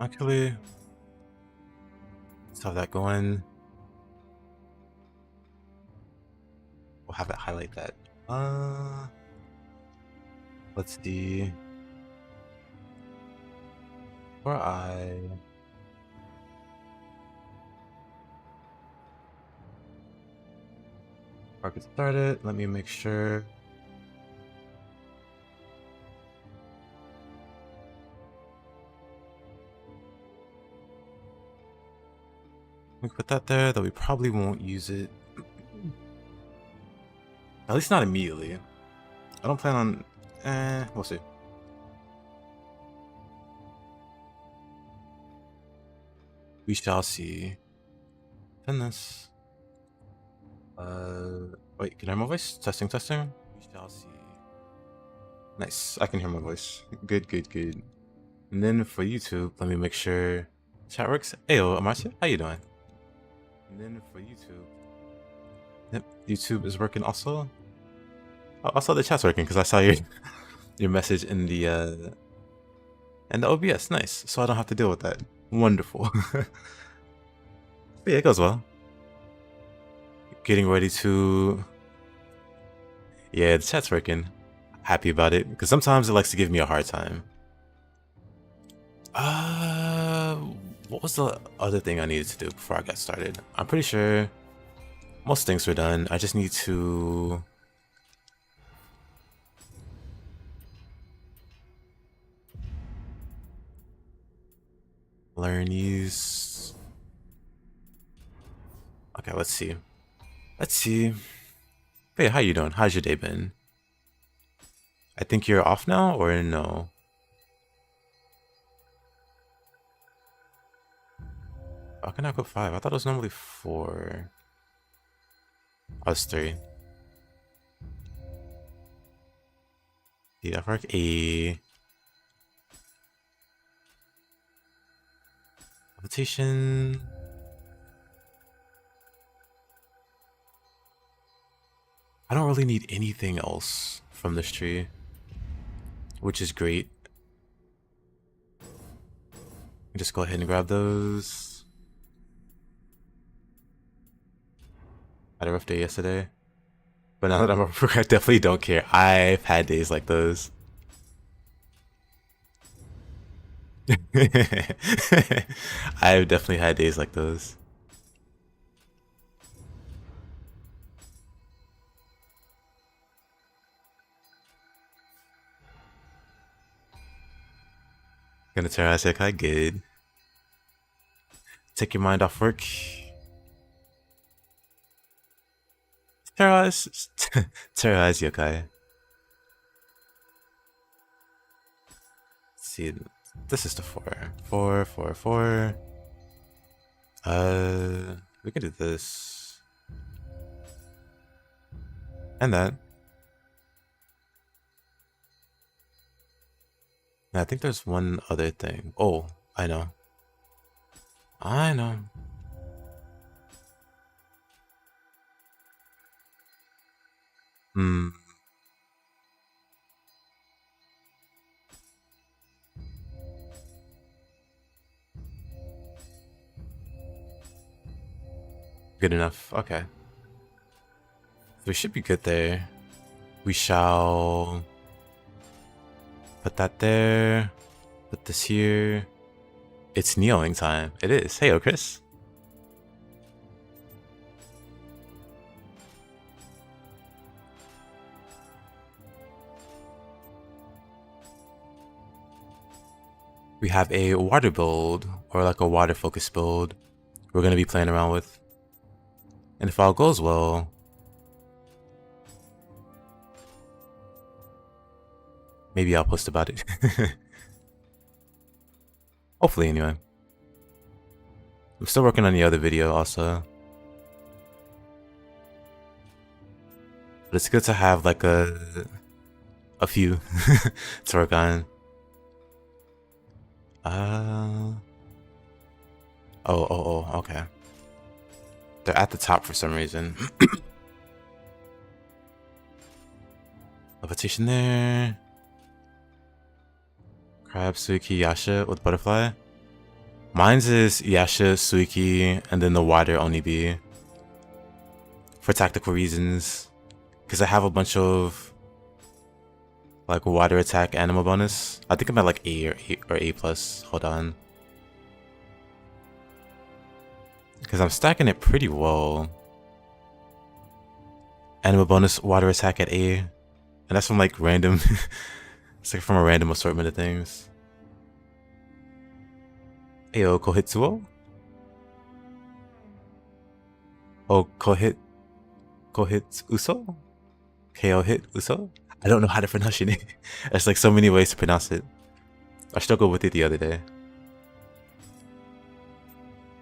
Actually, let's have that going. We'll have it highlight that. Let's see. Before I get started, let me make sure. We put that there, though we probably won't use it. At least not immediately. I don't plan on... we'll see. We shall see. Then this. Wait, can I hear my voice? Testing, testing. We shall see. Nice, I can hear my voice. Good, good, good. And then for YouTube, let me make sure chat works. Ayo, Amarcia, how you doing? And then for YouTube, yep, YouTube is working also. Oh, also the chat's working because I saw your your message in the OBS. Nice, so I don't have to deal with that. Wonderful. But yeah, it goes well. Getting ready to... Yeah, the chat's working. Happy about it because sometimes it likes to give me a hard time. What was the other thing I needed to do before I got started? I'm pretty sure most things were done. I just need to... learn these. Okay, let's see. Let's see. Hey, how you doing? How's your day been? I think you're off now, or no? How can I put 5? I thought it was normally 4. I was 3. Yeah, work A. Invitation. I don't really need anything else from this tree, which is great. Just go ahead and grab those. I had a rough day yesterday, but now that I'm over, I definitely don't care. I've had days like those. I've definitely had days like those. Gonna terrorize Yokai, good. Take your mind off work. Terrorize Yokai. Let's see, this is the 4. 4, 4, 4. We can do this. And that. And I think there's one other thing. Oh, I know. I know. Good enough. Okay. We should be good there. We shall put that there. Put this here. It's Niohing time. It is. Hey, Chris. We have a water build, or like a water focus build, we're going to be playing around with. And if all goes well, maybe I'll post about it. Hopefully, anyway. I'm still working on the other video also. But it's good to have like a few to work on. Oh, okay. They're at the top for some reason. Levitation there. Crab, Suiki, Yasha with butterfly. Mine's is Yasha, Suiki, and then the water Oni-bi. For tactical reasons. Because I have a bunch of like water attack Anima bonus. I think I'm at like A plus. Hold on. Because I'm stacking it pretty well. Anima bonus water attack at A. And that's from like random. It's like from a random assortment of things. Ayo, Kohitsuo? Oh, Kohit Uso? KO hit Uso? I don't know how to pronounce your name. There's like so many ways to pronounce it. I struggled with it the other day.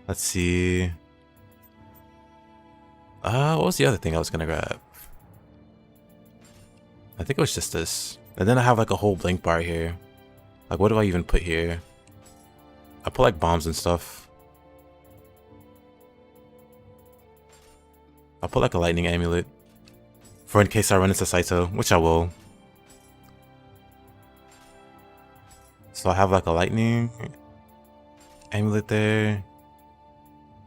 Let's see. What was the other thing I was gonna grab? I think it was just this. And then I have like a whole blank bar here. Like what do I even put here? I put like bombs and stuff. I'll put like a lightning amulet. For in case I run into Saito, which I will. So I have like a lightning amulet there.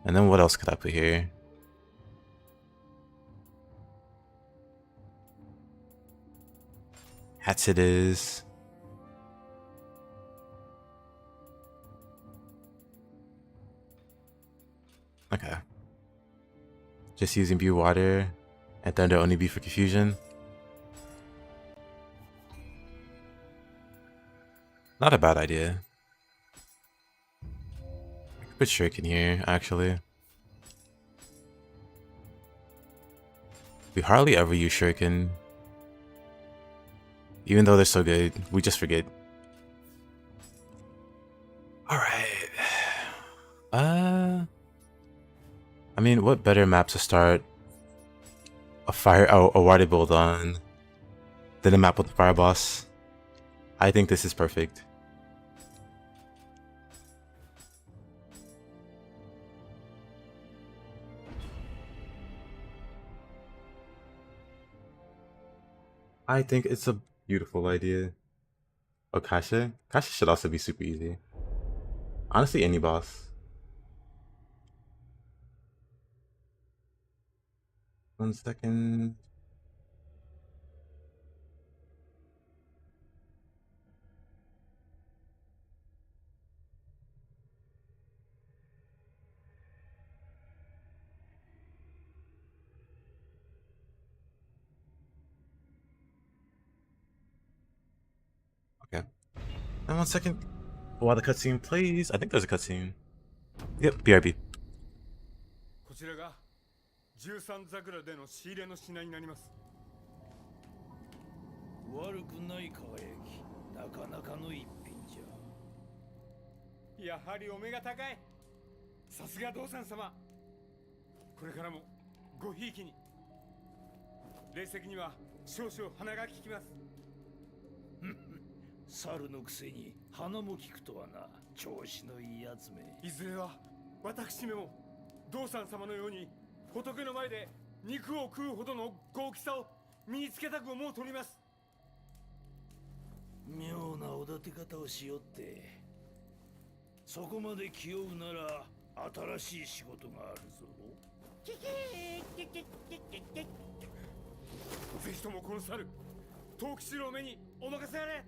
And then what else could I put here? Hats it is. Okay. Just using View Water and Thunder Oni-bi for confusion. Not a bad idea. I could put Shuriken here, actually. We hardly ever use Shuriken. Even though they're so good, we just forget. Alright. I mean, what better map to start a water build on than a map with the fire boss? I think this is perfect. I think it's a beautiful idea. Oh, Kasha? Kasha should also be super easy. Honestly, any boss. 1 second. Okay. And 1 second. While the cutscene plays, I think there's a cutscene. Yep, BRB. こちらが13桜での仕入れの品になります。悪くない輝き、なかなかの一品じゃ。やはりお目が高い。さすが道産様。これからもごひいきに。霊石には少々鼻が利きます。猿のくせに鼻も利くとはな。調子のいいやつめ。いずれは私めも道産様のように仏の前で肉を食うほどの豪気さを身につけたく思うとります。妙なおだて方をしよって。そこまで気負うなら新しい仕事があるぞ。ぜひともこの猿、藤吉郎めにお任せあれ。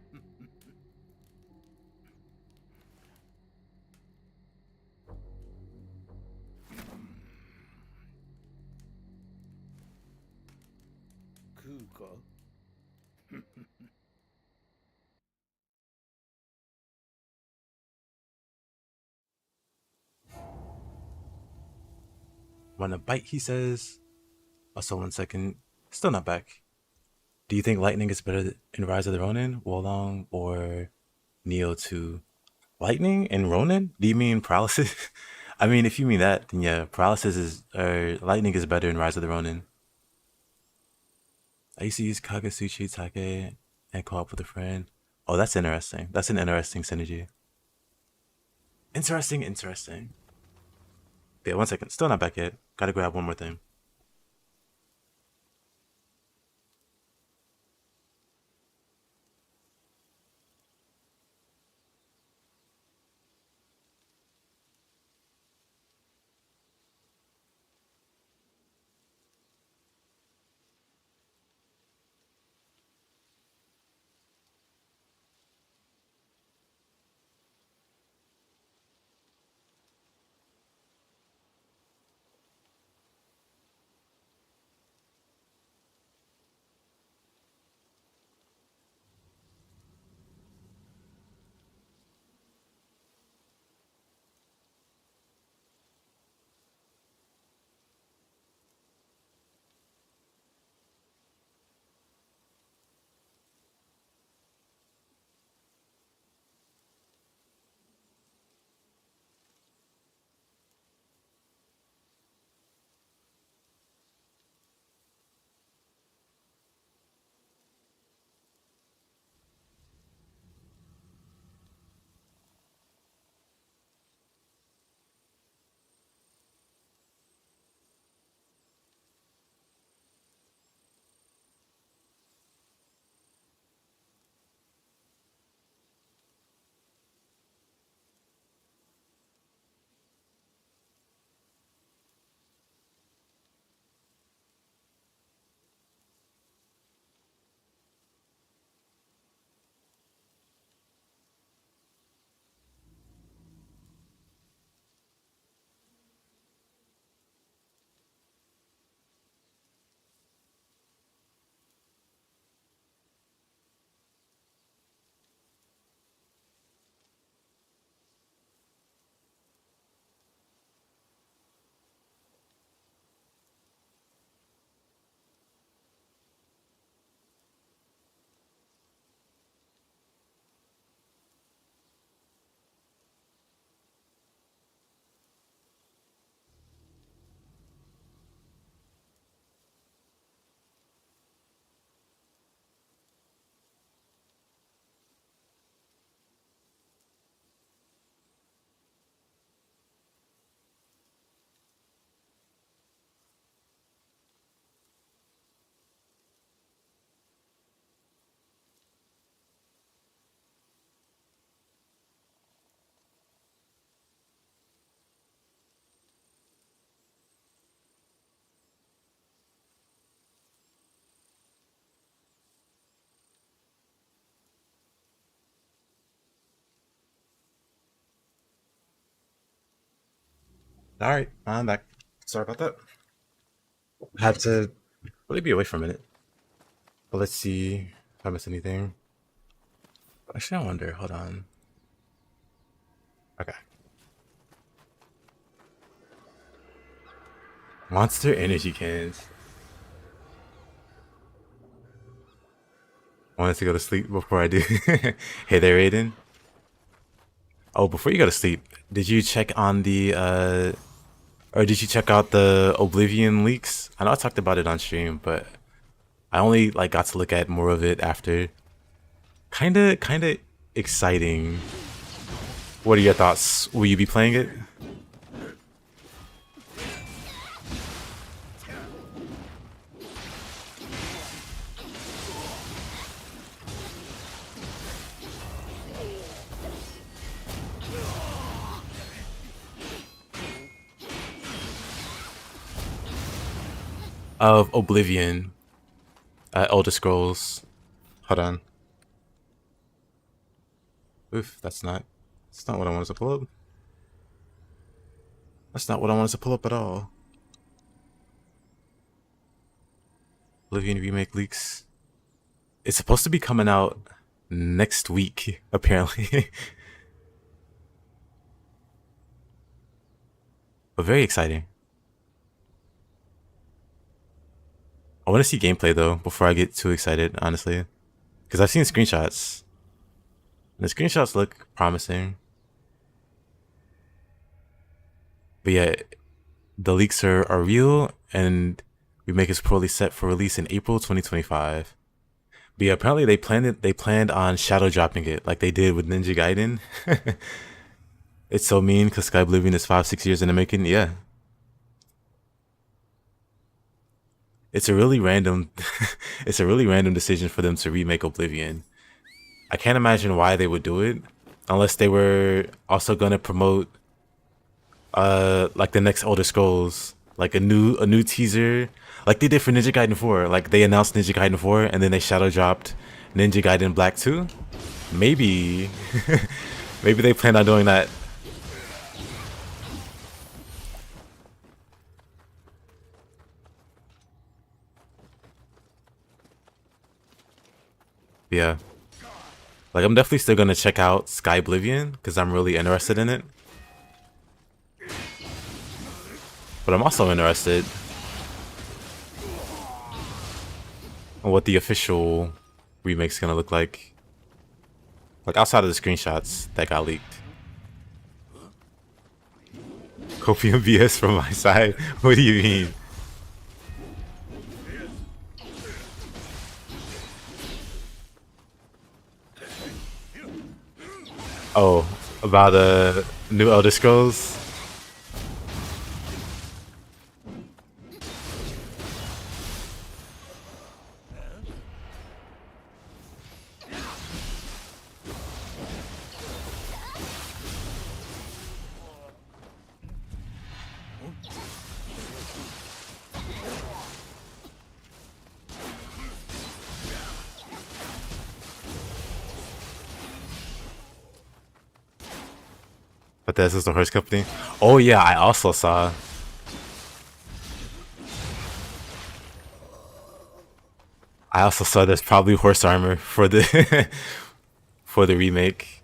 食うかWant a bite, he says. Also, 1 second. Still not back. Do you think lightning is better in Rise of the Ronin, Wolong, or Nioh 2? Lightning and Ronin? Do you mean paralysis? I mean, if you mean that, then yeah, lightning is better in Rise of the Ronin. I used to use Kagetsuchi Take and co-op with a friend. Oh, that's interesting. That's an interesting synergy. Interesting. Yeah, 1 second. Still not back yet. Gotta grab one more thing. All right, I'm back. Sorry about that. Had to really be away for a minute. But let's see if I missed anything. Actually, I wonder. Hold on. Okay. Monster energy cans. I wanted to go to sleep before I do. Hey there, Aiden. Oh, before you go to sleep, did you check on the or did you check out the Oblivion leaks? I know I talked about it on stream, but I only like got to look at more of it after. Kinda exciting. What are your thoughts? Will you be playing it? Of Oblivion, Elder Scrolls. Hold on. Oof, that's not what I wanted to pull up. That's not what I wanted to pull up at all. Oblivion remake leaks. It's supposed to be coming out next week, apparently. But very exciting. I want to see gameplay though before I get too excited, honestly, because I've seen screenshots. And the screenshots look promising. But yeah, the leaks are real, and remake is probably set for release in April 2025. But yeah, apparently they planned on shadow dropping it like they did with Ninja Gaiden. It's so mean because Sky Oblivion is 5-6 years in the making. Yeah, it's a really random it's a really random decision for them to remake Oblivion. I can't imagine why they would do it unless they were also gonna promote like the next Elder Scrolls, like a new teaser, like they did for Ninja Gaiden 4. Like they announced Ninja Gaiden 4 and then they shadow dropped Ninja Gaiden Black 2. Maybe maybe they plan on doing that. Yeah. Like I'm definitely still gonna check out Sky Oblivion because I'm really interested in it. But I'm also interested in what the official remake's gonna look like. Like outside of the screenshots that got leaked. Copium BS from my side? What do you mean? Oh, about the new Elder Scrolls? But this is the horse company. Oh yeah, I also saw. I also saw there's probably horse armor for the for the remake.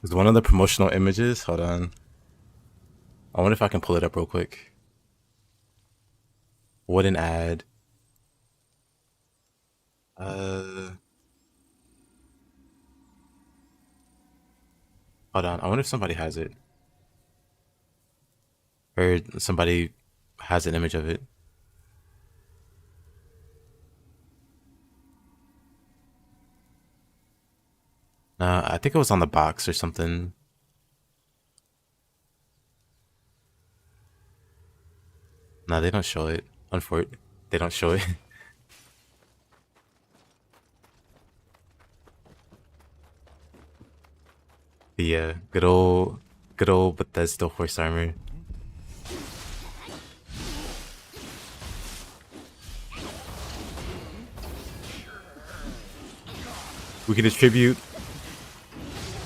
Is one of the promotional images? Hold on. I wonder if I can pull it up real quick. What an ad. Hold on. I wonder if somebody has it. Or somebody has an image of it. I think it was on the box or something. No, they don't show it. Unfortunately, they don't show it. But yeah, good old Bethesda horse armor. we can attribute,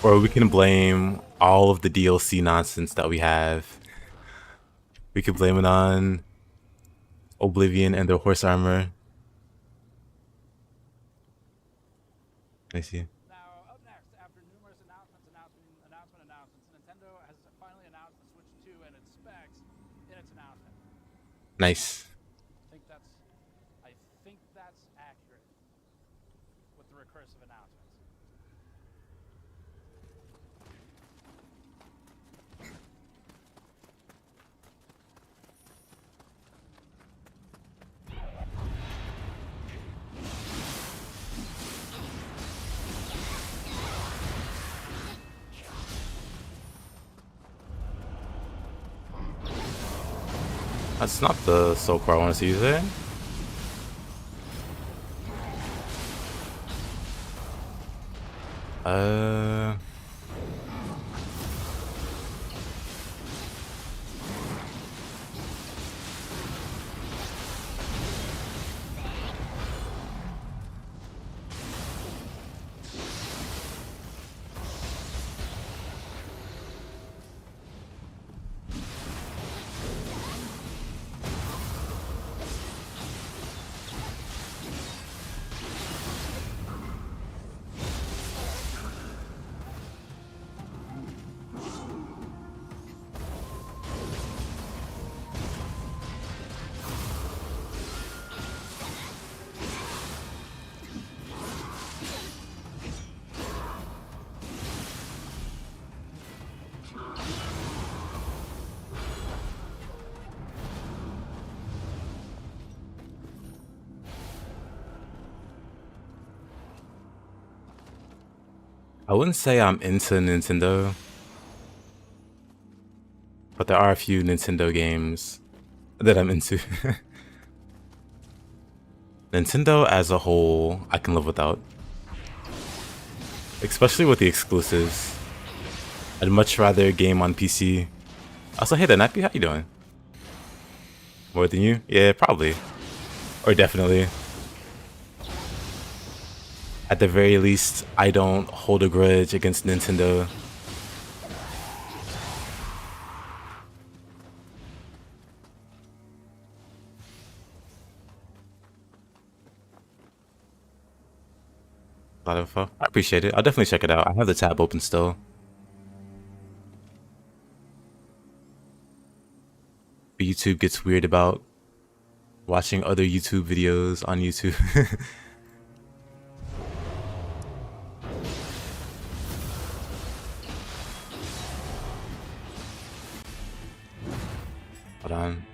or we can blame all of the DLC nonsense that we have. We could blame it on Oblivion and their horse armor. I see. Now, up next, after numerous announcements, Nintendo has finally announced the Switch 2 and its specs in its announcement. Nice. I think that's accurate with the recursive announcements. That's not the soul core I want to see there. I wouldn't say I'm into Nintendo, but there are a few Nintendo games that I'm into. Nintendo as a whole, I can live without. Especially with the exclusives. I'd much rather game on PC. Also, hey there, Nappy, how you doing? More than you? Yeah, probably. Or definitely. At the very least, I don't hold a grudge against Nintendo. A lot of info. I appreciate it. I'll definitely check it out. I have the tab open still. But YouTube gets weird about watching other YouTube videos on YouTube. Hold on.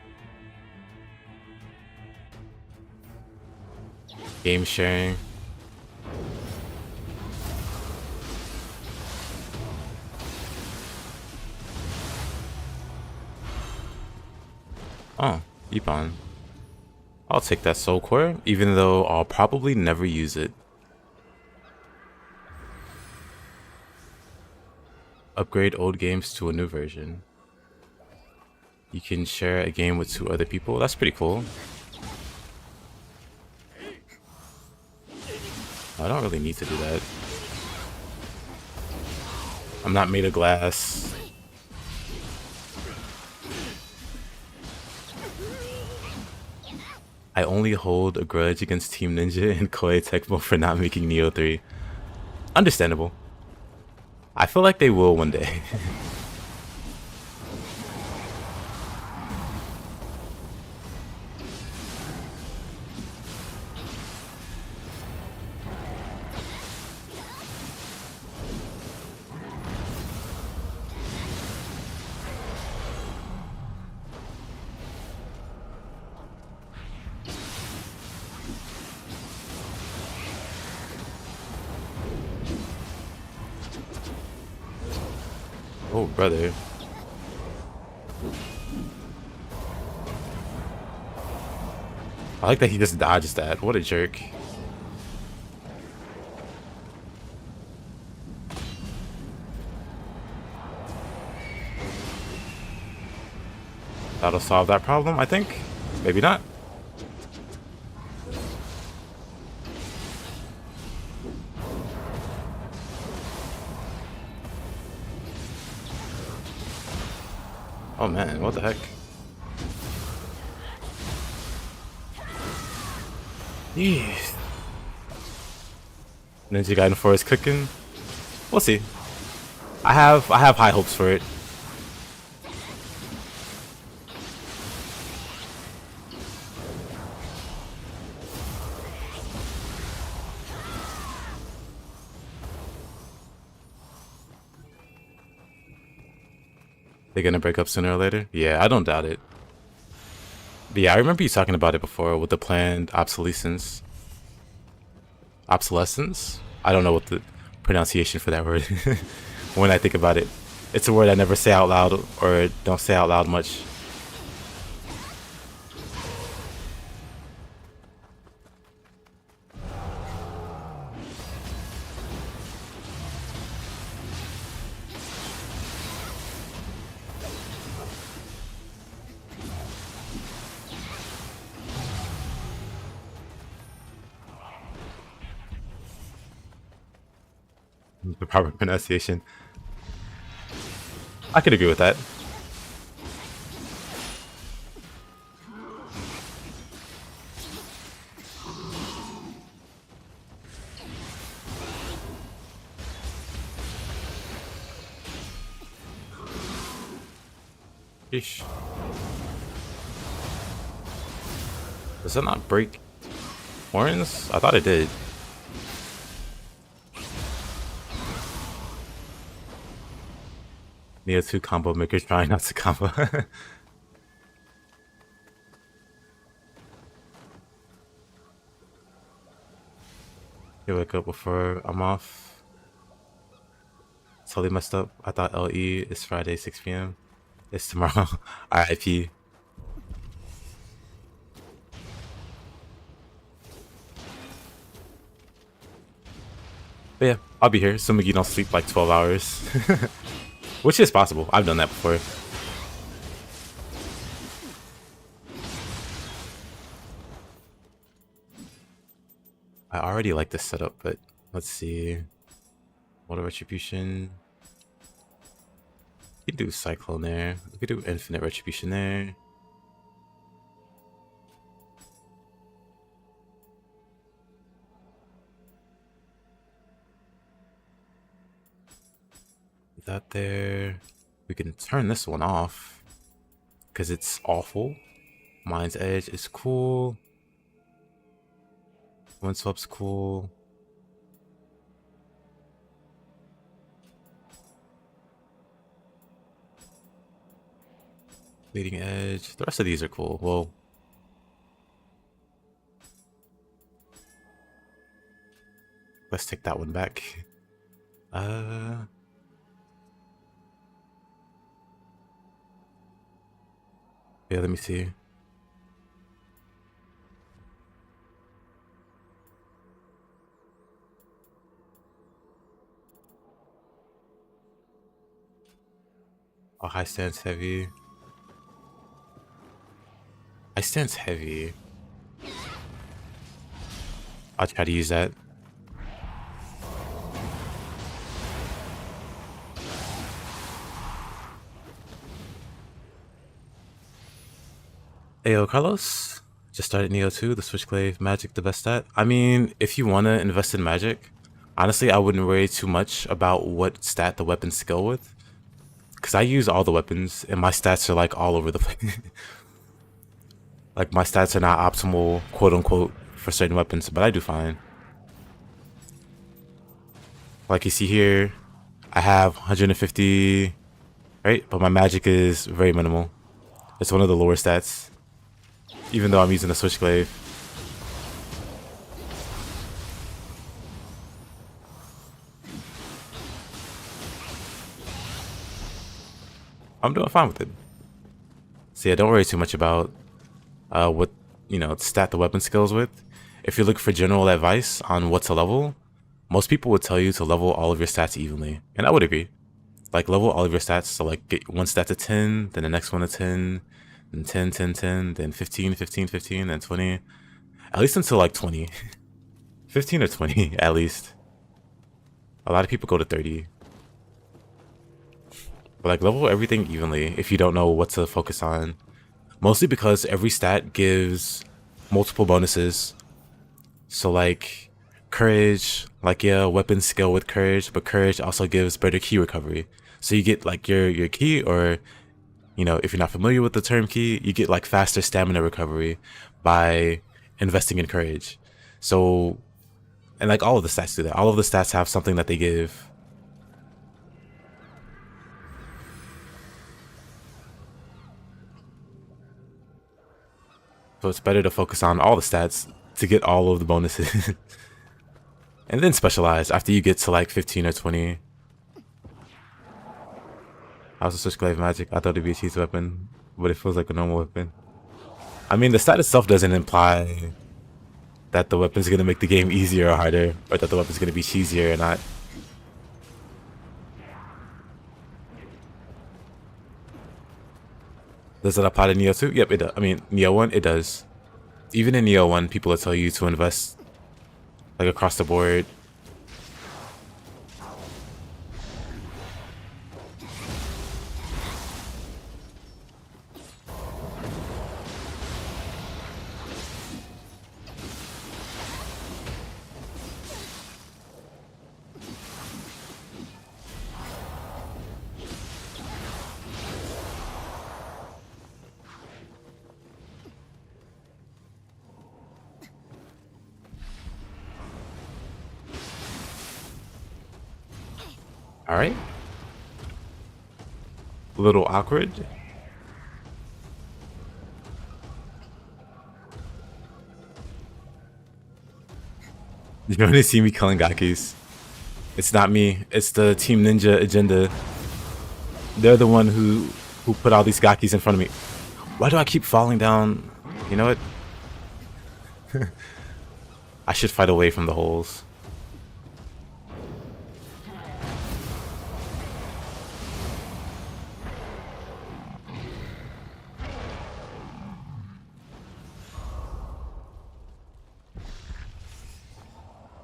Game sharing. Oh, Ippon. I'll take that soul core, even though I'll probably never use it. Upgrade old games to a new version. You can share a game with 2 other people. That's pretty cool. I don't really need to do that. I'm not made of glass. I only hold a grudge against Team Ninja and Koei Tecmo for not making Nioh 3. Understandable. I feel like they will one day. Oh, brother. I like that he just dodges that. What a jerk. That'll solve that problem, I think. Maybe not. Oh man, what the heck? Yeesh. Ninja Gaiden 4 is cooking. We'll see. I have high hopes for it. They're gonna break up sooner or later? Yeah, I don't doubt it. But yeah, I remember you talking about it before with the planned obsolescence. Obsolescence? I don't know what the pronunciation for that word when I think about it. It's a word I never say out loud or don't say out loud much. The proper pronunciation. I could agree with that. Sheesh. Does that not break horns? I thought it did. Nioh 2 combo maker trying not to combo. You wake up before I'm off. Totally messed up. I thought LE is Friday 6 p.m. It's tomorrow. RIP. But yeah, I'll be here. Assuming you don't sleep like 12 hours. Which is possible. I've done that before. I already like this setup, but let's see. Water Retribution. We could do Cyclone there. We could do Infinite Retribution there. That there. We can turn this one off because it's awful. Mind's Edge is cool. Windsweep's cool. Leading Edge. The rest of these are cool. Well, let's take that one back. Yeah, let me see. Oh, high stance heavy. High stance heavy. I'll try to use that. Ayo, Carlos. Just started Nioh 2, the Switchglaive, magic the best stat. I mean, if you want to invest in magic, honestly, I wouldn't worry too much about what stat the weapons skill with. Because I use all the weapons, and my stats are like all over the place. Like, my stats are not optimal, quote unquote, for certain weapons, but I do fine. Like you see here, I have 150, right? But my magic is very minimal. It's one of the lower stats. Even though I'm using the Switchglaive. I'm doing fine with it. So yeah, don't worry too much about what, you know, stat the weapon skills with. If you're looking for general advice on what to level, most people would tell you to level all of your stats evenly. And I would agree. Like, level all of your stats, so like get one stat to 10, then the next one to 10, then 10, 10, 10, then 15, 15, 15, then 20. At least until like 20. 15 or 20, at least. A lot of people go to 30. But like level everything evenly if you don't know what to focus on. Mostly because every stat gives multiple bonuses. So like courage, like yeah, weapon skill with courage, but courage also gives better key recovery. So you get like your key, or you know, if you're not familiar with the term key, you get like faster stamina recovery by investing in courage. So, and like all of the stats do that. All of the stats have something that they give. So it's better to focus on all the stats to get all of the bonuses. And then specialize after you get to like 15 or 20. How's the Switchglaive magic? I thought it'd be a cheese weapon, but it feels like a normal weapon. I mean, the stat itself doesn't imply that the weapon's gonna make the game easier or harder, or that the weapon's gonna be cheesier or not. Does it apply to Nioh 2? Yep, it does. I mean, Nioh 1, it does. Even in Nioh 1, people will tell you to invest like across the board. All right. A little awkward. You know when they see me killing Gakis? It's not me. It's the Team Ninja agenda. They're the one who put all these Gakis in front of me. Why do I keep falling down? You know what? I should fight away from the holes.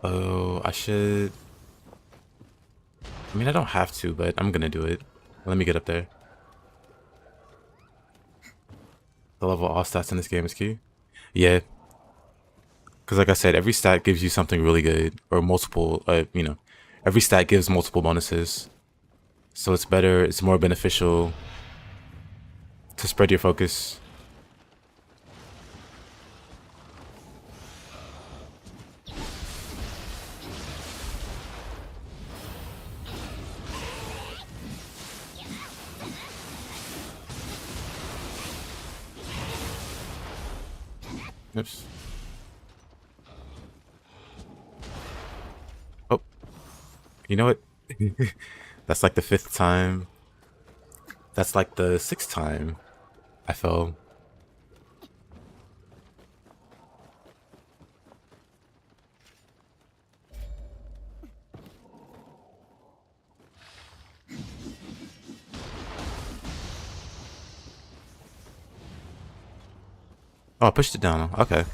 Oh, I should... I mean, I don't have to, but I'm gonna do it. Let me get up there. The level all stats in this game is key. Yeah. Because like I said, every stat gives you something really good. Or multiple, you know. Every stat gives multiple bonuses. So it's better, it's more beneficial to spread your focus. Oops. Oh. You know what? That's like the 5th time. That's like the 6th time I fell. Oh, I pushed it down. Okay.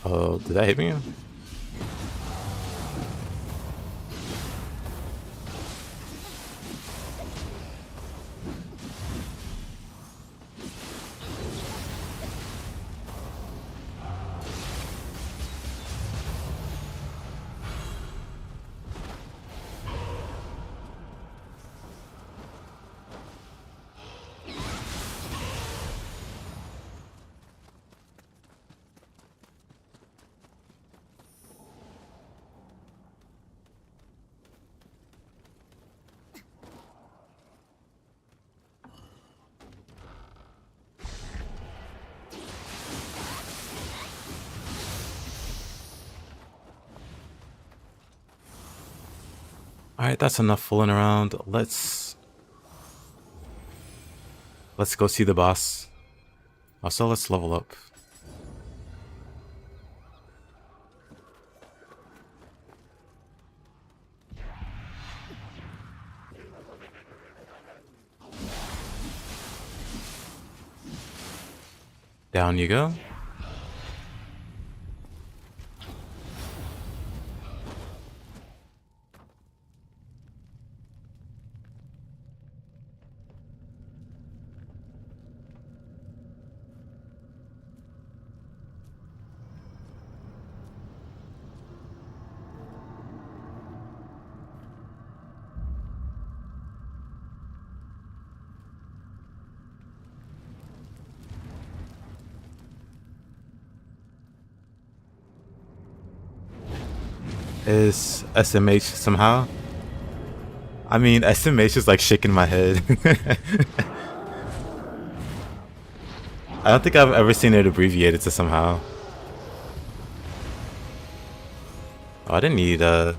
Oh, did that hit me? Alright, that's enough fooling around. Let's go see the boss. Also, let's level up. Down you go. Is SMH somehow? I mean, SMH is like shaking my head. I don't think I've ever seen it abbreviated to somehow. Oh, I didn't need oops.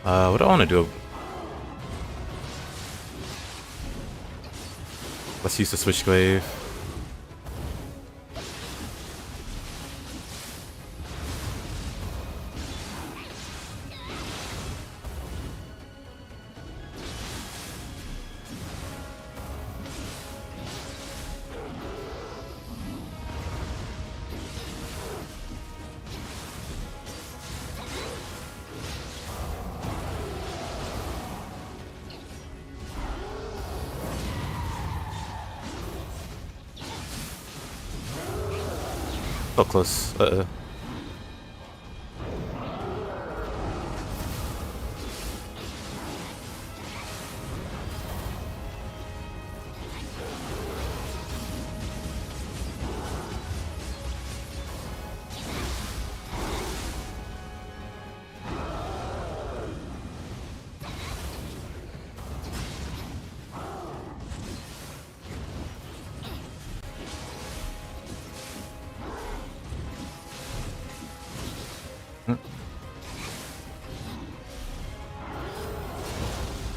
What do I want to do? Let's use the Switchglaive. So close.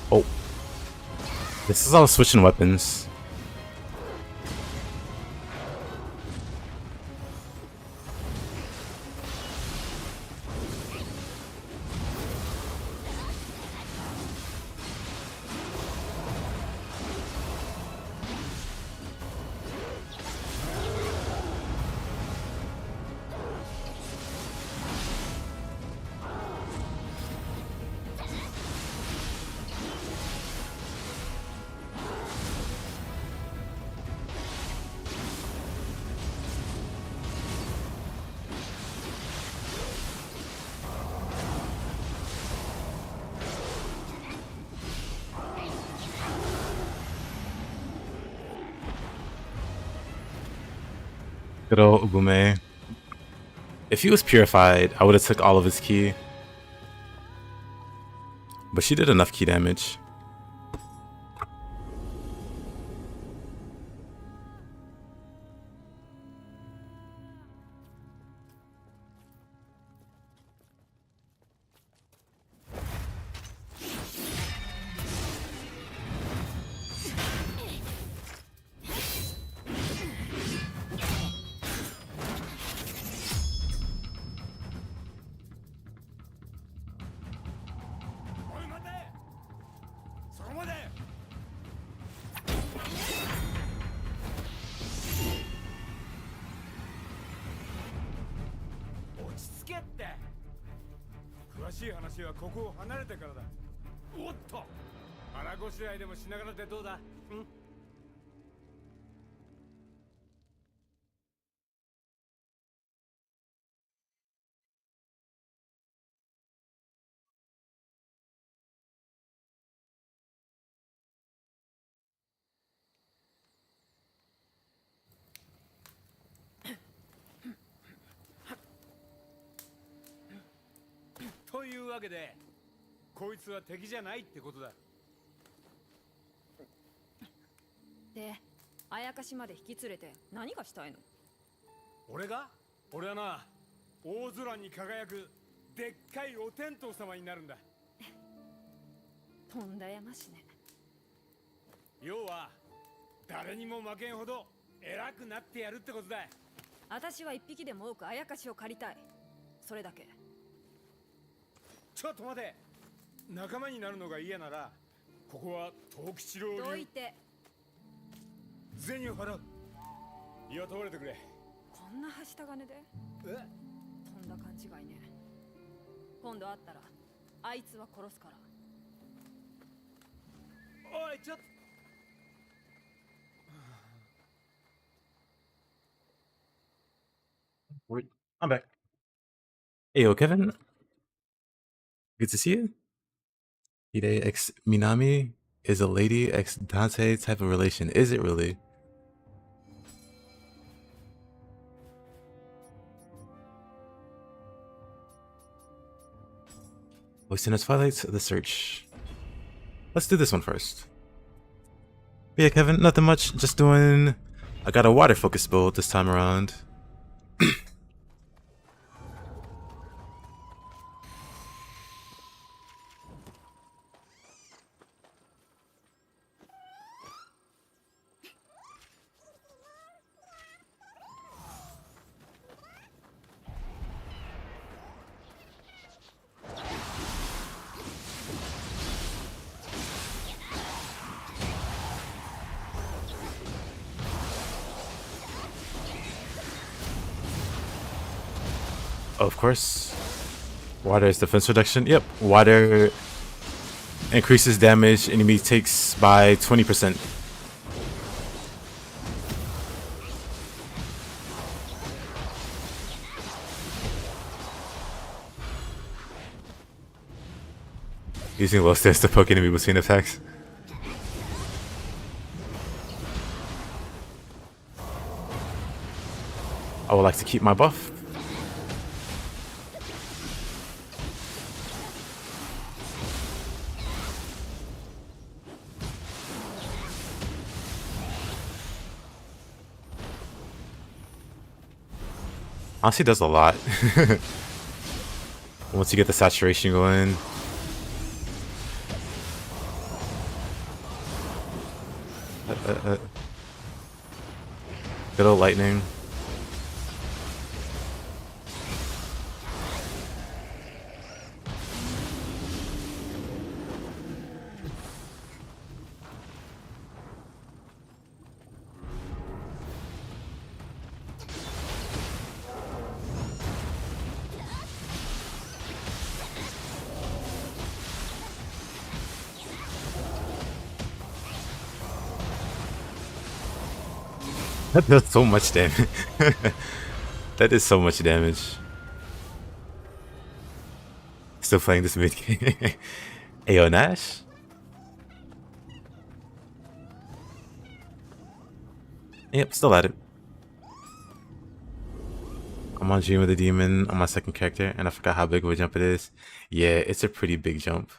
Oh. This is all switching weapons. Good old Ubume. If he was purified, I would have took all of his ki. But she did enough ki damage.というわけで、こいつは敵じゃないってことだ。で、あやかしまで引き連れて何がしたいの？俺が？俺はな、大空に輝くでっかいお天道様になるんだ。とんだやましね。要は誰にも負けんほど偉くなってやるってことだ。私は一匹でも多くあやかしを借りたい。それだけ。ちょっと待て。仲間になるのが嫌なら、ここは東吉郎流。どいて。銭を払う。雇われてくれ。こんなはした金でえ？とんだ勘違いね。今度会ったらあいつは殺すから。おい、ちょっと。I'm back. Hey, yo, Kevin. Good to see you. Hide x Minami is a lady x Dante type of relation. Is it really? Poisonous Twilight, the search. Let's do this one first. But yeah, Kevin, nothing much. Just doing... I got a water focus build this time around. Of course. Water is defense reduction. Yep. Water increases damage enemy takes by 20%. Using low stairs to poke enemy between attacks. I would like to keep my buff. Honestly, does a lot. Once you get the saturation going. Good old lightning. That does so much damage. That is so much damage. Still playing this mid game. Ayo Nash? Yep, still at it. I'm on Dream of the Demon on my second character, and I forgot how big of a jump it is. Yeah, it's a pretty big jump.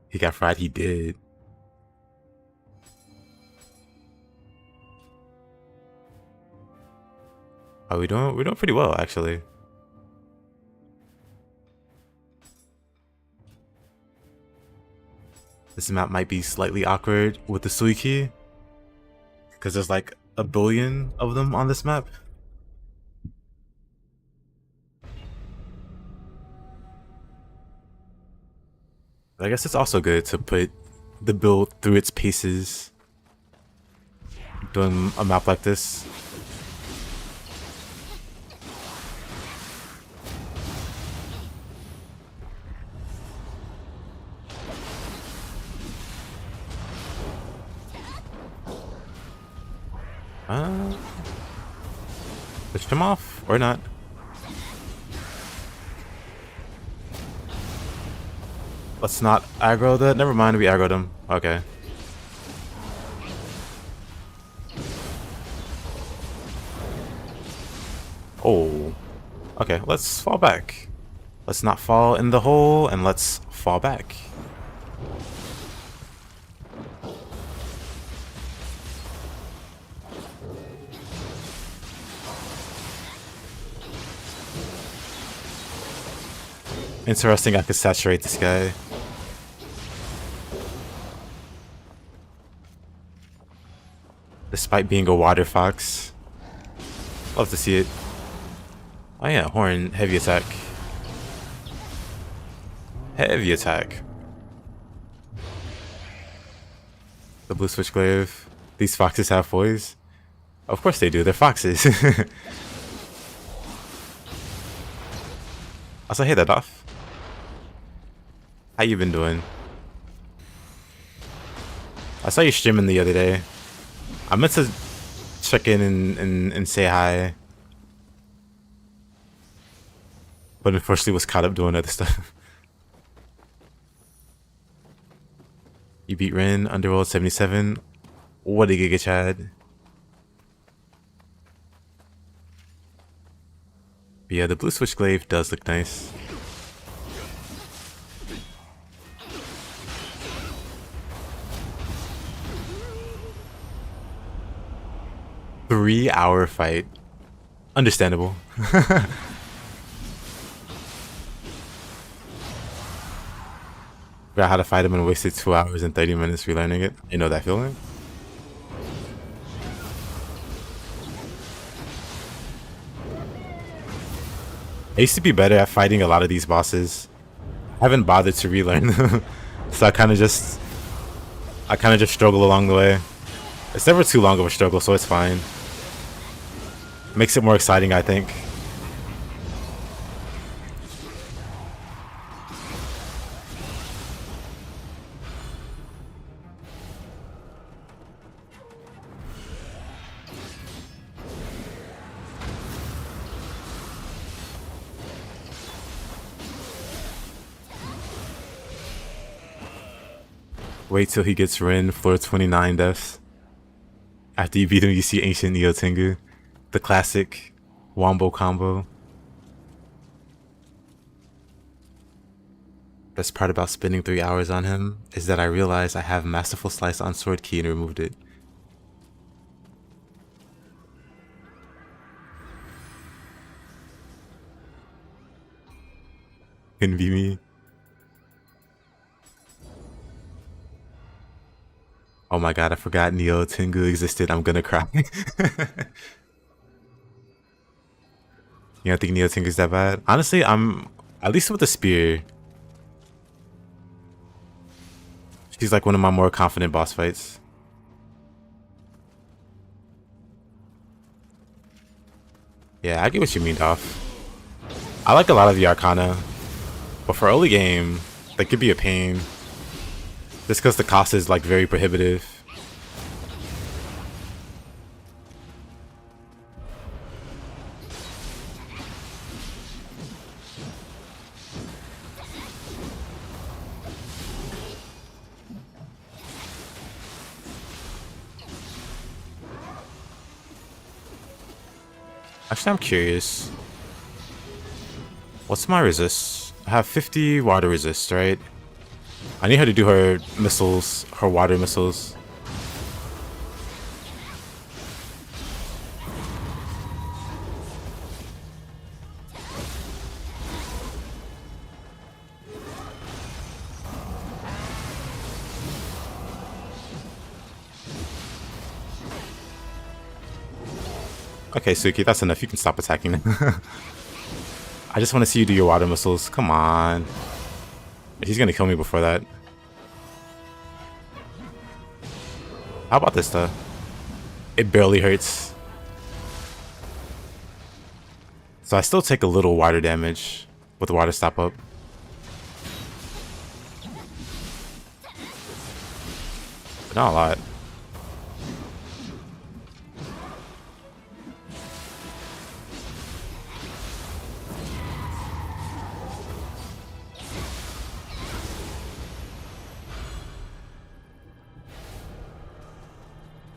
He got fried, he did. Oh, we're doing pretty well, actually. This map might be slightly awkward with the Suiki, because there's like a billion of them on this map. But I guess it's also good to put the build through its paces doing a map like this. Push him off or not? Let's not aggro that. Never mind, we aggroed him. Okay. Oh. Okay, let's fall back. Let's not fall in the hole, and let's fall back. Interesting, I could saturate this guy. Despite being a water fox. Love to see it. Oh yeah, horn, heavy attack. Heavy attack. The blue Switchglaive. These foxes have poise. Of course they do. They're foxes. Also, hey that off. How you been doing? I saw you streaming the other day. I meant to check in and say hi. But unfortunately was caught up doing other stuff. You beat Rin, Underworld 77. What a Giga Chad. But yeah, the blue Switchglaive does look nice. Three-hour fight. Understandable. Forgot how to fight him and wasted 2 hours and 30 minutes relearning it. You know that feeling? I used to be better at fighting a lot of these bosses. I haven't bothered to relearn them. So I kind of just struggle along the way. It's never too long of a struggle, so it's fine. Makes it more exciting, I think. Wait till he gets Rin, floor 29 deaths. After you beat him, you see Ancient Nioh Tengu. The classic Wombo combo. Best part about spending 3 hours on him is that I realized I have Masterful Slice on Sword Key and removed it. Couldn't be me. Oh my god, I forgot Nioh Tengu existed. I'm gonna cry. You don't think Nioh Tengu's that bad? Honestly, I'm at least with the spear. She's like one of my more confident boss fights. Yeah, I get what you mean, Doff. I like a lot of the Arcana, but for early game, they could be a pain. Just because the cost is like very prohibitive. Actually, I'm curious. What's my resist? I have 50 water resist, right? I need her to do her missiles, her water missiles. Okay, Suiki, that's enough. You can stop attacking them. I just want to see you do your water missiles. Come on. He's gonna kill me before that. How about this though? It barely hurts. So I still take a little water damage with the water stop up. But not a lot.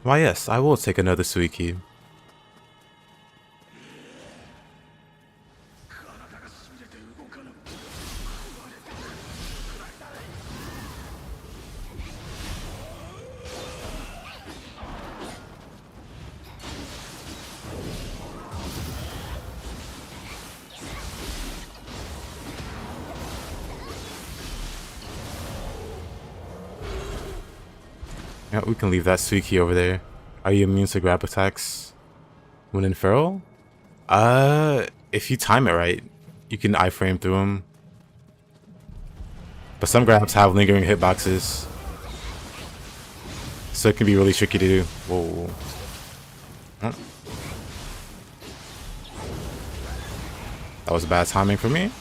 Why yes, I will take another Suiki. Yeah, we can leave that Suiki over there. Are you immune to grab attacks when in feral? If you time it right, you can iframe through him. But some grabs have lingering hitboxes, so it can be really tricky to do. Whoa. Oh. That was bad timing for me.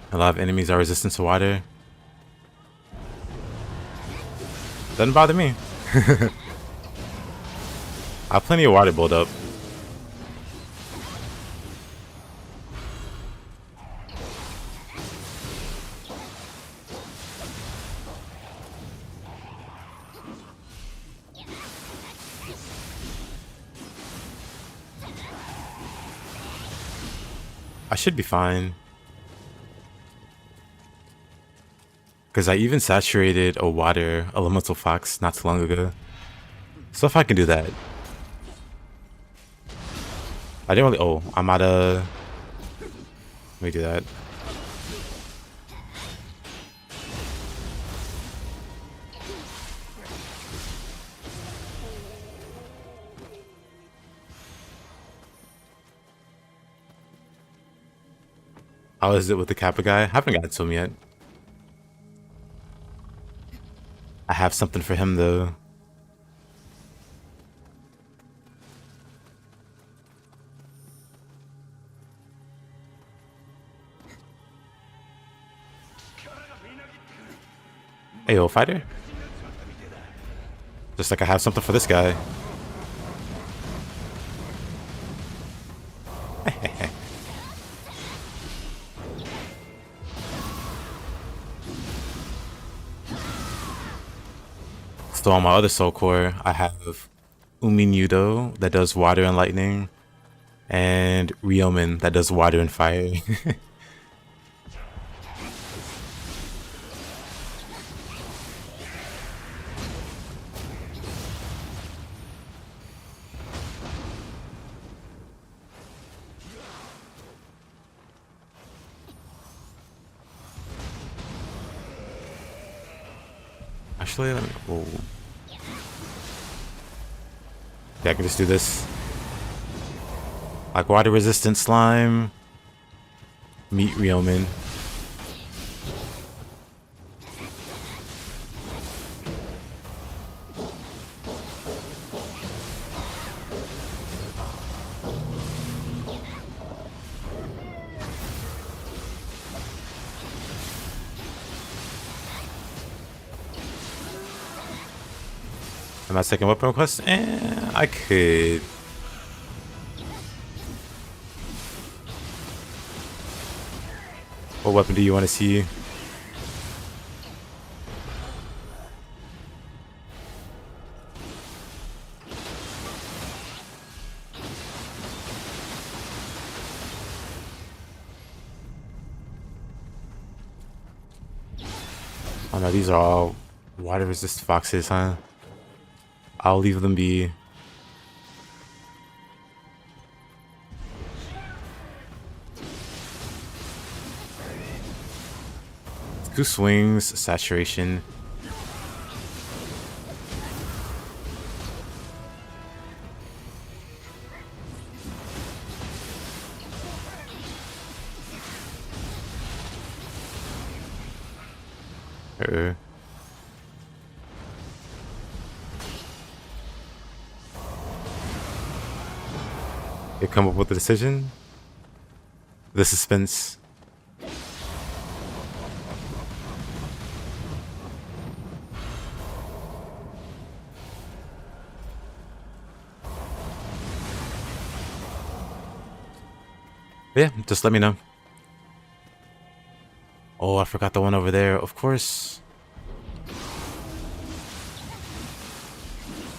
A lot of enemies are resistant to water. Doesn't bother me. I have plenty of water build up. I should be fine. Because I even saturated a water elemental fox not too long ago. So if I can do that. I didn't really... Oh, I'm out of... Let me do that. How is it with the Kappa guy? I haven't gotten to him yet. I have something for him though. Ayo, fighter. Just like I have something for this guy. So on my other soul core, I have Uminudo that does water and lightning, and Ryomen that does water and fire. Actually, let me, oh. Yeah, I can just do this. Like water resistant slime. Meet Ryomen. Am I taking weapon request? I could. What weapon do you want to see? Oh no, these are all water resist foxes, huh? I'll leave them be. Two swings, saturation. They come up with a decision. The suspense. Yeah, just let me know. Oh, I forgot the one over there. Of course.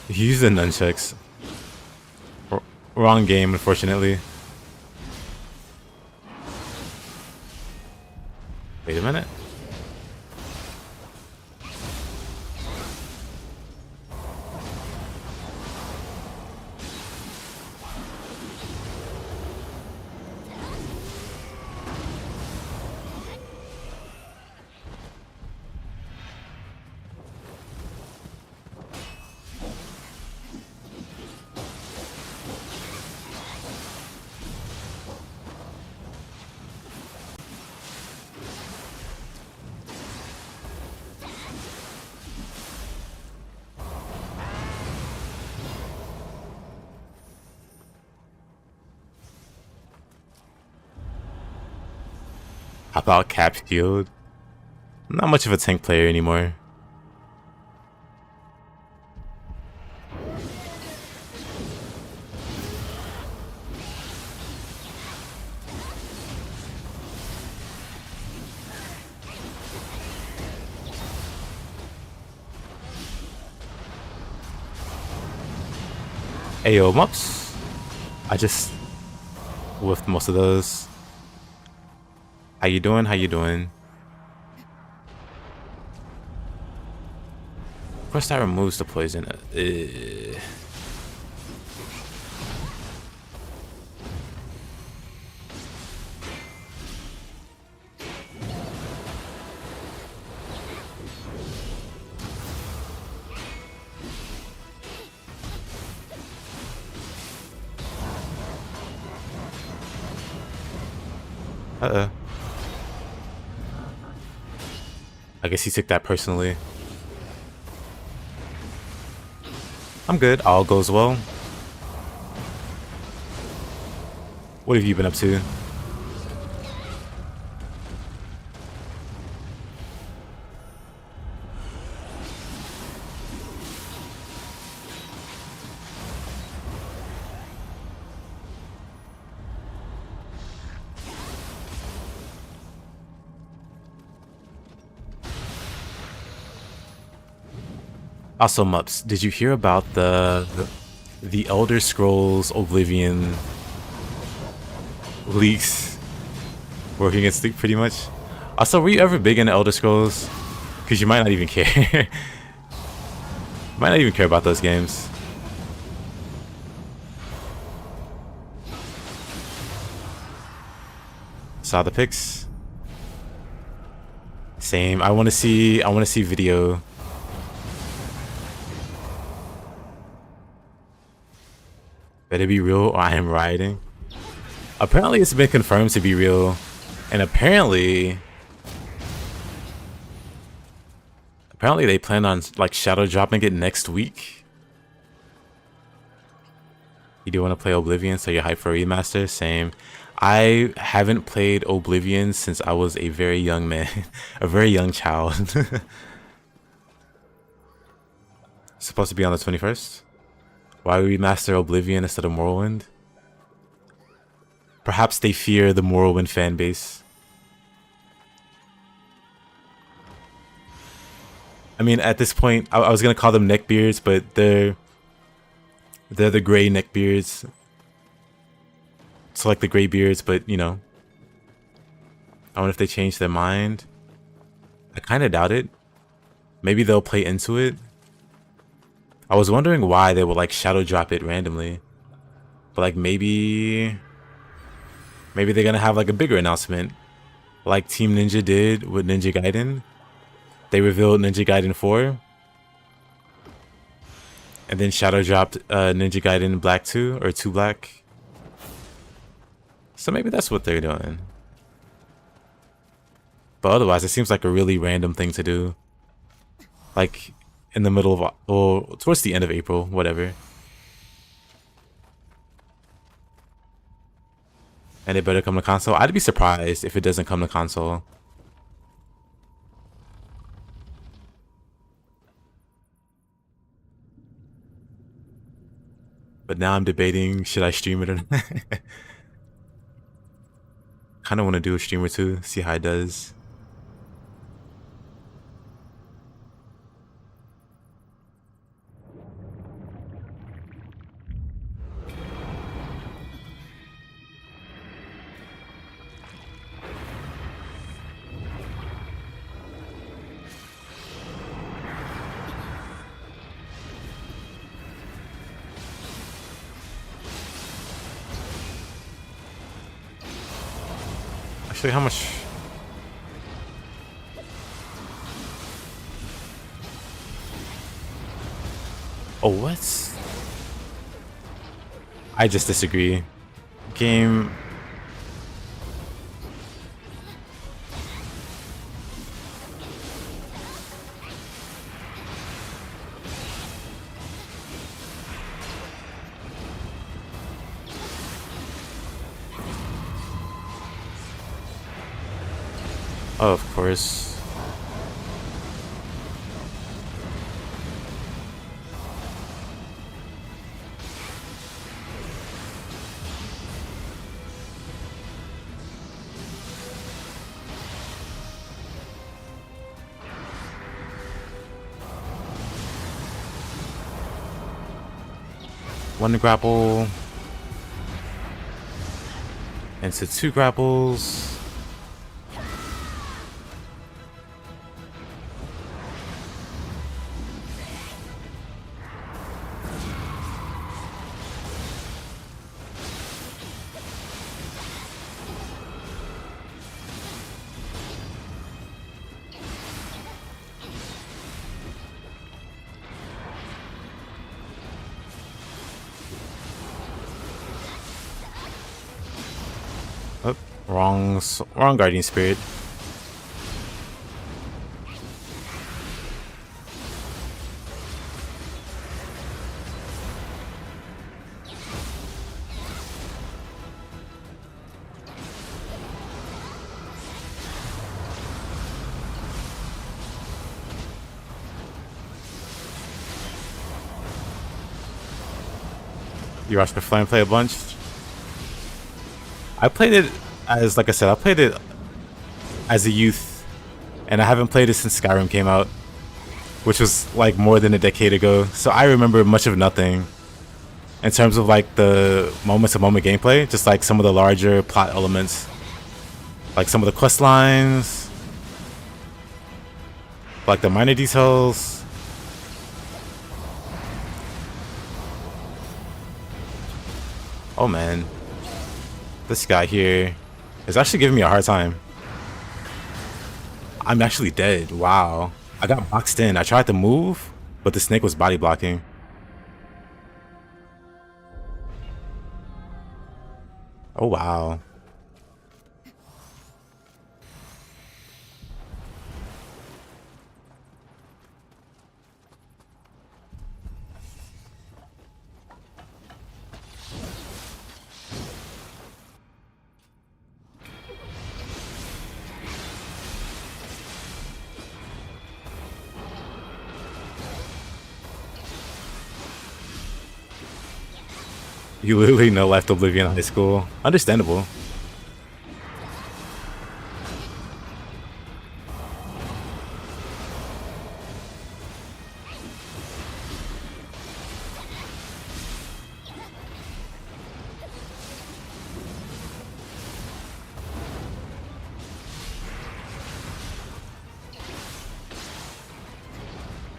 Use the nunchucks. Wrong game, unfortunately. Wait a minute. About cap shield. Not much of a tank player anymore. Ayo, mops. I just whiffed most of those. How you doing? How you doing? Of course, that removes the poison. Uh-oh. I guess he took that personally. I'm good. All goes well. What have you been up to? Also, Mups, did you hear about the Elder Scrolls Oblivion leaks working against Sleep pretty much? Also, were you ever big into Elder Scrolls? Because you might not even care. Might not even care about those games. Saw the pics. Same. I want to see video. Better be real or I am rioting. Apparently it's been confirmed to be real. And apparently they plan on like shadow dropping it next week. You do want to play Oblivion, so you're hyped for a remaster? Same. I haven't played Oblivion since I was a very young man. A very young child. Supposed to be on the 21st? Why remaster Oblivion instead of Morrowind? Perhaps they fear the Morrowind fan base. I mean, at this point, I was gonna call them neckbeards, but they're the gray neckbeards. So like the gray beards, but you know. I wonder if they change their mind. I kind of doubt it. Maybe they'll play into it. I was wondering why they would like shadow drop it randomly. But like maybe they're gonna have like a bigger announcement. Like Team Ninja did with Ninja Gaiden. They revealed Ninja Gaiden 4. And then shadow dropped Ninja Gaiden Black 2 or 2 Black. So maybe that's what they're doing. But otherwise it seems like a really random thing to do. Like in the middle of, or towards the end of April, whatever. And it better come to console. I'd be surprised if it doesn't come to console. But now I'm debating, should I stream it or not? Kind of want to do a stream or two, see how it does. Actually, how much? Oh, what? I just disagree. Game. Oh, of course. One grapple into 2 grapples. Oh, wrong guardian spirit. You watched the Flame play a bunch. I played it as, like I said, I played it as a youth, and I haven't played it since Skyrim came out, which was like more than a decade ago. So I remember much of nothing in terms of like the moment-to-moment gameplay, just like some of the larger plot elements, like some of the quest lines, like the minor details. Oh man, this guy here is actually giving me a hard time. I'm actually dead. Wow. I got boxed in. I tried to move, but the snake was body blocking. Oh wow. You literally no left Oblivion High School. Understandable.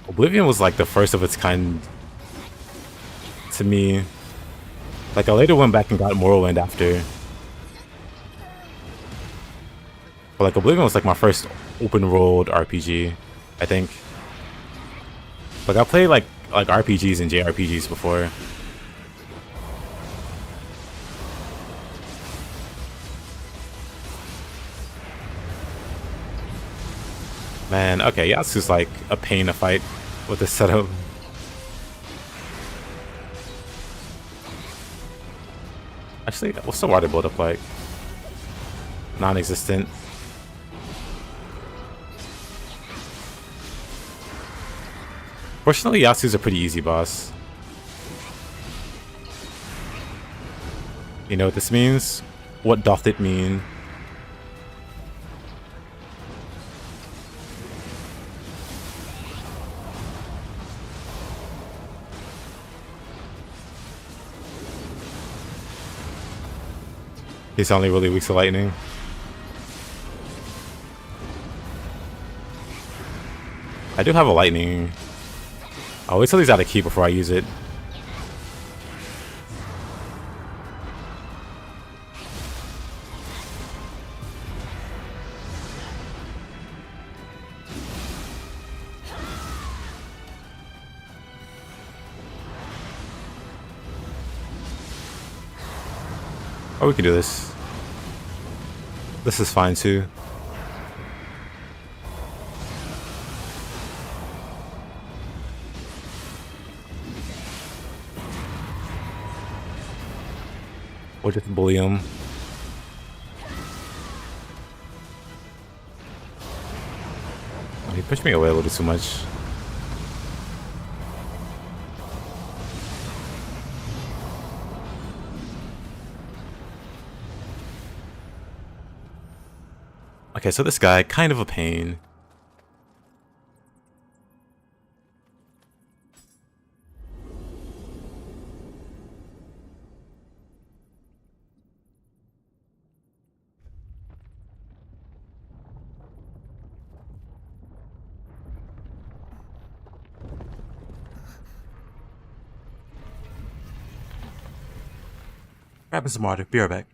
Oblivion was like the first of its kind to me. Like I later went back and got Morrowind after. But like Oblivion was like my first open world RPG, I think. Like I played like RPGs and JRPGs before. Man, okay, Yasu's like a pain to fight with this setup. Actually, what's the water buildup like? Non-existent. Fortunately, Yasu's a pretty easy boss. You know what this means? What doth it mean? He's only really weak to lightning. I do have a lightning. I'll wait till he's out of key before I use it. Oh, we can do this. This is fine too. We'll just bully him. he pushed me away a little too much. Okay, so this guy, kind of a pain. Grabbing some water. Be right back.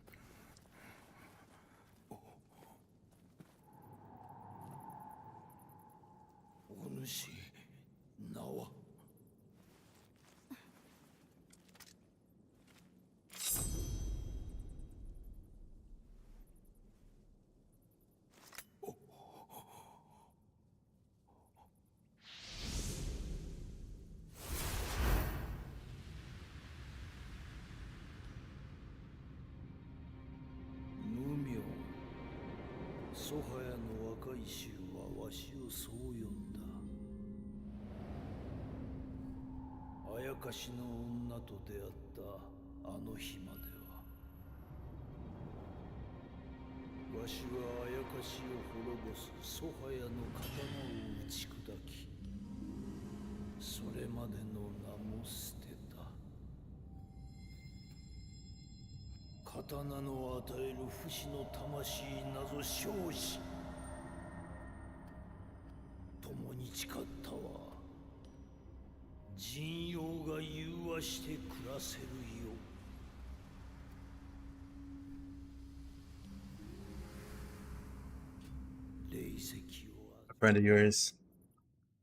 A friend of yours.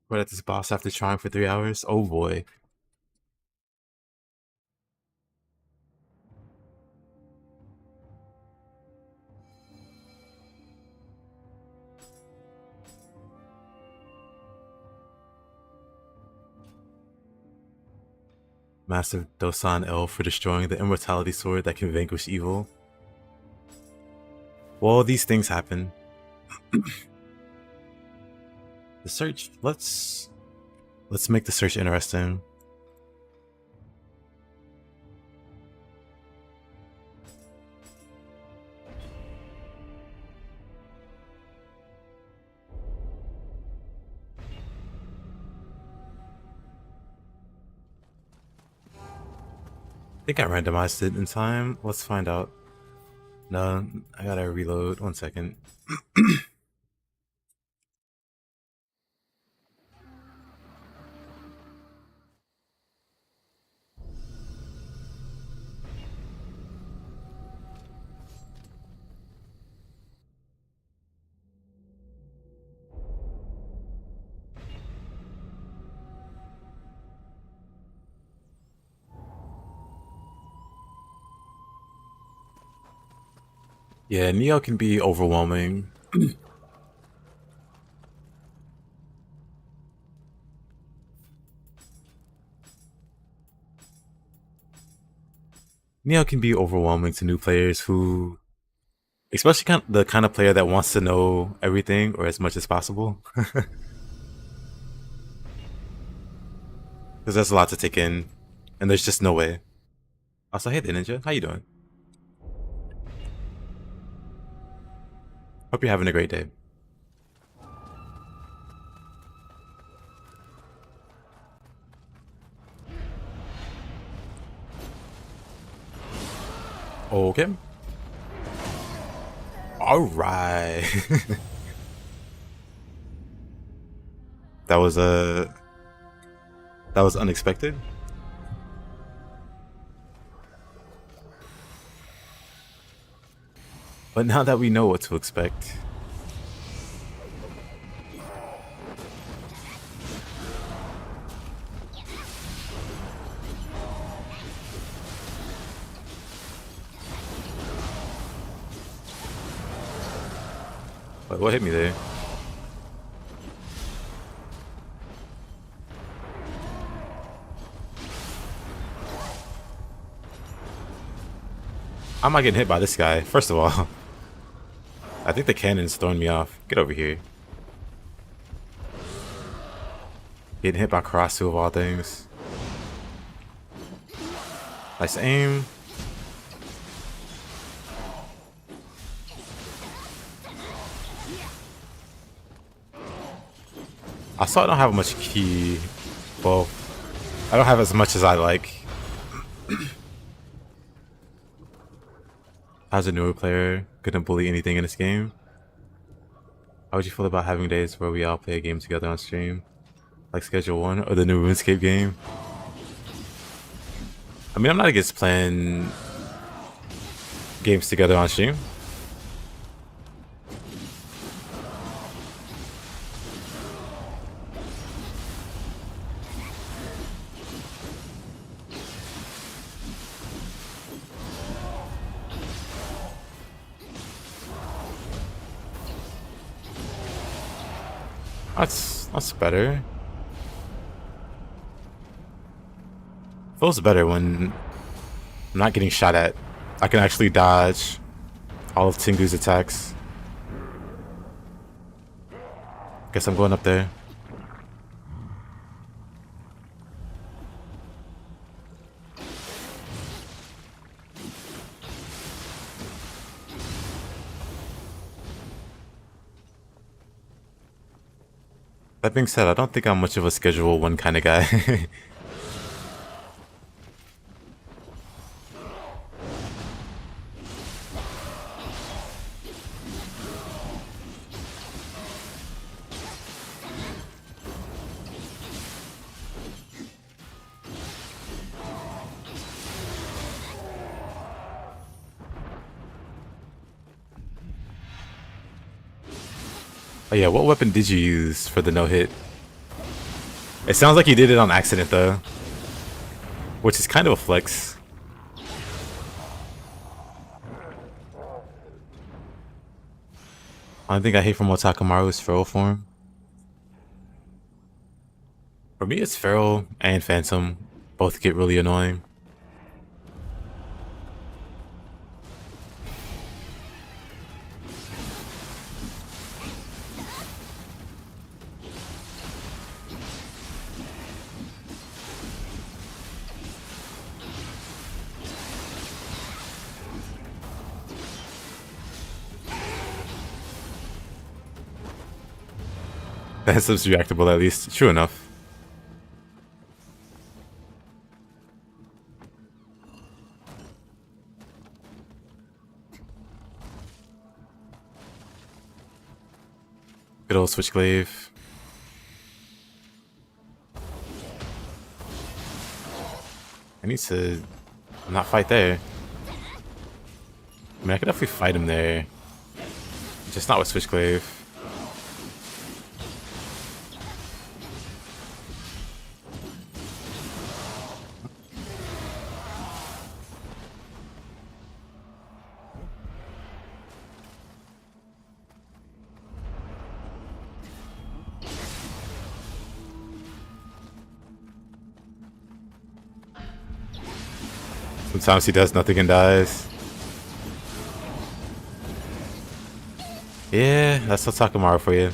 What at this boss after trying for 3 hours? Oh boy. Massive Dosan L for destroying the immortality sword that can vanquish evil. Well, these things happen. The search, let's make the search interesting. I think I randomized it in time. Let's find out. No, I gotta reload. 1 second. Yeah, Nioh can be overwhelming. Nioh can be overwhelming to new players who, especially the kind of player that wants to know everything or as much as possible. Because there's a lot to take in, and there's just no way. Also, hey there, Ninja. How you doing? Hope you're having a great day. Okay. Alright. That was unexpected. But now that we know what to expect. Wait, what hit me there? How am I getting hit by this guy? First of all, I think the cannon's throwing me off. Get over here. Getting hit by Karasu of all things. Nice aim. I saw I don't have much ki. Well, I don't have as much as I like. As a newer player, couldn't bully anything in this game. How would you feel about having days where we all play a game together on stream? Like Schedule 1 or the new RuneScape game? I mean, I'm not against playing games together on stream. That's better. Feels better when I'm not getting shot at. I can actually dodge all of Tengu's attacks. Guess I'm going up there. That being said, I don't think I'm much of a Schedule 1 kind of guy. Oh yeah, what weapon did you use for the no-hit? It sounds like you did it on accident though. Which is kind of a flex. Only thing I hate from Otakamaru is Feral form. For me it's Feral and Phantom. Both get really annoying. That's reactable at least. True enough. Good old Switchglaive. I need to not fight there. I mean, I could definitely fight him there. Just not with Switchglaive. Sometimes he does nothing and dies. Yeah, that's Otakamaru for you.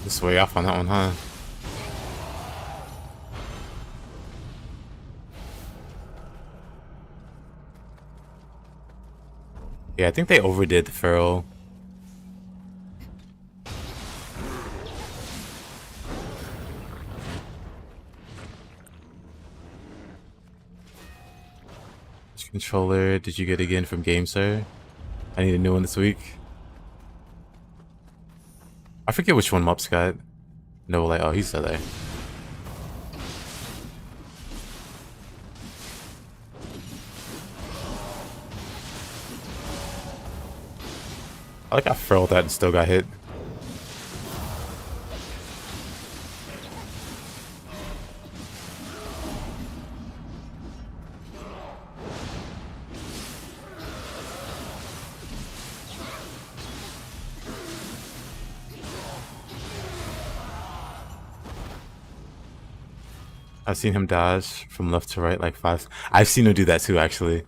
This way off on that one, huh? Yeah, I think they overdid the Feral. Which controller did you get again from Game Sir? I need a new one this week. I forget which one Mops got. No, like, oh, he's still there. I like I furled that and still got hit. I've seen him dodge from left to right like 5. I've seen him do that too, actually.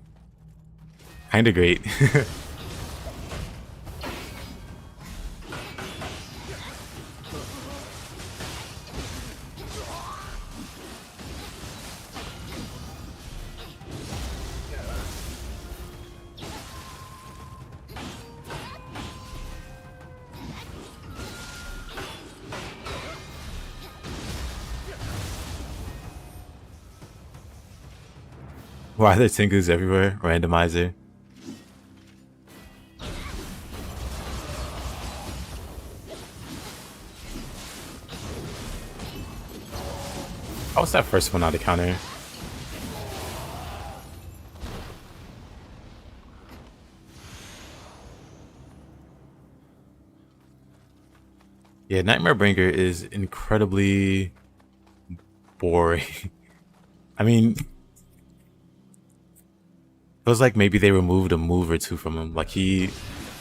Kinda great. Why are there Tengus everywhere? Randomizer. How was that first one out of counter? Yeah, Nightmare Bringer is incredibly boring. I mean, feels like maybe they removed a move or two from him. Like he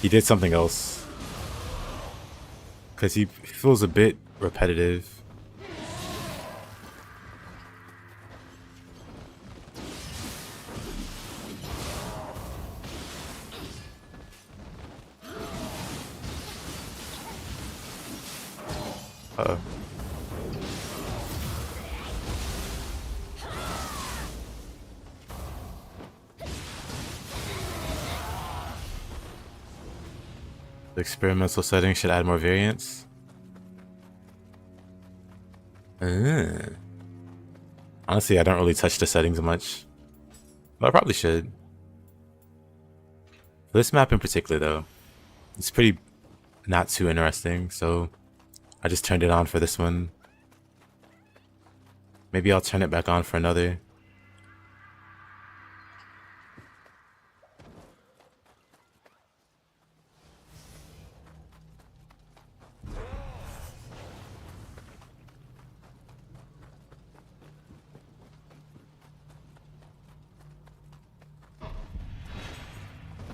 did something else. Cause he feels a bit repetitive. Uh-oh. The experimental setting should add more variance. Honestly, I don't really touch the settings much. But I probably should. For this map in particular, though, it's pretty not too interesting, so I just turned it on for this one. Maybe I'll turn it back on for another.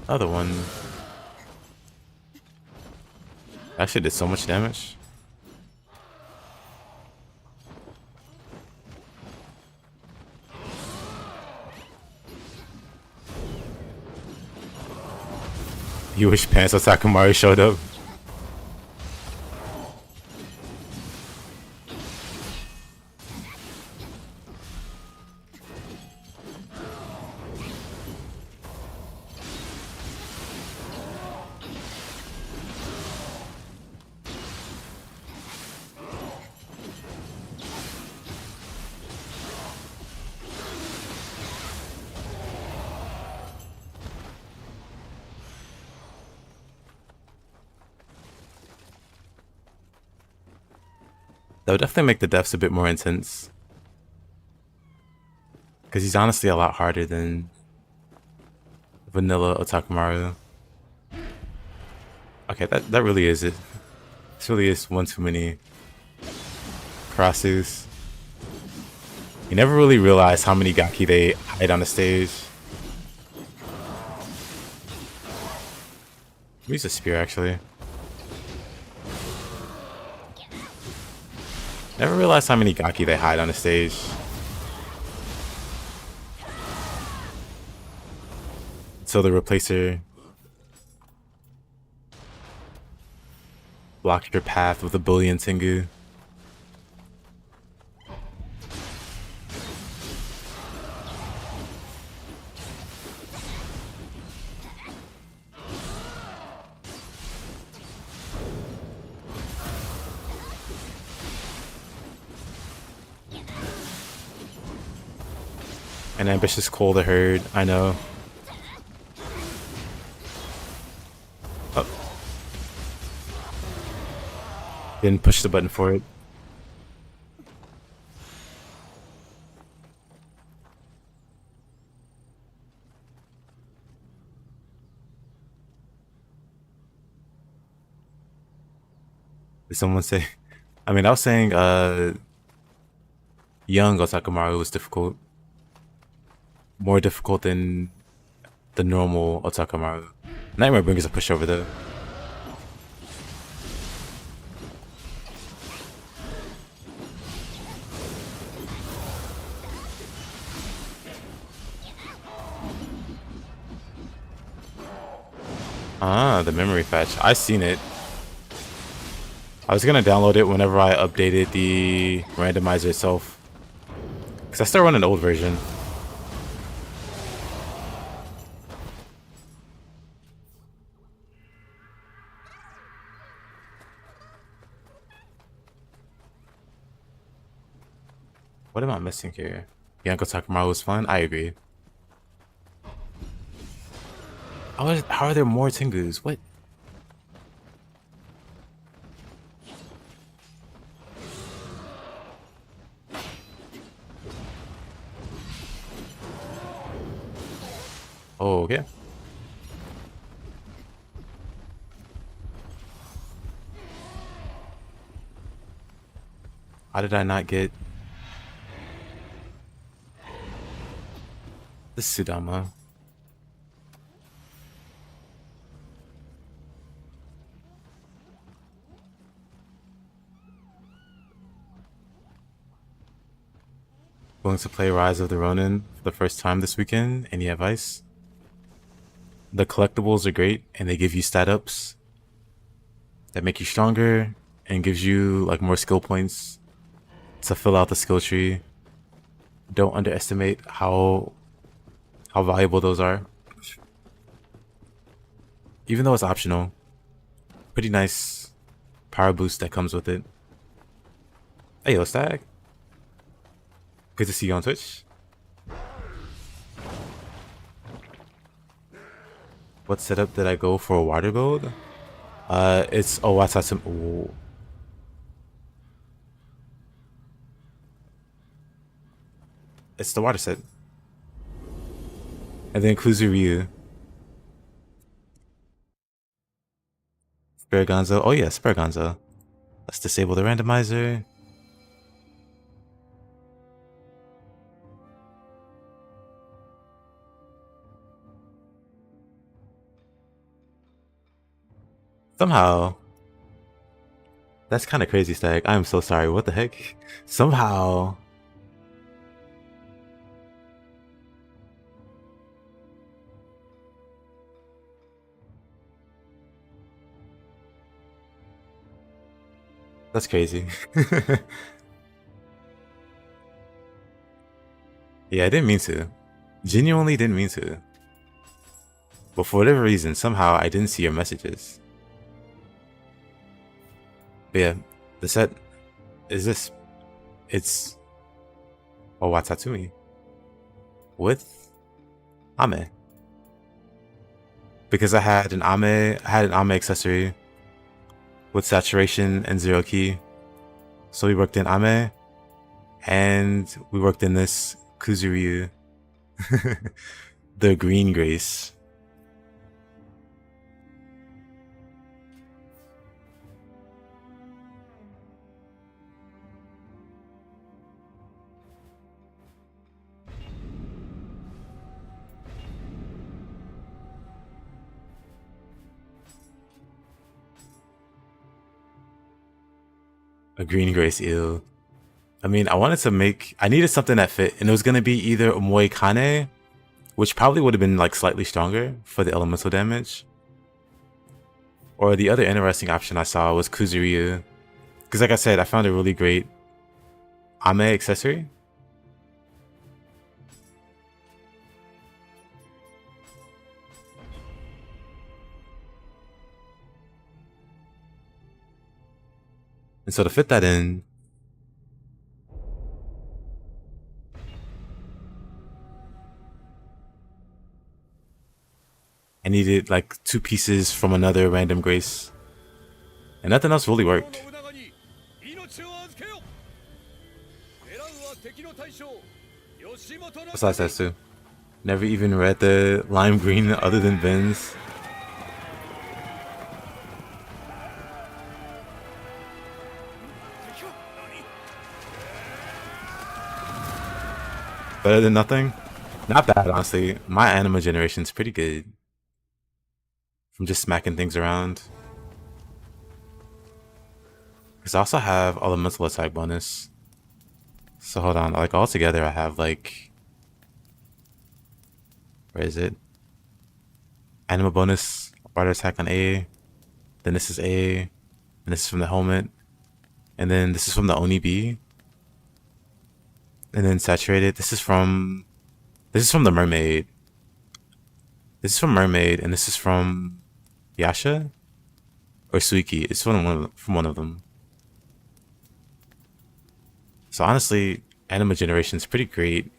Other one. Actually did so much damage. You wish Pants Sakamari showed up. That would definitely make the deaths a bit more intense. Because he's honestly a lot harder than vanilla Otakumaru. Okay, that really is it. This really is one too many crosses. You never really realize how many Gaki they hide on the stage. Use a spear actually. Never realized how many Gaki they hide on the stage. Until the replacer blocks your path with a billion Tengu. An ambitious call to herd, I know. Oh. Didn't push the button for it. Did someone say? I mean, I was saying young Otakumaru was difficult. More difficult than the normal Otakumaru. Nightmare Bringer's a pushover though. Ah, the memory fetch. I seen it. I was gonna download it whenever I updated the randomizer itself. Because I still run an old version. What am I missing here? Yanko Takamaru was fun? I agree. How are there more Tengus? What? Oh, okay. How did I not get the Sudama? Going to play Rise of the Ronin for the first time this weekend. Any advice? The collectibles are great and they give you stat ups that make you stronger and gives you like more skill points to fill out the skill tree. Don't underestimate how valuable those are. Even though it's optional, pretty nice power boost that comes with it. Hey, yo, Stag. Good to see you on Twitch. What setup did I go for a water build? It's Owatsatsum. Ooh. It's the water set. And then Kuzuryu. Sparagonzo. Oh yeah, Sparagonzo. Let's disable the randomizer. Somehow. That's kind of crazy, Stag. I'm so sorry. What the heck? Somehow. That's crazy. Yeah, I didn't mean to. Genuinely didn't mean to. But for whatever reason, somehow I didn't see your messages. But yeah, the set is this. It's Owatatsumi with Ame. Because I had an Ame accessory with saturation and 0 key. So we worked in Ame and we worked in this Kuzuryu. The Green Grace. A Green Grace eel. I mean, I needed something that fit, and it was gonna be either Omoi Kane, which probably would have been like slightly stronger for the elemental damage, or the other interesting option I saw was Kuzuryu, because like I said, I found a really great Ame accessory. And so to fit that in, I needed like 2 pieces from another random grace. And nothing else really worked. Besides that too. Never even read the lime green other than Ben's. Better than nothing? Not bad, honestly. My Anima generation's pretty good. From just smacking things around. Because I also have elemental attack bonus. So hold on, like all together I have like... Where is it? Anima bonus Water attack on A. Then this is A. And this is from the helmet. And then this is from the Oni-bi. And then saturated. This is from the mermaid. This is from mermaid, and this is from Yasha or Suiki. It's from one of them. So honestly, Anima generation is pretty great.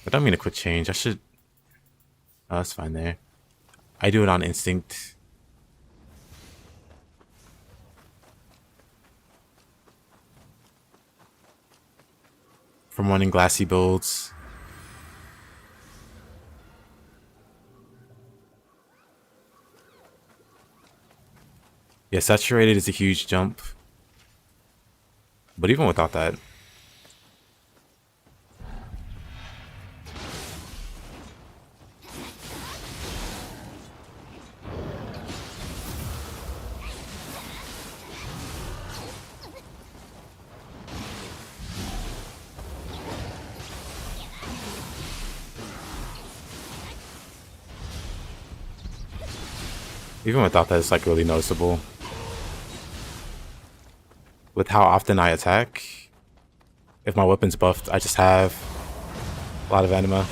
I don't mean to quick change. I should. Oh, that's fine there. I do it on instinct. From running glassy builds. Yeah, saturated is a huge jump. But even without that. Even without that, it's like really noticeable. With how often I attack, if my weapon's buffed, I just have a lot of anima.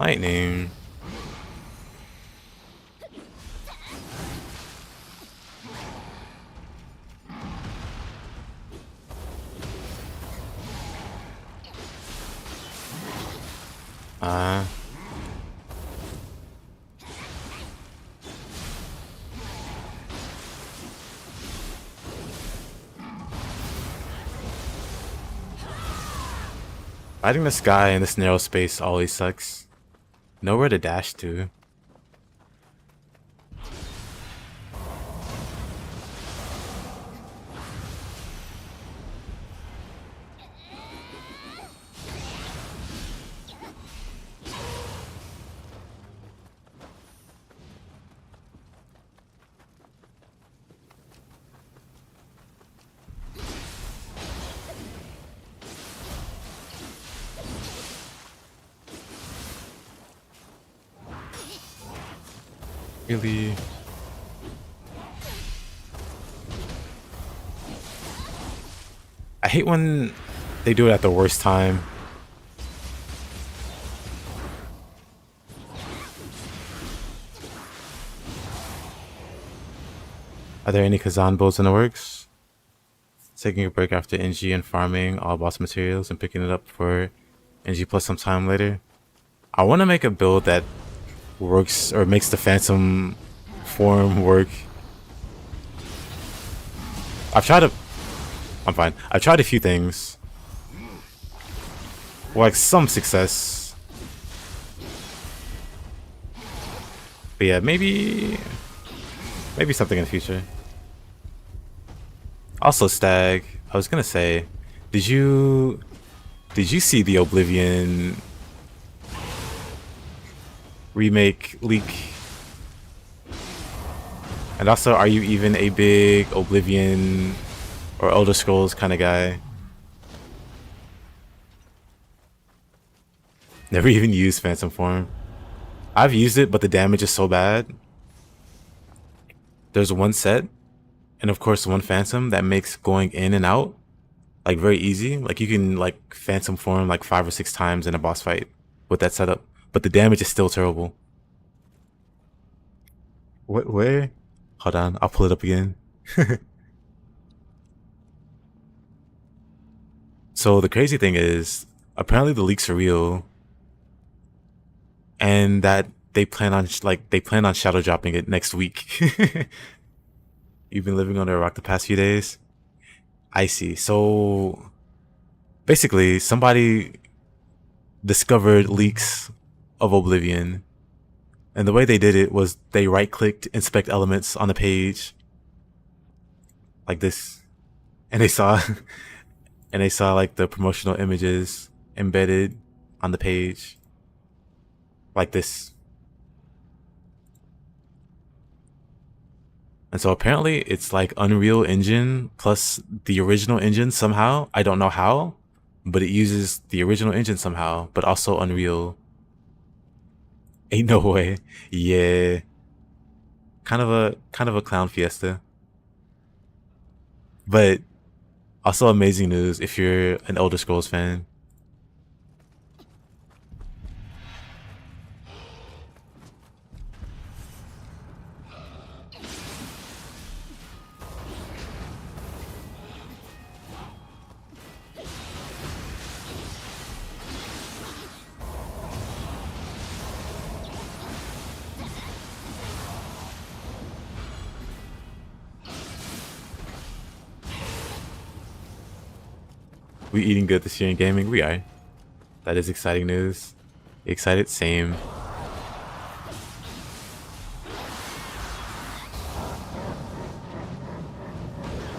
Lightning. Fighting this guy in this narrow space always sucks. Nowhere to dash to. Really? I hate when they do it at the worst time. Are there any Kazan builds in the works? Taking a break after NG and farming all boss materials and picking it up for NG plus some time later. I want to make a build that works or makes the phantom form work. I'm fine. I've tried a few things. Like some success. But yeah, maybe something in the future. Also, Stag, I was gonna say, did you see the Oblivion remake leak? And also, are you even a big Oblivion or Elder Scrolls kind of guy? Never even used Phantom Form. I've used it, but the damage is so bad. There's one set, and of course one Phantom that makes going in and out like very easy. Like you can like Phantom Form like 5 or 6 times in a boss fight with that setup, but the damage is still terrible. What? Where? Hold on, I'll pull it up again. So the crazy thing is, apparently the leaks are real, and that they plan on shadow dropping it next week. You've been living under a rock the past few days. I see. So basically, somebody discovered leaks of Oblivion, and the way they did it was they right-clicked inspect elements on the page like this, and they saw like the promotional images embedded on the page like this. And so apparently it's like Unreal Engine plus the original engine somehow. I don't know how, but it uses the original engine somehow, but also Unreal. Ain't no way. Yeah. Kind of a clown fiesta. But also amazing news if you're an Elder Scrolls fan. We eating good this year in gaming? We are. That is exciting news. Excited? Same.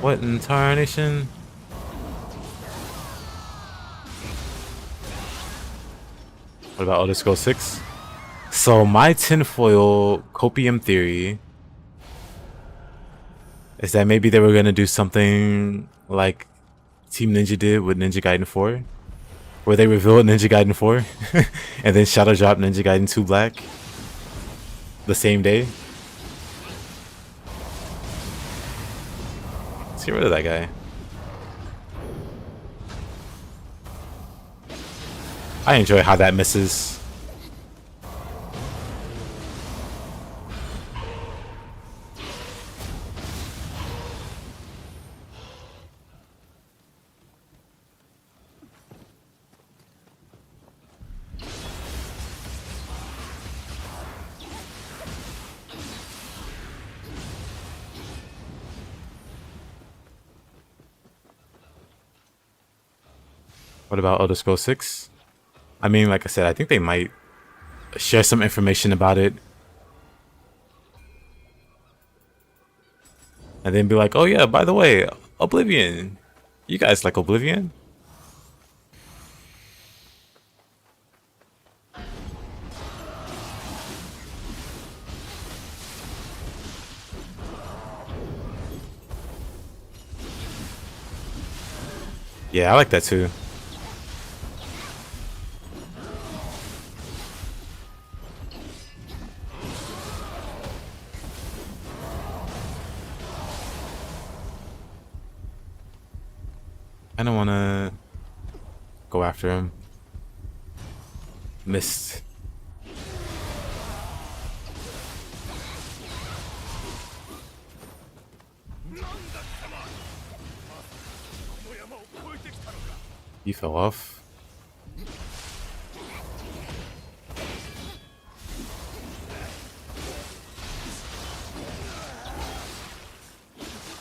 What in tarnation? What about Elder Scrolls 6? So my tinfoil copium theory is that maybe they were gonna do something like Team Ninja did with Ninja Gaiden 4, where they revealed Ninja Gaiden 4 and then shadow dropped Ninja Gaiden 2 Black the same day. Let's get rid of that guy. I enjoy how that misses. What about Elder Scrolls 6? I mean, like I said, I think they might share some information about it. And then be like, oh yeah, by the way, Oblivion. You guys like Oblivion? Yeah, I like that too. I don't want to go after him. Missed. He fell off.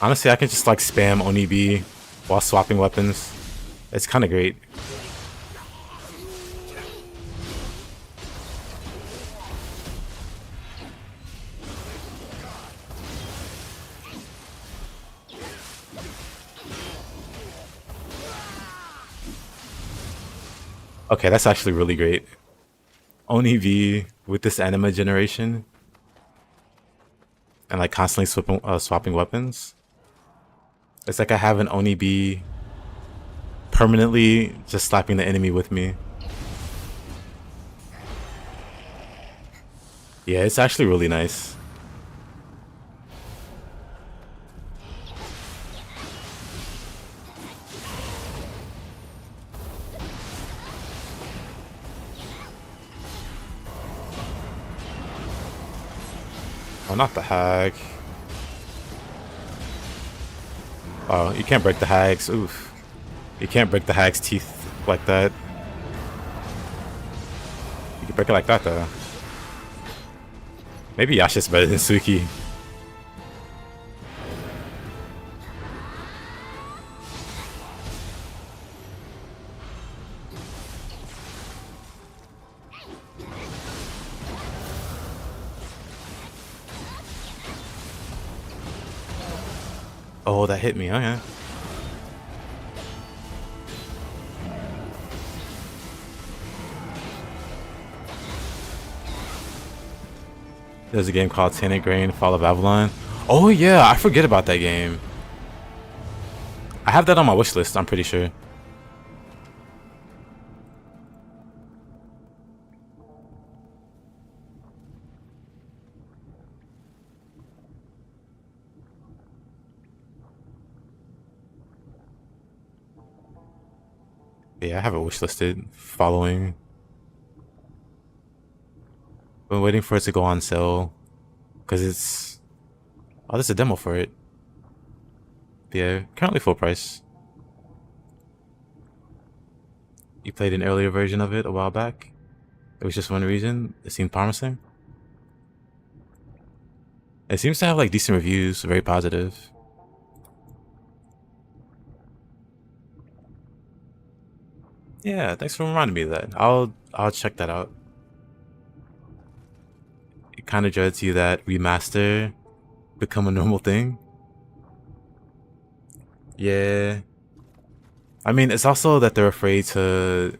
Honestly, I can just like spam Oni-bi while swapping weapons. It's kind of great. Okay, that's actually really great. Oni-bi with this Anima generation and like constantly swapping weapons. It's like I have an Oni-bi permanently just slapping the enemy with me. Yeah, it's actually really nice. Oh, not the hag. Oh, you can't break the hags. Oof. You can't break the hag's teeth like that. You can break it like that though. Maybe Yasha's better than Suiki. Oh, that hit me. Okay. There's a game called Tannic Grain Fall of Avalon. Oh yeah, I forget about that game. I have that on my wish list, I'm pretty sure. Yeah, I have it wishlisted. Following. Been waiting for it to go on sale. Because it's... Oh, there's a demo for it. Yeah, currently full price. You played an earlier version of it a while back. It was just one reason. It seemed promising. It seems to have like decent reviews, very positive. Yeah, thanks for reminding me of that. I'll check that out. It kind of dreads you that remaster become a normal thing. Yeah. I mean, it's also that they're afraid to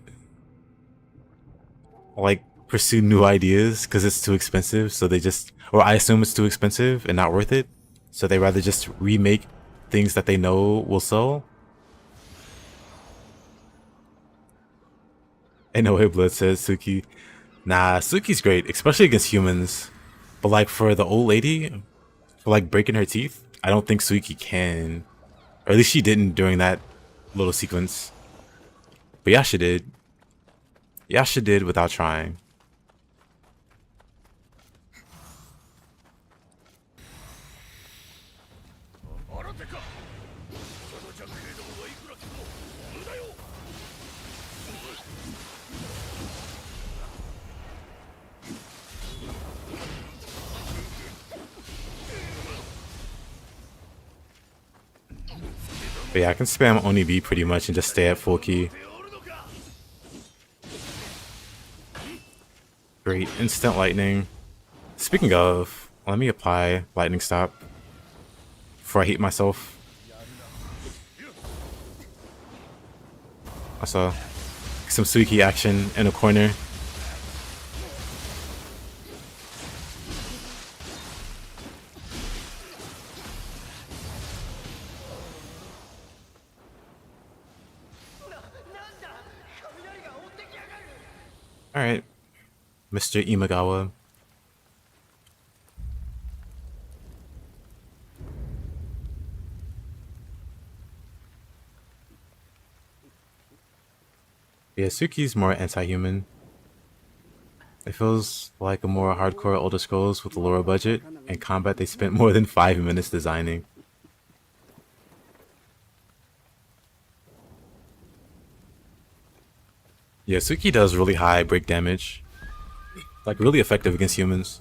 like pursue new ideas because it's too expensive. So they just, or I assume it's too expensive and not worth it. So they rather just remake things that they know will sell. I know Blood says Suiki. Nah, Suki's great, especially against humans. But like for the old lady, for like breaking her teeth, I don't think Suiki can. Or at least she didn't during that little sequence. But Yasha did. Yasha did without trying. But yeah, I can spam Oni-bi pretty much and just stay at full key. Great, instant lightning. Speaking of, let me apply lightning stop before I hate myself. I saw some Suiki action in a corner. Alright, Mr. Imagawa. Yeah, Suki's more anti-human. It feels like a more hardcore Elder Scrolls with a lower budget, and combat they spent more than 5 minutes designing. Yeah, Suiki does really high break damage. Like, really effective against humans.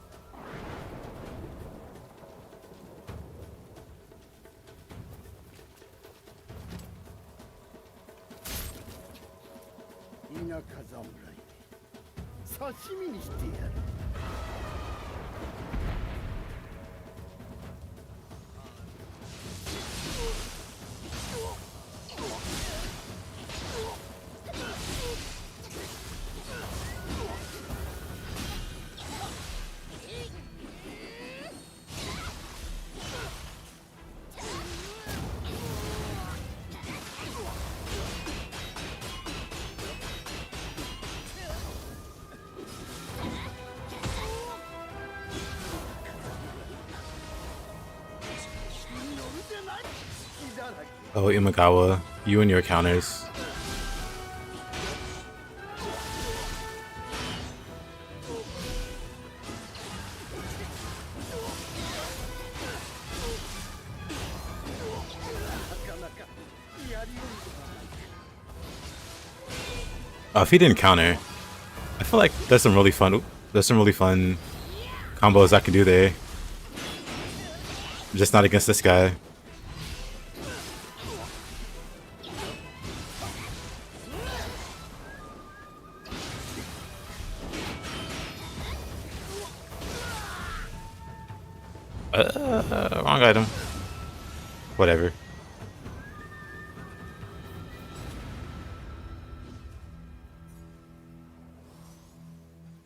Oh, Imagawa, you and your counters. Oh, if he didn't counter, I feel like there's some really fun combos I can do there. Just not against this guy. Wrong item. Whatever.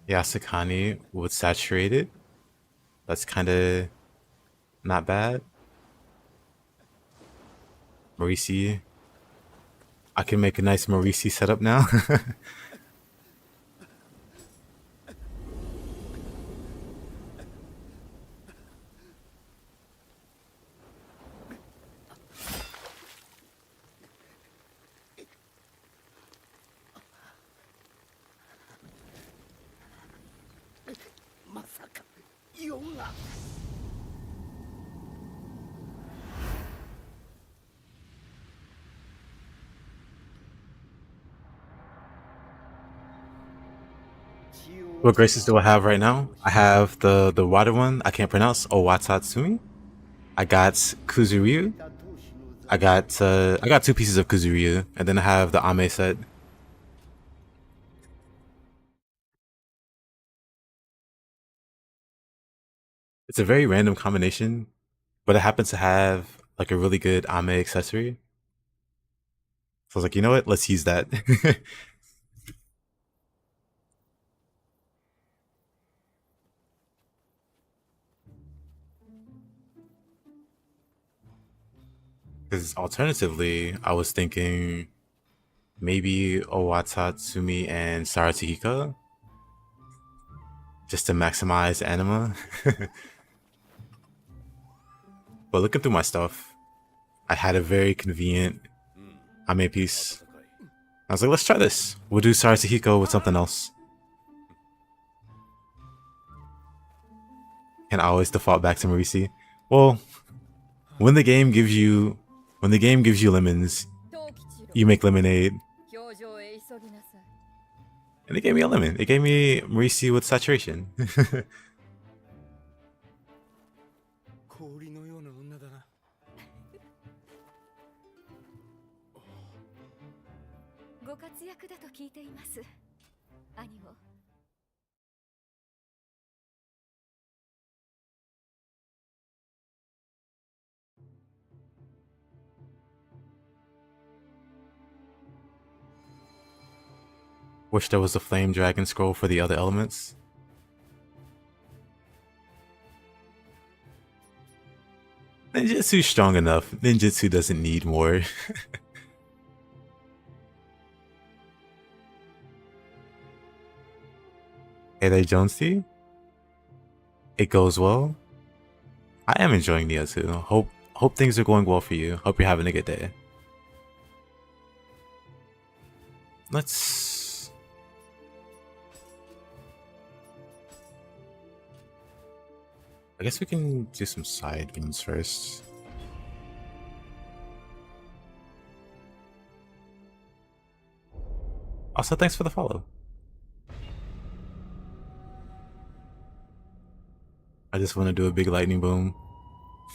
Yasakani would saturate it. That's kind of Not bad. Marisi. I can make a nice Marisi setup now. What graces do I have right now? I have the water one I can't pronounce, Owatatsumi. I got Kuzuryu. I got 2 pieces of Kuzuryu, and then I have the Ame set. It's a very random combination, but it happens to have like a really good Ame accessory. So I was like, you know what? Let's use that. Because alternatively, I was thinking maybe Owatatsumi and Saratsuhika just to maximize Anima. But looking through my stuff, I had a very convenient Ame piece. I was like, let's try this. We'll do Saratsuhiko with something else. And I always default back to Marisi. Well, when the game gives you lemons, you make lemonade. And it gave me a lemon. It gave me Marisi with saturation. 氷のような女だな。ご活躍だと聞いています。兄を。Wish there was a flame dragon scroll for the other elements. Ninjutsu's strong enough. Ninjutsu doesn't need more. Hey there, Jonesy. It goes well. I am enjoying Nioh too. Hope things are going well for you. Hope you're having a good day. I guess we can do some side games first. Also, thanks for the follow. I just want to do a big lightning boom.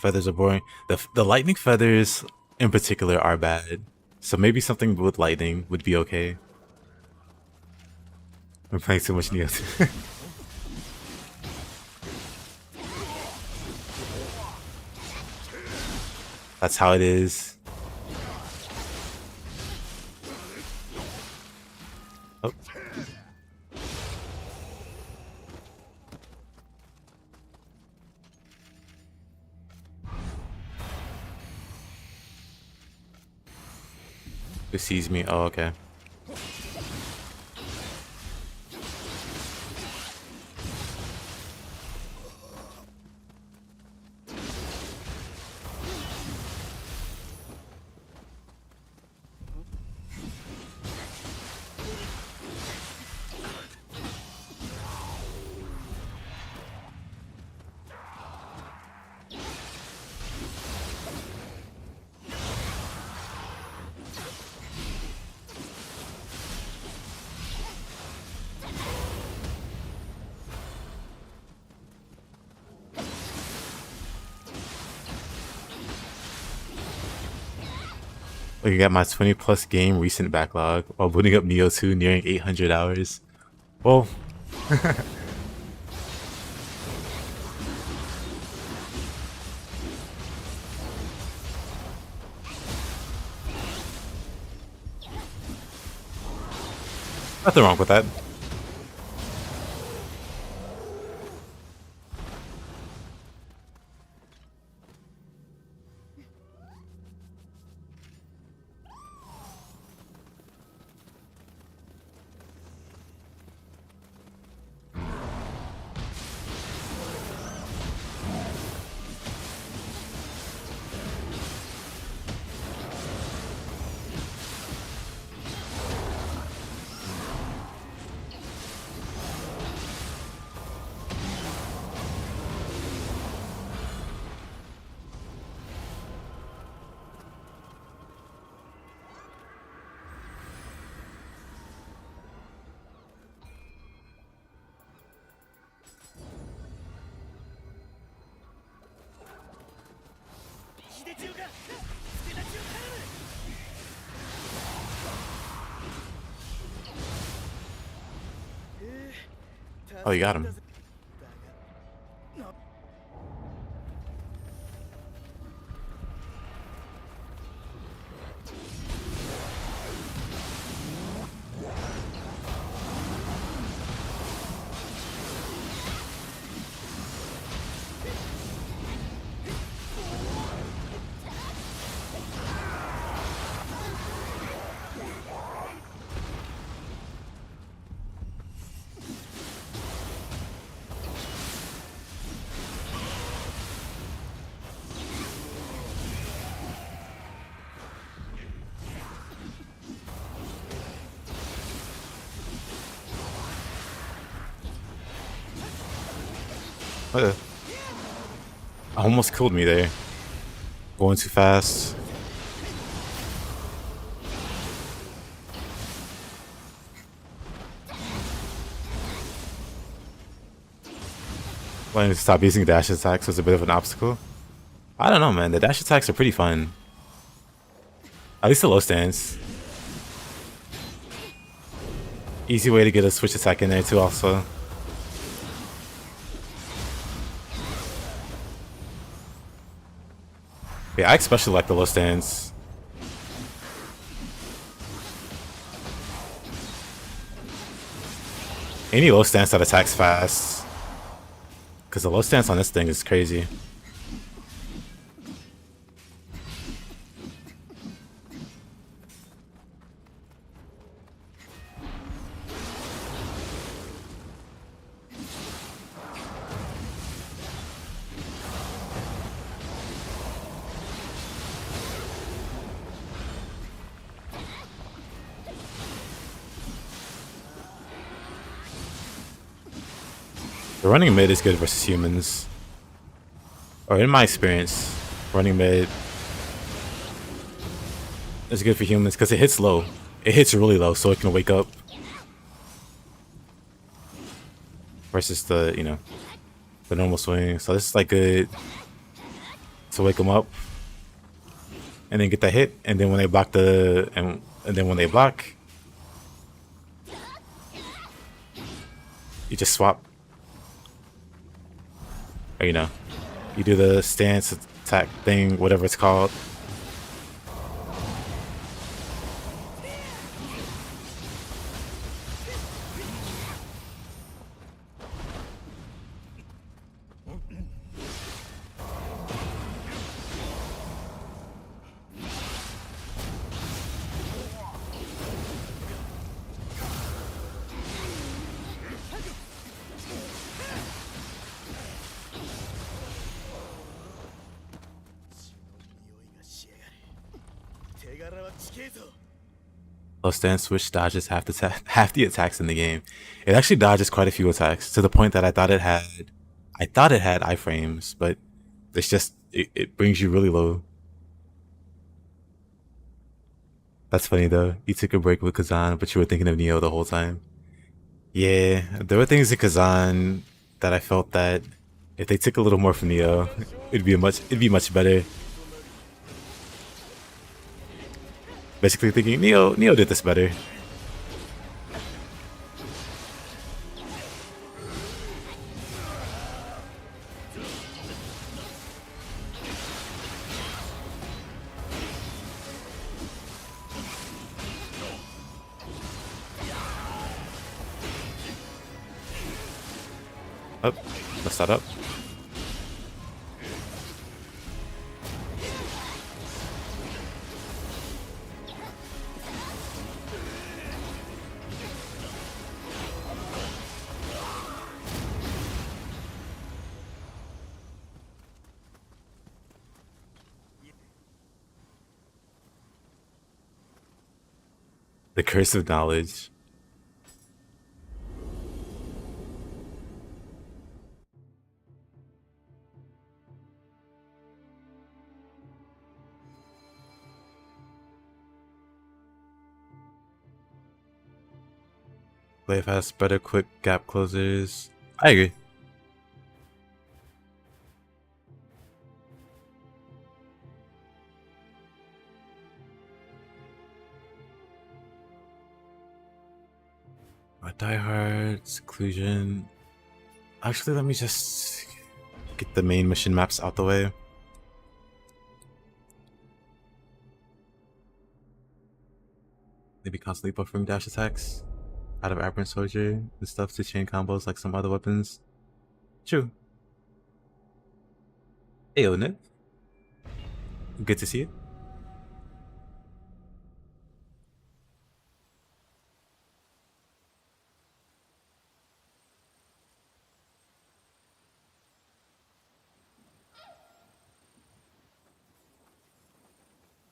Feathers are boring. The lightning feathers in particular are bad. So maybe something with lightning would be okay. I'm playing too much Nioh. That's how it is. Oh. Who sees me? Oh, okay. Looking at my 20+ game recent backlog while booting up Nioh 2 nearing 800 hours. Well, nothing wrong with that. Oh, you got him. Almost killed me there. Going too fast. Wanting to stop using dash attacks was a bit of an obstacle. I don't know, man. The dash attacks are pretty fun. At least the low stance. Easy way to get a switch attack in there too also. Yeah, I especially like the low stance. Any low stance that attacks fast. Because the low stance on this thing is crazy. The running mid is good versus humans. Or in my experience, running mid is good for humans because it hits low. It hits really low so it can wake up. Versus the, you know, the normal swing. So this is like good to wake them up. And then get that hit. And then when they block and then when they block, you just swap. Or, you know, you do the stance attack thing, whatever it's called. Low stance switch dodges half the attacks in the game. It actually dodges quite a few attacks to the point that I thought it had iframes, but it's just it brings you really low. That's funny though. You took a break with Kazan, but you were thinking of Nioh the whole time. Yeah, there were things in Kazan that I felt that if they took a little more from Nioh, it'd be much better. Basically thinking Nioh did this better. Up, let's start up. The curse of knowledge. Glaive has better quick gap closers. I agree. Die Hard, Seclusion. Actually, let me just get the main mission maps out the way. Maybe constantly buffering dash attacks out of Aberrant Soldier and stuff to chain combos like some other weapons. True. Ayo, Nip. Good to see you.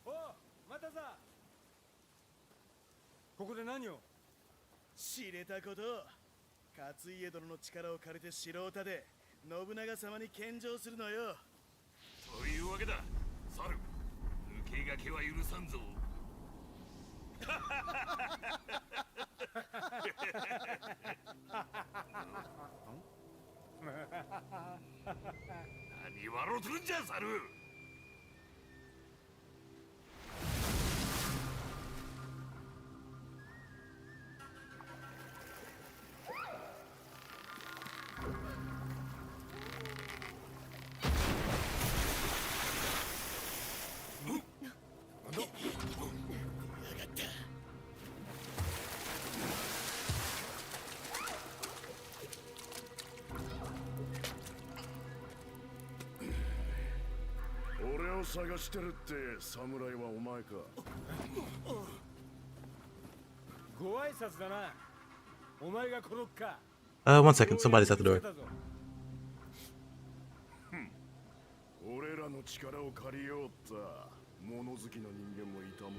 おう、またさ。ここで何を？知れたこと。勝家殿の力を借りて城を建て、信長様に献上するのよ。というわけだ、猿。抜け駆けは許さんぞ。何笑うとるんじゃ、猿。俺を探してるって侍はお前か。ご挨拶だな。お前がこのか。One second, somebody's at the door. 俺らの力を借りようった物好きな人間もいたもんだ。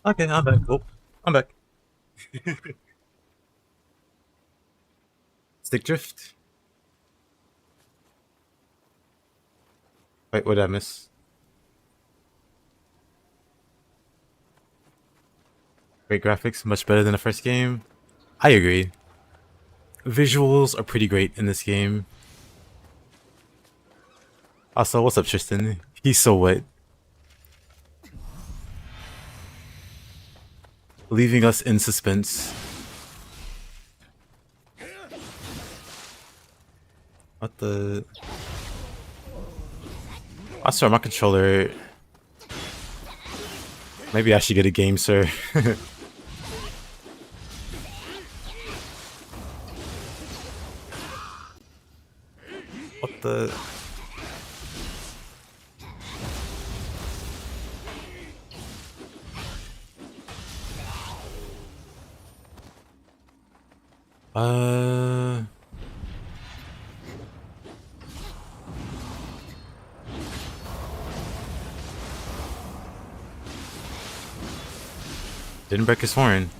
Okay, I'm back. Oh, I'm back. Stick drift. Wait, what did I miss? Great graphics, much better than the first game. I agree. Visuals are pretty great in this game. Also, what's up, Tristan? He's so wet. Leaving us in suspense. What the? I swear my controller. Maybe I should get a game, sir. What the? Didn't break his horn.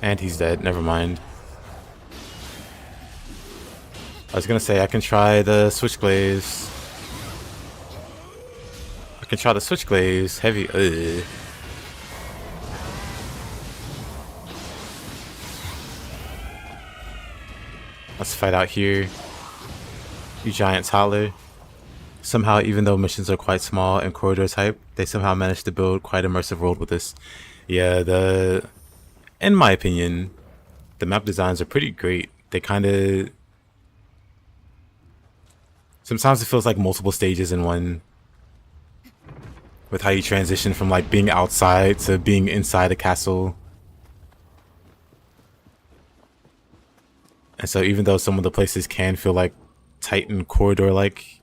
And he's dead. Never mind. I was gonna say I can try the Switchglaives. I can try the Switchglaives. Heavy. Ugh. Let's fight out here. You giant toddler. Somehow, even though missions are quite small and corridor type, they somehow managed to build quite immersive world with this. Yeah, in my opinion, the map designs are pretty great. They kind of... Sometimes it feels like multiple stages in one. With how you transition from like being outside to being inside a castle. And so even though some of the places can feel like tight and corridor-like,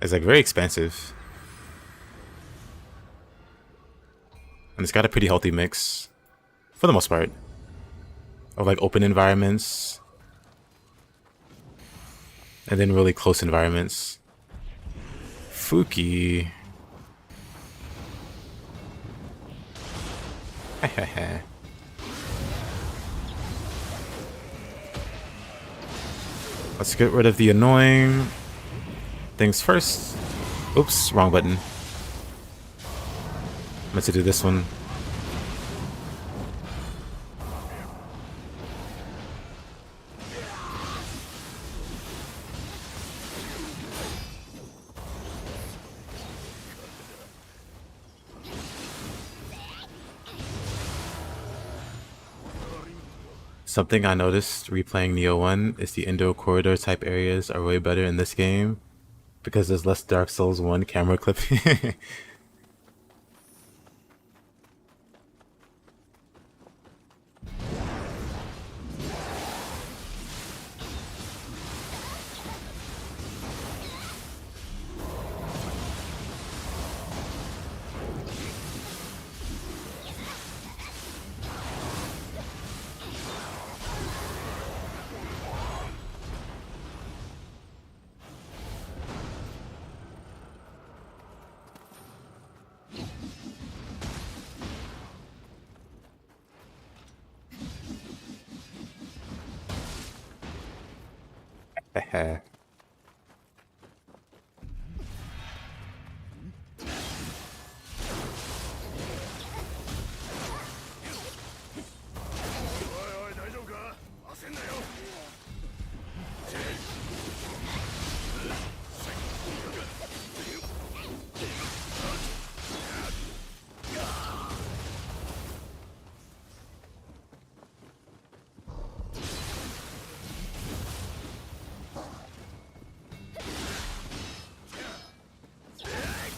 it's like very expansive. And it's got a pretty healthy mix, for the most part, of like open environments and then really close environments. Fuki. Let's get rid of the annoying things first. Oops, wrong button. Meant to do this one. Something I noticed replaying Nioh 1 is the indoor corridor type areas are way better in this game because there's less Dark Souls 1 camera clipping.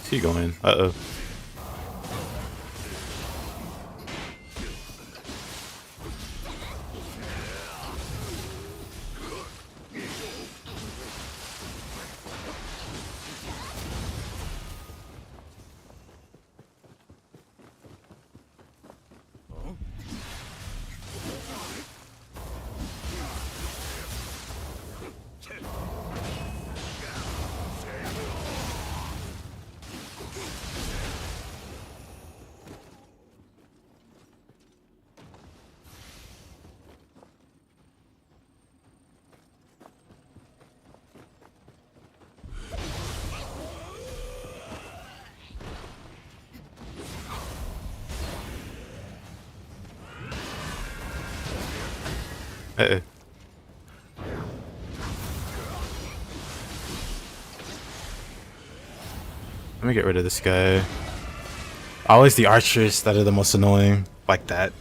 Keep going. Uh-oh. Let me get rid of this guy. Always the archers that are the most annoying, like that.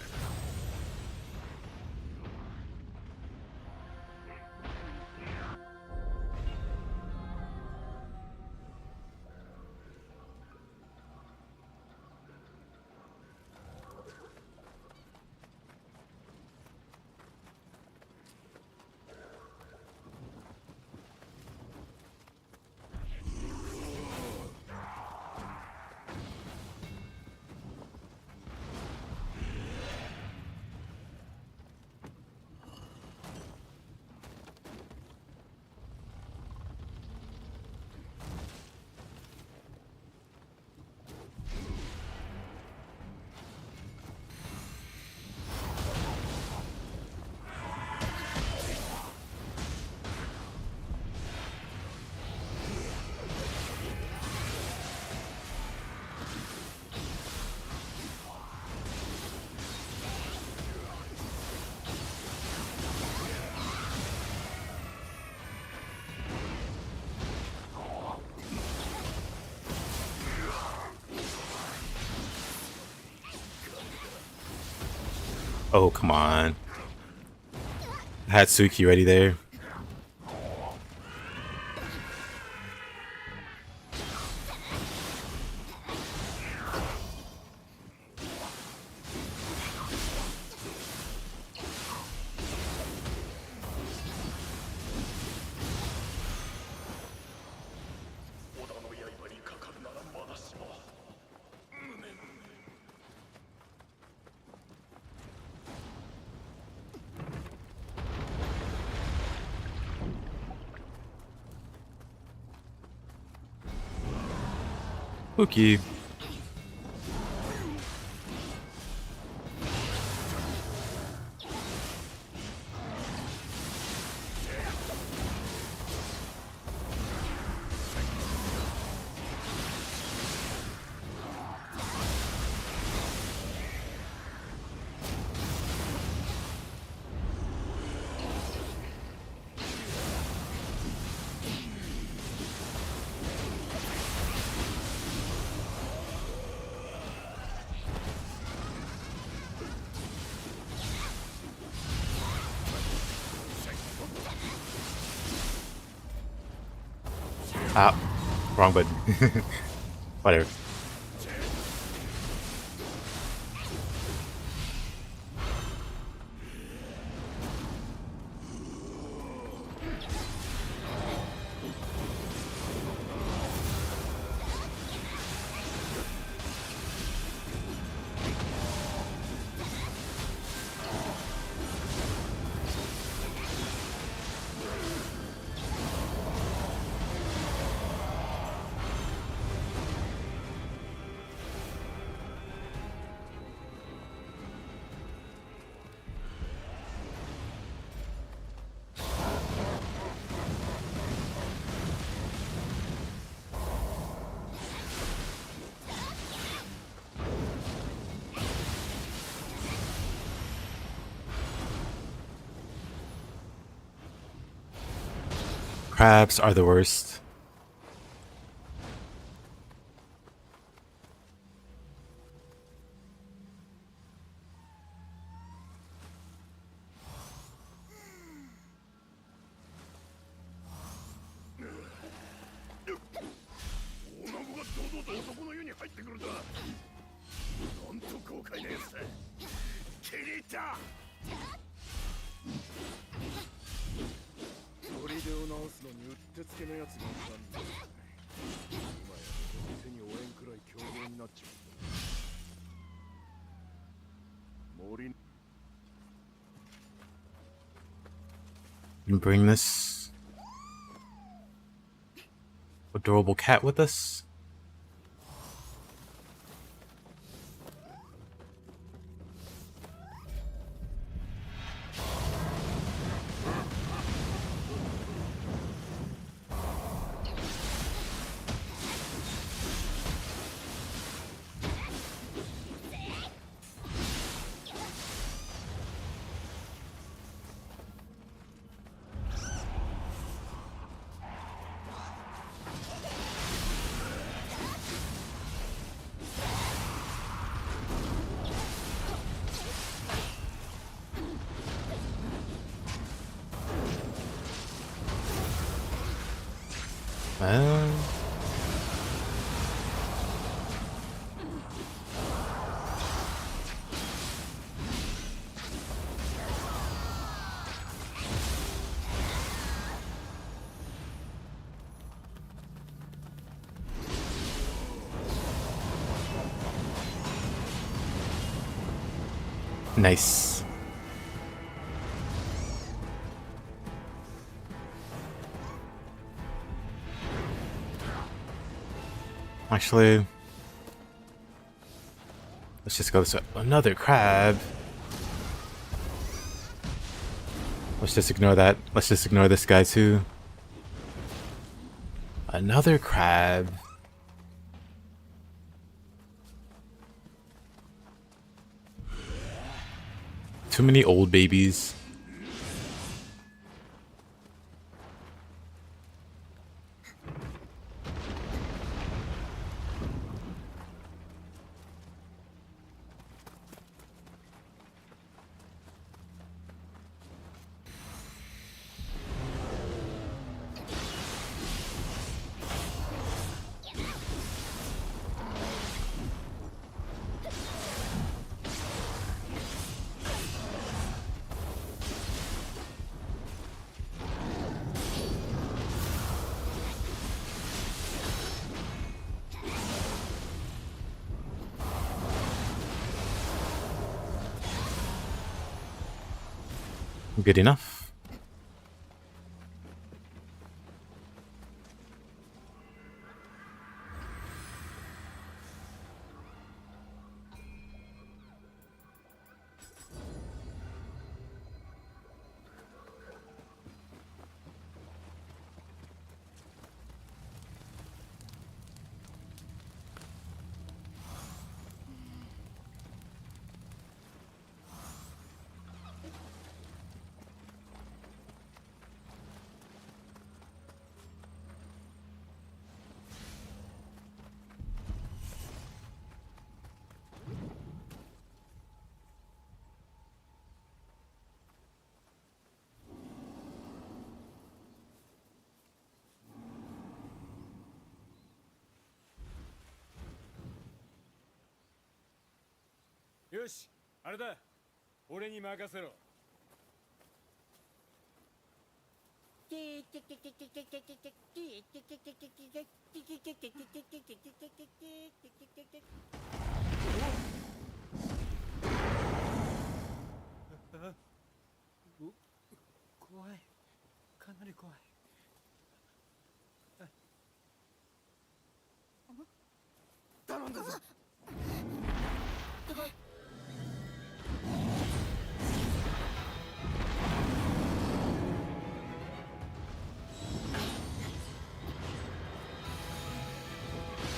Oh, come on. I had Suiki ready there. Spooky. Ah, wrong button. Whatever. Crabs are the worst. And bring this adorable cat with us. Nice. Actually, let's just go this way. Another crab. Let's just ignore that. Let's just ignore this guy too. Another crab. Too many old babies. Good enough.よし、あれだ。俺に任せろ。怖い。かなり怖い。頼んだぞ。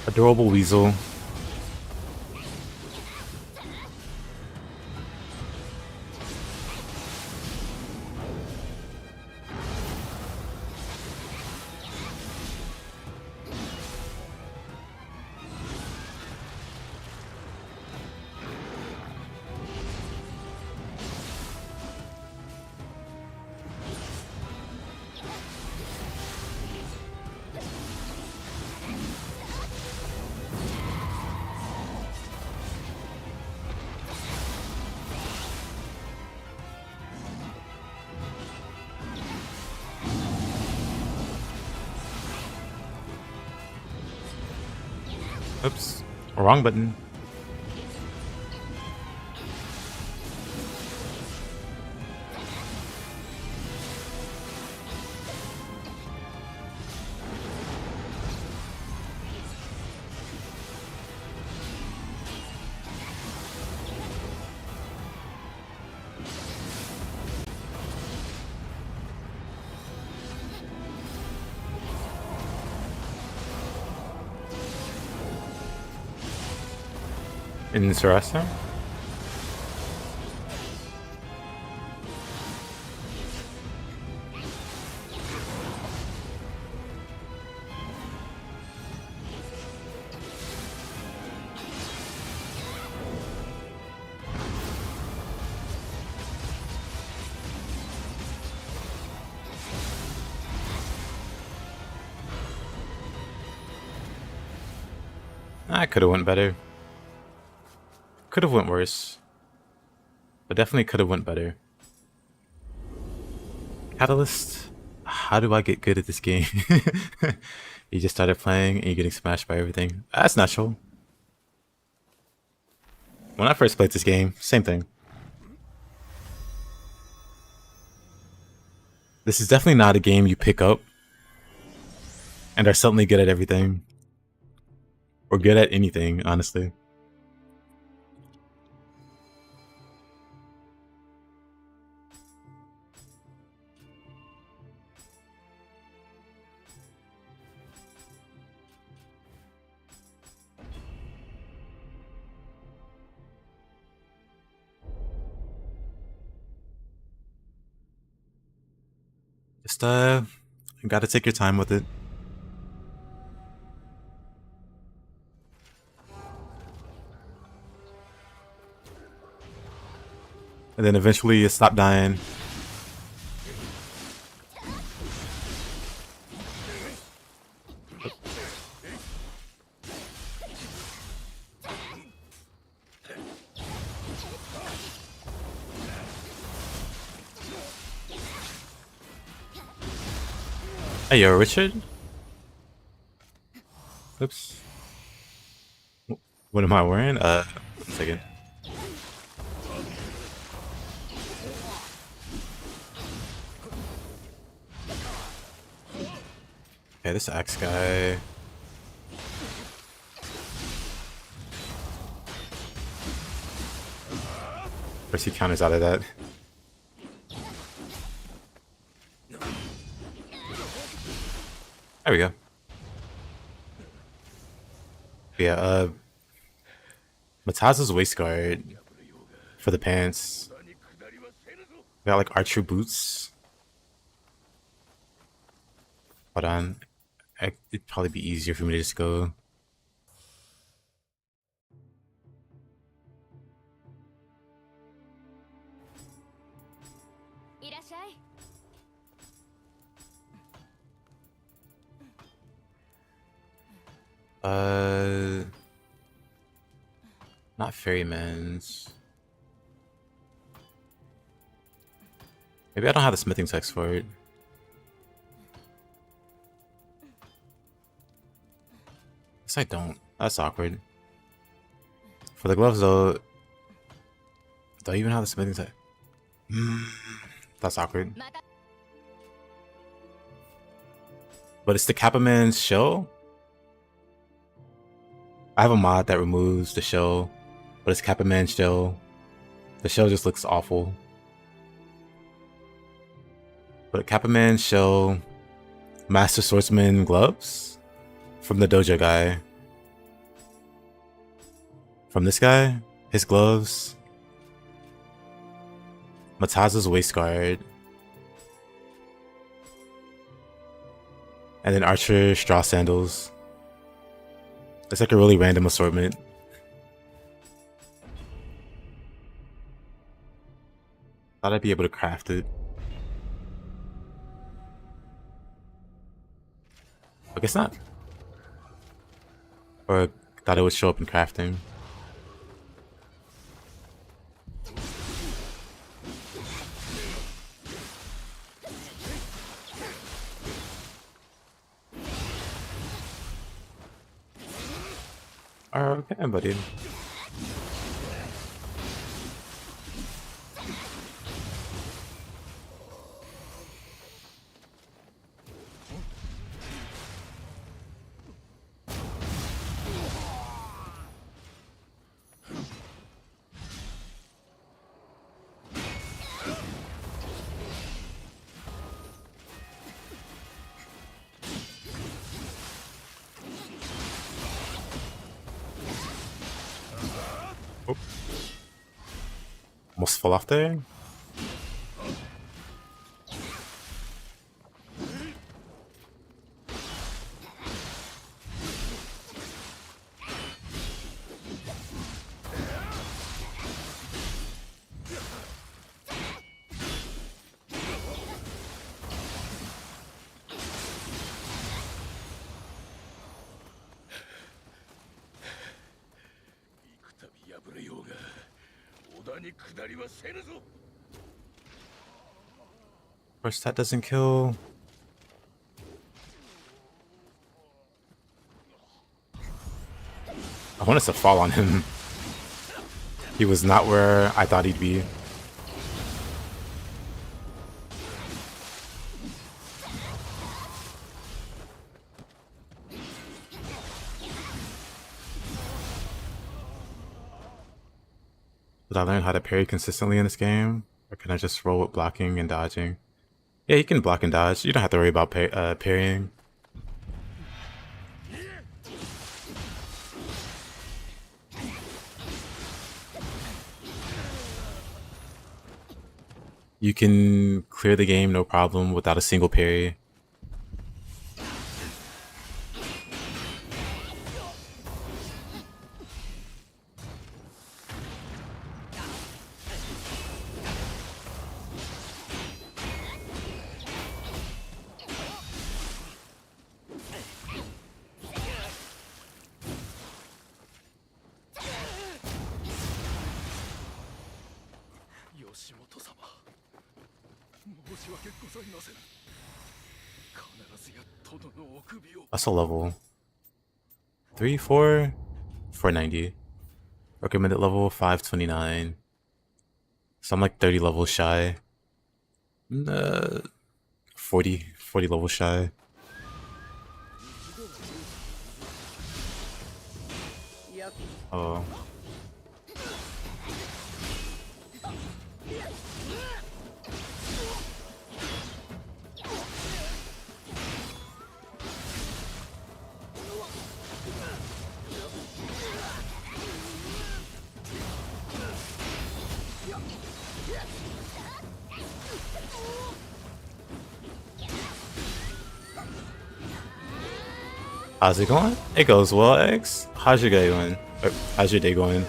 Adorable weasel. Oops, wrong button. Interesting. I could have went better. Could have went worse, but definitely could have went better. Catalyst, how do I get good at this game? You just started playing and you're getting smashed by everything. That's natural. When I first played this game, same thing. This is definitely not a game you pick up and are suddenly good at everything. Or good at anything, honestly. Just you gotta take your time with it. And then eventually you stop dying. Hey, yo, Richard? Oops. What am I wearing? 1 second. Okay, this axe guy. First he counters out of that. There we go. Yeah, Mataza's waist guard for the pants. Got like archer boots. Hold on. It'd probably be easier for me to just go. Not ferryman's. Maybe I don't have the smithing text for it. Guess I don't. That's awkward. For the gloves though, do I even have the smithing text? That's awkward. But it's the Kappa Man's shell? I have a mod that removes the shell, but it's Kappa Man's shell. The shell just looks awful. But Kappa Man's shell, Master Swordsman gloves from the dojo guy. From this guy, his gloves, Mataza's waist guard, and then Archer straw sandals. It's like a really random assortment. Thought I'd be able to craft it. I guess not. Or thought it would show up in crafting. Okay, buddy. Almost fell off there. Of course, that doesn't kill. I wanted to fall on him. He was not where I thought he'd be. Did I learn how to parry consistently in this game? Or can I just roll with blocking and dodging? Yeah, you can block and dodge. You don't have to worry about parrying. You can clear the game no problem without a single parry. That's a level 3, 4, 490. Recommended level 529. So I'm like 30 levels shy. 40 levels shy. Oh. How's it going? It goes well, X. How's your day going? Or, how's your day going?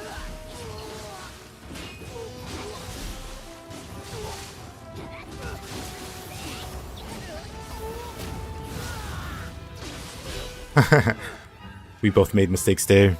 We both made mistakes there.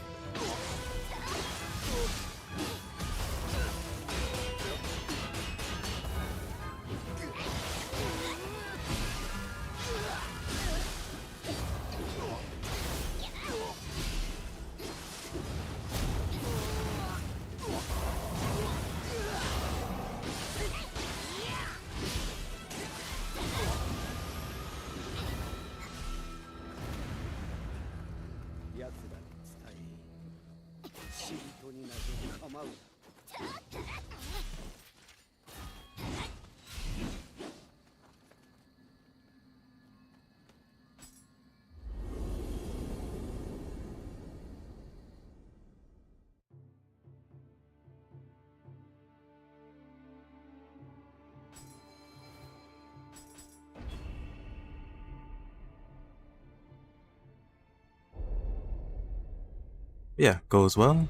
Yeah, goes well.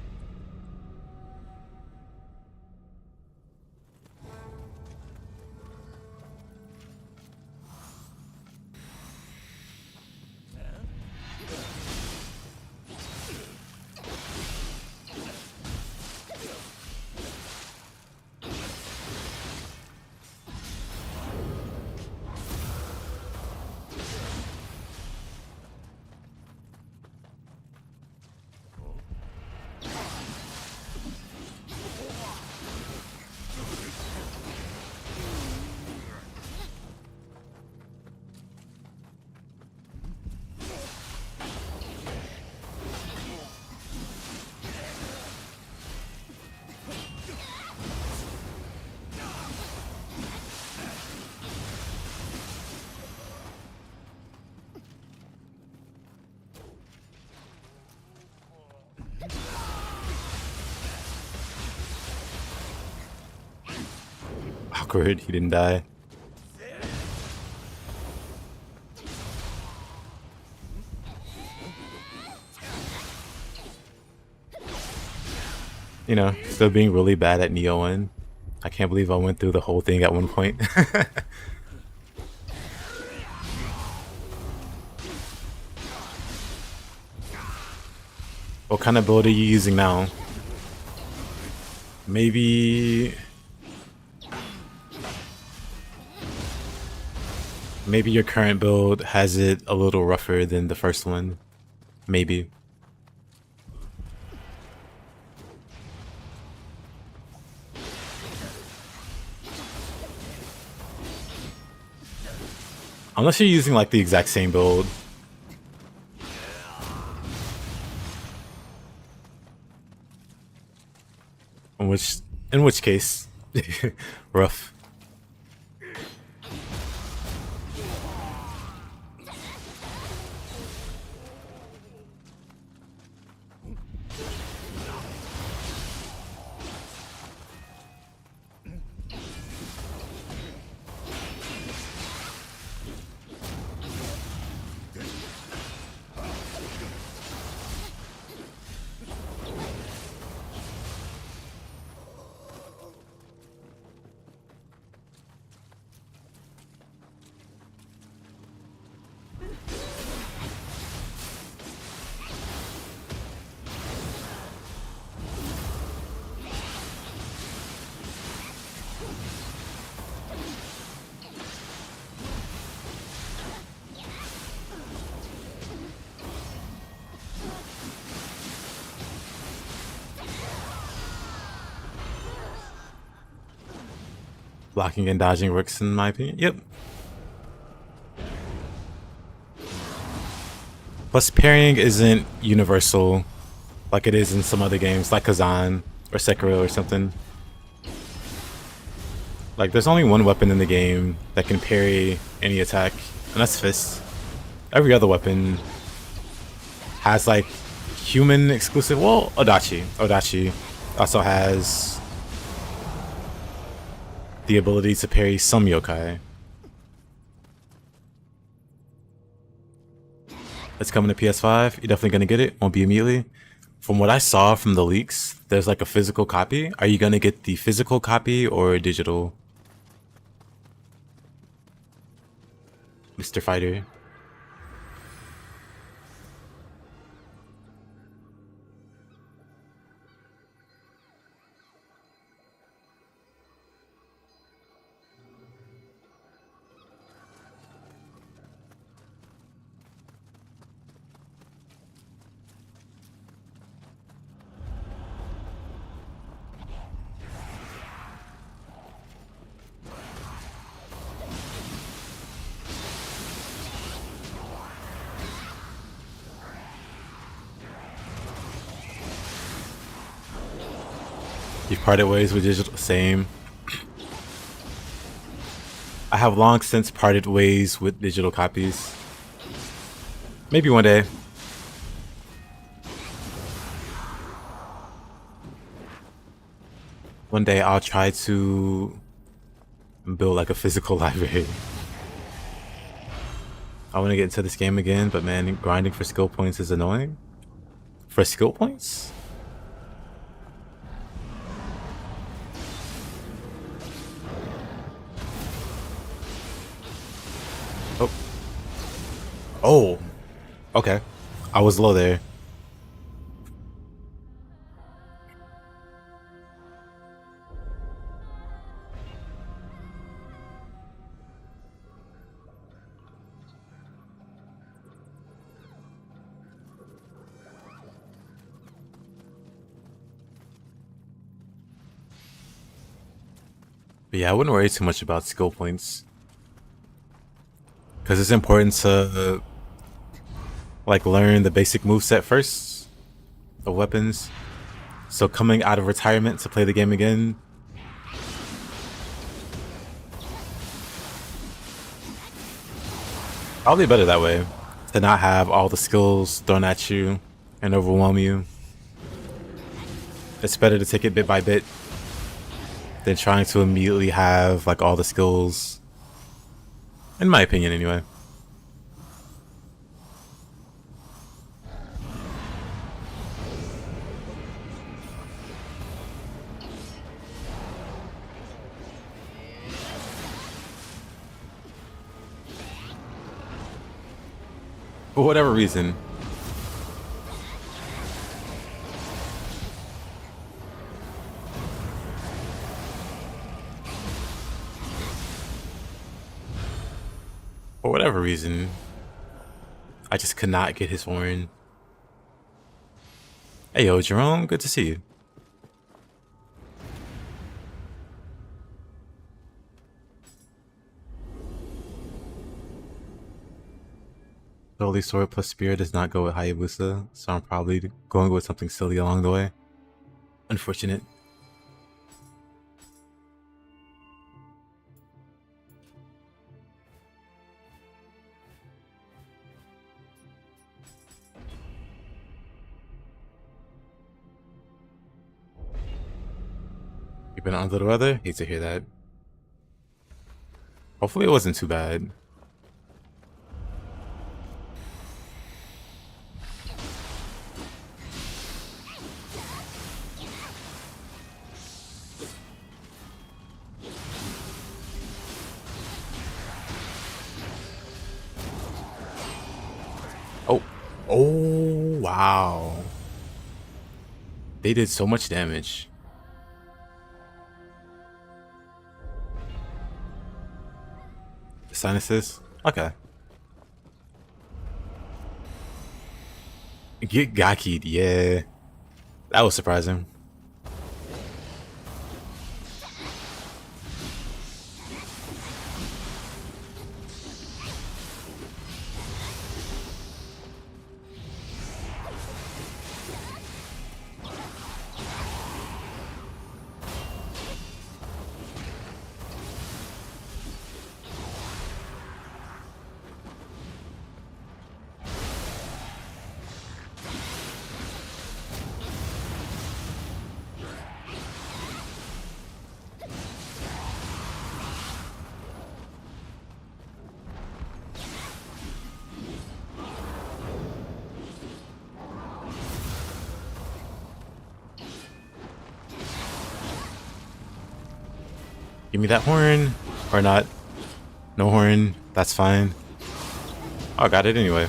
Awkward, he didn't die. You know, still being really bad at Nioh. I can't believe I went through the whole thing at one point. What kind of build are you using now? Maybe your current build has it a little rougher than the first one. Maybe. Unless you're using like the exact same build. In which case, rough. Blocking and dodging works in my opinion. Yep. Plus parrying isn't universal like it is in some other games, like Kazan or Sekiro or something. Like, there's only one weapon in the game that can parry any attack, and that's Fist. Every other weapon has, like, human exclusive. Well, Odachi. Odachi also has the ability to parry some yokai. It's coming to PS5. You're definitely gonna get it. Won't be immediately. From what I saw from the leaks, there's like a physical copy. Are you gonna get the physical copy or digital? Mr. Fighter. You've parted ways with digital. Same. I have long since parted ways with digital copies. Maybe one day. One day I'll try to build like a physical library. I want to get into this game again, but man, grinding for skill points is annoying. For skill points? Oh. Oh. Okay. I was low there. But yeah, I wouldn't worry too much about skill points. Because it's important to like learn the basic moveset first of weapons. So coming out of retirement to play the game again, probably better that way. To not have all the skills thrown at you and overwhelm you. It's better to take it bit by bit than trying to immediately have like all the skills. In my opinion, anyway. For whatever reason. For whatever reason, I just could not get his horn. Hey yo, Jerome, good to see you. Holy Sword plus Spear does not go with Hayabusa, so I'm probably going with something silly along the way. Unfortunate. You've been under the weather? Hate to hear that. Hopefully it wasn't too bad. Oh, wow. They did so much damage. Sinuses? Okay. Get Gaki'd, yeah. That was surprising. Give me that horn. Or not. No horn. That's fine. Oh, I got it anyway.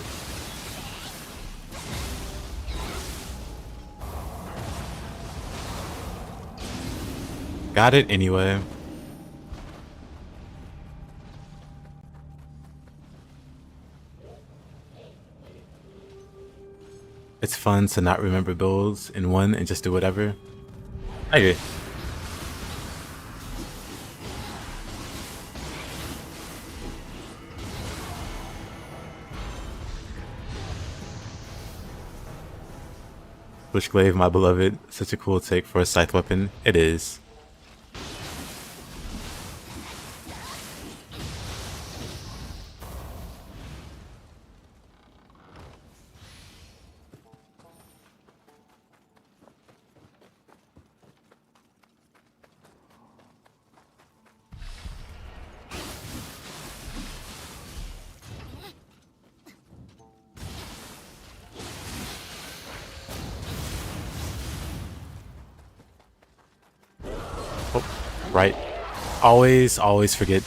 Got it anyway. It's fun to not remember builds in one and just do whatever. I agree. Switchglaive, my beloved. Such a cool take for a scythe weapon. It is. Right. Always forget.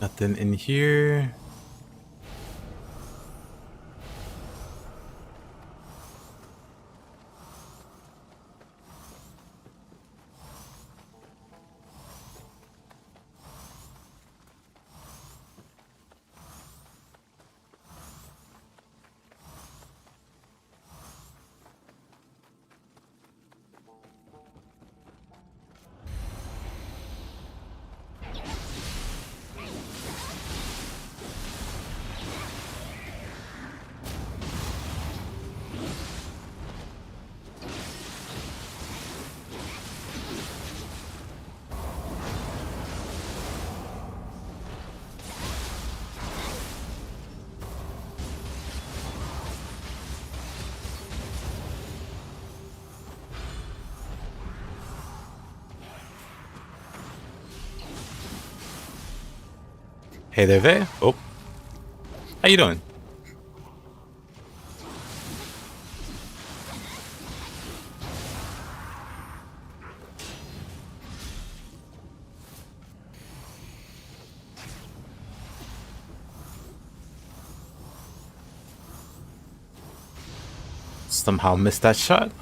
Nothing in here. Hey there, there. Oh. How you doing? Somehow missed that shot.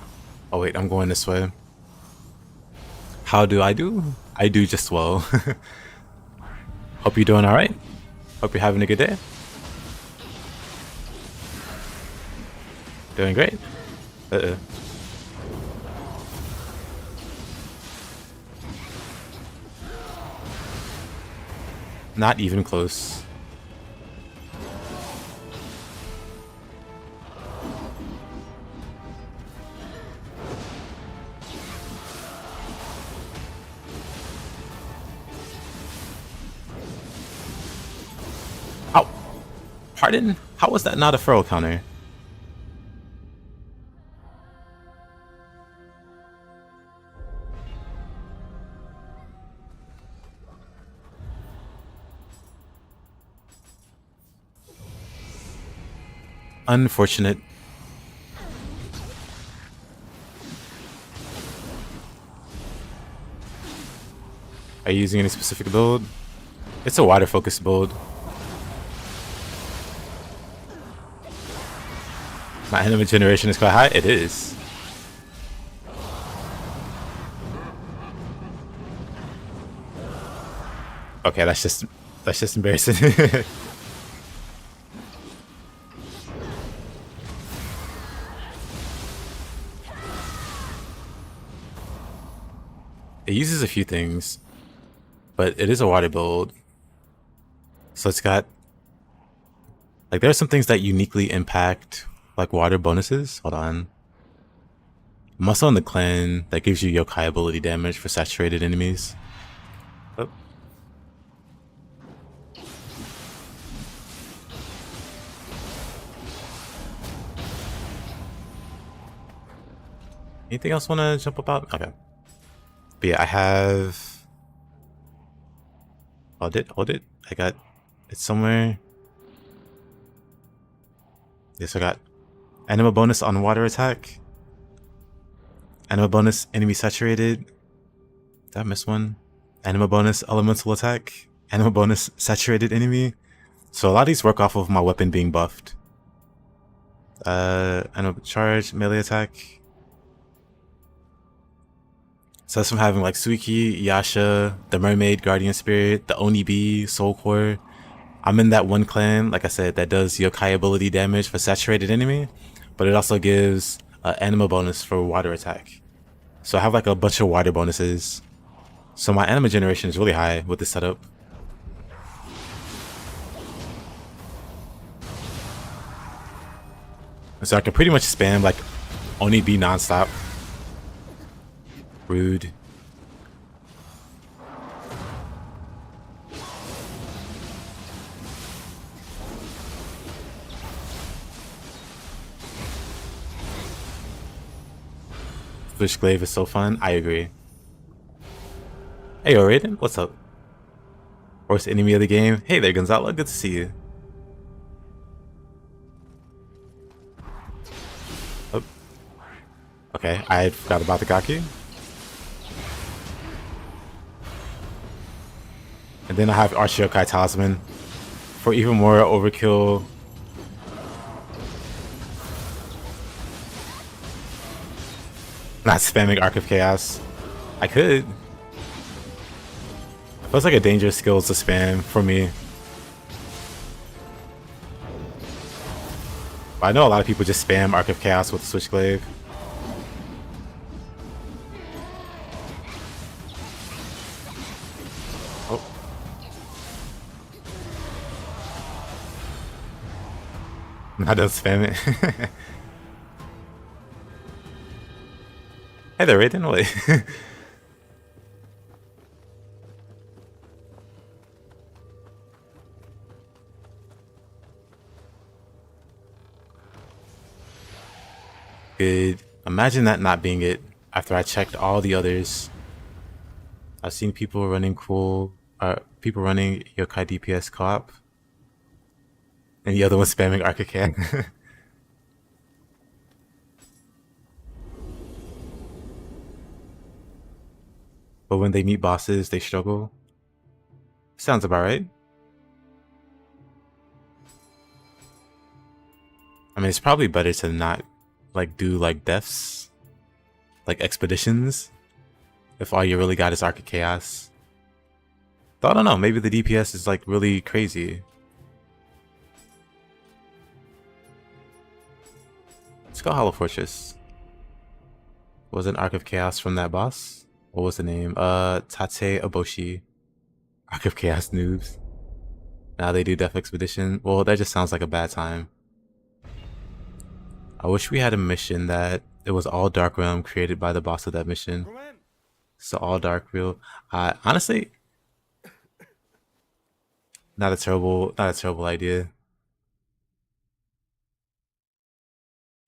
Oh wait, I'm going this way. How do? I do just well. Hope you're doing alright. Hope you're having a good day. Doing great. Uh-oh. Not even close. Ow! Pardon? How was that not a furrow counter? Unfortunate. Are you using any specific build? It's a water focused build. My anima generation is quite high. It is. Okay, that's just embarrassing. It uses a few things, but it is a water build. So it's got like there are some things that uniquely impact like water bonuses. Hold on. Muscle in the clan that gives you yokai ability damage for saturated enemies. Oh. Anything else want to jump about? Okay. But yeah, I have. Hold it. I got it somewhere. Yes, I got Anima bonus on water attack. Anima bonus enemy saturated. Did I miss one? Anima bonus elemental attack. Anima bonus saturated enemy. So a lot of these work off of my weapon being buffed. Anima charge, melee attack. So that's from having like Suiki, Yasha, the Mermaid, Guardian Spirit, the Oni-bi, Soul Core. I'm in that one clan, like I said, that does yokai ability damage for saturated enemy, but it also gives anima bonus for water attack. So I have like a bunch of water bonuses. So my anima generation is really high with this setup. And so I can pretty much spam like Oni-bi nonstop. Rude. Switchglaive is so fun. I agree. Hey, Raiden, what's up? Worst enemy of the game. Hey there, Gonzalo. Good to see you. Oh. Okay, I forgot about the Gaki. And then I have Yokai Talisman for even more overkill. Not spamming Arc of Chaos. I could. Feels like a dangerous skill to spam for me. But I know a lot of people just spam Arc of Chaos with the Switchglaive. Oh. I don't spam it. Hey there, Raiden. Wait. Good. Imagine that not being it after I checked all the others. I've seen people running people running Yokai DPS co-op. And the other one spamming Arcacan. But when they meet bosses, they struggle. Sounds about right. I mean, it's probably better to not like do like deaths, like expeditions, if all you really got is Arc of Chaos. Though I don't know, maybe the DPS is like really crazy. Let's go Hollow Fortress. Was an Arc of Chaos from that boss? What was the name? Tate Aboshi. Arc of Chaos noobs. Now they do Death Expedition. Well, that just sounds like a bad time. I wish we had a mission that it was all Dark Realm created by the boss of that mission. So all Dark Realm. Honestly, not a terrible idea.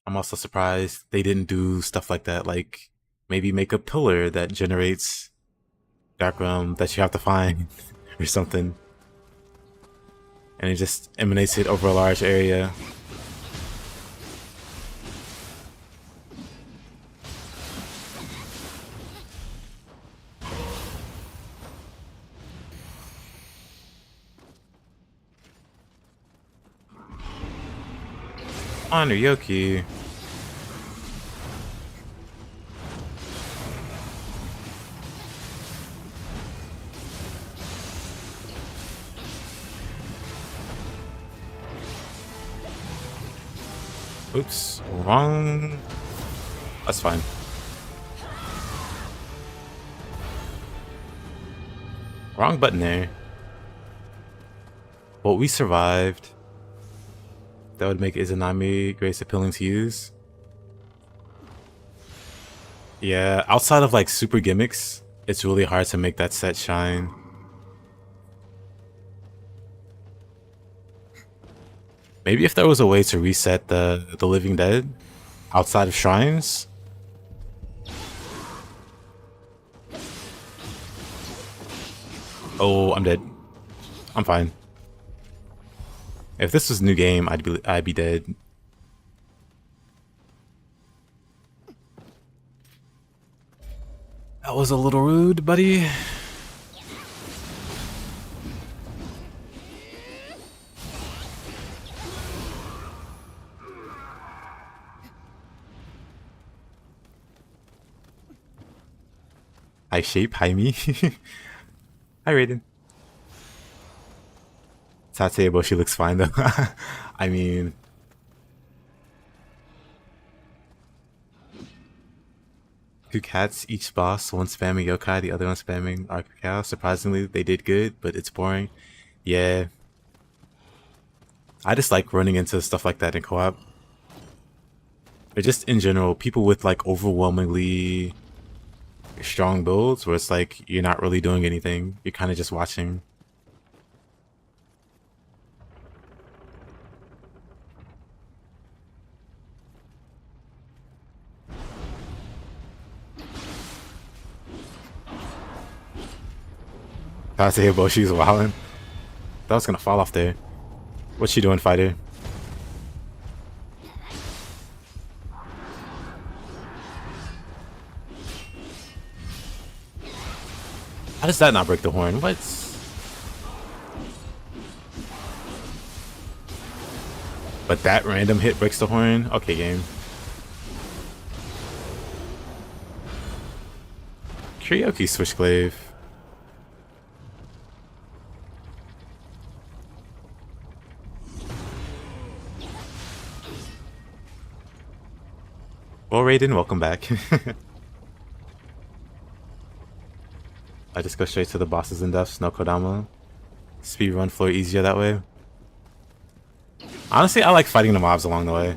I'm also surprised they didn't do stuff like that, like maybe make a pillar that generates Dark Realm that you have to find or something. And it just emanates it over a large area. Honor Yoki. Oops, wrong. That's fine. Wrong button there. Well, we survived. That would make Izanami Grace appealing to use. Yeah, outside of like super gimmicks, it's really hard to make that set shine. Maybe if there was a way to reset the Living Dead outside of shrines. Oh, I'm dead. I'm fine. If this was a new game, I'd be dead. That was a little rude, buddy. Hi Shape, hi me. Hi Raiden. Tatebo, she looks fine though. I mean, two cats, each boss, one spamming Yokai, the other one spamming Arcacao. Surprisingly, they did good, but it's boring. Yeah. I just like running into stuff like that in co-op. Or just in general, people with like overwhelmingly strong builds where it's like you're not really doing anything. You're kind of just watching. Tatebo, she's wildin'. That was gonna fall off there. What's she doing, fighter? How does that not break the horn? What? But that random hit breaks the horn? Okay, game. Karaoke Switchglaive. Well, Raiden, welcome back. I just go straight to the bosses and deaths, no Kodama. Speedrun floor easier that way. Honestly, I like fighting the mobs along the way.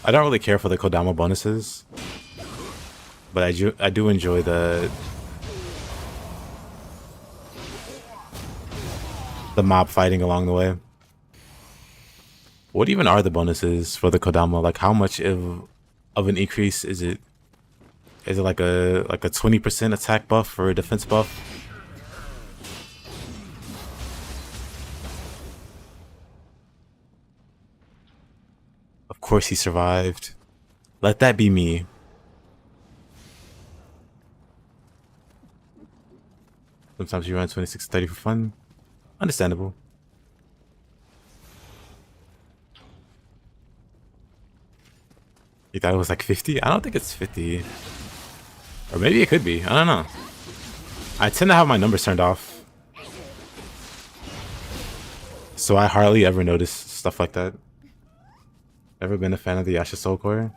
I don't really care for the Kodama bonuses, but I do enjoy the mob fighting along the way. What even are the bonuses for the Kodama? Like, how much of an increase is it? Is it like a 20% attack buff or a defense buff? Of course he survived. Let that be me. Sometimes you run 26-30 for fun. Understandable. You thought it was like 50? I don't think it's 50. Or maybe it could be. I don't know. I tend to have my numbers turned off, so I hardly ever notice stuff like that. Ever been a fan of the Yasha Soul Core?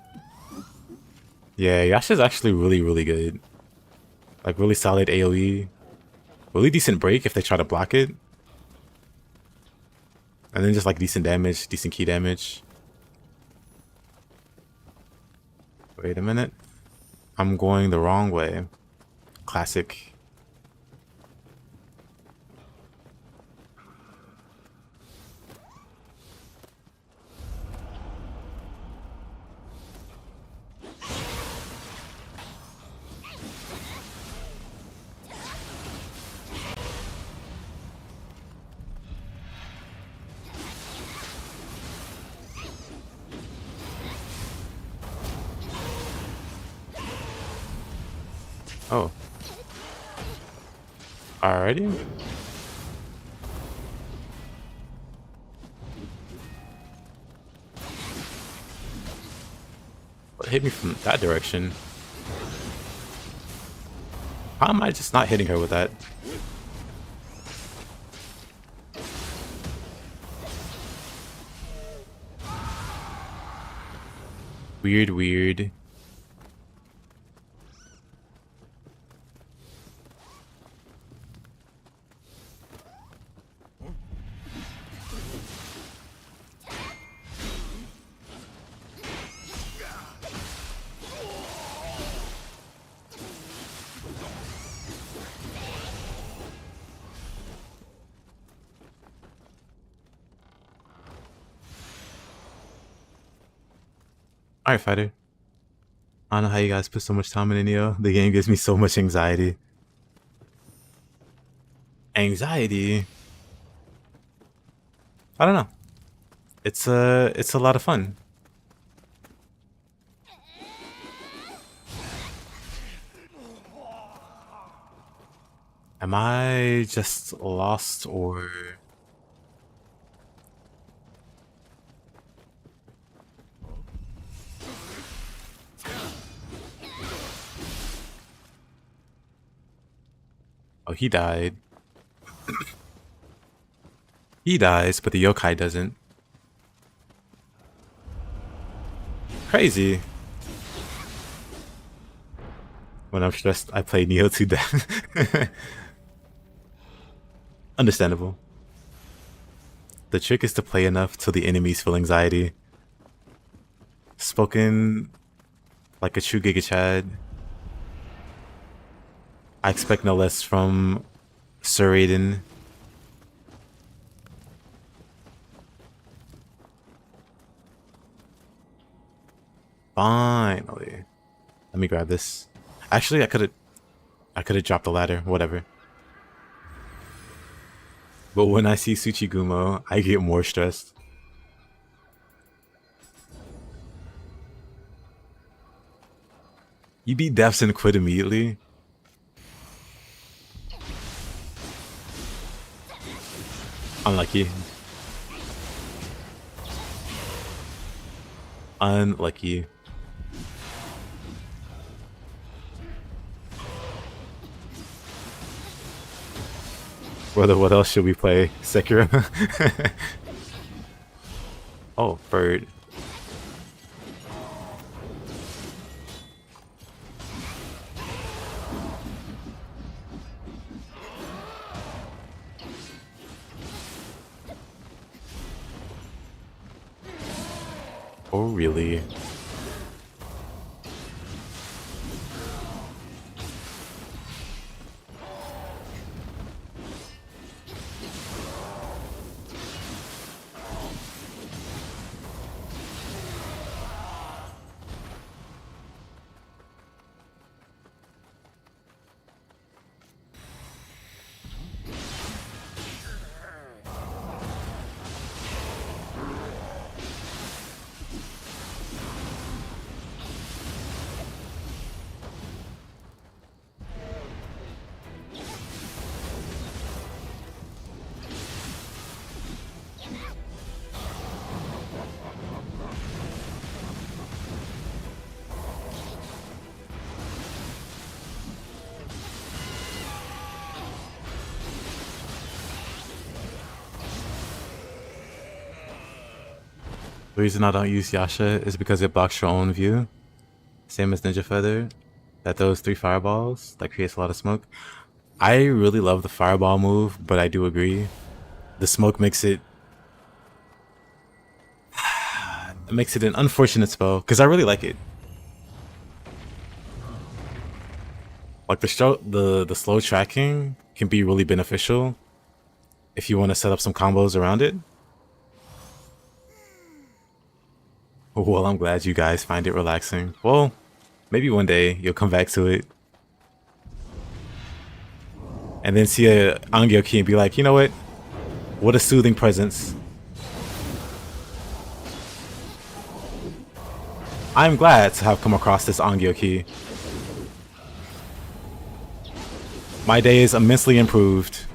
Yeah, Yasha's actually really good. Like, really solid AoE. Really decent break if they try to block it. And then just like decent damage, decent key damage. Wait a minute. I'm going the wrong way. Classic. Oh. Alrighty. What hit me from that direction? How am I just not hitting her with that? Weird, weird. Alright, fighter. I don't know how you guys put so much time in Nioh. The game gives me so much anxiety. Anxiety? I don't know. It's a lot of fun. Am I just lost or... Oh, he died. He dies, but the yokai doesn't. Crazy. When I'm stressed, I play Nioh to death. Understandable. The trick is to play enough till the enemies feel anxiety. Spoken like a true Giga Chad. I expect no less from Sir Raiden. Finally. Let me grab this. Actually, I could have dropped the ladder, whatever. But when I see Tsuchigumo, I get more stressed. You beat Deaths and quit immediately? Unlucky. Unlucky. Brother, what else should we play? Sekiro? Oh, bird. Oh, really? The reason I don't use Yasha is because it blocks your own view. Same as Ninja Feather. That those 3 fireballs, that creates a lot of smoke. I really love the fireball move, but I do agree. The smoke makes it... it makes it an unfortunate spell, because I really like it. Like the slow tracking can be really beneficial if you want to set up some combos around it. Well, I'm glad you guys find it relaxing. Well, maybe one day you'll come back to it. And then see a Angyoki and be like, you know what? What a soothing presence. I'm glad to have come across this Angyoki. My day is immensely improved.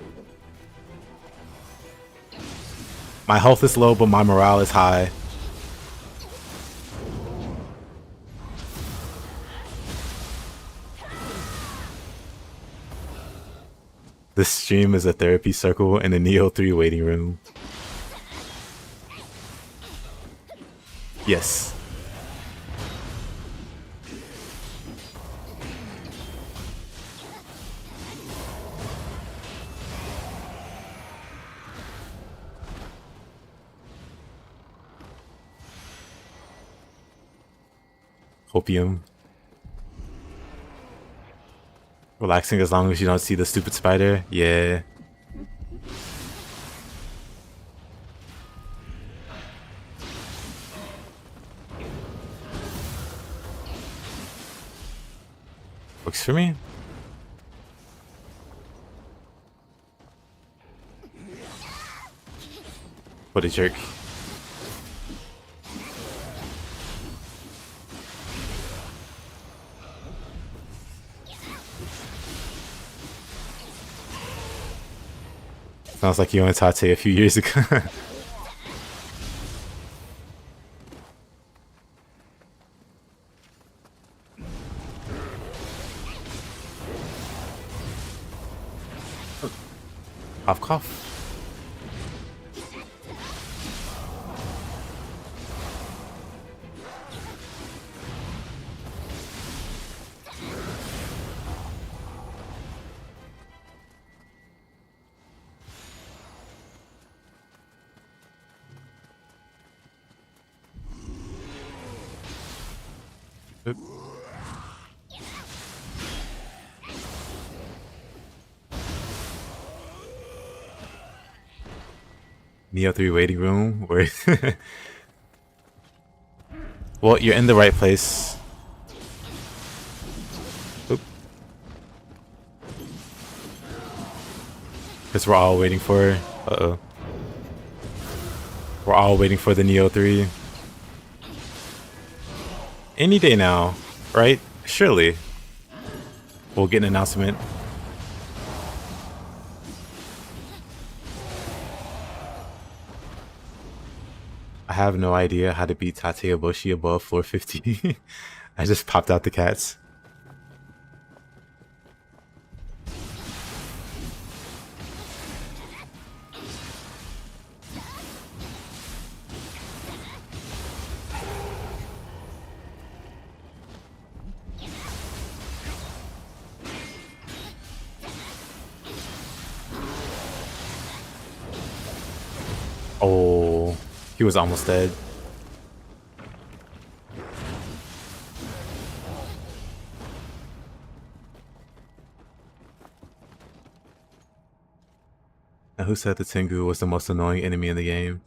My health is low, but my morale is high. This stream is a therapy circle in the Nioh 3 waiting room. Hopium. Relaxing as long as you don't see the stupid spider. Yeah. Works for me. What a jerk. Sounds like you and Tate a few years ago. Cough, cough. Oop. Nioh 3 waiting room where well, you're in the right place. Oop. Because we're all waiting for uh-oh. We're all waiting for the Nioh 3. Any day now, right? Surely. We'll get an announcement. I have no idea how to beat Tate Oboshi above floor 50. I just popped out the cats. Oh, he was almost dead. Now, who said the Tengu was the most annoying enemy in the game?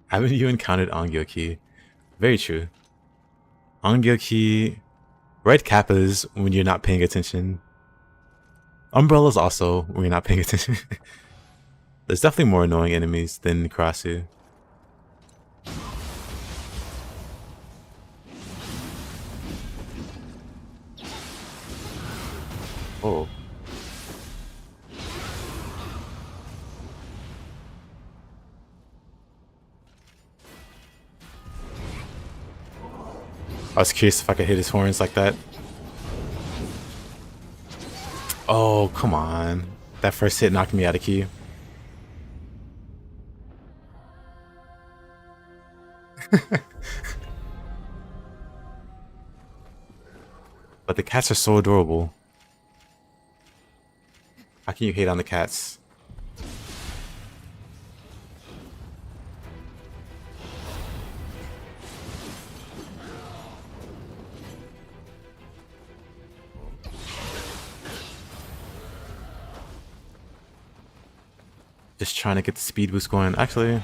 Haven't you encountered Ongyoki? Very true. Ongyoki, red kappas when you're not paying attention. Umbrellas also when you're not paying attention. There's definitely more annoying enemies than Karasu. Oh. I was curious if I could hit his horns like that. Oh, come on. That first hit knocked me out of key. But the cats are so adorable. How can you hate on the cats? Just trying to get the speed boost going. Actually,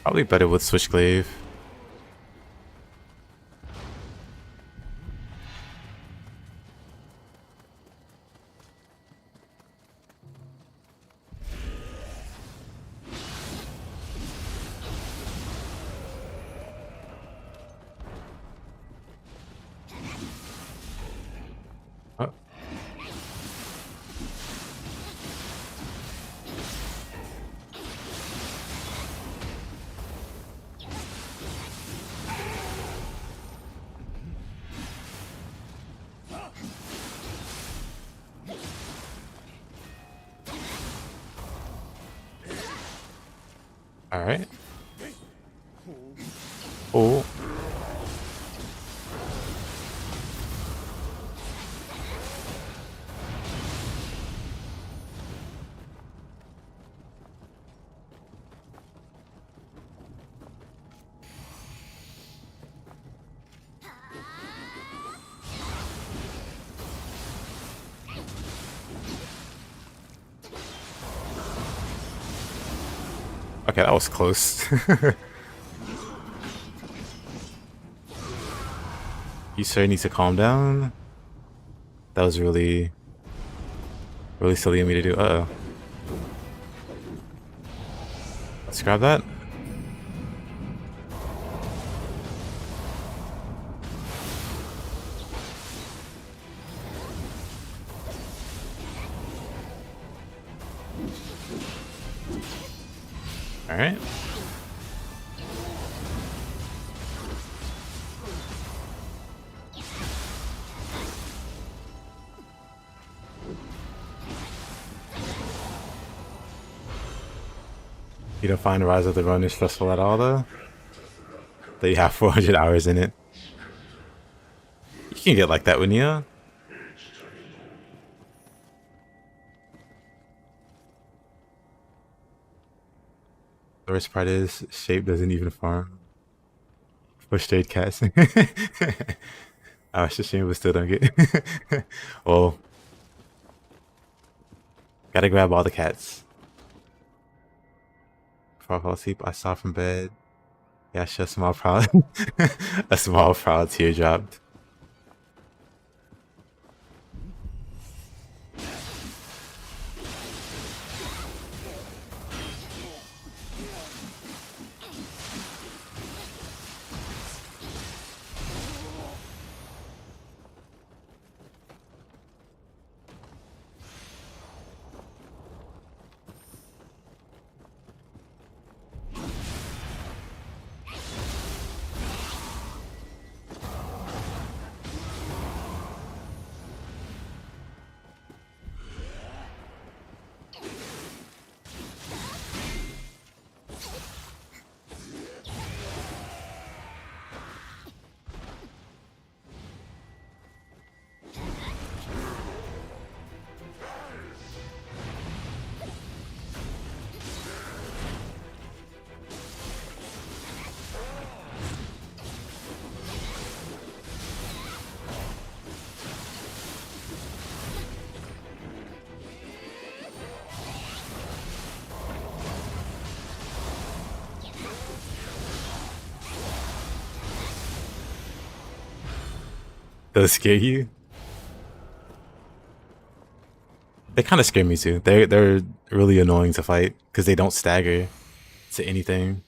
probably better with Switchglaive. Oh. All right. Oh. Okay, that was close. You sir need to calm down. That was really silly of me to do. Uh-oh. Let's grab that. All right. You don't find Rise of the Run stressful at all, though? That you have 400 hours in it. You can get like that with Nioh. The worst part is, Shape doesn't even farm. For straight cats. I was just shame, but still don't get. Well, gotta grab all the cats. Before I fall asleep, I saw from bed. Yasha, a small proud, a small proud tear dropped. Those scare you? They kind of scare me too. They're really annoying to fight because they don't stagger to anything.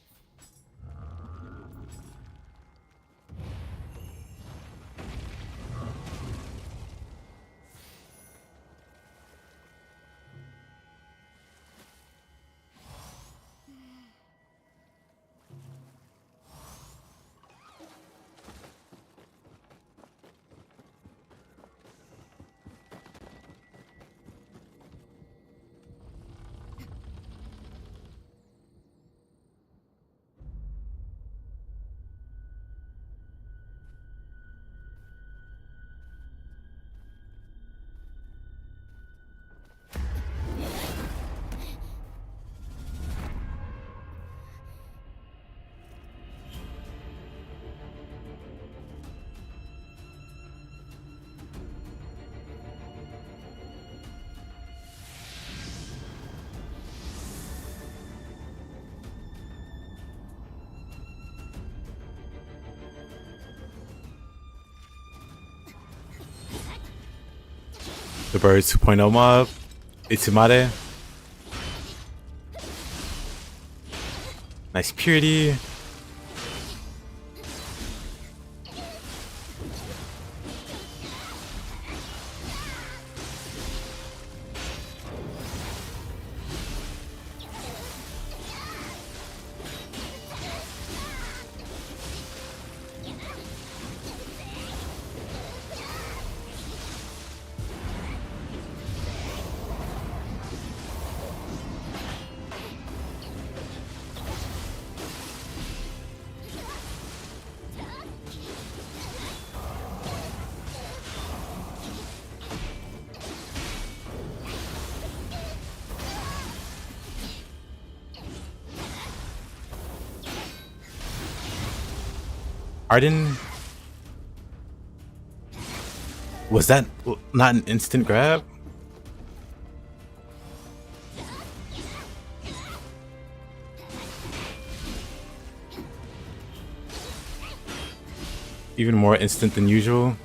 The bird 2.0 mob, Itsumare. Nice purity. Arden, was that not an instant grab? even more instant than usual.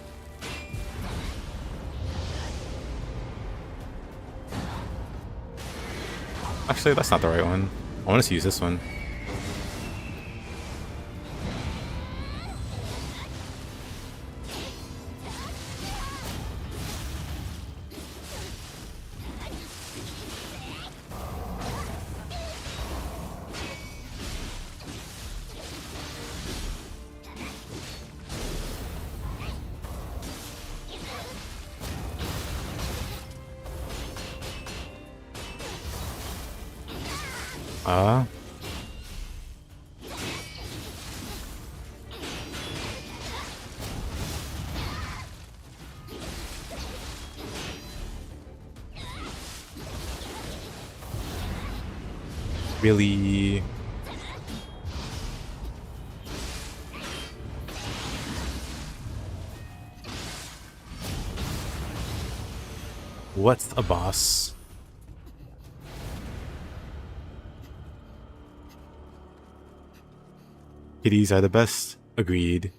Actually, that's not the right one. I want to use this one. Really? What's a boss? Kitties are the best. Agreed.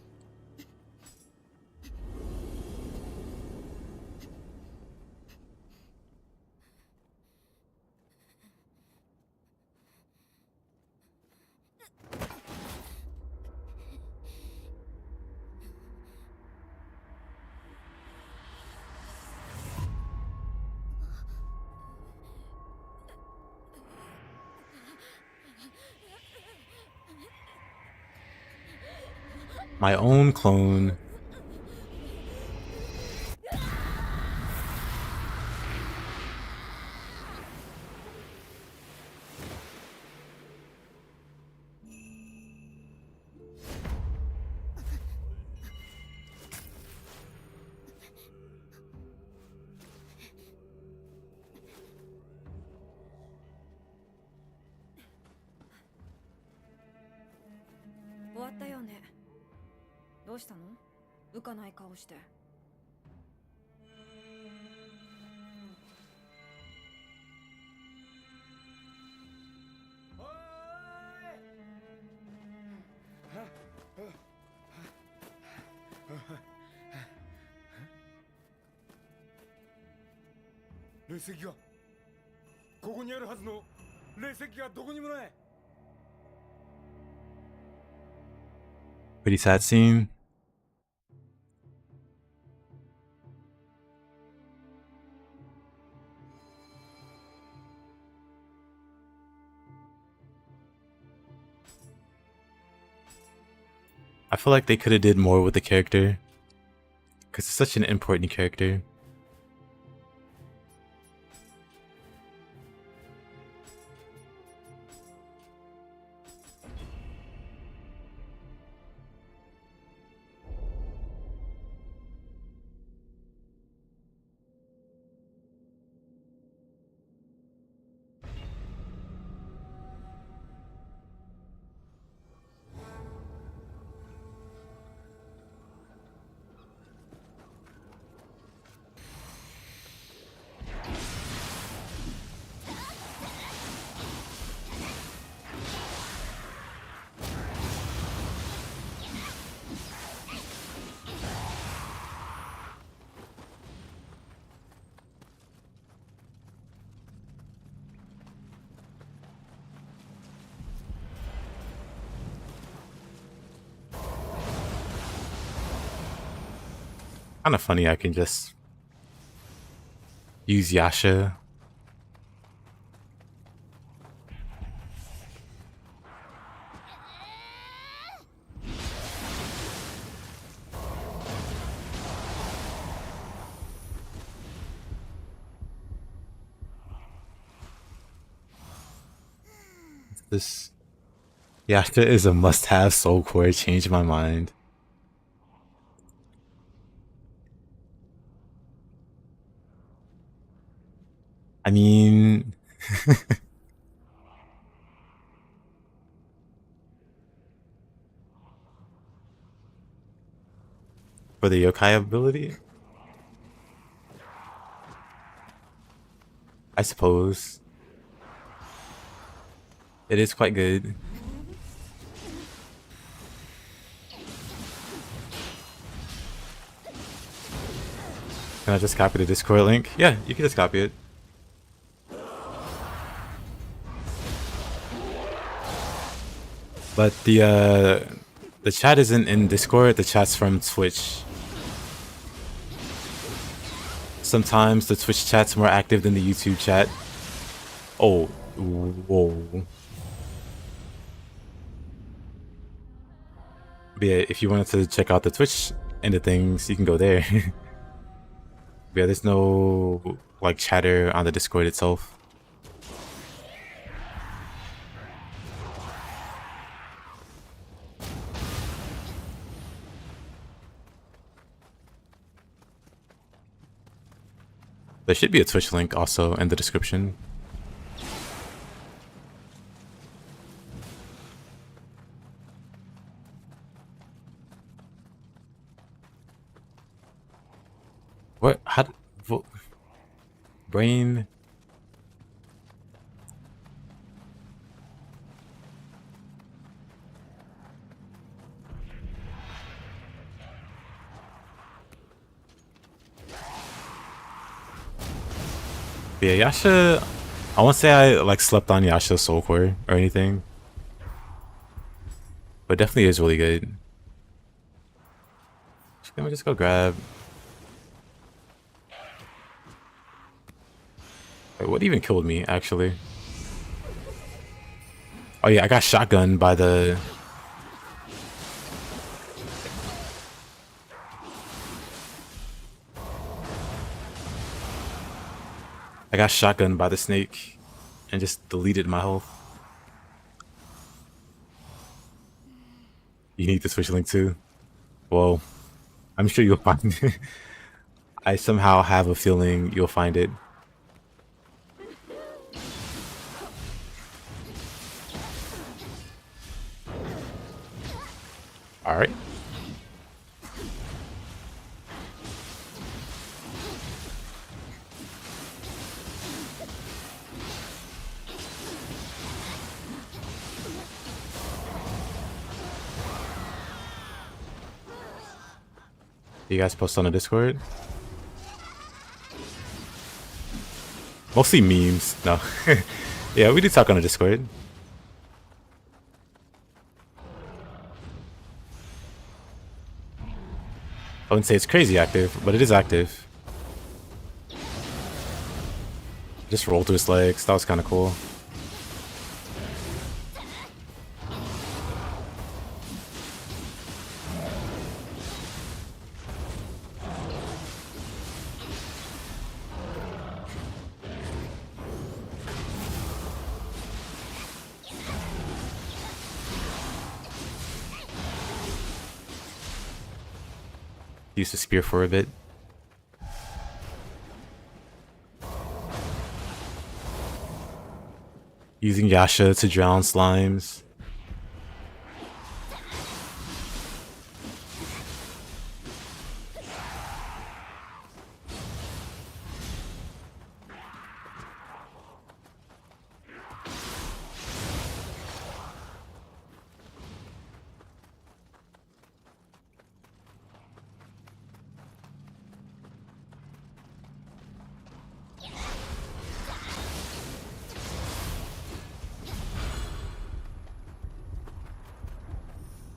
My own clone. Pretty sad scene. I feel like they could have did more with the character, because it's such an important character. Kind of funny, I can just use Yasha. This Yasha is a must-have soul core, changed my mind. I mean, for the Yokai ability, I suppose it is quite good. Can I just copy the Discord link? Yeah, you can just copy it. But the chat isn't in Discord, the chat's from Twitch. Sometimes the Twitch chat's more active than the YouTube chat. Oh, whoa. But yeah, if you wanted to check out the Twitch end of things, you can go there. But yeah, there's no like chatter on the Discord itself. There should be a Twitch link also in the description. What? How? Brain? Yeah, Yasha. I won't say I like slept on Yasha's soul core or anything, but definitely is really good. Let me just go grab. Wait, what even killed me actually? Oh yeah, I got shotgunned by the. I got shotgunned by the snake and just deleted my health. You need the Switch link too? Well, I'm sure you'll find it. I somehow have a feeling you'll find it. Alright. You guys post on the Discord? Mostly memes. No. Yeah, we do talk on the Discord. I wouldn't say it's crazy active, but it is active. Just roll to his legs. That was kind of cool. Use the spear for a bit. Using Yasha to drown slimes.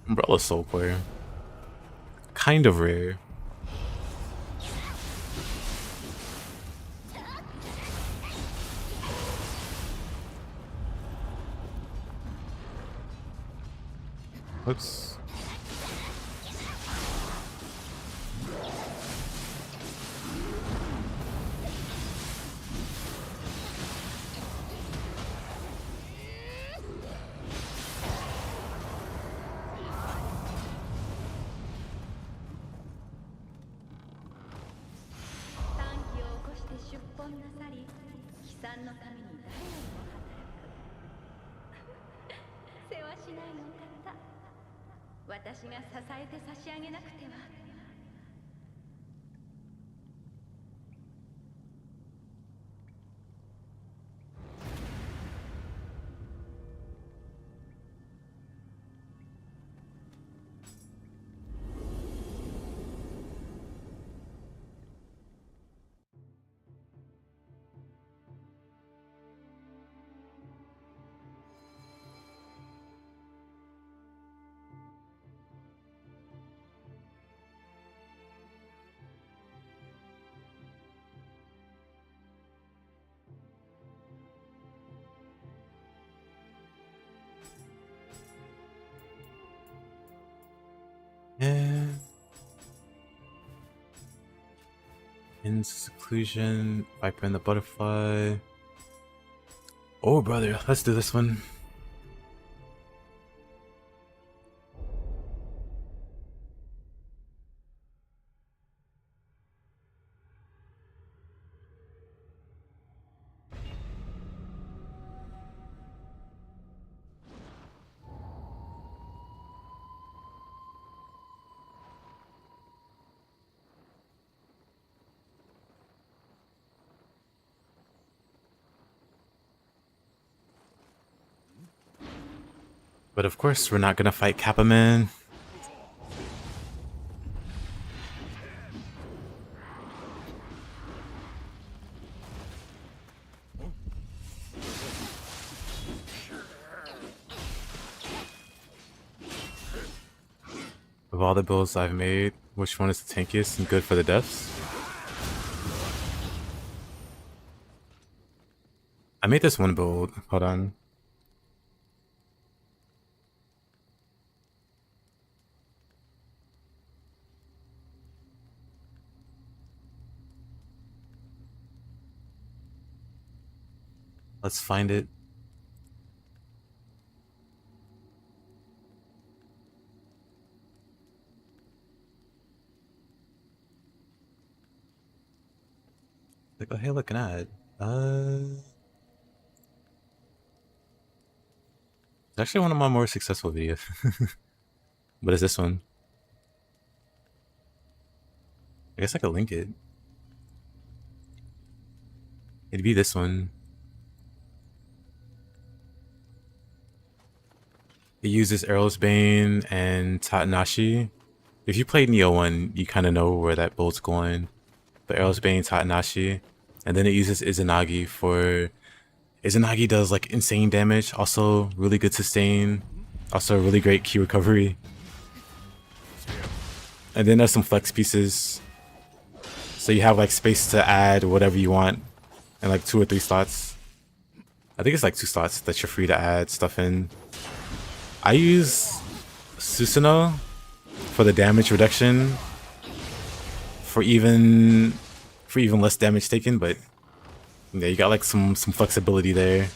Umbrella Soul Core. Kind of rare. Whoops. In seclusion, Viper and the Butterfly. Oh, brother, let's do this one. But of course, we're not gonna fight Kappa Man. Of all the builds I've made, which one is the tankiest and good for the deaths? I made this one build. Hold on. Let's find it. Like, oh hey, look, an ad. It's actually one of my more successful videos. What is this one? I guess I could link it. It'd be this one. It uses Errol's Bane and Tatanashi. If you played Nioh 1, you kind of know where that build's going. But Errol's Bane, Tatanashi. And then it uses Izanagi for... Izanagi does like insane damage, also really good sustain, also really great key recovery. And then there's some flex pieces. So you have like space to add whatever you want in like 2 or 3 slots. I think it's like 2 slots that you're free to add stuff in. I use Susanoo for the damage reduction for even less damage taken, but yeah, you got like some flexibility there.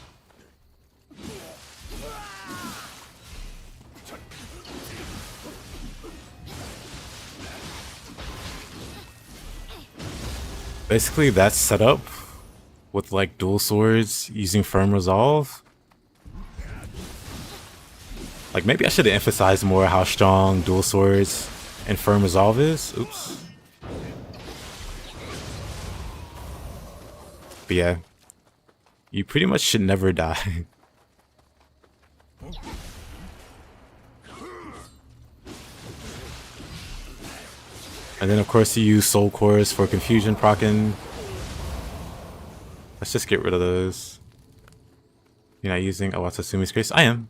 Basically, that's set up with like dual swords using firm resolve. Like maybe I should have emphasized more how strong dual swords and firm resolve is. Oops. But yeah, you pretty much should never die. And then of course you use soul cores for confusion proccing. Let's just get rid of those. You're not using Awatsumi's Grace? I am.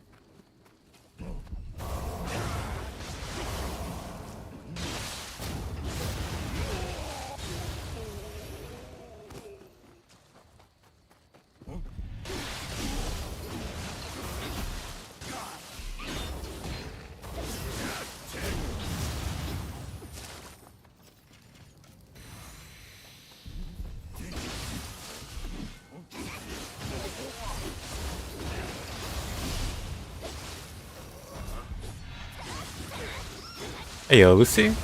Hey yo, Lucy,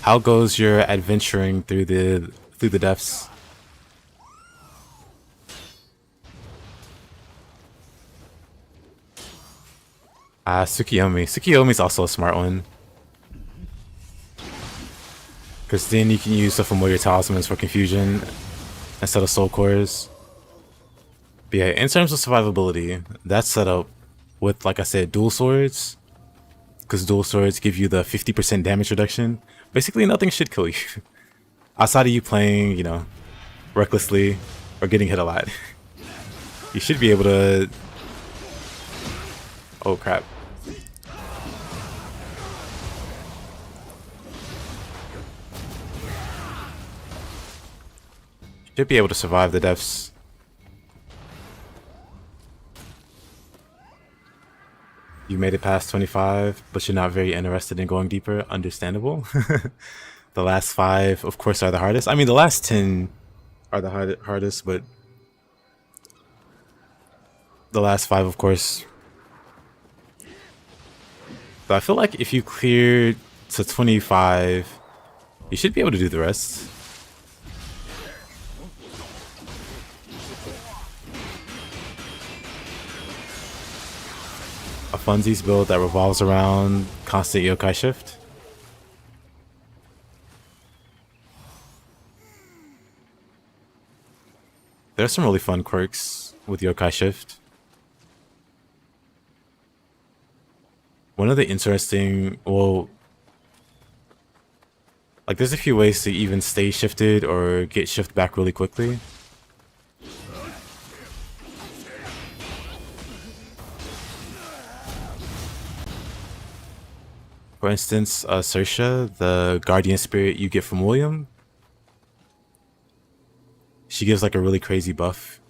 how goes your adventuring through the depths? Tsukiyomi's also a smart one, because then you can use the familiar talismans for confusion instead of soul cores. But yeah, in terms of survivability, that's set up with, like I said, dual swords. Because dual swords give you the 50% damage reduction. Basically, nothing should kill you. Outside of you playing, you know, recklessly or getting hit a lot. You should be able to... Oh, crap. You should be able to survive the deaths. You made it past 25, but you're not very interested in going deeper. Understandable. The last 5, of course, are the hardest. I mean, the last 10 are the hardest, but the last 5, of course. But I feel like if you clear to 25, you should be able to do the rest. A funsies build that revolves around constant yokai shift. There's some really fun quirks with yokai shift. One of the interesting, well, like there's a few ways to even stay shifted or get shift back really quickly. For instance, Saoirse, the guardian spirit you get from William, she gives like a really crazy buff.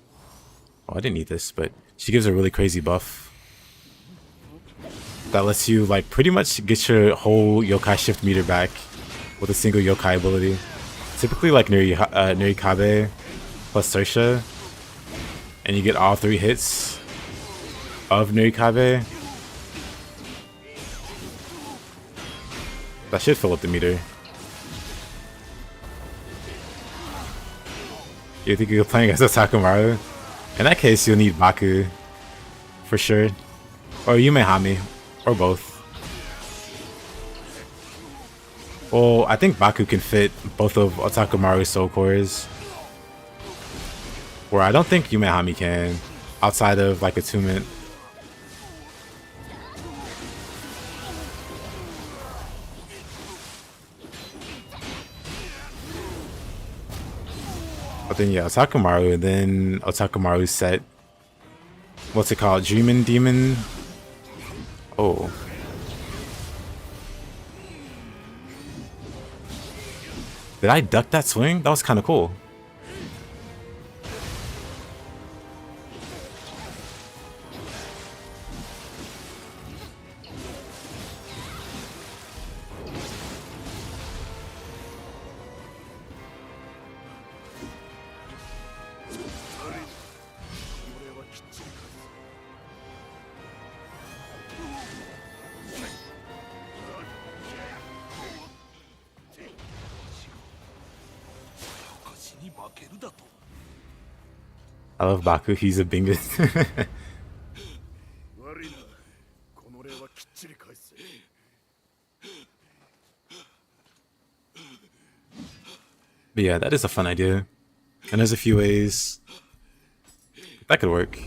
Oh, I didn't need this, but she gives a really crazy buff that lets you like pretty much get your whole yokai shift meter back with a single yokai ability. Typically like Nurikabe plus Saoirse, and you get all 3 hits of Nurikabe. That should fill up the meter. You think you're playing as a Takamaru? In that case, you'll need Baku for sure, or Yumehami, or both. Well, I think Baku can fit both of Takamaru's soul cores, where I don't think Yumehami can, outside of like attunement. But then yeah, Otakamaru, and then Otakamaru's set. What's it called? Dreamin' Demon? Oh. Did I duck that swing? That was kind of cool. I love Baku, he's a bingus. But yeah, that is a fun idea. And there's a few ways that could work.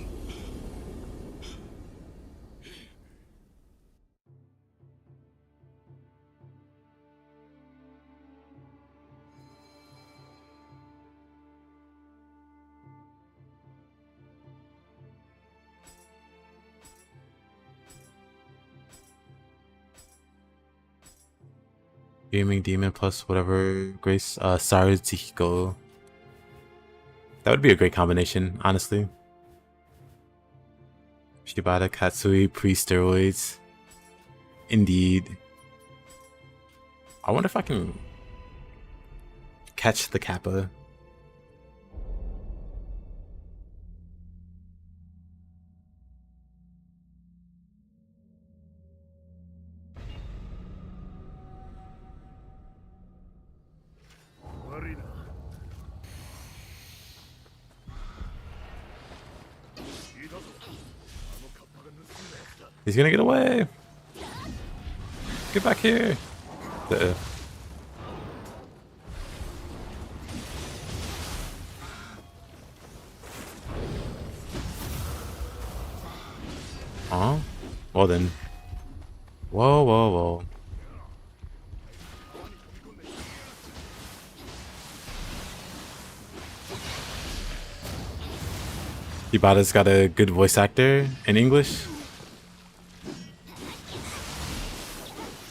Gaming Demon plus whatever Grace, Saru Tihiko. That would be a great combination, honestly. Shibata Katsui pre-steroids. Indeed. I wonder if I can catch the Kappa. He's gonna get away! Get back here! Oh? Well then. Whoa, whoa, whoa. Ibata's got a good voice actor in English.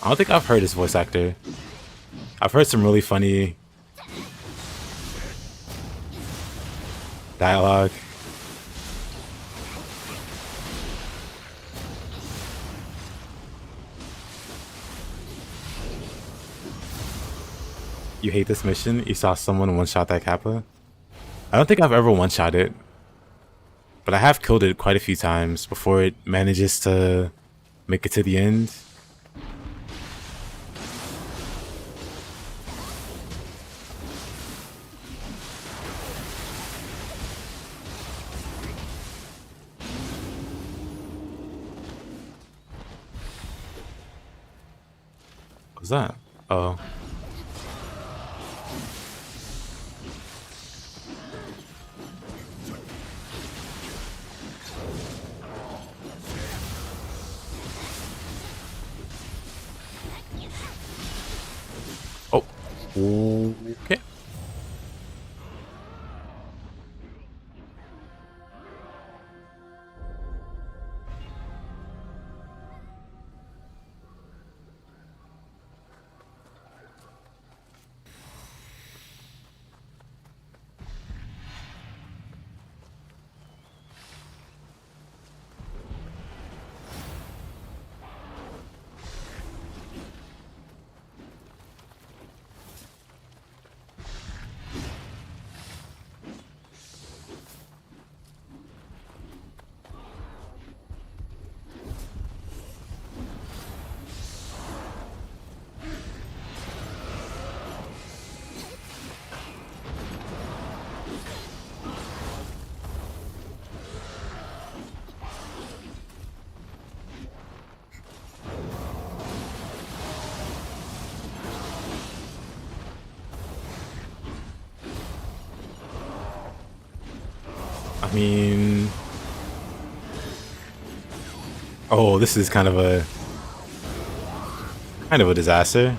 I don't think I've heard his voice actor. I've heard some really funny dialogue. you hate this mission. You saw someone one-shot that Kappa. I don't think I've ever one-shot it, but I have killed it quite a few times before it manages to make it to the end. What's that? Oh. Oh. Okay. I mean, oh, this is kind of a disaster.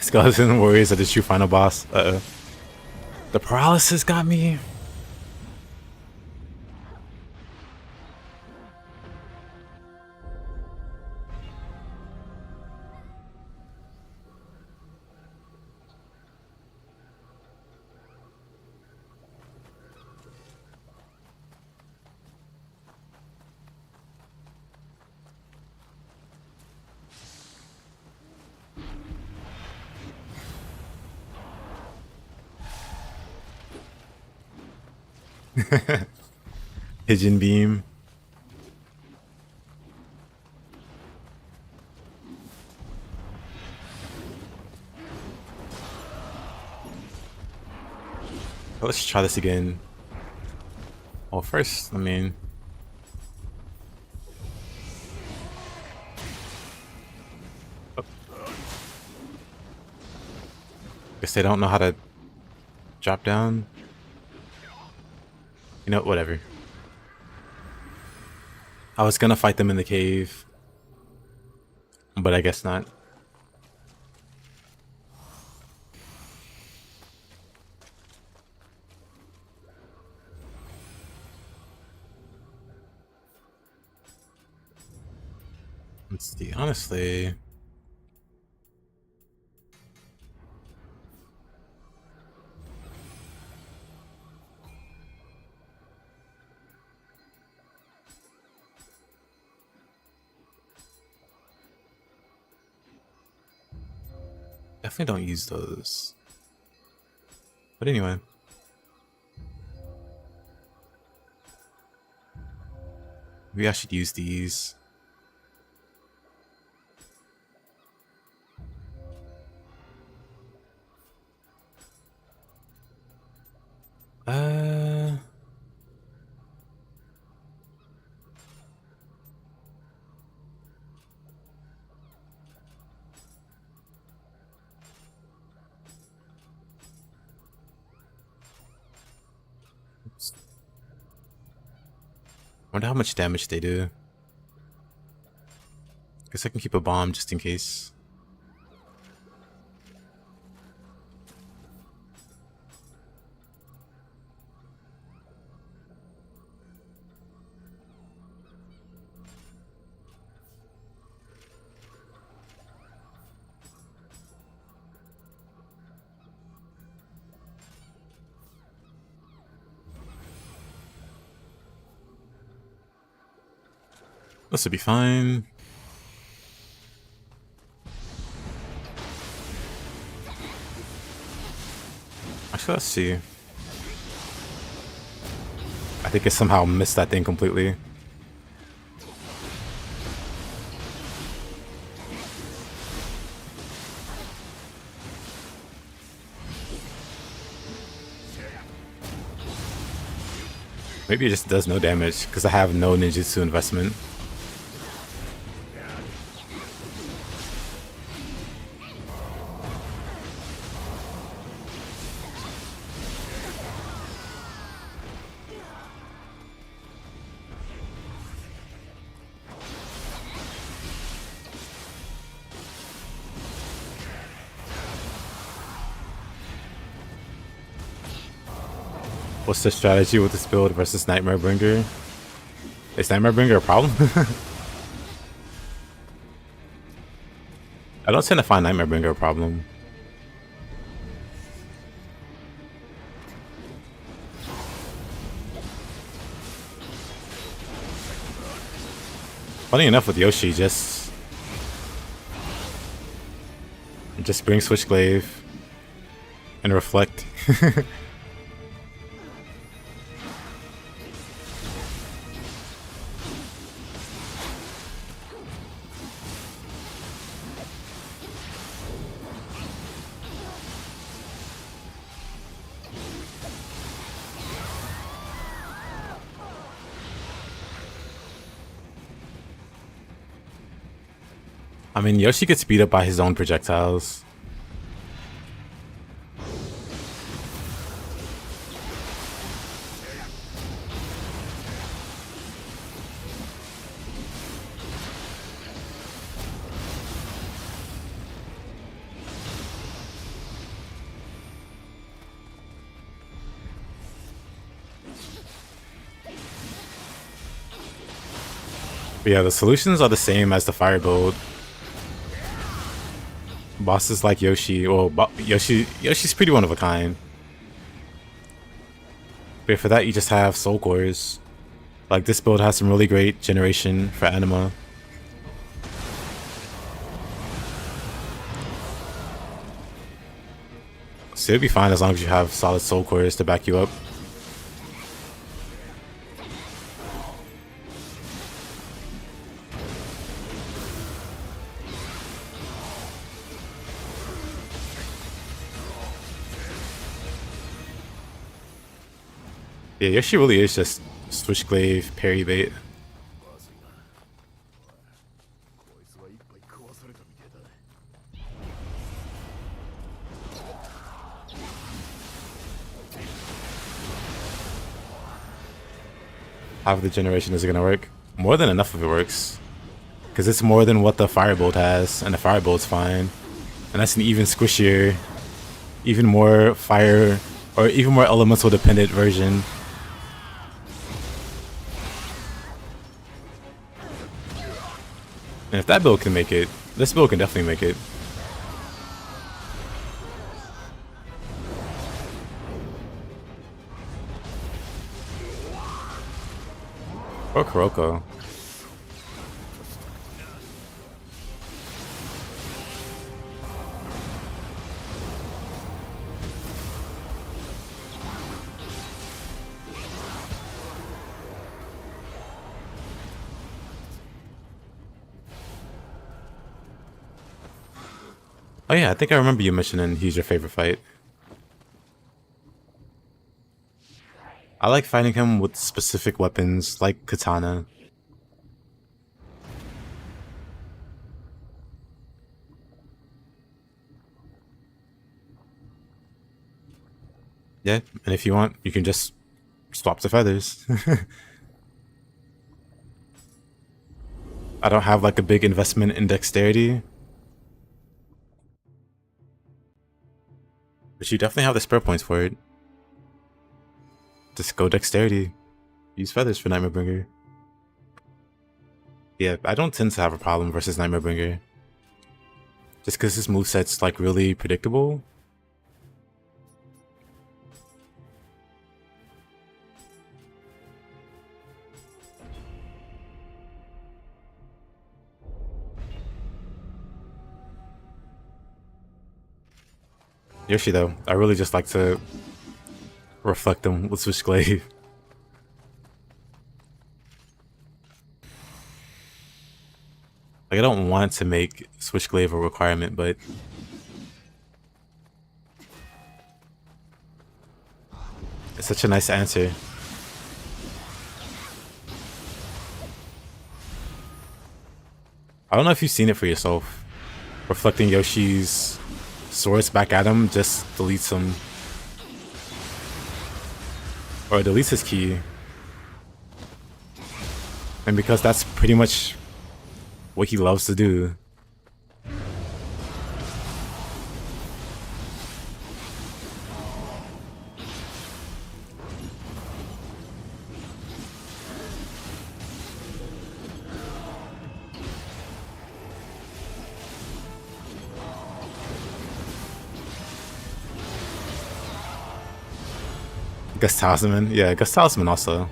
Skeleton Warriors are the true final boss. The paralysis got me. Pigeon beam. Let's try this again. Well, first, I mean, oh. Guess they don't know how to drop down. You know, whatever. I was gonna fight them in the cave, but I guess not. Let's see, honestly. Definitely don't use those. But anyway. Maybe I should use these. Wonder how much damage they do. Guess I can keep a bomb just in case. This will be fine. Actually, let's see. I think I somehow missed that thing completely. Maybe it just does no damage because I have no ninjutsu investment. What's the strategy with this build versus Nightmare Bringer? Is Nightmare Bringer a problem? I don't tend to find Nightmare Bringer a problem. Funny enough with Yoshi, just bring Switchglaive and reflect. I mean, Yoshi gets beat up by his own projectiles. But yeah, the solutions are the same as the fire build. Bosses like Yoshi, well, Yoshi's pretty one of a kind. But for that, you just have soul cores. Like this build has some really great generation for Anima. So it'll be fine as long as you have solid soul cores to back you up. Yeah, Yoshi really is just Switchglaive parry bait. Half of the generation isn't gonna work. More than enough of it works. Because it's more than what the firebolt has, and the firebolt's fine. And that's an even squishier, even more fire, or even more elemental dependent version. And if that build can make it, this build can definitely make it. Or Kuroko. Oh yeah, I think I remember you mentioning he's your favorite fight. I like fighting him with specific weapons, like katana. Yeah, and if you want, you can just swap the feathers. I don't have like a big investment in dexterity. But you definitely have the spare points for it. Just go dexterity. Use feathers for Nightmare Bringer. Yeah, I don't tend to have a problem versus Nightmare Bringer. Just because this moveset's like really predictable. Yoshi though, I really just like to reflect them with Switchglaive. Like I don't want to make Switchglaive a requirement, but it's such a nice answer. I don't know if you've seen it for yourself. Reflecting Yoshi's swords back at him just deletes him. Or deletes his ki. And because that's pretty much what he loves to do. Gus Talisman? Yeah, Gus Talisman also.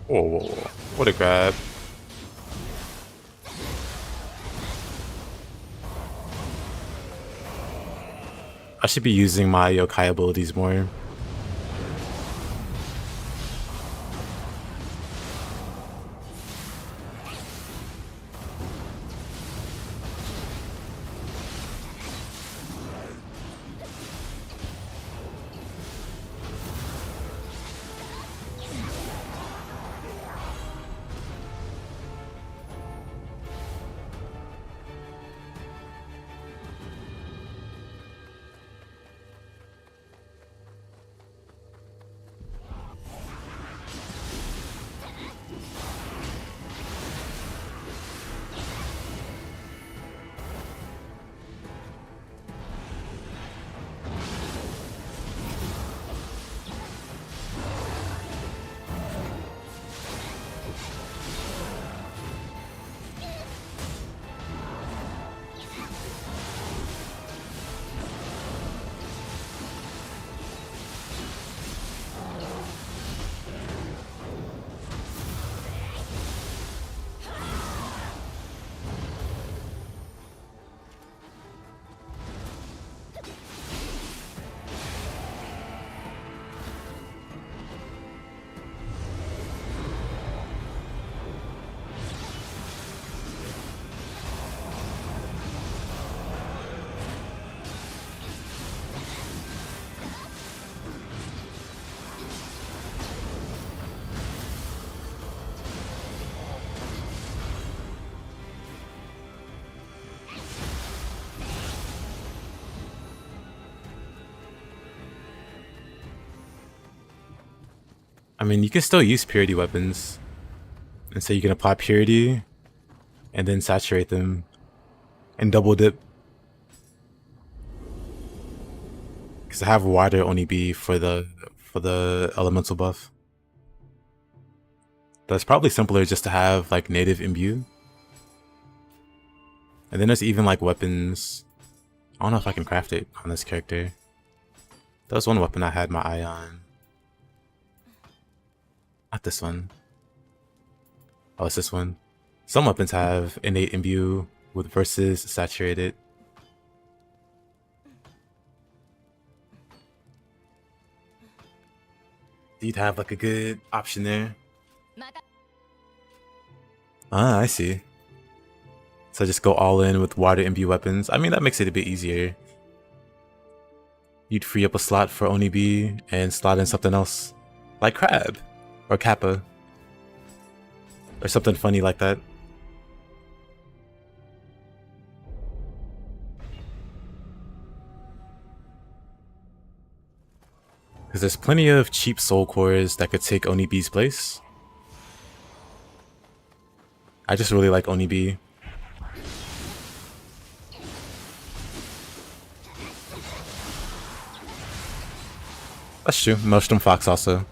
Whoa, whoa, whoa. What a grab. I should be using my Yokai abilities more. I mean, you can still use purity weapons. And so you can apply purity and then saturate them and double dip. Because I have wider Oni-bi for the elemental buff. That's probably simpler just to have like native imbue. And then there's even like weapons I don't know if I can craft it on this character. That was one weapon I had my eye on. Not this one. Oh, it's this one. Some weapons have innate imbue with versus saturated. You'd have like a good option there. Ah, I see. So just go all in with water imbue weapons. I mean, that makes it a bit easier. You'd free up a slot for Oni-bi and slot in something else. Like Crab. Or Kappa. Or something funny like that. Because there's plenty of cheap soul cores that could take Oni-bi's place. I just really like Oni-bi. That's true. Maelstrom Fox also.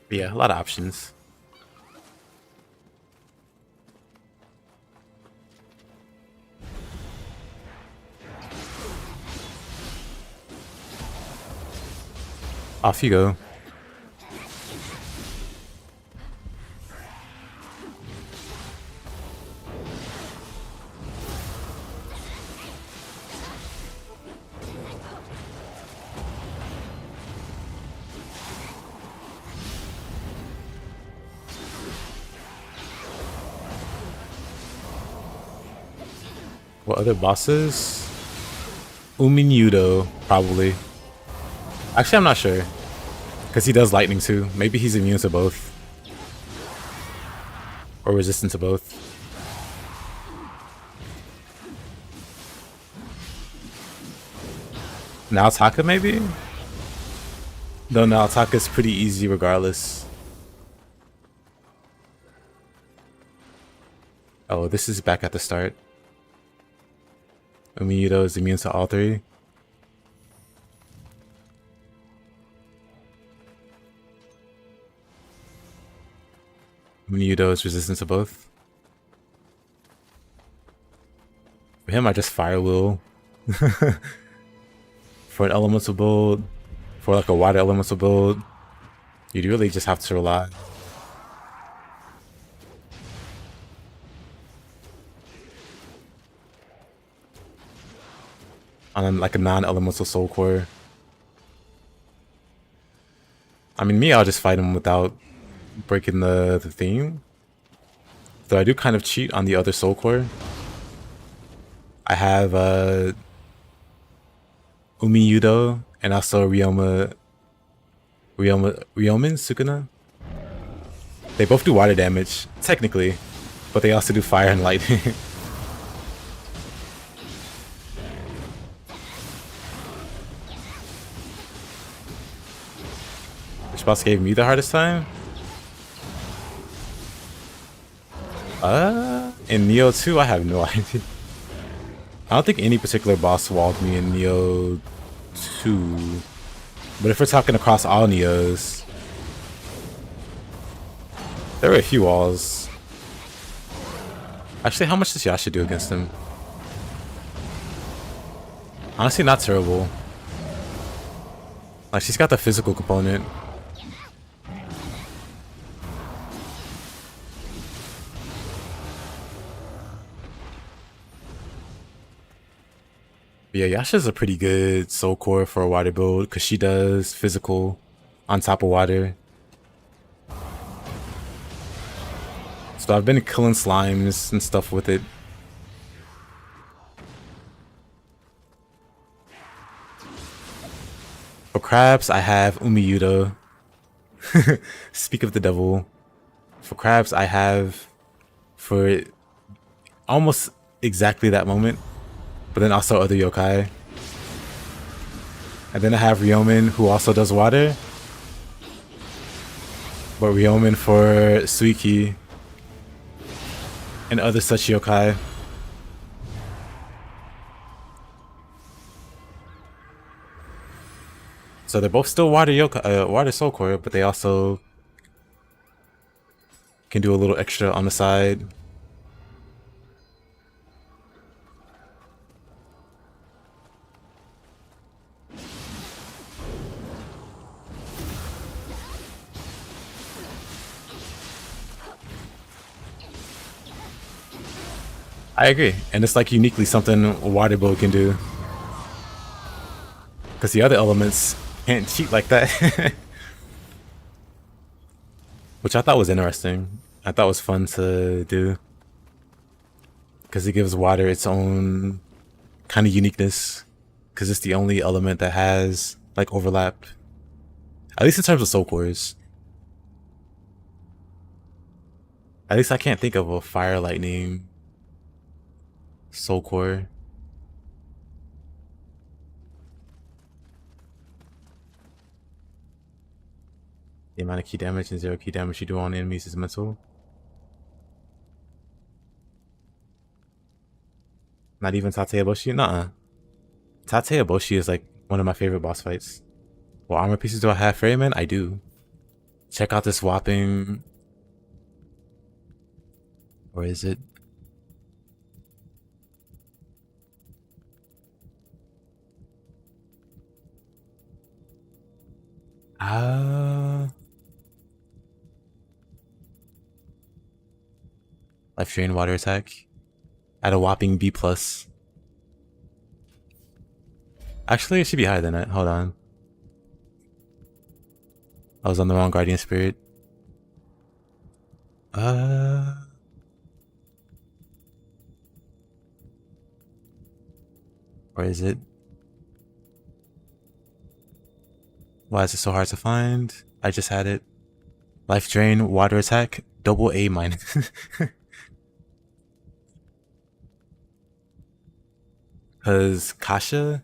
But yeah, a lot of options. Off you go. What other bosses? Nioh, probably. Actually, I'm not sure. Because he does lightning too. Maybe he's immune to both. Or resistant to both. Naotaka maybe? Though Naotaka's pretty easy regardless. Oh, this is back at the start. Nioh is immune to all three. Nioh is resistant to both. For him, I just fire will. For an elemental build, for like a water elemental build, you'd really just have to rely on like a non-elemental soul core. I mean, me, I'll just fight him without breaking the theme. Though I do kind of cheat on the other soul core. I have Nioh and also Ryomen Sukuna. They both do water damage, technically, but they also do fire and lightning. Which boss gave me the hardest time? In Nioh 2, I have no idea. I don't think any particular boss walled me in Nioh 2. But if we're talking across all Niohs, there were a few walls. Actually, how much does Yasha do against him? Honestly, not terrible. Like, she's got the physical component. Yeah, Yasha's a pretty good soul core for a water build because she does physical on top of water. So I've been killing slimes and stuff with it. For crabs, I have Nioh. Speak of the devil. For crabs, I have for almost exactly that moment, but then also other yokai. And then I have Ryomen, who also does water, but Ryomen for Suiki and other such yokai. So they're both still water yokai, water soul core, but they also can do a little extra on the side. I agree, and it's like uniquely something water bow can do, because the other elements can't cheat like that. Which I thought was interesting. I thought was fun to do, because it gives water its own kind of uniqueness, because it's the only element that has like overlap, at least in terms of soul cores. At least I can't think of a fire lightning soul core. The amount of key damage and 0 key damage you do on enemies is mental. Not even Tateiboshi? Nuh-uh. Tateiboshi is like one of my favorite boss fights. What armor pieces do I have, Ferryman? I do. Check out this whopping... Where is it? Life Drain Water Attack at a whopping B+. Actually, it should be higher than that. Hold on. I was on the wrong Guardian Spirit. Where is it? Why is it so hard to find? I just had it. Life Drain, Water Attack, double A-. Because Kasha?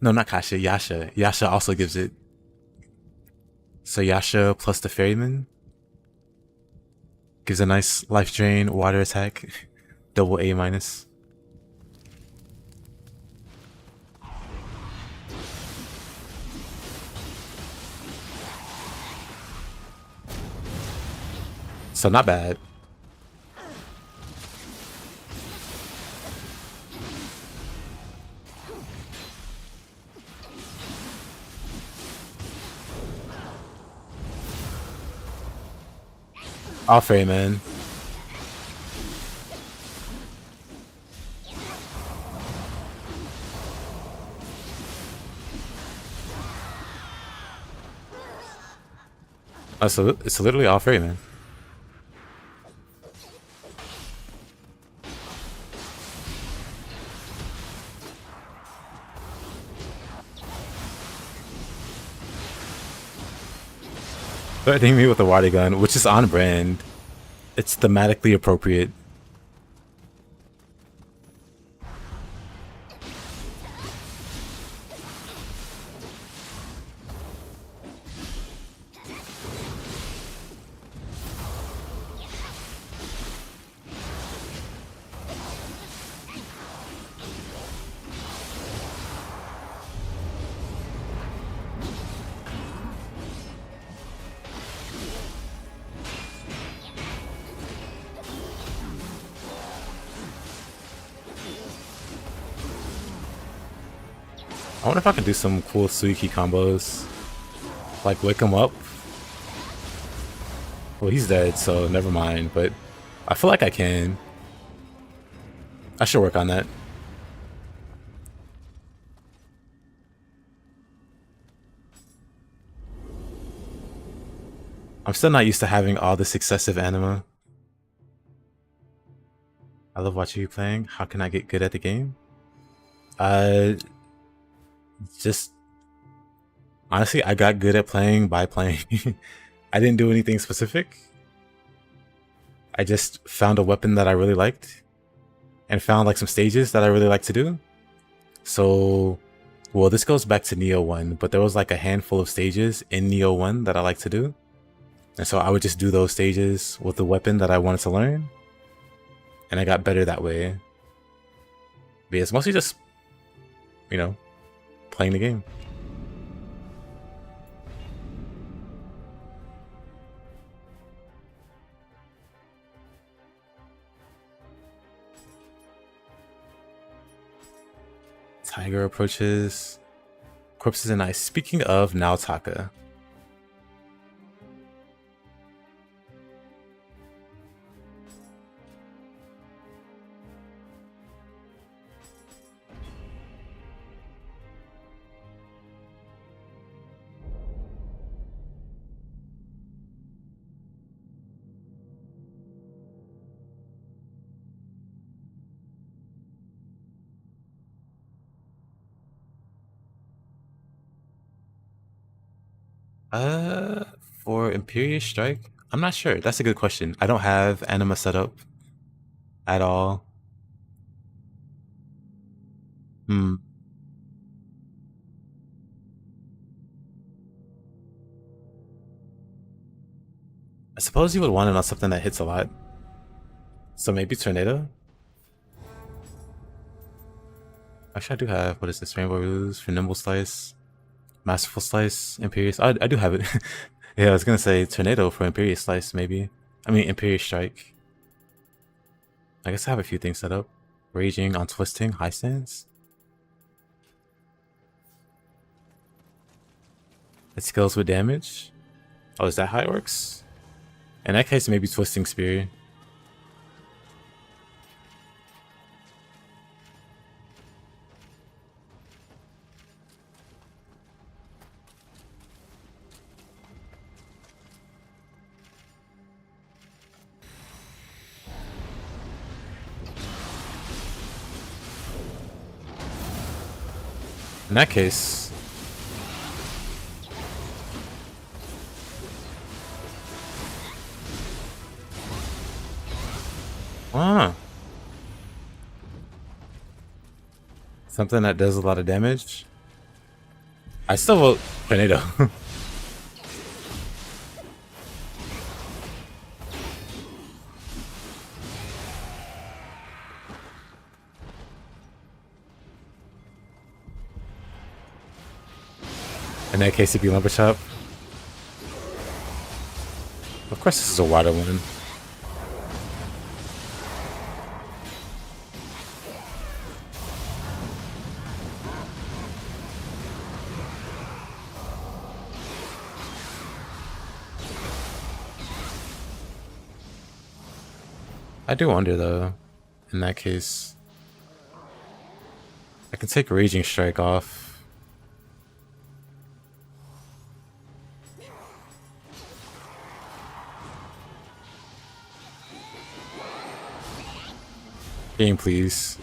No, not Kasha, Yasha. Yasha also gives it. So Yasha plus the Ferryman gives a nice Life Drain, Water Attack, double A-. So not bad. Off Ray, man. Oh, so it's literally off Ray, man. Threatening me with a water gun, which is on brand. It's thematically appropriate. I wonder if I can do some cool Suiki combos. Like wake him up. Well, he's dead, so never mind, but I feel like I can. I should work on that. I'm still not used to having all this excessive anima. I love watching you playing. How can I get good at the game? Just honestly, I got good at playing by playing. I didn't do anything specific. I just found a weapon that I really liked and found like some stages that I really like to do. So, well, this goes back to Nioh 1, but there was like a handful of stages in Nioh 1 that I like to do. And so I would just do those stages with the weapon that I wanted to learn. And I got better that way. But it's mostly just, you know, playing the game. Tiger approaches. Corpses and ice. Speaking of Naotaka. For Imperious Strike? I'm not sure. That's a good question. I don't have Anima set up at all. I suppose you would want it on something that hits a lot. So maybe Tornado? Actually, I do have, what is this? Rainbow Ruse for Nimble Slice. Masterful Slice, Imperious. I do have it. Yeah, I was gonna say Tornado for Imperious Slice, maybe. I mean, Imperious Strike. I guess I have a few things set up. Raging on Twisting, High Stance. It scales with damage. Oh, is that how it works? In that case, maybe Twisting Spear. In that case, something that does a lot of damage. I still vote Tornado. In that case, it'd be Lumber Chop. Of course, this is a water one. I do wonder though, in that case, I can take Raging Strike off. Game, please.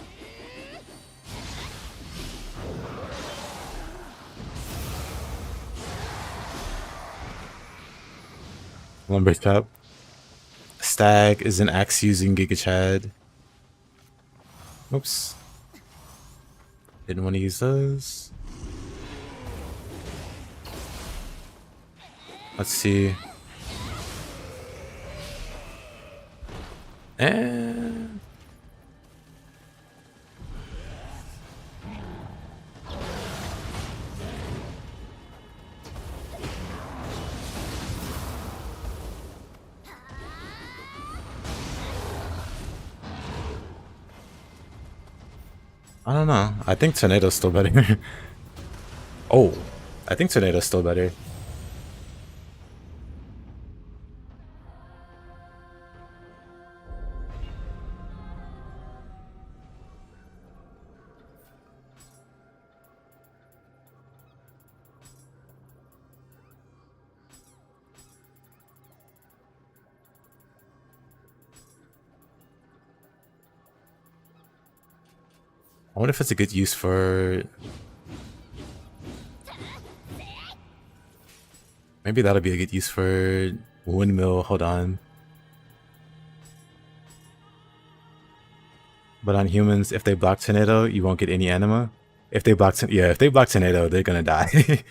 Lumber Chop. Stag is an axe using Giga Chad. Oops. Didn't want to use those. Let's see. And I don't know. I think Tornado's still better. Oh, I think Tornado's still better. I wonder if it's a good use for... Maybe that'll be a good use for Windmill. Hold on. But on humans, if they block tornado, you won't get any anima. If they block, if they block tornado, they're gonna die.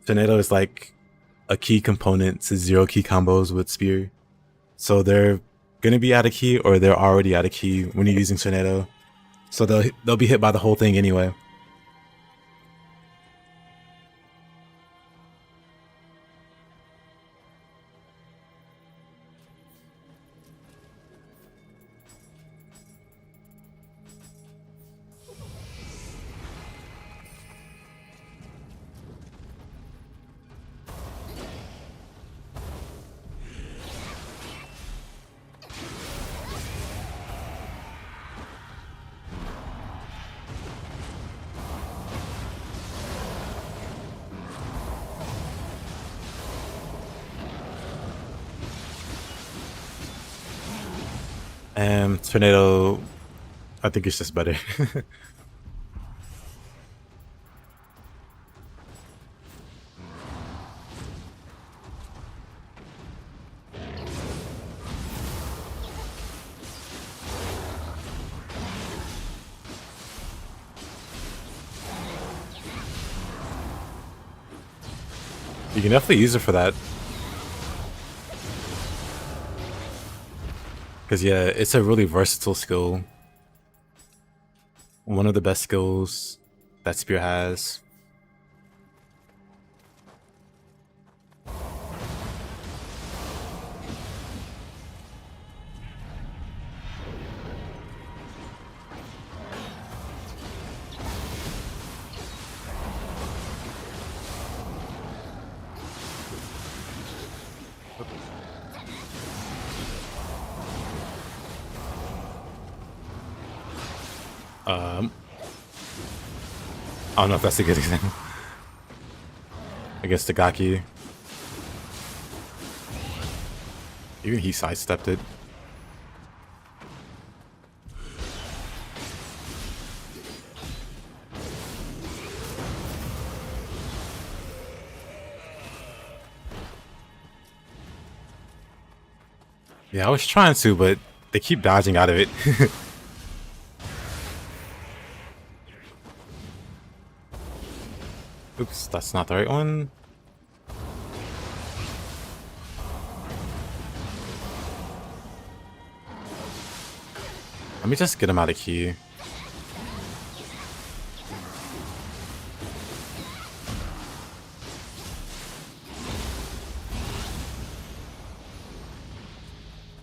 Tornado is like a key component to 0 key combos with spear, so they're gonna be out of key or they're already out of key when you're using tornado. So they'll be hit by the whole thing anyway. Tornado, I think it's just better. You can definitely use it for that. Because yeah, it's a really versatile skill. One of the best skills that Spear has. I don't know if that's a good example. I guess the Gaki. Even he sidestepped it. Yeah, I was trying to, but they keep dodging out of it. Oops, that's not the right one. Let me just get him out of key.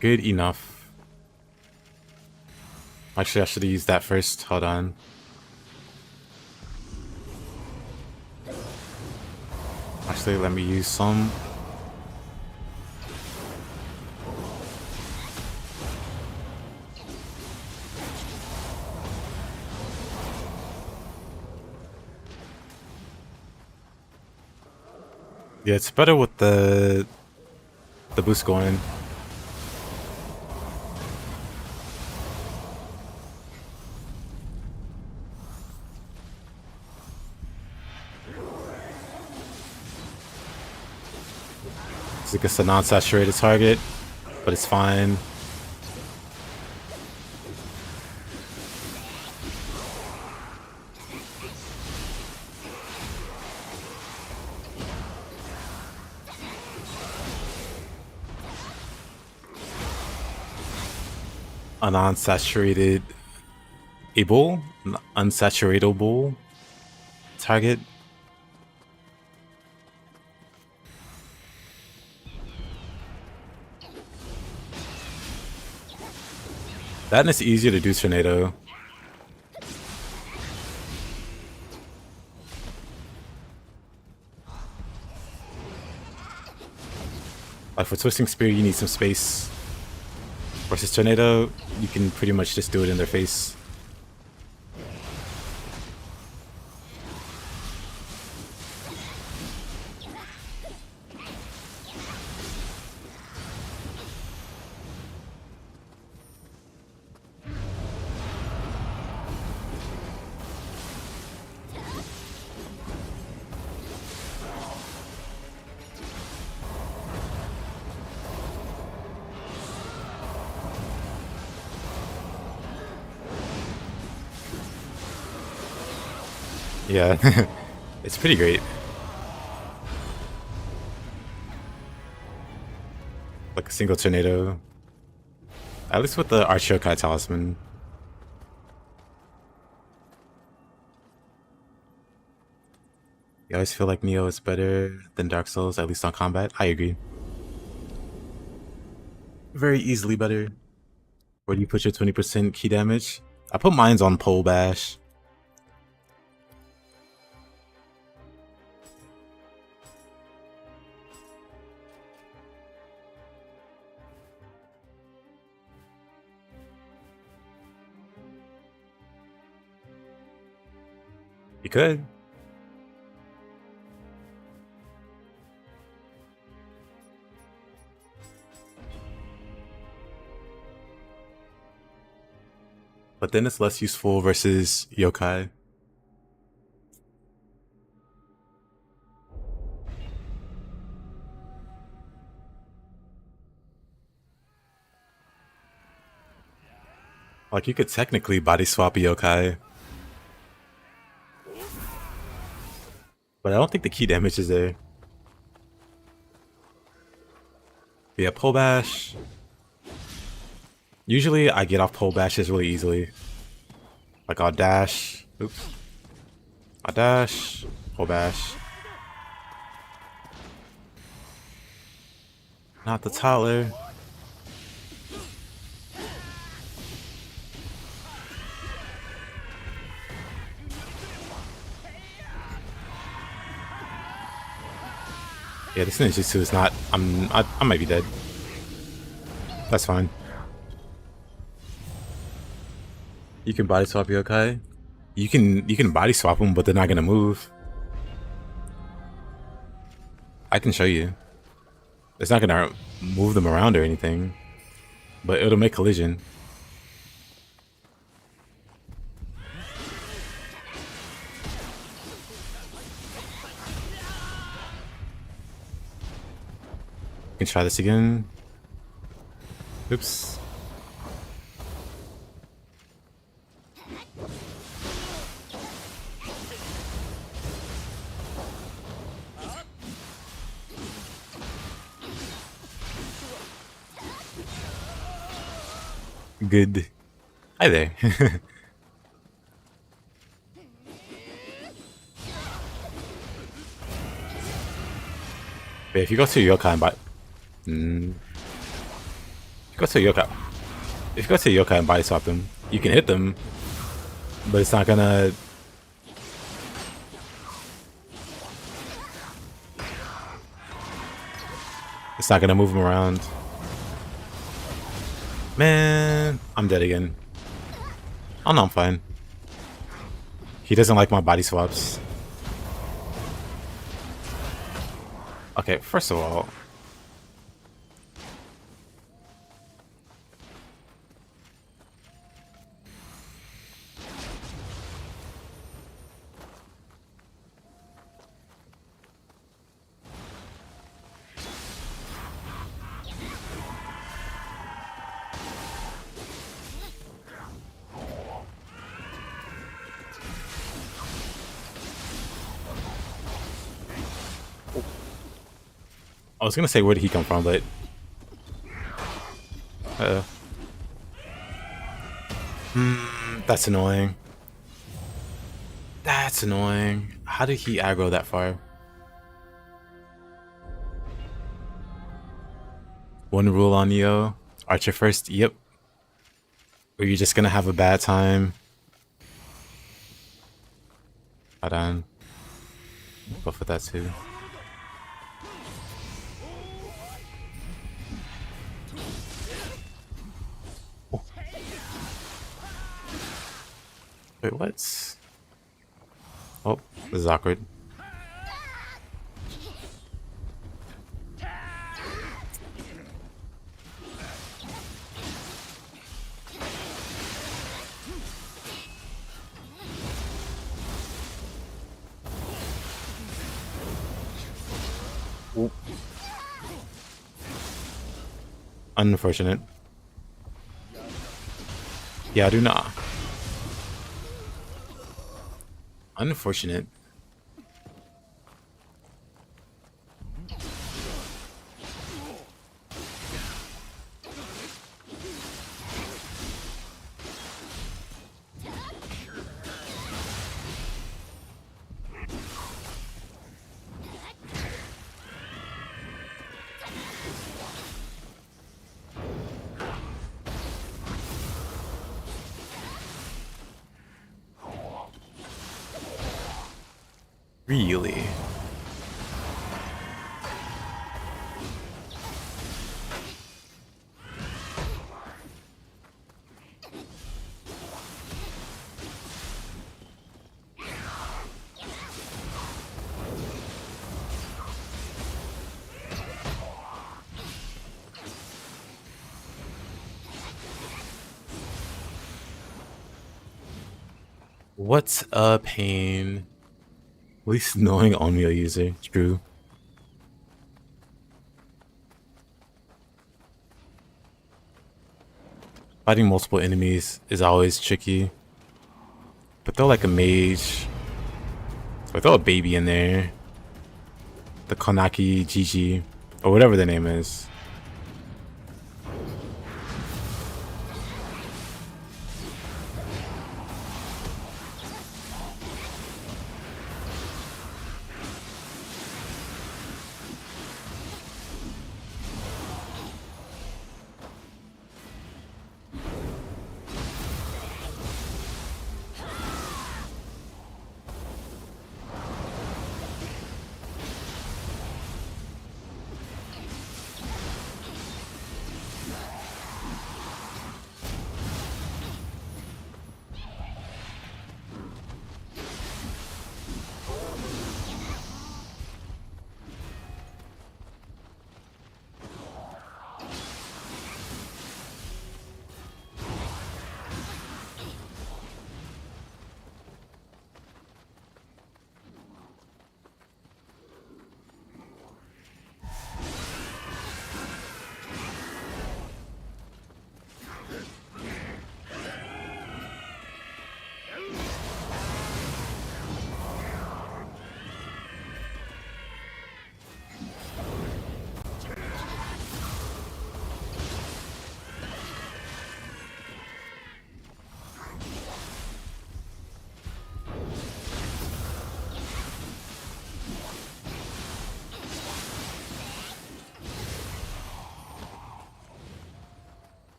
Good enough. Actually, I should have used that first. Hold on. Actually, let me use some. Yeah, it's better with the boost going. It's like it's a non-saturated target, but it's fine. A non-saturated able, unsaturatable target. That and it's easier to do tornado. Like for twisting spear, you need some space. Versus tornado, you can pretty much just do it in their face. Yeah, it's pretty great. Like a single tornado. At least with the Arch Yokai Talisman. You always feel like Nioh is better than Dark Souls, at least on combat. I agree. Very easily better. Where do you put your 20% key damage? I put mines on Pole Bash. You could. But then it's less useful versus Yokai. Like, you could technically body swap a Yokai. But I don't think the key damage is there. But yeah, Pole Bash. Usually I get off Pole Bashes really easily. Like I'll dash. Oops. I'll dash. Pole Bash. Not the toddler. Yeah, this ninjutsu is not. I might be dead. That's fine. You can body swap Yokai. You can body swap them, but they're not gonna move. I can show you. It's not gonna move them around or anything, but it'll make collision. You can try this again. Oops. Good. Hi there. But if you go to Yokai and buy... If you go to Yokai and body swap them, you can hit them, but it's not gonna... It's not gonna move them around. Man, I'm dead again. Oh no, I'm fine. He doesn't like my body swaps. Okay, first of all... I was gonna say, where did he come from, but... That's annoying. That's annoying. How did he aggro that far? One rule on Nioh. Archer first, yep. Or you're just gonna have a bad time. Hold on. Go for that too. Wait, what? Oh, this is awkward. Oop. Unfortunate. Yeah, I do not. Unfortunate. Really? What's a pain? Least knowing Onmyo user, true. Fighting multiple enemies is always tricky. But throw like a mage. Or throw a baby in there. The Konaki GG. Or whatever their name is.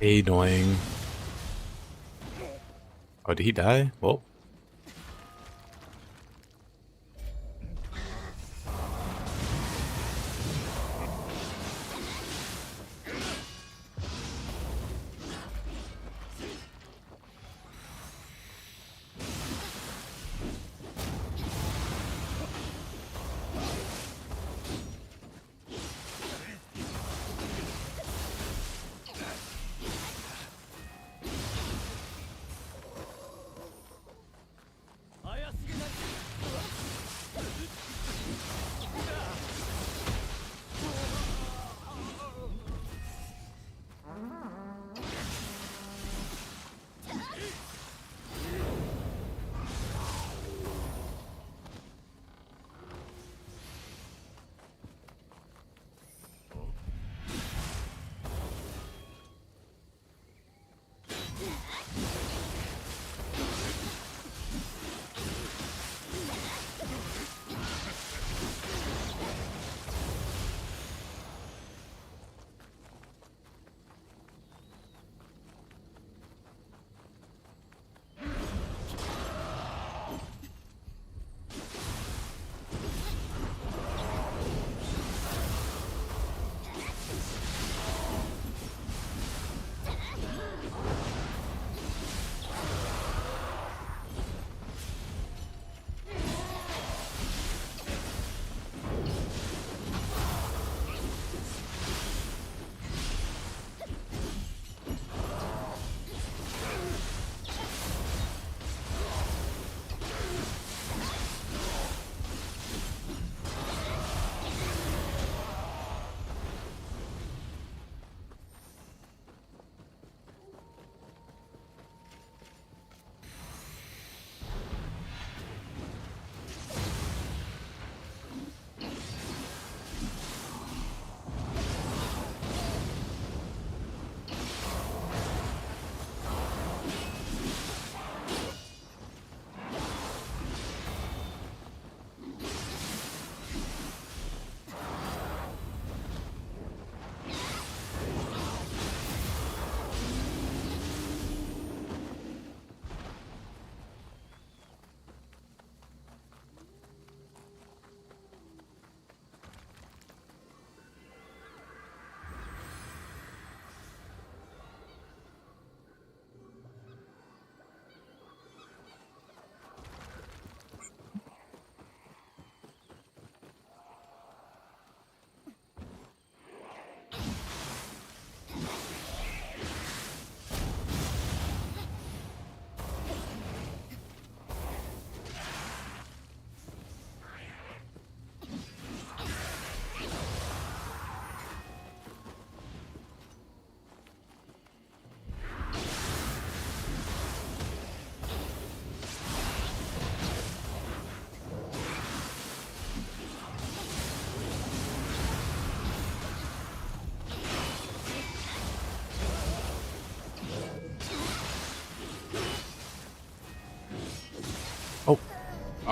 Annoying. Oh, did he die? Well.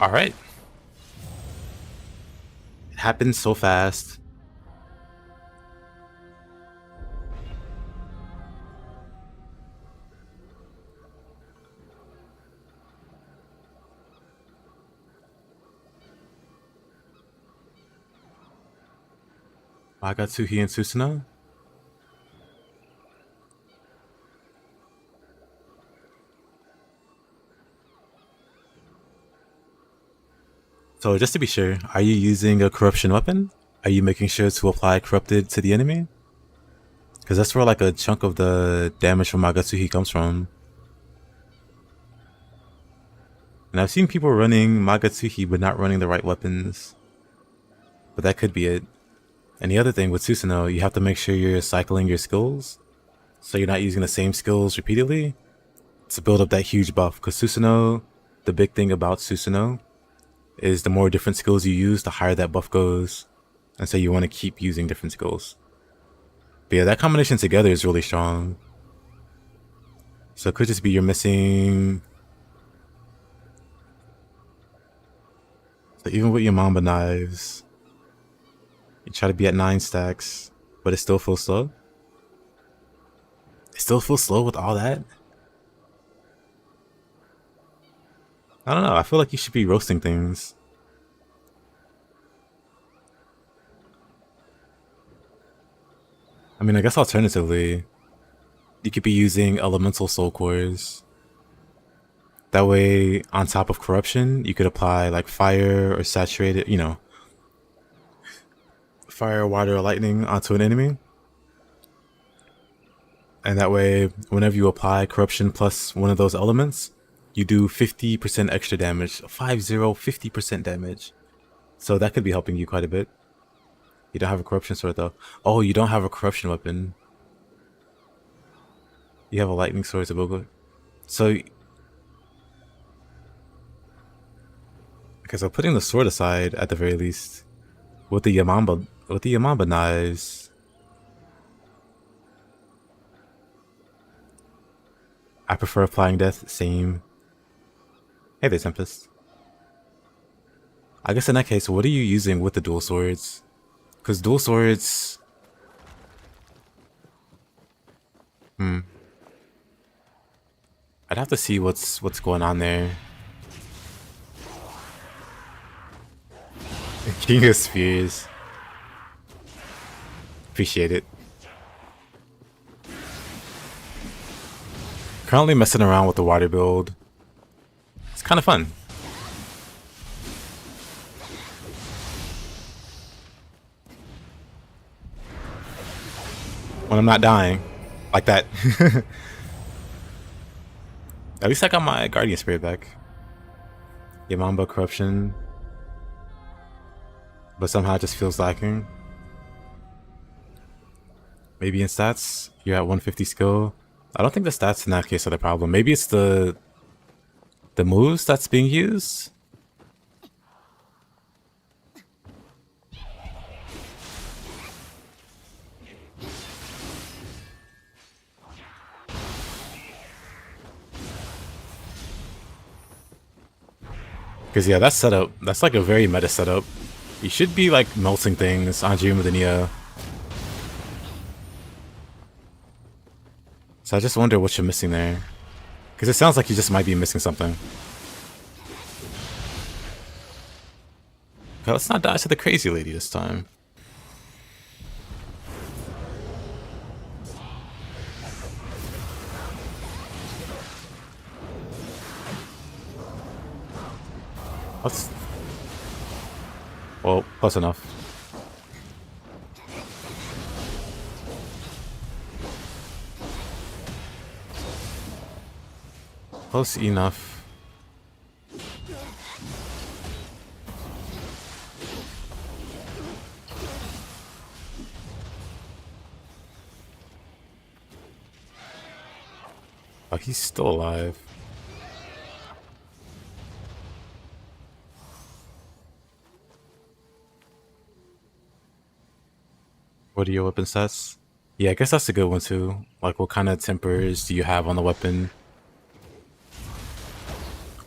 Alright. It happened so fast. Magatsuhi and Susanoo? So just to be sure, are you using a corruption weapon? Are you making sure to apply corrupted to the enemy? Because that's where like a chunk of the damage from Magatsuhi comes from. And I've seen people running Magatsuhi but not running the right weapons. But that could be it. And the other thing with Susanoo, you have to make sure you're cycling your skills. So you're not using the same skills repeatedly to build up that huge buff. Because Susanoo, the big thing about Susanoo is the more different skills you use, the higher that buff goes. And so you want to keep using different skills. But yeah, that combination together is really strong. So it could just be you're missing... So even with your Mamba knives, you try to be at 9 stacks, but it still feels slow. It still feels slow with all that? I don't know, I feel like you should be roasting things. I mean, I guess alternatively, you could be using elemental soul cores. That way, on top of corruption, you could apply like fire or saturated, you know, fire, water, or lightning onto an enemy. And that way, whenever you apply corruption plus one of those elements, you do 50% extra damage. 50% damage. So that could be helping you quite a bit. You don't have a corruption sword though. Oh, you don't have a corruption weapon. You have a lightning sword to build. So, okay, so putting the sword aside at the very least, with the Yamamba knives, I prefer applying death. Same. Hey there, Tempest. I guess in that case, what are you using with the dual swords? Because dual swords... I'd have to see what's going on there. King of Spears. Appreciate it. Currently messing around with the water build. It's kind of fun. When I'm not dying. Like that. At least I got my Guardian Spirit back. Yamamba Corruption. But somehow it just feels lacking. Maybe in stats, you're at 150 skill. I don't think the stats in that case are the problem. Maybe it's the moves that's being used. Because yeah, that setup, that's like a very meta setup. You should be like melting things on Dream of the Nioh. So I just wonder what you're missing there. Because it sounds like you just might be missing something. Okay, let's not die to the crazy lady this time. Let's... Well, close enough. Close enough. Oh, he's still alive. What are your weapon stats? Yeah, I guess that's a good one too. Like, what kind of tempers do you have on the weapon?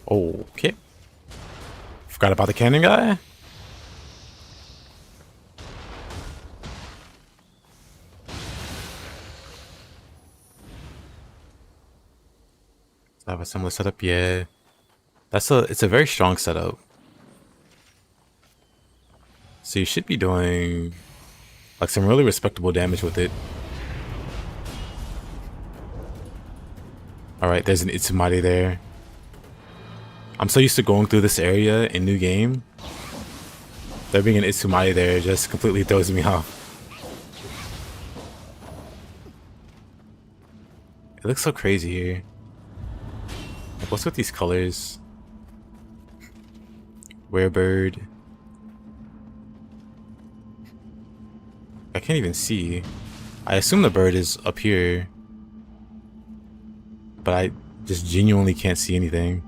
Okay. Forgot about the cannon guy. I have a similar setup, yeah. It's a very strong setup. So you should be doing like some really respectable damage with it. Alright, there's an Itsumari there. I'm so used to going through this area in new game. There being an Itsumari there just completely throws me off. It looks so crazy here. Like, what's with these colors? Werebird. I can't even see. I assume the bird is up here. But I just genuinely can't see anything.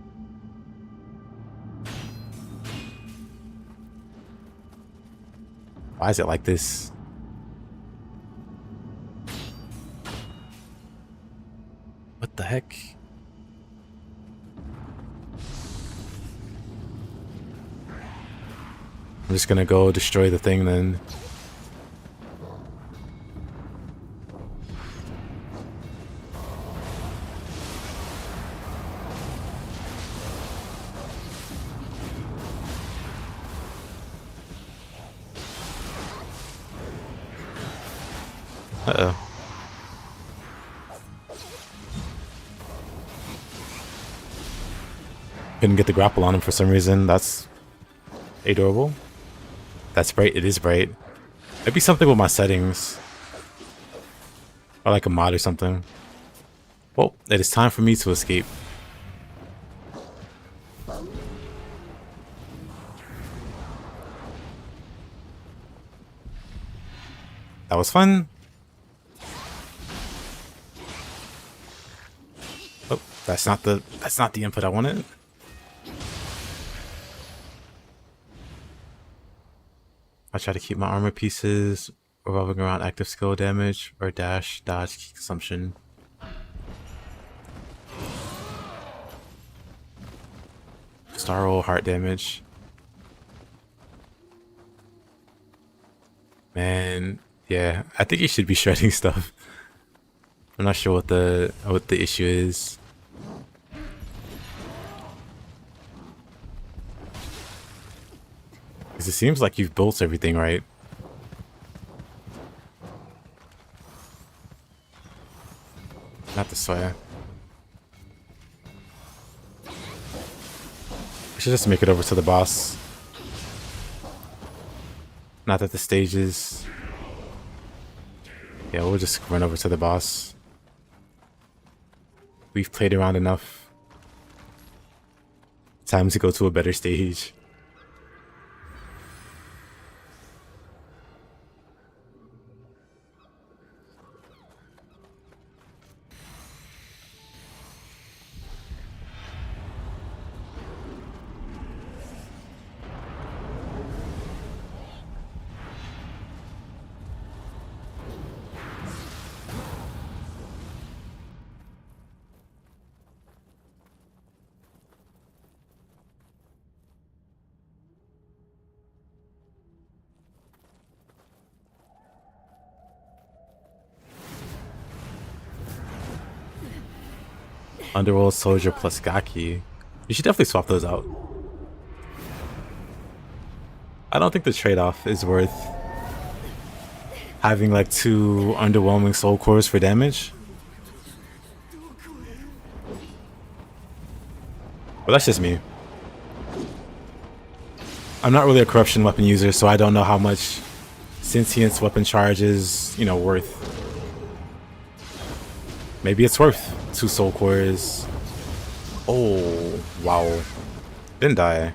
Why is it like this? What the heck? I'm just gonna go destroy the thing then. Uh-oh. Couldn't get the grapple on him for some reason. That's adorable. That's bright. It is bright. Maybe something with my settings. Or like a mod or something. Well, it is time for me to escape. That was fun. Oh, that's not the input I wanted. I try to keep my armor pieces revolving around active skill damage or dash, dodge, key consumption. Star roll, heart damage. Man, yeah, I think he should be shredding stuff. I'm not sure what the issue is. Because it seems like you've built everything right. Not this way. I should just make it over to the boss. Not that the stage is... Yeah, we'll just run over to the boss. We've played around enough. Time to go to a better stage. Underworld Soldier plus Gaki. You should definitely swap those out. I don't think the trade-off is worth having like 2 underwhelming soul cores for damage. But that's just me. I'm not really a corruption weapon user, so I don't know how much sentience weapon charge is, you know, worth. Maybe it's worth 2 soul cores. Oh, wow. Didn't die.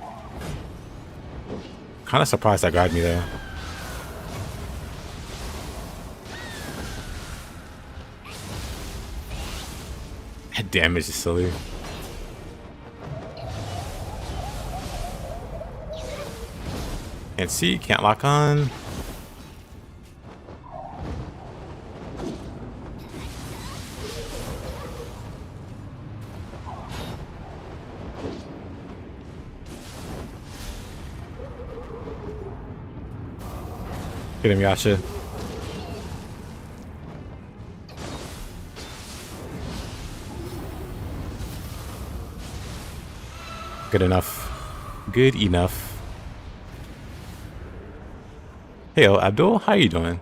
Kinda surprised that grabbed me there. That damage is silly. Can't see, can't lock on. Get him, Yasha. Good enough. Good enough. Hey, Abdul, how you doing?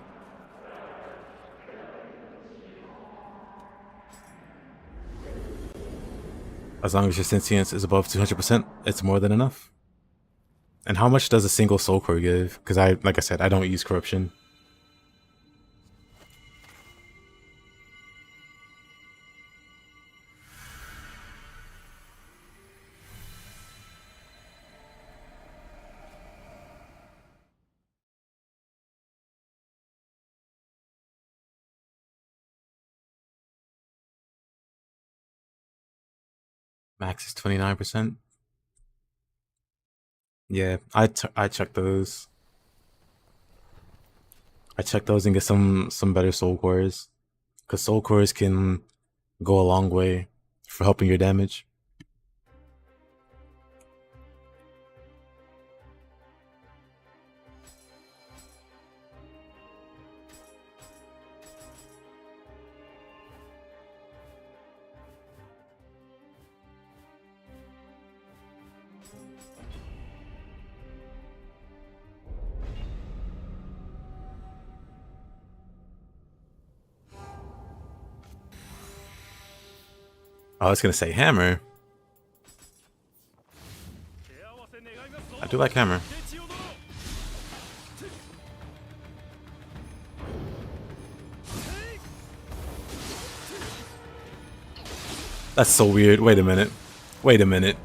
As long as your sentience is above 200%, it's more than enough. And how much does a single soul core give? Because like I said, I don't use corruption. Max is 29%. Yeah, I check those. I check those and get some better soul cores, because soul cores can go a long way for helping your damage. I was gonna say hammer. I do like hammer. That's so weird. Wait a minute. Wait a minute.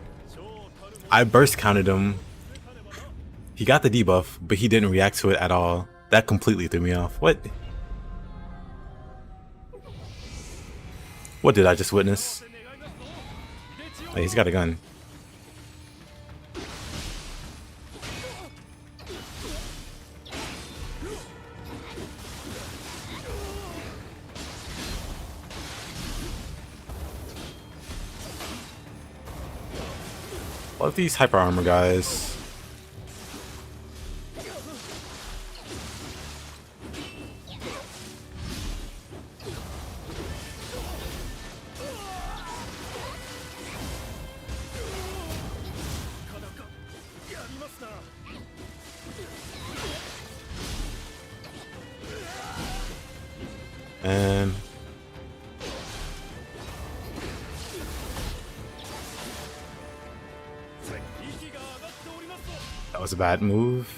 I burst counted him. He got the debuff, but he didn't react to it at all. That completely threw me off. What? What did I just witness? Hey, he's got a gun. Love these hyper armor guys. And that was a bad move.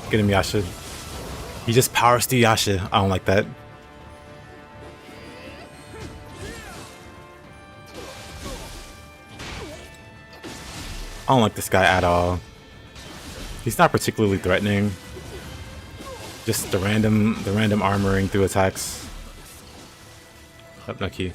Get him, Yasha. He just powers through Yasha. I don't like that. I don't like this guy at all. He's not particularly threatening. Just the random armoring through attacks. Up, no key.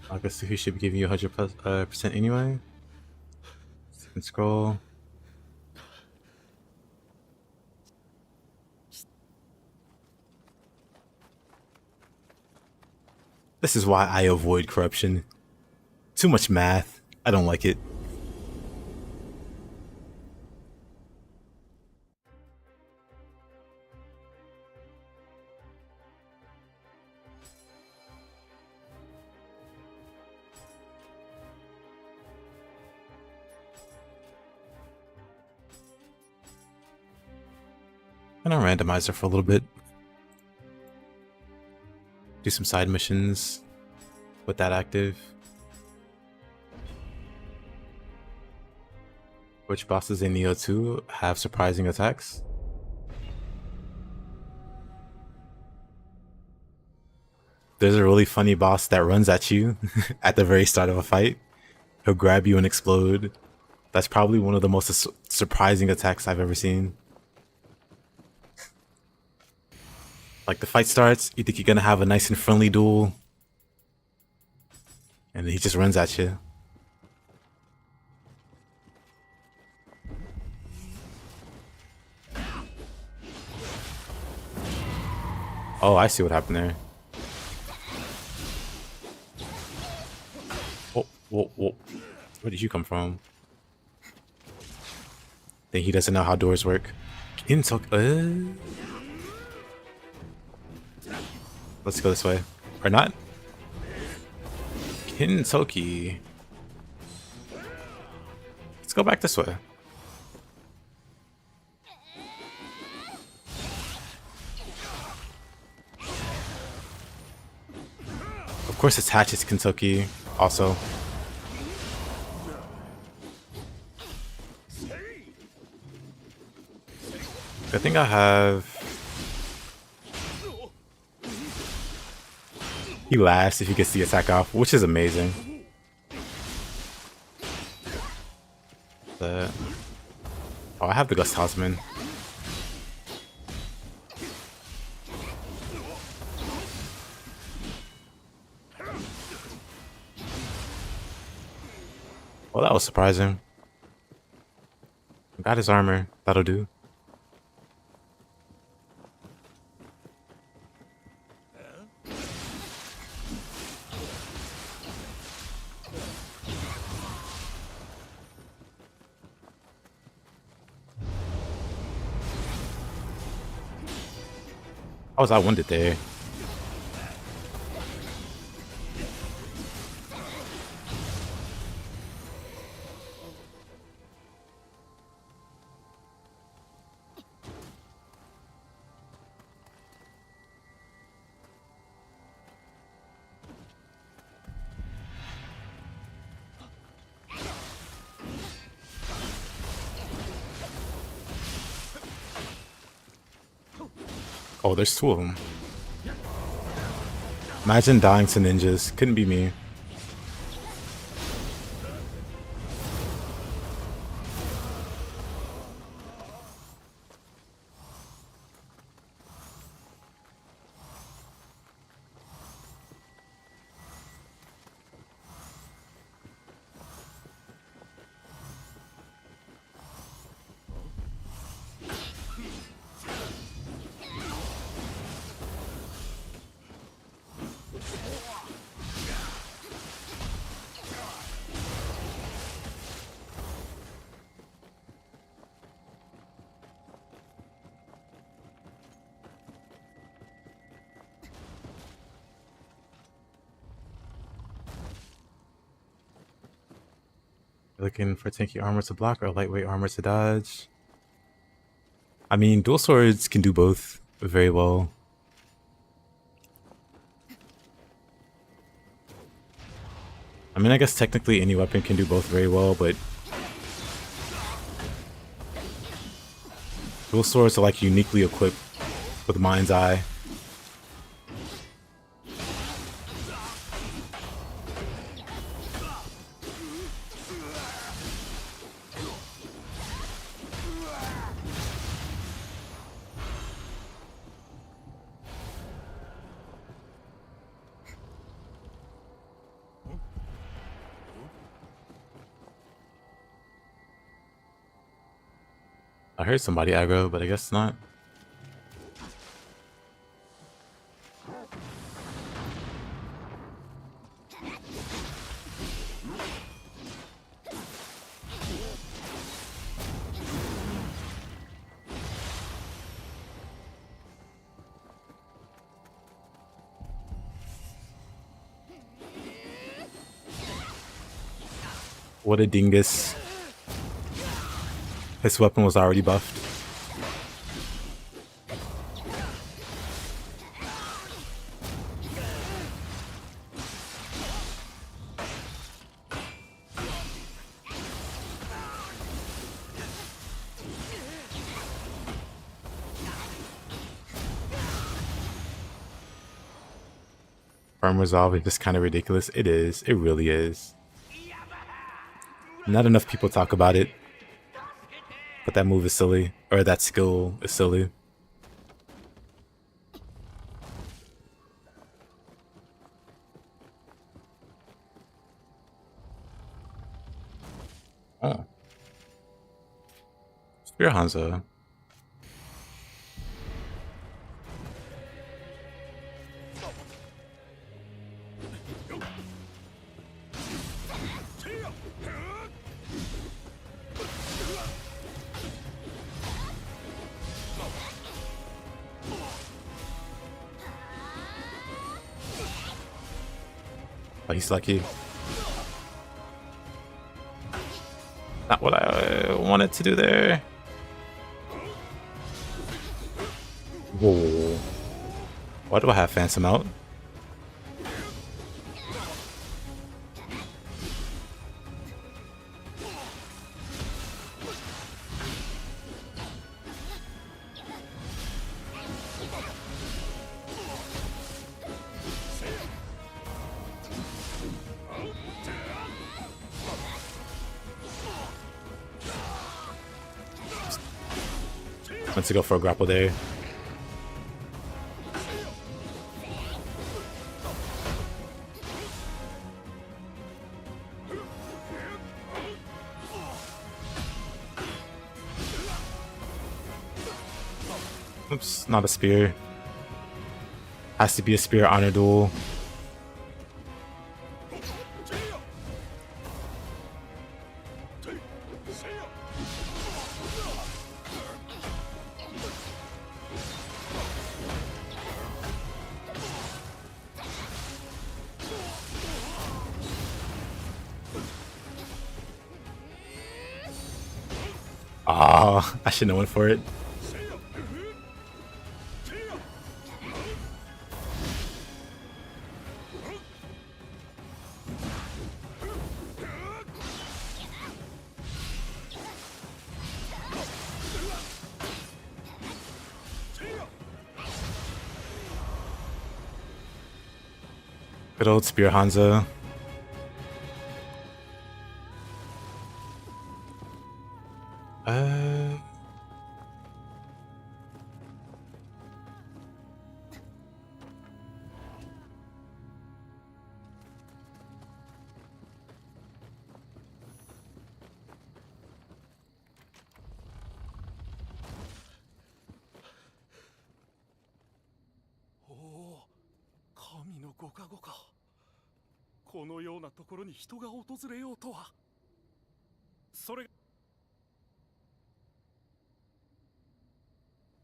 I guess he should be giving you 100% anyway. Second scroll. This is why I avoid corruption. Too much math. I don't like it. And I'll randomize her for a little bit. Do some side missions with that active. Which bosses in Nioh 2 have surprising attacks? There's a really funny boss that runs at you at the very start of a fight. He'll grab you and explode. That's probably one of the most surprising attacks I've ever seen. Like the fight starts, you think you're gonna have a nice and friendly duel, and then he just runs at you. Oh, I see what happened there. Whoa, whoa, whoa. Where did you come from? Think he doesn't know how doors work. Let's go this way. Or not? Kintoki. Let's go back this way. Of course, it's Hatchet's Kintoki also. I think I have... He laughs if he gets the attack off, which is amazing. Oh, I have the Gust Talisman. Well, that was surprising. Got his armor. That'll do. How was I wounded there? Oh, there's two of them. Imagine dying to ninjas. Couldn't be me. Looking for tanky armor to block or lightweight armor to dodge. I mean, dual swords can do both very well. I mean, I guess technically any weapon can do both very well, but dual swords are like uniquely equipped with Mind's Eye. I heard somebody aggro, but I guess not. What a dingus. His weapon was already buffed. Farm resolve is just kind of ridiculous. It is. It really is. Not enough people talk about it. But that move is silly. Or that skill is silly. Oh. Spear Hanzo. Oh, he's lucky. Not what I wanted to do there. Whoa. Why do I have Phantom out? Went to go for a grapple there. Oops, not a spear. Has to be a spear honor duel. Ah, I should have went for it. Good old Spear Hanzo.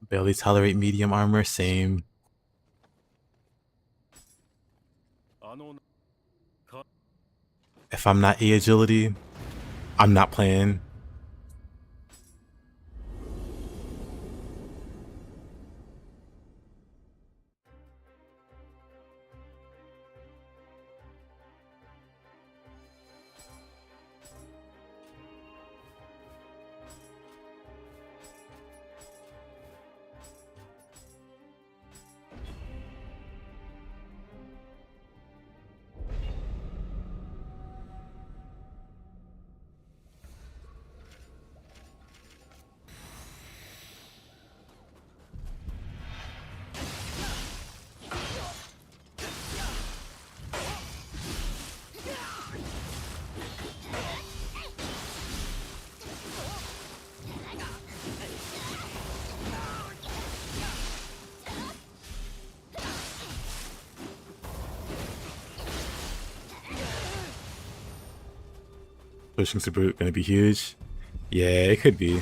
Barely tolerate medium armor, same. If I'm not A agility, I'm not playing. Pushing super root gonna be huge. Yeah, it could be.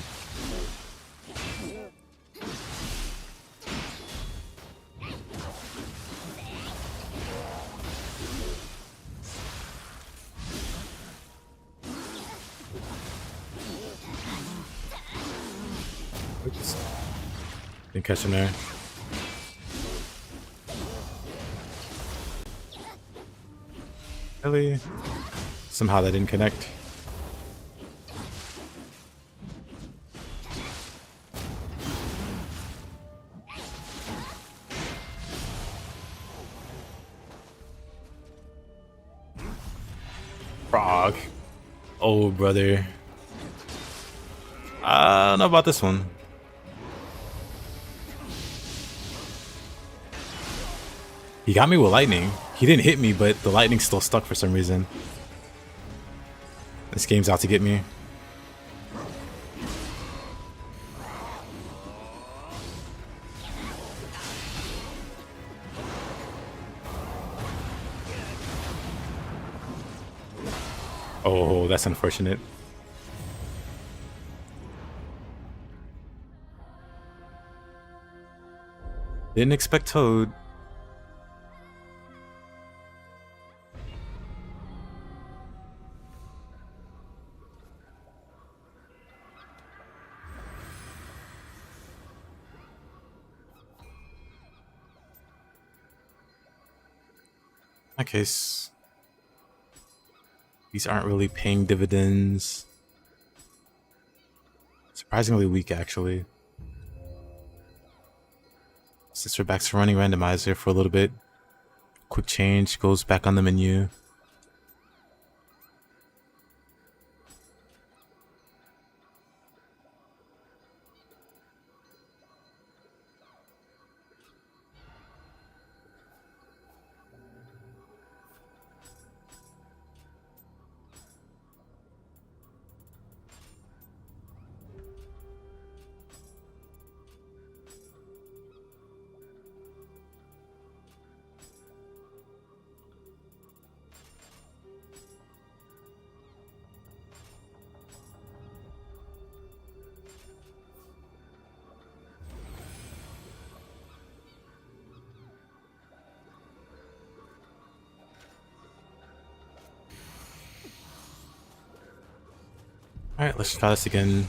Oops. Didn't catch him there. Really? Somehow that didn't connect. Frog. Oh, brother. I don't know about this one. He got me with lightning. He didn't hit me, but the lightning still stuck for some reason. This game's out to get me. Oh, that's unfortunate. Didn't expect Toad. In that case, these aren't really paying dividends. Surprisingly weak, actually. Since we're back to running randomizer for a little bit, quick change goes back on the menu. Alright, let's try this again.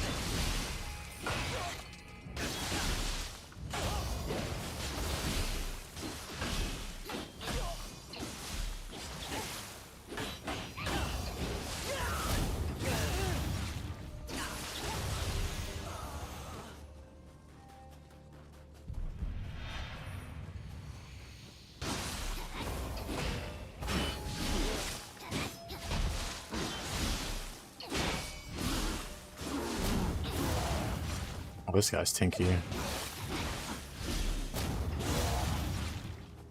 Oh, this guy's tanky.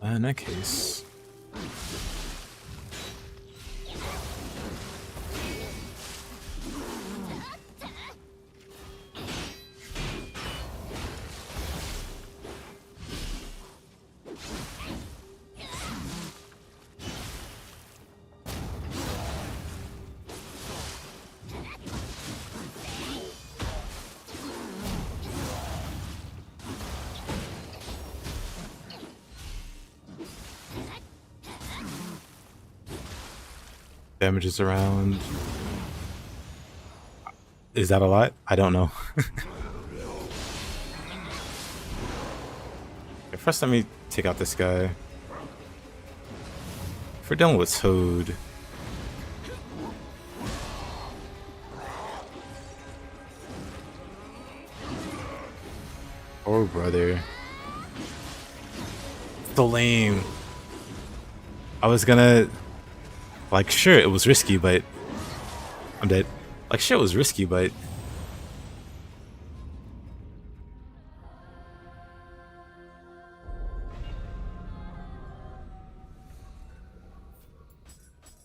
In that case... damages around. Is that a lot? I don't know. Okay, first let me take out this guy. If we're dealing with Toad. Oh brother. So lame. I was gonna... Like, sure, it was risky, but... I'm dead. Like, sure, it was risky, but...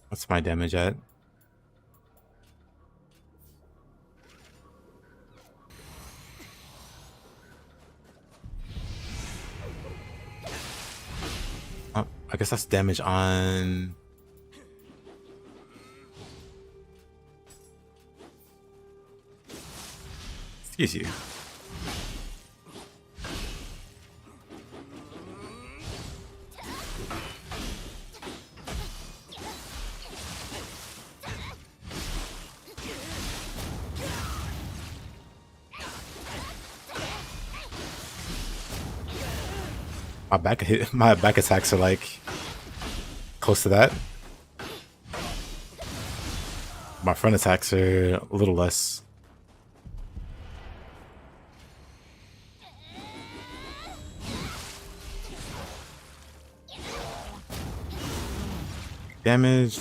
What's my damage at? Oh, I guess that's damage on... Excuse you. My back attacks are like close to that. My front attacks are a little less. Damage.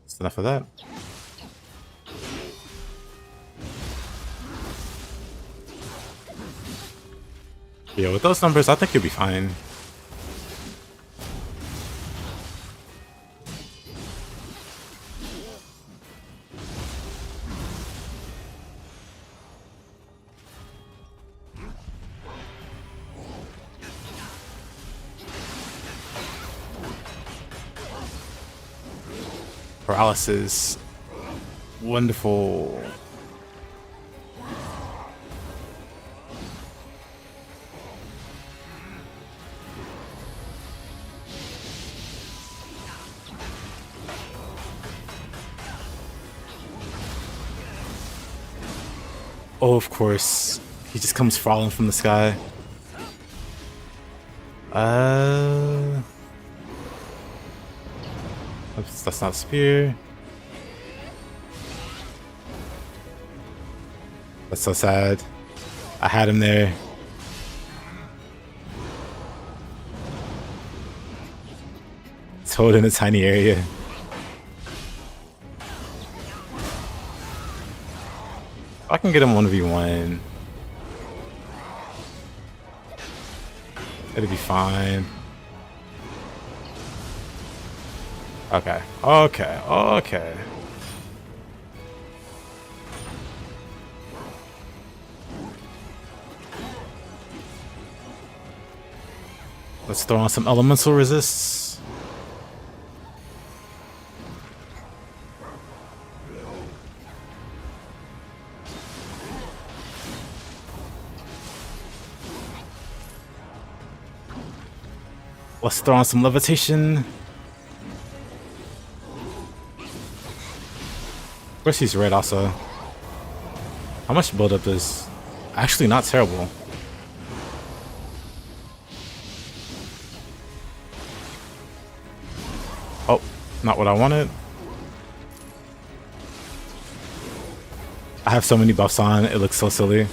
That's enough of that. Yeah, with those numbers, I think you'll be fine. Paralysis. Wonderful. Oh, of course. He just comes falling from the sky. Oops, that's not spear. That's so sad. I had him there. Toad in a tiny area. I can get him 1v1. It'll be fine. Okay. Okay. Okay. Let's throw on some elemental resists. Let's throw on some levitation. Of course he's red also. How much buildup is actually not terrible. Oh, not what I wanted. I have so many buffs on, it looks so silly.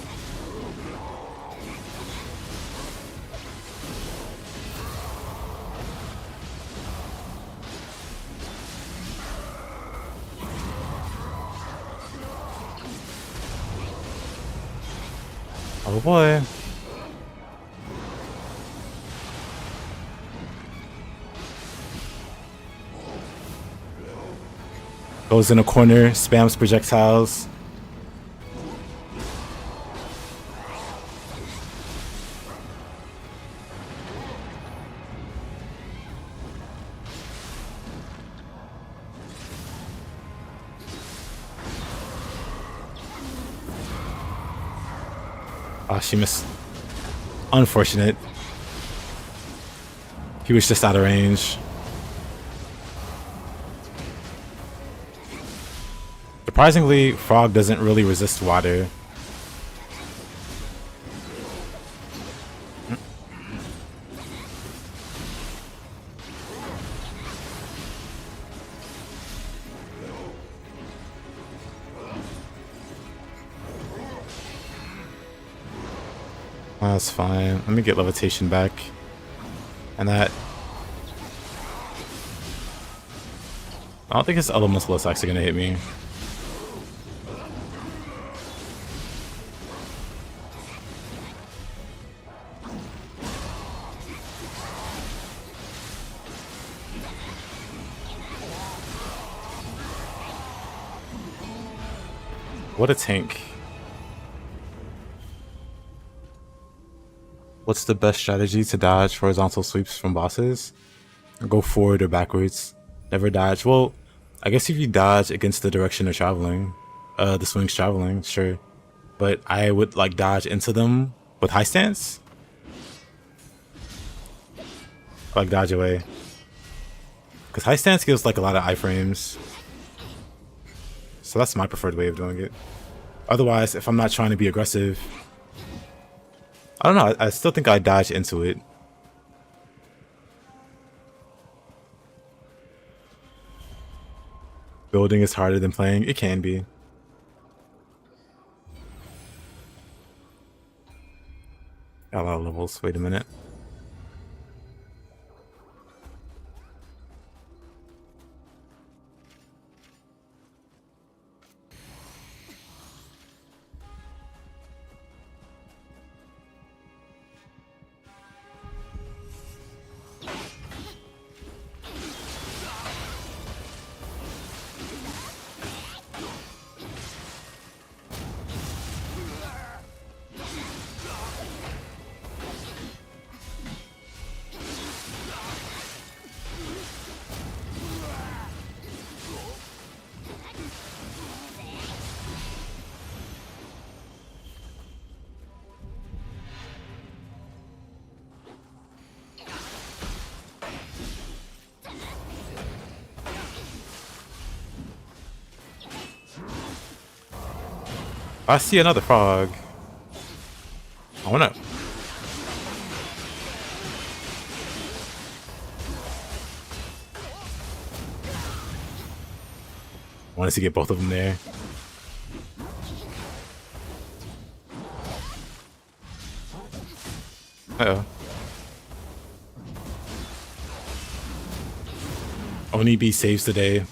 Oh boy. Goes in a corner, spams projectiles. Oh, she missed. Unfortunate. He was just out of range. Surprisingly, Frog doesn't really resist water. That's fine. Let me get levitation back. And that... I don't think his elemental is actually gonna hit me. What a tank. What's the best strategy to dodge horizontal sweeps from bosses? Go forward or backwards. Never dodge. Well, I guess if you dodge against the direction they're traveling, the swing's traveling, sure. But I would like dodge into them with high stance. Like dodge away. Because high stance gives like a lot of iframes. So that's my preferred way of doing it. Otherwise, if I'm not trying to be aggressive, I don't know, I still think I dodge into it. Building is harder than playing. It can be. Got a lot of levels. Wait a minute. I see another frog. I wanna. Wanted to get both of them there. Uh-oh. Oni-bi saves the day.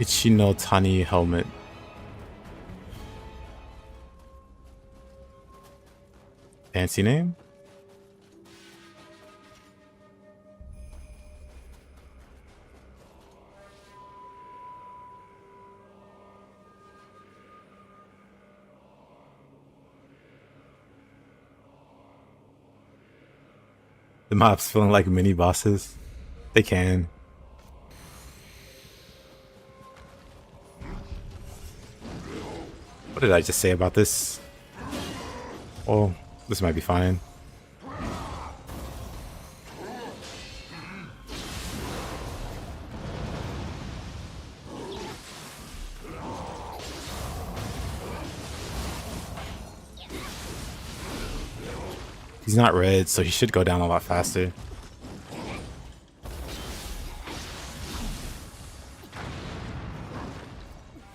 Ichino Tani helmet. Fancy name? The mobs feeling like mini bosses. They can. What did I just say about this? Oh, this might be fine. He's not red, so he should go down a lot faster.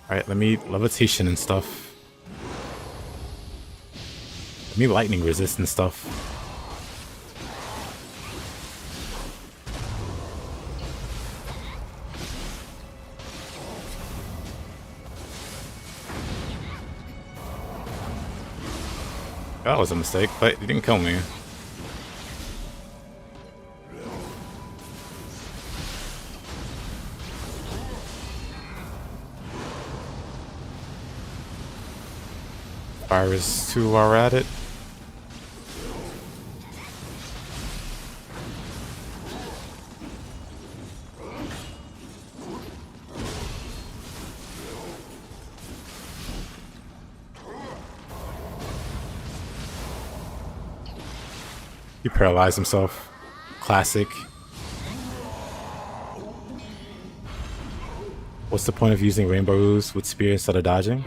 Alright, let me levitation and stuff. Let me lightning resist and stuff. That was a mistake, but it didn't kill me. Virus 2 while we're at it. He paralyzed himself. Classic. What's the point of using Rainbow Ruse with Spear instead of dodging?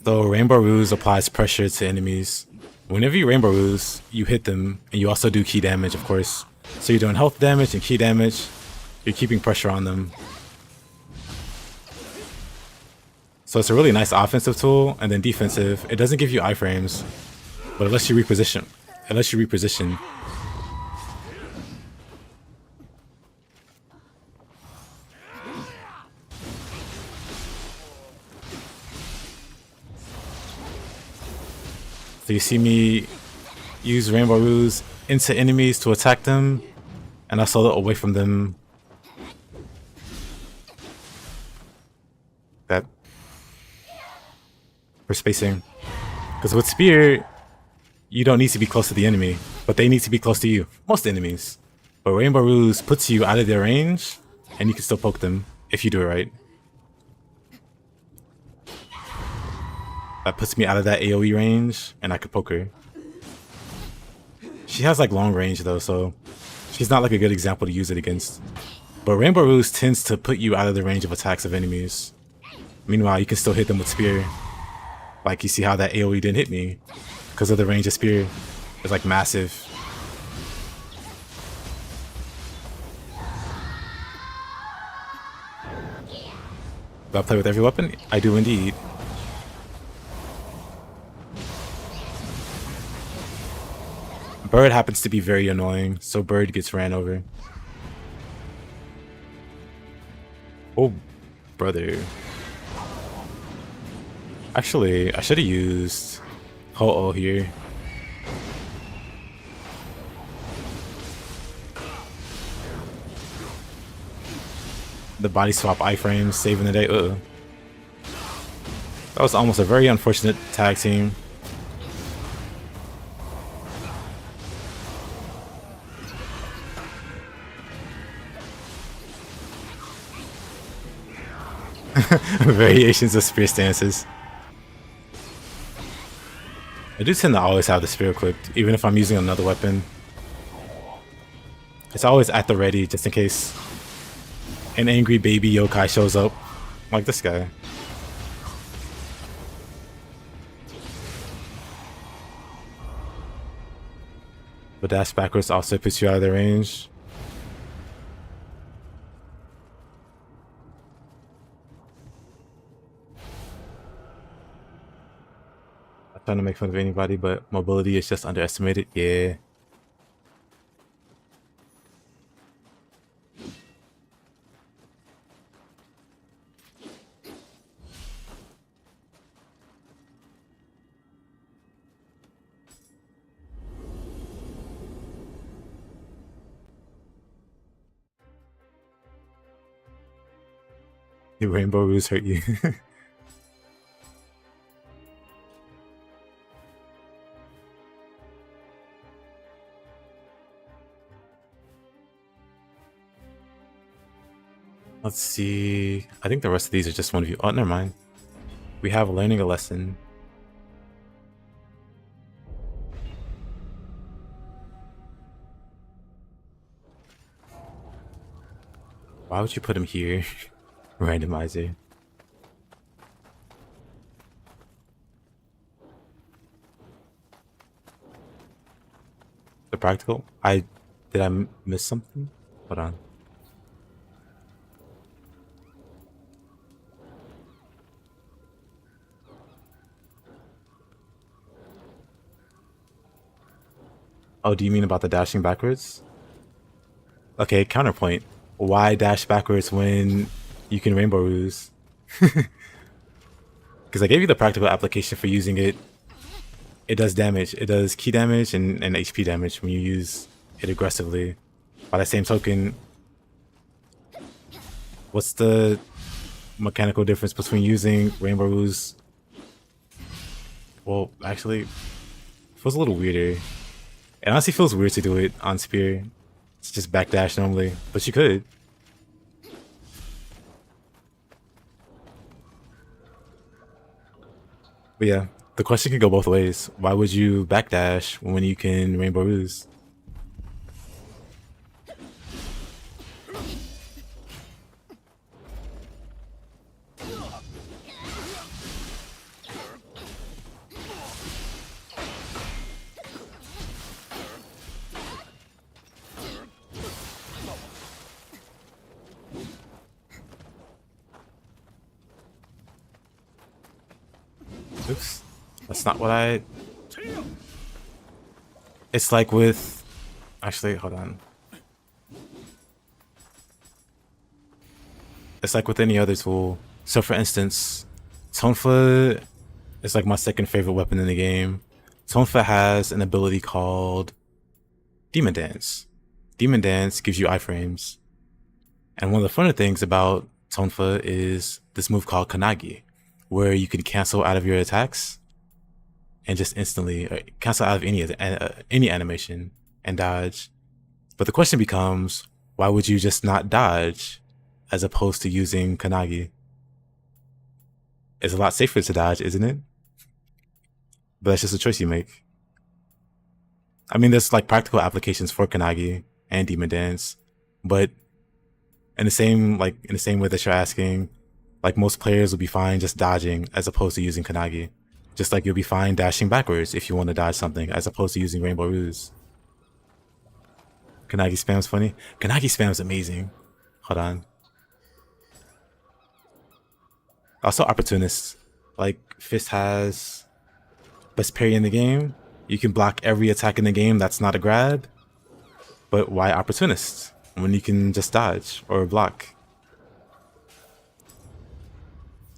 So Rainbow Ruse applies pressure to enemies. Whenever you Rainbow Ruse, you hit them, and you also do key damage, of course. So you're doing health damage and key damage. You're keeping pressure on them. So it's a really nice offensive tool, and then defensive. It doesn't give you iframes, but it lets you reposition. It lets you reposition. So you see me use Rainbow Ruse into enemies to attack them, and I solo away from them. That for spacing. Because with Spear, you don't need to be close to the enemy, but they need to be close to you. Most enemies. But Rainbow Ruse puts you out of their range, and you can still poke them if you do it right. That puts me out of that AoE range, and I could poke her. She has like long range though, so she's not like a good example to use it against. But Rainbow Ruse tends to put you out of the range of attacks of enemies. Meanwhile, you can still hit them with spear. Like you see how that AoE didn't hit me because of the range of spear. It's like massive. Do I play with every weapon? I do indeed. Bird happens to be very annoying, so Bird gets ran over. Oh, brother. Actually, I should have used Ho-Oh here. The body swap iframes saving the day. That was almost a very unfortunate tag team. Variations of spear stances. I do tend to always have the spear equipped, even if I'm using another weapon. It's always at the ready, just in case an angry baby yokai shows up, like this guy. But dash backwards also puts you out of the range. Not trying to make fun of anybody, but mobility is just underestimated. Yeah. The Rainbow Ruse hurt you. Let's see. I think the rest of these are just one of you. Oh, never mind. We have learning a lesson. Why would you put him here? Randomizer. The practical? Did I miss something? Hold on. Oh, do you mean about the dashing backwards? Okay, counterpoint. Why dash backwards when you can Rainbow Ruse? Because I gave you the practical application for using it. It does damage. It does key damage and HP damage when you use it aggressively. By the same token, what's the mechanical difference between using Rainbow Ruse? Well, actually, it feels a little weirder. It honestly feels weird to do it on Spear. It's just backdash normally, but you could. But yeah, the question can go both ways. Why would you backdash when you can Rainbow Ruse? Oops, that's not what I... It's like with... Actually, hold on. It's like with any other tool. So for instance, Tonfa is like my second favorite weapon in the game. Tonfa has an ability called Demon Dance. Demon Dance gives you iframes. And one of the funner things about Tonfa is this move called Kanagi, where you can cancel out of your attacks and just instantly cancel out of any animation and dodge. But the question becomes, why would you just not dodge as opposed to using Kanagi? It's a lot safer to dodge, isn't it? But that's just a choice you make. I mean, there's like practical applications for Kanagi and Demon Dance, but in the same way that you're asking, like most players will be fine just dodging as opposed to using Kanagi. Just like you'll be fine dashing backwards if you want to dodge something as opposed to using Rainbow Ruse. Kanagi spam's funny. Kanagi spam's amazing. Hold on. Also Opportunist. Like Fist has best parry in the game. You can block every attack in the game that's not a grab. But why Opportunist when you can just dodge or block?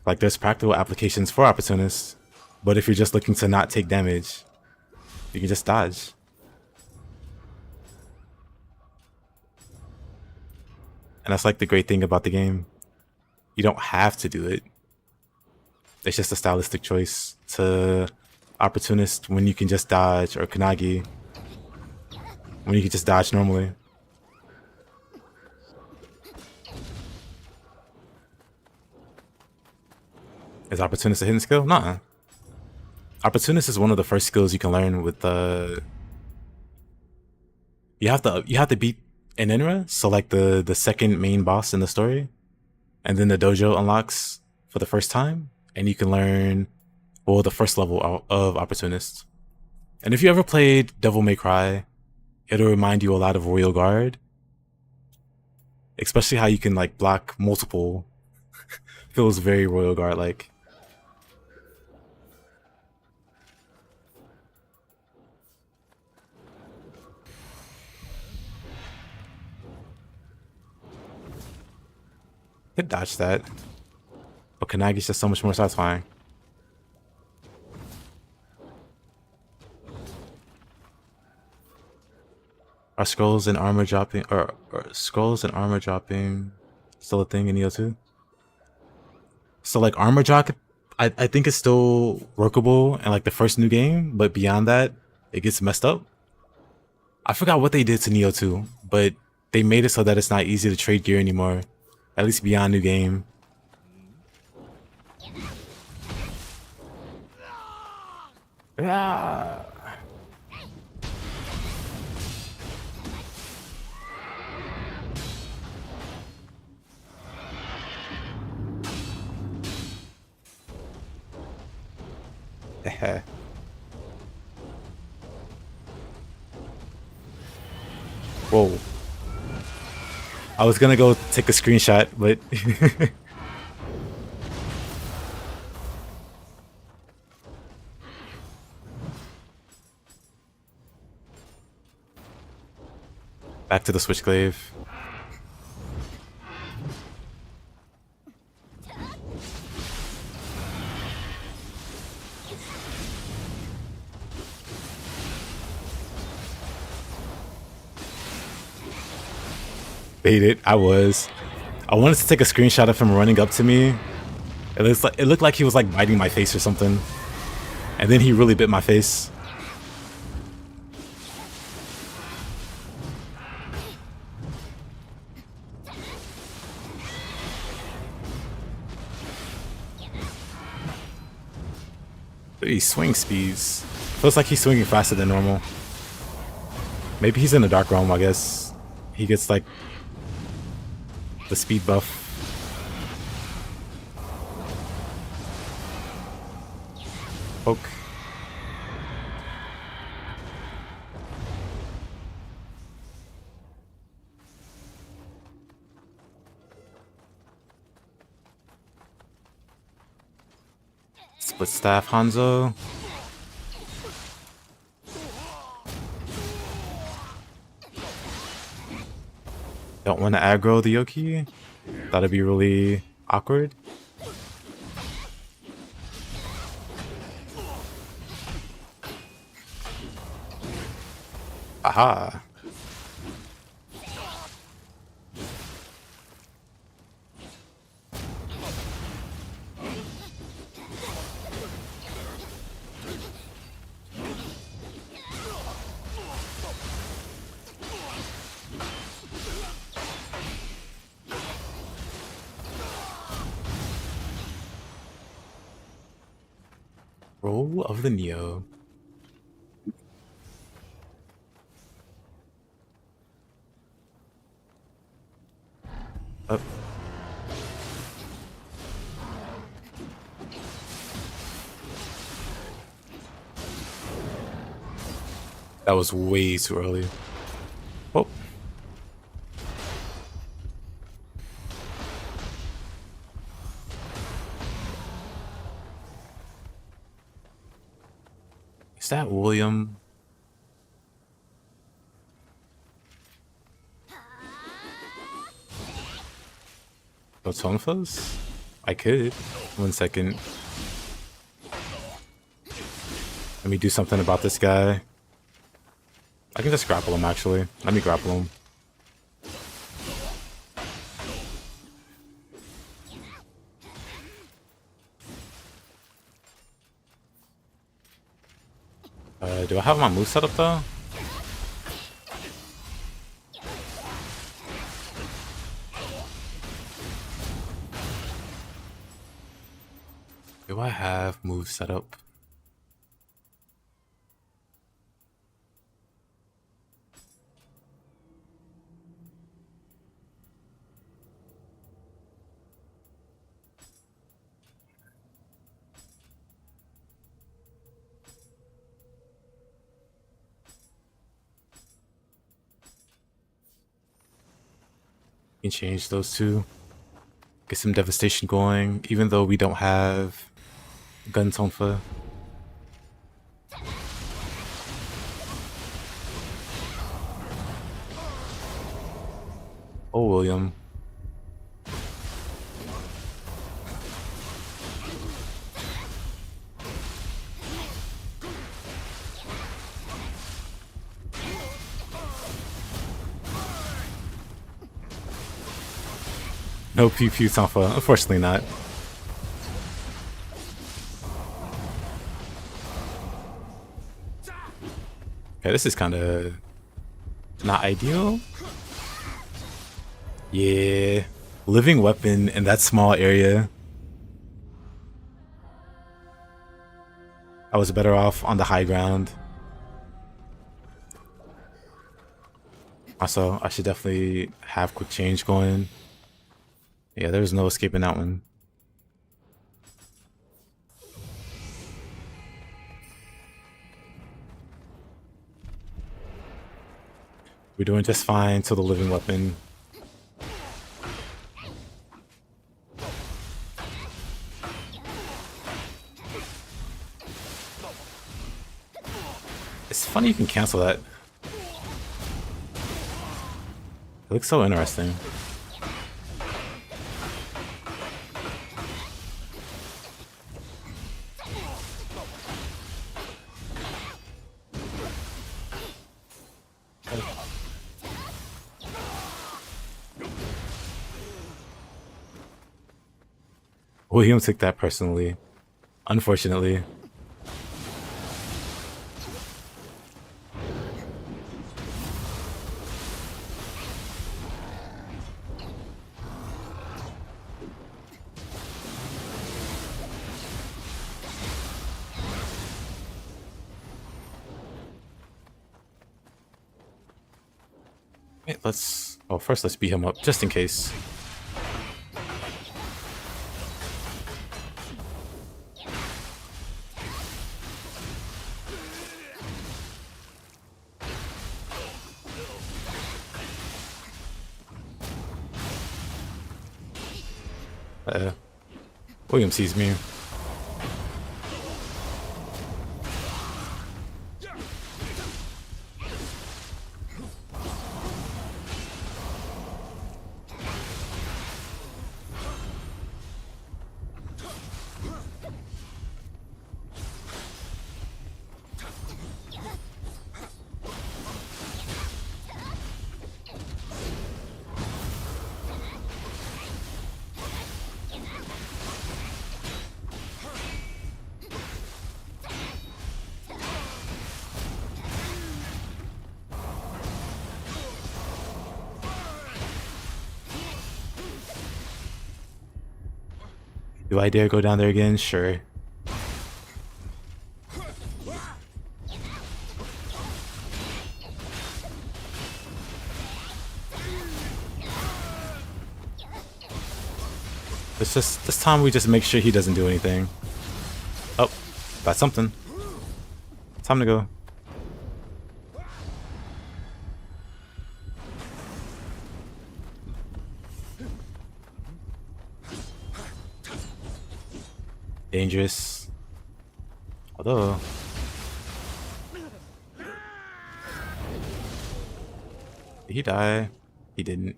Like there's practical applications for Opportunists, but if you're just looking to not take damage, you can just dodge. And that's like the great thing about the game. You don't have to do it. It's just a stylistic choice to Opportunist when you can just dodge, or Kanagi when you can just dodge normally. Is Opportunist a hidden skill? Nah. Opportunist is one of the first skills you can learn with the. You have to beat an Enra, so like the second main boss in the story, and then the dojo unlocks for the first time, and you can learn, well, the first level of Opportunist. And if you ever played Devil May Cry, it'll remind you a lot of Royal Guard, especially how you can like block multiple. Feels very Royal Guard like. Could dodge that, but Kanagi's just so much more satisfying. Are scrolls and armor dropping, or scrolls and armor dropping still a thing in Nioh 2? So like armor drop, I think it's still workable in like the first new game, but beyond that, it gets messed up. I forgot what they did to Nioh 2, but they made it so that it's not easy to trade gear anymore. At least beyond new game. Yeah. Whoa. I was gonna go take a screenshot, but back to the Switchglaive. Baited. I wanted to take a screenshot of him running up to me. It looked like he was like biting my face or something. And then he really bit my face. He swing speeds. Feels like he's swinging faster than normal. Maybe he's in the Dark Realm, I guess. He gets like the speed buff. Poke. Split staff Hanzo. Don't want to aggro the Yokai. That'd be really awkward. Aha. Roll of the Nioh. Up. That was way too early. Oh. Is that William? No tonfas? I could. 1 second. Let me do something about this guy. I can just grapple him, actually. Let me grapple him. Do I have my move set up, though? Do I have moves set up? Can change those two. Get some devastation going, even though we don't have gun tonfa. Oh, William. No pew pew tonfa, unfortunately not. Okay, this is kind of not ideal. Yeah, living weapon in that small area. I was better off on the high ground. Also, I should definitely have quick change going. Yeah, there's no escaping that one. We're doing just fine till the living weapon. It's funny you can cancel that. It looks so interesting. William took that personally, unfortunately. Wait, first let's beat him up, just in case. William sees me. Do I dare go down there again? Sure. It's just this time we just make sure he doesn't do anything. Oh, that's something. Time to go. Dangerous. Although did he die? He didn't.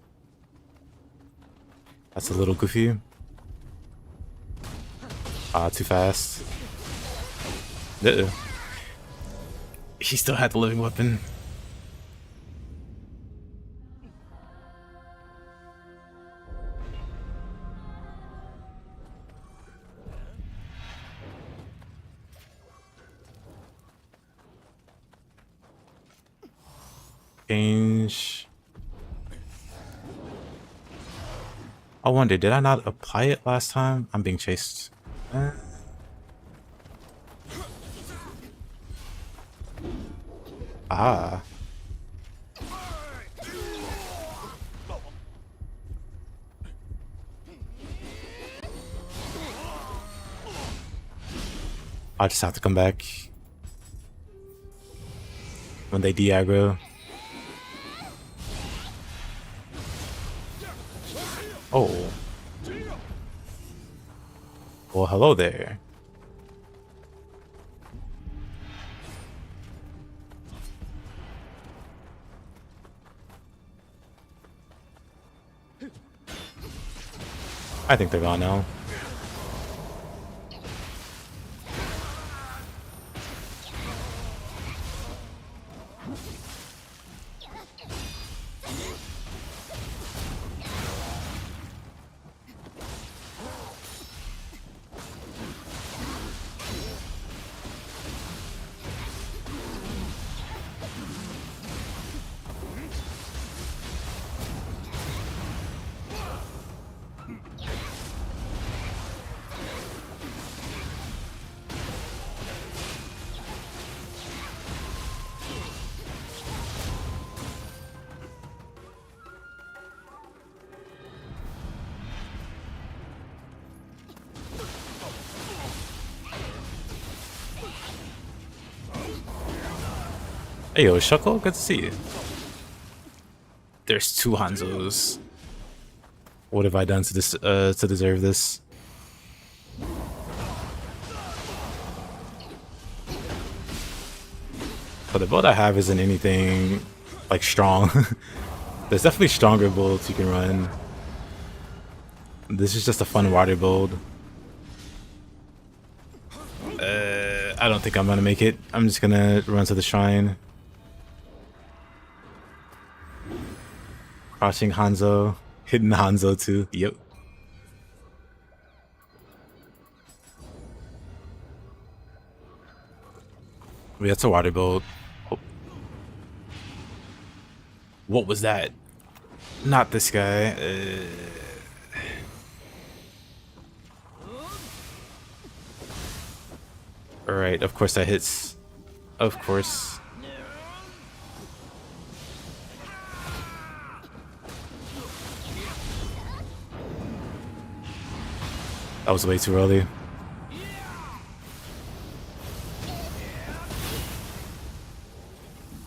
That's a little goofy. Too fast. Uh-oh. He still had the living weapon. Change. I wonder, did I not apply it last time? I'm being chased. Ah. I just have to come back when they de-aggro. Oh. Well, hello there. I think they're gone now. Hey yo, Shuckle, good to see you. There's two Hanzos. What have I done to this to deserve this? But the build I have isn't anything like strong. There's definitely stronger builds you can run. This is just a fun water build. I don't think I'm gonna make it. I'm just gonna run to the shrine. Crouching Hanzo, hidden Hanzo too. Yep. Wait, that's a water build. Oh. What was that? Not this guy. Alright, of course that hits. Of course. That was way too early.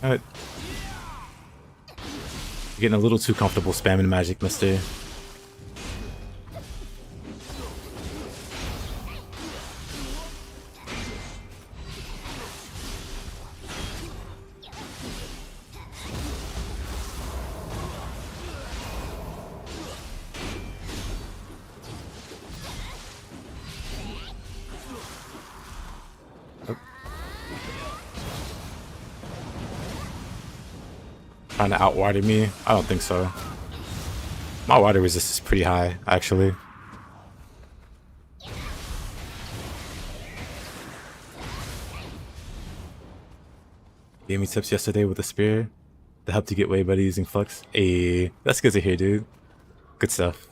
Alright. You're getting a little too comfortable spamming magic, mister. Trying to outwater me? I don't think so. My water resistance is pretty high, actually. Gave me tips yesterday with the spear that helped you get way better using flux. Hey, that's good to hear, dude. Good stuff.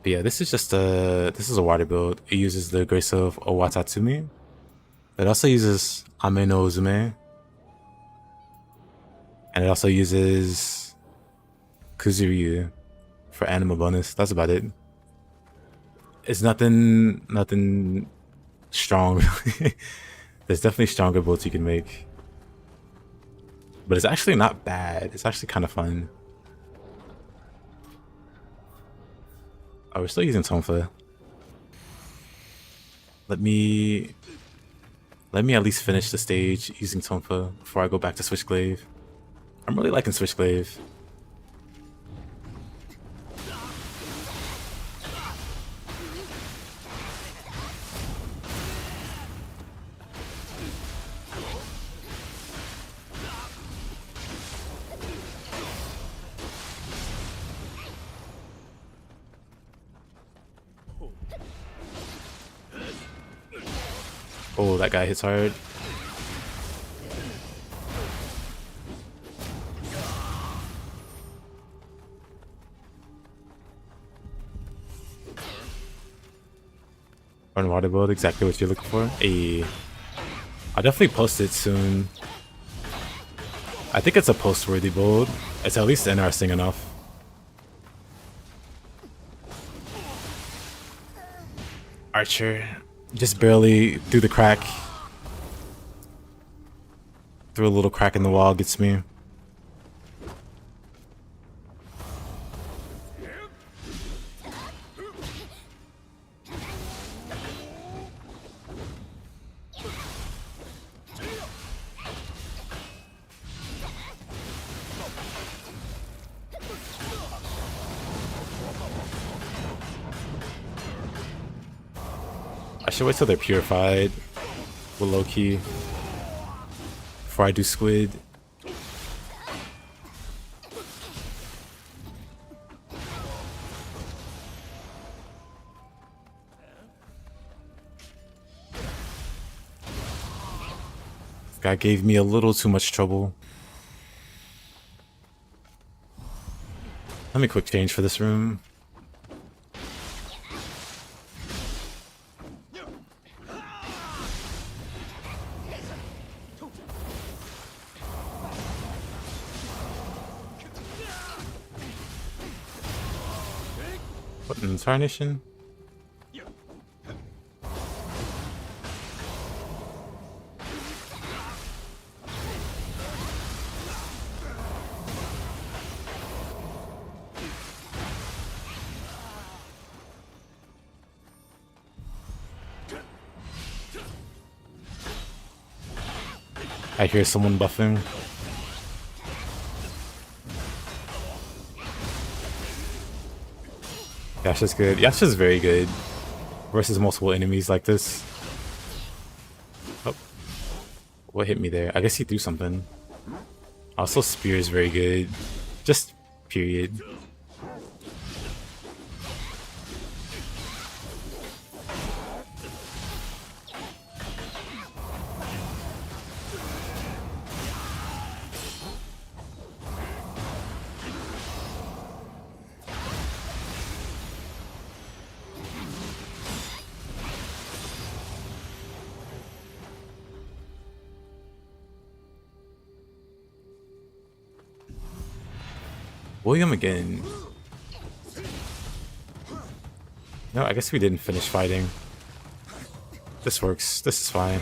But yeah, this is just a water build. It uses the Grace of Owatatsumi. It also uses Ame no Uzume. And it also uses Kuzuryu. for Anima bonus. That's about it. It's nothing strong. There's definitely stronger builds you can make. But it's actually not bad. It's actually kind of fun. Oh, we're still using Tonfa. Let me at least finish the stage using Tonfa before I go back to Switchglaive. I'm really liking Switchglaive. Oh, that guy hits hard. Run water build, exactly what you're looking for. Hey, I'll definitely post it soon. I think it's a post-worthy build. It's at least interesting enough. Archer, just barely through the crack. Through a little crack in the wall gets me. I should wait till they're purified with low key before I do squid. This guy gave me a little too much trouble. Let me quick change for this room. What in Tarnation? I hear someone buffing. Yasha's good. Yasha's very good versus multiple enemies like this. Oh, what hit me there? I guess he threw something. Also, Spear is very good. Just period. William again. No, I guess we didn't finish fighting. This works. This is fine.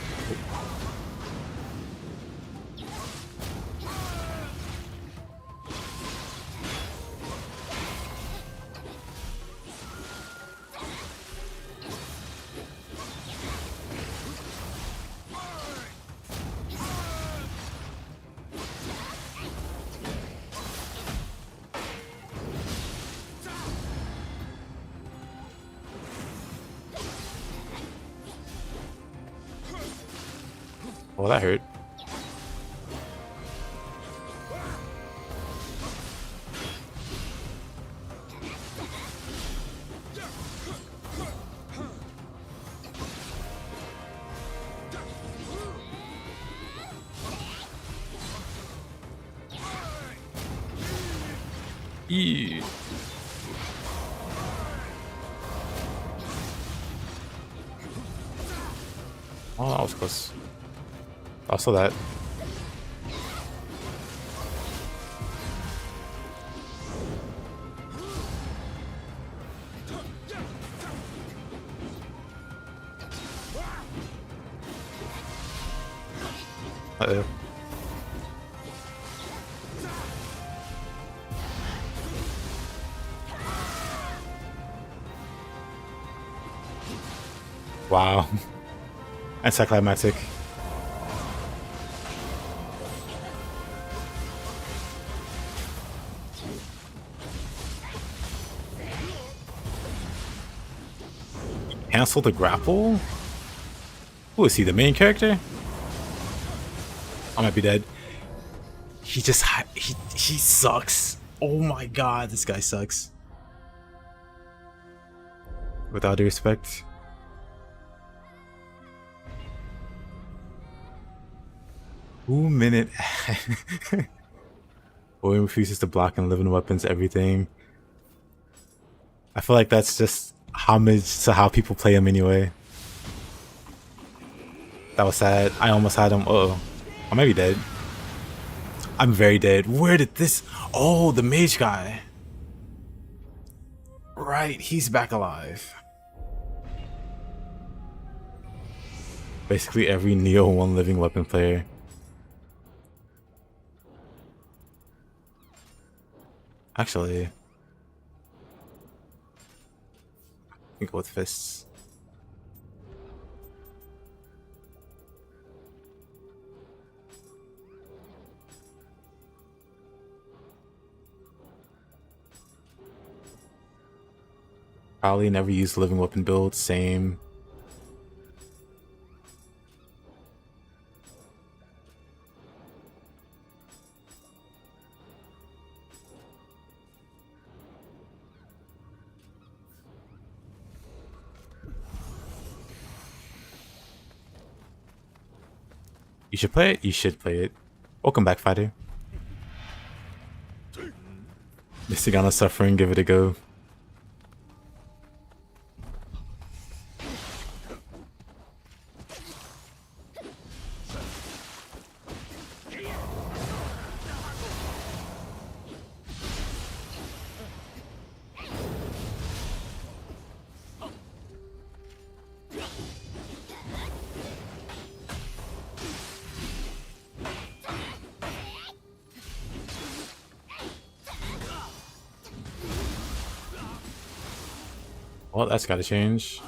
Well, that hurt. Eee. Oh, that was close. I saw that. Uh-oh. Wow. Anticlimactic. Cancel the grapple? Who is he, the main character? I might be dead. He just he sucks. Oh my god, this guy sucks. With all due respect. Minute. Boy refuses to block and live in weapons, everything. I feel like that's just homage to how people play him anyway. That was sad. I almost had him. Uh-oh. I might be dead. I'm very dead. Where did this... Oh, the mage guy. Right, he's back alive. Basically every Nioh 1 living weapon player. Actually, I can go with fists. Probably never used living weapon build, same. You should play it? You should play it. Welcome back, fighter. Mystigana suffering, give it a go. Well, that's gotta change.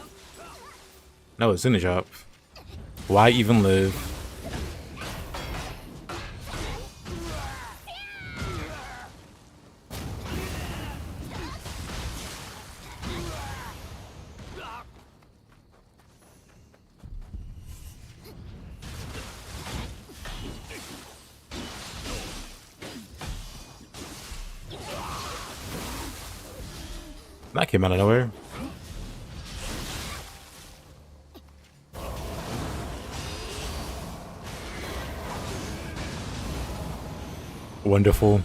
No, it's in the drop. Why even live? That came out of nowhere. Wonderful.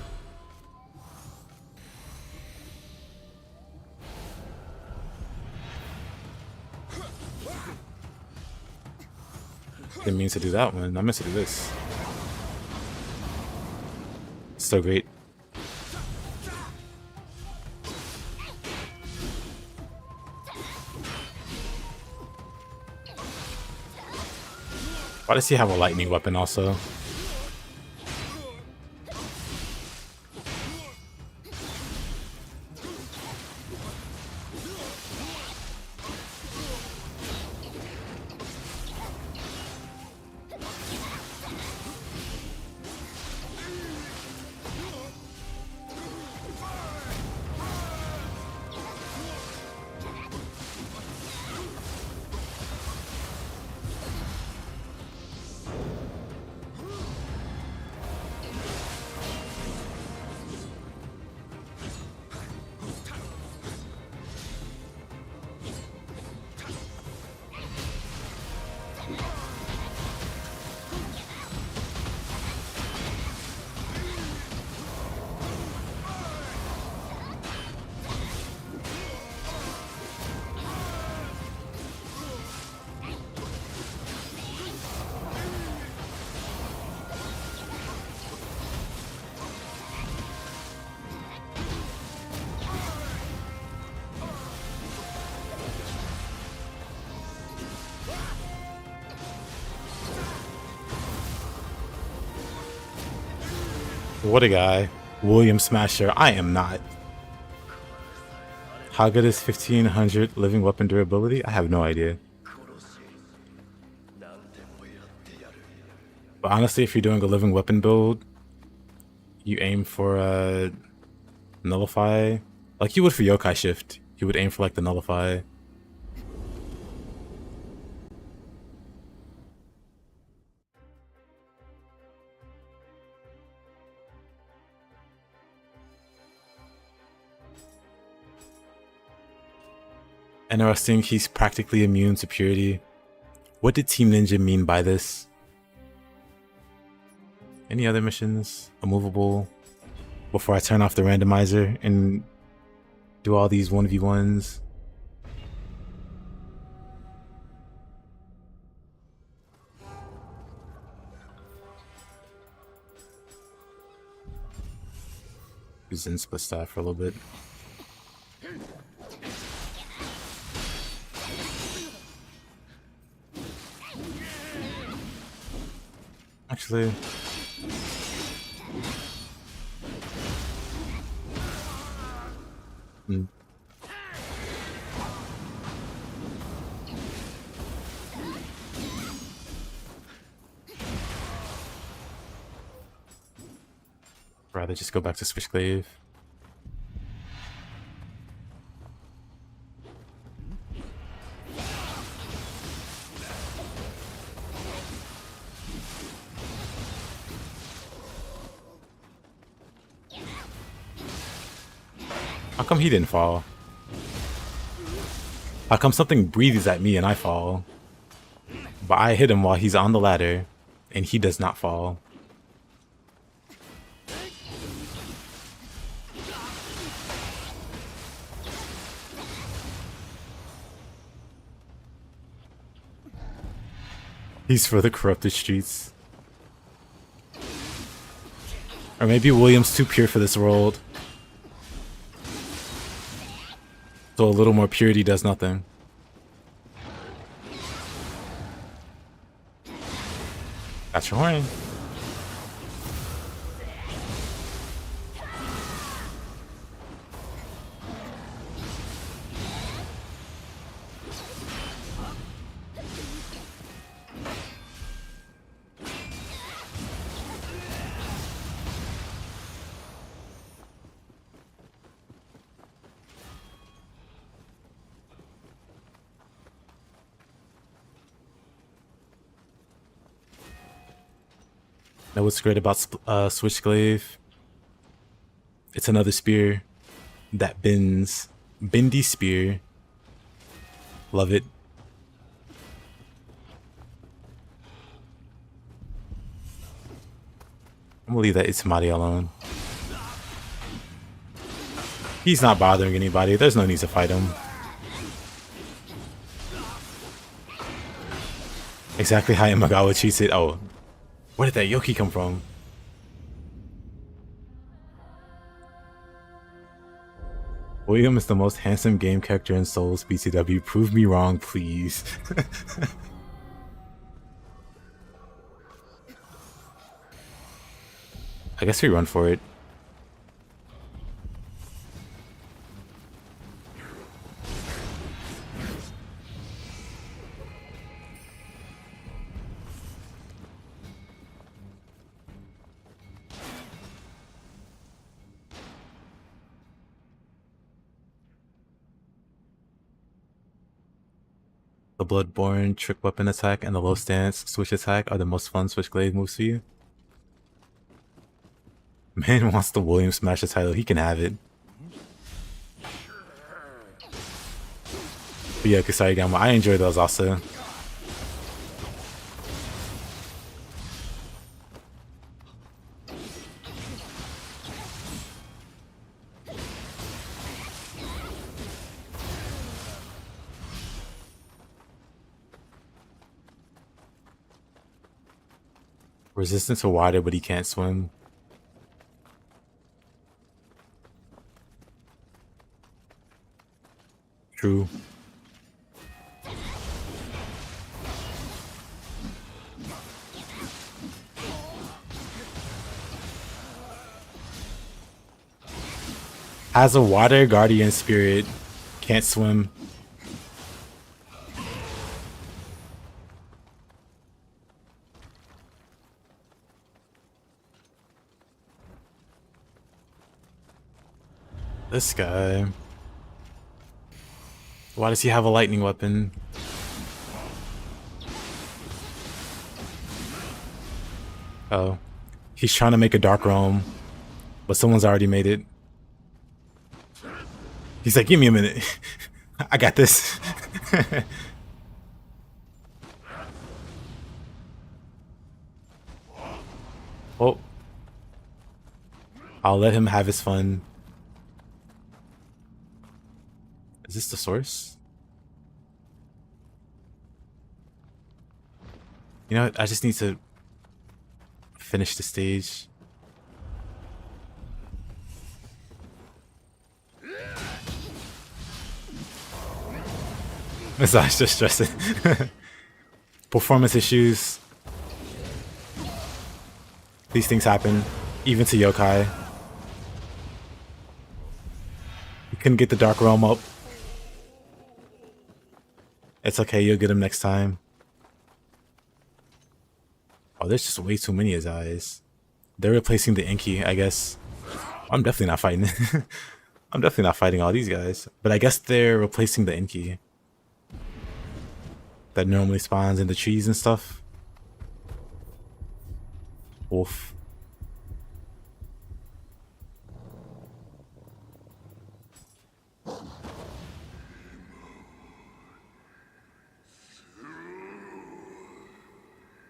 Didn't mean to do that one. I meant to do this. So great. Why does he have a lightning weapon also? What a guy. William Smasher. I am not. How good is 1500 living weapon durability? I have no idea. But honestly, if you're doing a living weapon build, you aim for nullify. Like you would for Yokai Shift. You would aim for like the nullify. Interesting, he's practically immune to purity. What did Team Ninja mean by this? Any other missions? Immovable. Before I turn off the randomizer and do all these 1v1s. Zen split staff for a little bit. Actually, rather just go back to Switchglaive. How come he didn't fall? How come something breathes at me and I fall? But I hit him while he's on the ladder and he does not fall. He's for the corrupted streets. Or maybe William's too pure for this world. So a little more purity does nothing. That's your horn. Know what's great about Switchglaive? It's another spear that bends. Bendy spear. Love it. I'm gonna leave that Itamari alone. He's not bothering anybody. There's no need to fight him. Exactly how Imagawa cheats it. Oh. Where did that Yoki come from? William is the most handsome game character in Souls BTW. Prove me wrong, please. I guess we run for it. The Bloodborne, Trick Weapon Attack, and the Low Stance Switch Attack are the most fun Switchglaive moves for you. Man wants the William Smasher title, he can have it. But yeah, Kusarigama, I enjoy those also. Resistant to water, but he can't swim. True. Has a water guardian spirit. Can't swim. This guy. Why does he have a lightning weapon? Oh. He's trying to make a dark realm, but someone's already made it. He's like, give me a minute. I got this. Oh. I'll let him have his fun. Is this the source? You know what? I just need to finish the stage. Massage just stressing. Performance issues. These things happen, even to Yokai. He couldn't get the Dark Realm up. It's okay, you'll get him next time. Oh, there's just way too many of his eyes. They're replacing the Inky, I guess. I'm definitely not fighting. I'm definitely not fighting all these guys. But I guess they're replacing the Inky that normally spawns in the trees and stuff. Wolf.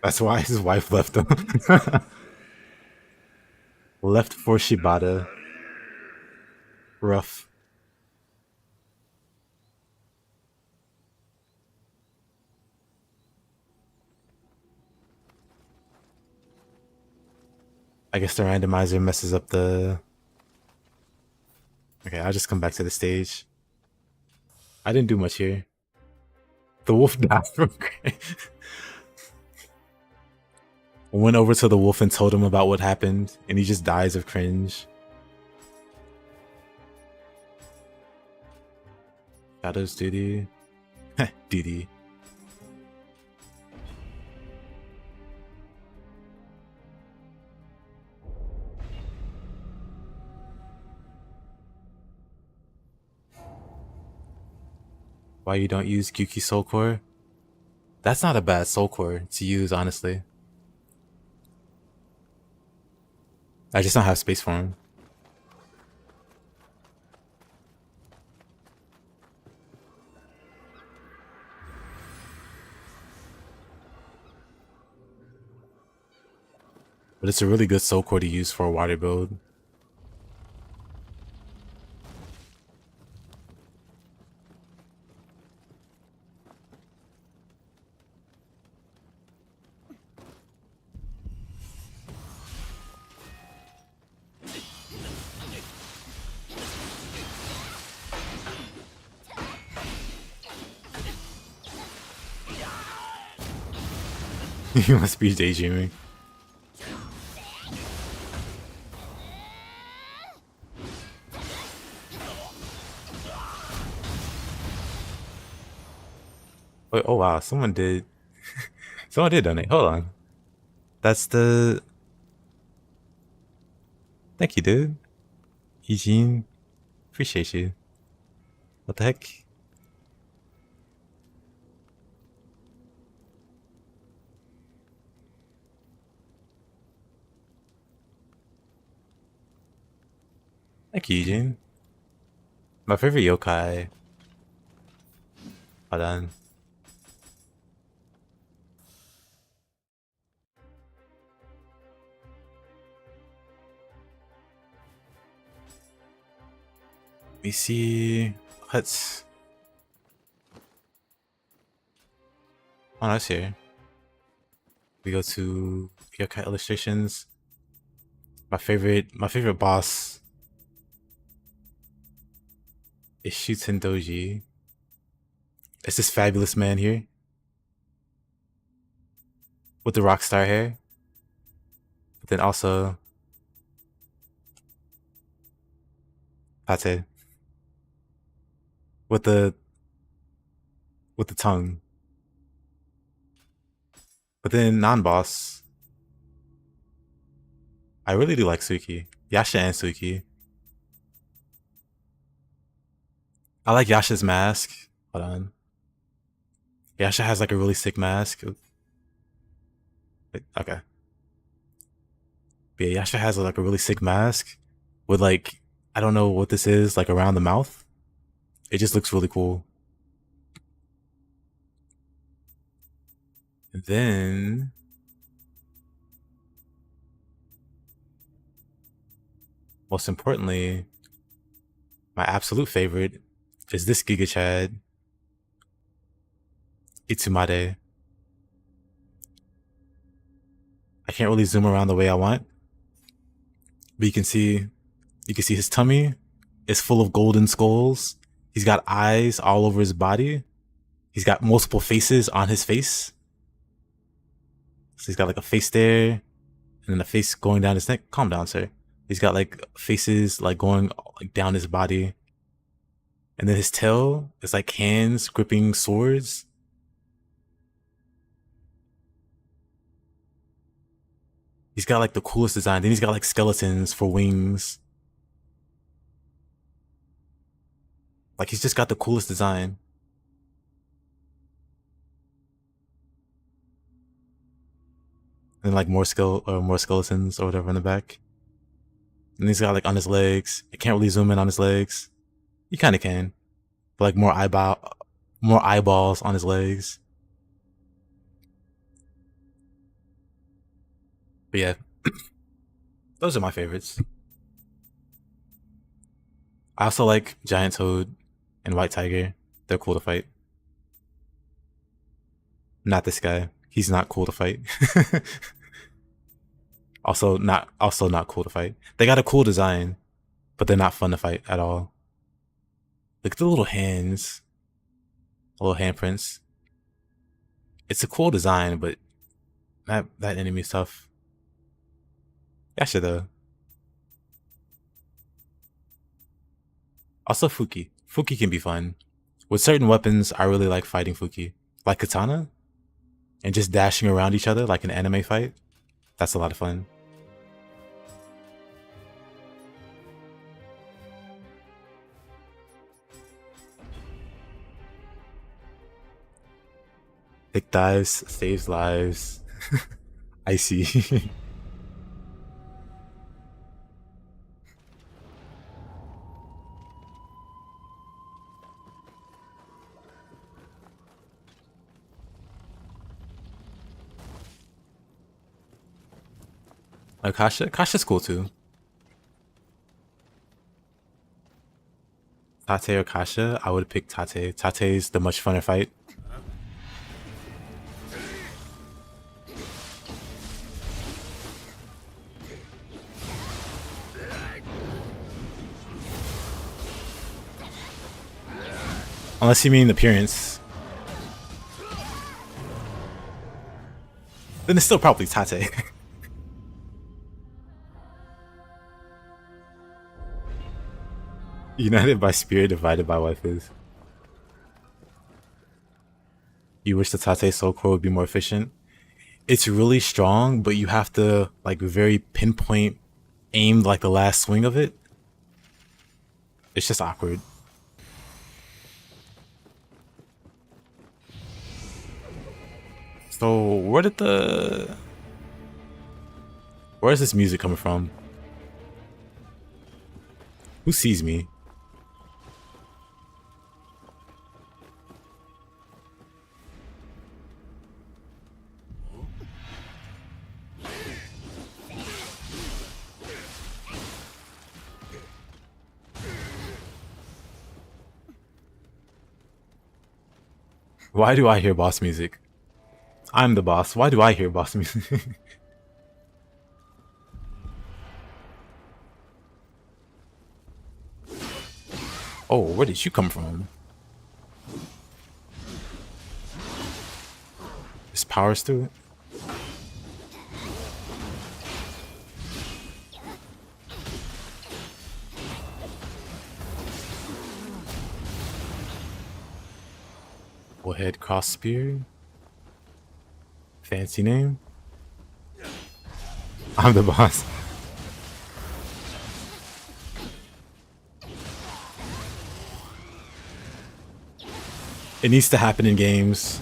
That's why his wife left him. Left for Shibata. Rough. I guess the randomizer messes up the... Okay, I'll just come back to the stage. I didn't do much here. The wolf died from cringe. Went over to the wolf and told him about what happened, and he just dies of cringe. Shadow's duty. Duty. Why you don't use Gyuki Soul Core? That's not a bad Soul Core to use, honestly. I just don't have space for him. But it's a really good Soul Core to use for a water build. You must be daydreaming. Wait, oh wow, someone did. Someone did donate. Hold on. That's the... Thank you, dude. Eugene. Appreciate you. What the heck? Thank you, Eugene. My favorite yokai. Hold on. Let me see. Huts. Oh, that's here. We go to yokai illustrations. My favorite boss is Shuten Doji. It's this fabulous man here with the rockstar hair, but then also Pate. With the tongue. But then non-boss, I really do like Suiki. Yasha and Suiki. I like Yasha's mask. Hold on. Yasha has like a really sick mask. Wait, okay. But yeah, Yasha has like a really sick mask with like, I don't know what this is, like around the mouth. It just looks really cool. And then most importantly, my absolute favorite is this Giga Chad, Itsumade. I can't really zoom around the way I want, but you can see his tummy is full of golden skulls. He's got eyes all over his body. He's got multiple faces on his face. So he's got like a face there, and then a face going down his neck. Calm down, sir. He's got like faces like going like down his body. And then his tail is like hands gripping swords. He's got like the coolest design. Then he's got like skeletons for wings. Like he's just got the coolest design. And like more skeletons or whatever in the back. And he's got like on his legs. You can't really zoom in on his legs. You kind of can, but like more eyeballs on his legs. But yeah, those are my favorites. I also like Giant Toad and White Tiger. They're cool to fight. Not this guy. He's not cool to fight. Also not cool to fight. They got a cool design, but they're not fun to fight at all. Look at the little hands. Little handprints. It's a cool design, but that enemy's tough. Yasha though. Also Fuki. Fuki can be fun. With certain weapons, I really like fighting Fuki. Like Katana. And just dashing around each other like an anime fight. That's a lot of fun. Thick dives, saves lives. I see. Kasha's cool too. Tate or Kasha, I would pick Tate. Tate's the much funner fight. Unless you mean appearance. Then it's still probably Tate. United by spirit, divided by waifus. You wish the Tate Soul Core would be more efficient? It's really strong, but you have to like very pinpoint aim like the last swing of it. It's just awkward. So where's this music coming from? Who sees me? Why do I hear boss music? I'm the boss. Why do I hear boss music? Oh, where did you come from? There's powers to it. Double head cross spear. Fancy name. I'm the boss. It needs to happen in games.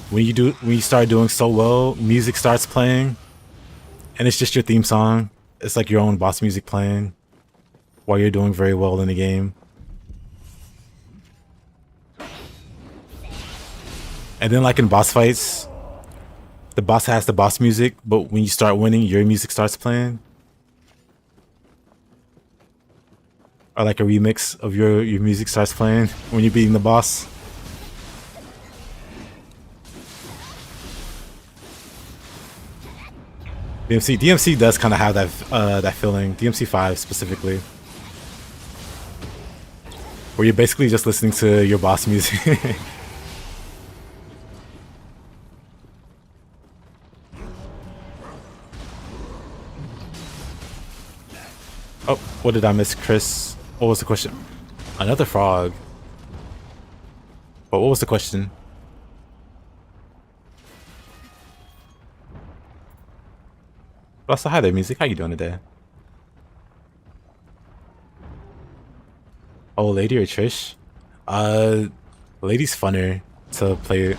When you start doing so well, music starts playing, and it's just your theme song. It's like your own boss music playing while you're doing very well in the game. And then like in boss fights, the boss has the boss music, but when you start winning, your music starts playing. Or like a remix of your music starts playing when you're beating the boss. DMC does kind of have that feeling. DMC 5 specifically, where you're basically just listening to your boss music. Oh, what did I miss, Chris? What was the question? Another frog. But what was the question? Also, hi there, music. How you doing today? Oh, Lady or Trish? Lady's funner to play.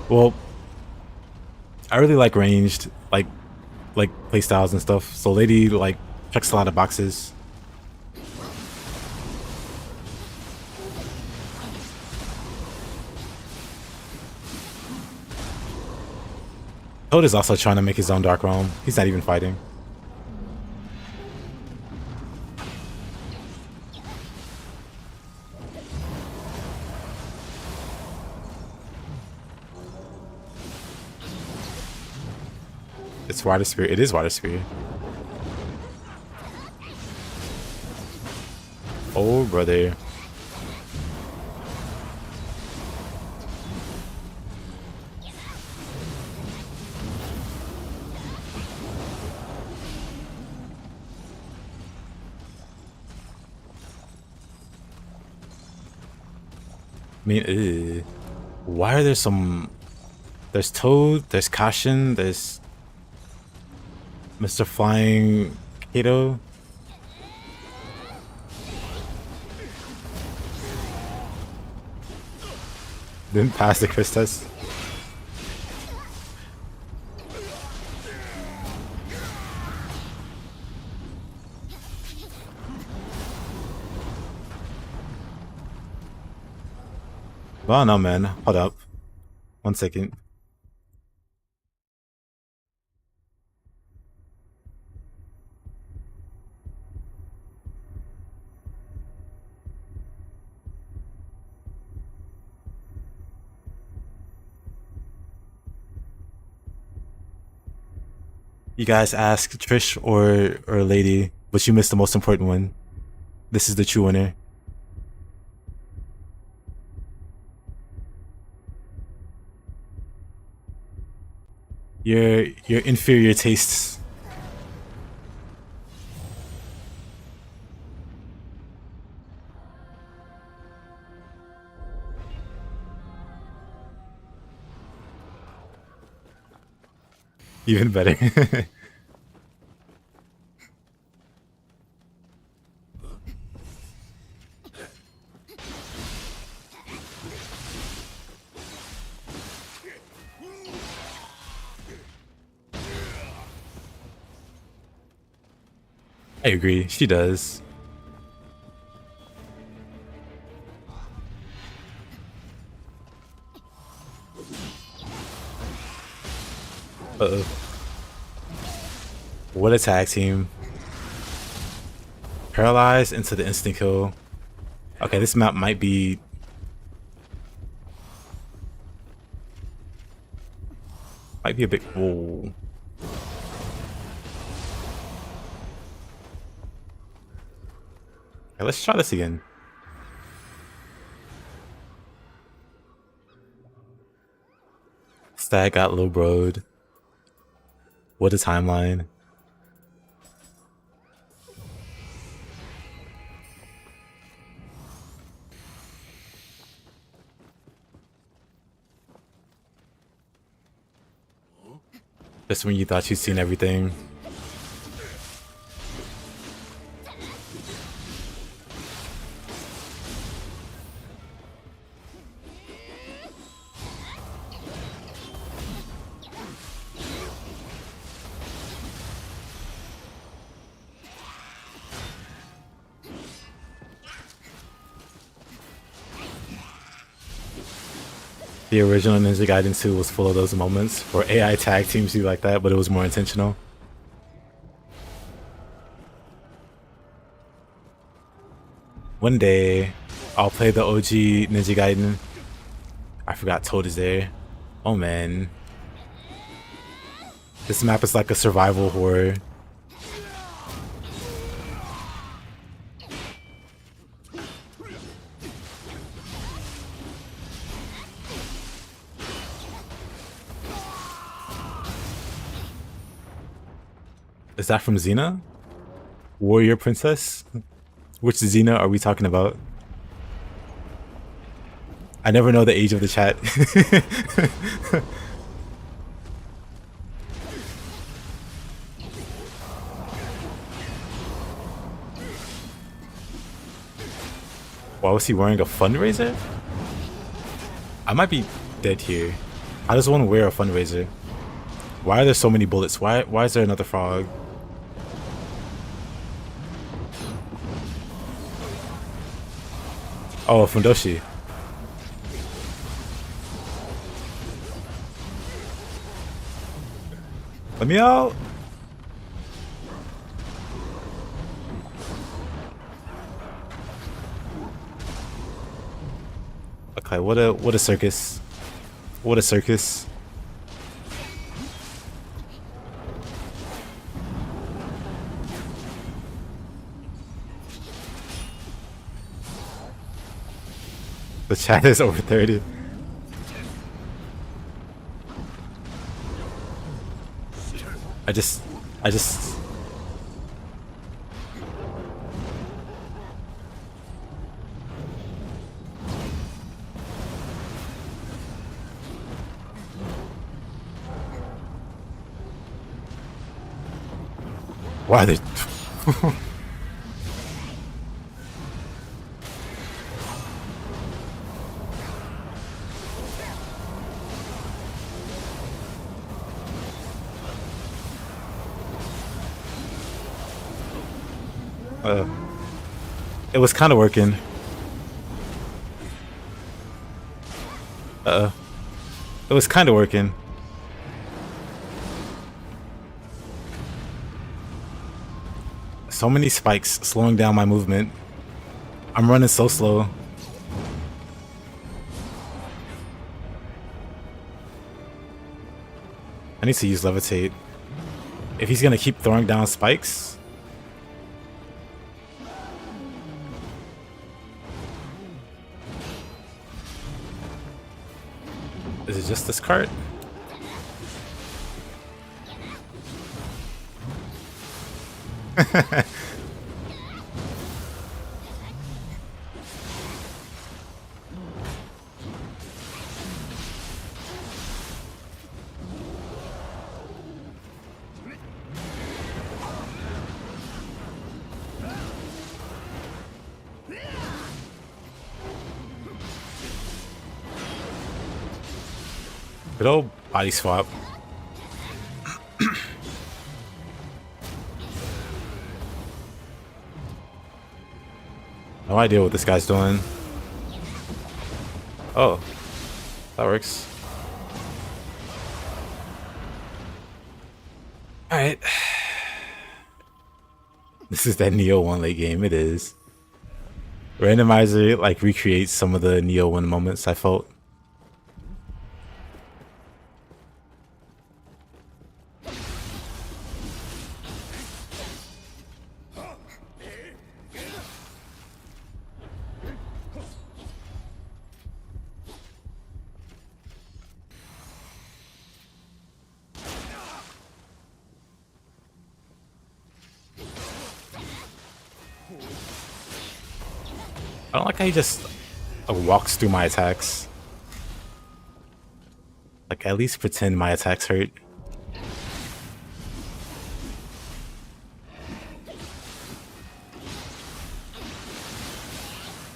Well, I really like ranged, like playstyles and stuff. So Lady like checks a lot of boxes. Toad is also trying to make his own Dark Realm. He's not even fighting. It's Water Spirit. It is Water Spirit. Oh, brother. I mean, ew. Why are there some... There's Toad, there's Kashin, there's Mr. Flying Kato. Didn't pass the Chris test. Well, no, man. Hold up. 1 second. You guys asked Trish or Lady, but you missed the most important one. This is the true winner. Your inferior tastes. Even better. I agree, she does. Uh-oh. What a tag team. Paralyzed into the instant kill. Okay, this map might be... Might be a bit... Whoa. Okay, let's try this again. Stag got low broed. What a timeline. Just when you thought you'd seen everything. The original Ninja Gaiden 2 was full of those moments where AI tag teams you like that, but it was more intentional. One day, I'll play the OG Ninja Gaiden. I forgot Toad is there. Oh man. This map is like a survival horror. Is that from Xena? Warrior Princess? Which Xena are we talking about? I never know the age of the chat. Why was he wearing a fundraiser? I might be dead here. How does one wear a fundraiser? Why are there so many bullets? Why is there another frog? Oh, Fundoshi. Let me out. Okay, what a circus. What a circus. The chat is over 30. I just why are they it was kind of working. It was kind of working. So many spikes slowing down my movement. I'm running so slow. I need to use levitate. If he's gonna keep throwing down spikes. Is it just this cart? Good old body swap. No idea what this guy's doing. Oh, that works. Alright. This is that Nioh 1 late game, it is. Randomizer like recreates some of the Nioh 1 moments I felt. I don't like how he just walks through my attacks. Like, at least pretend my attacks hurt.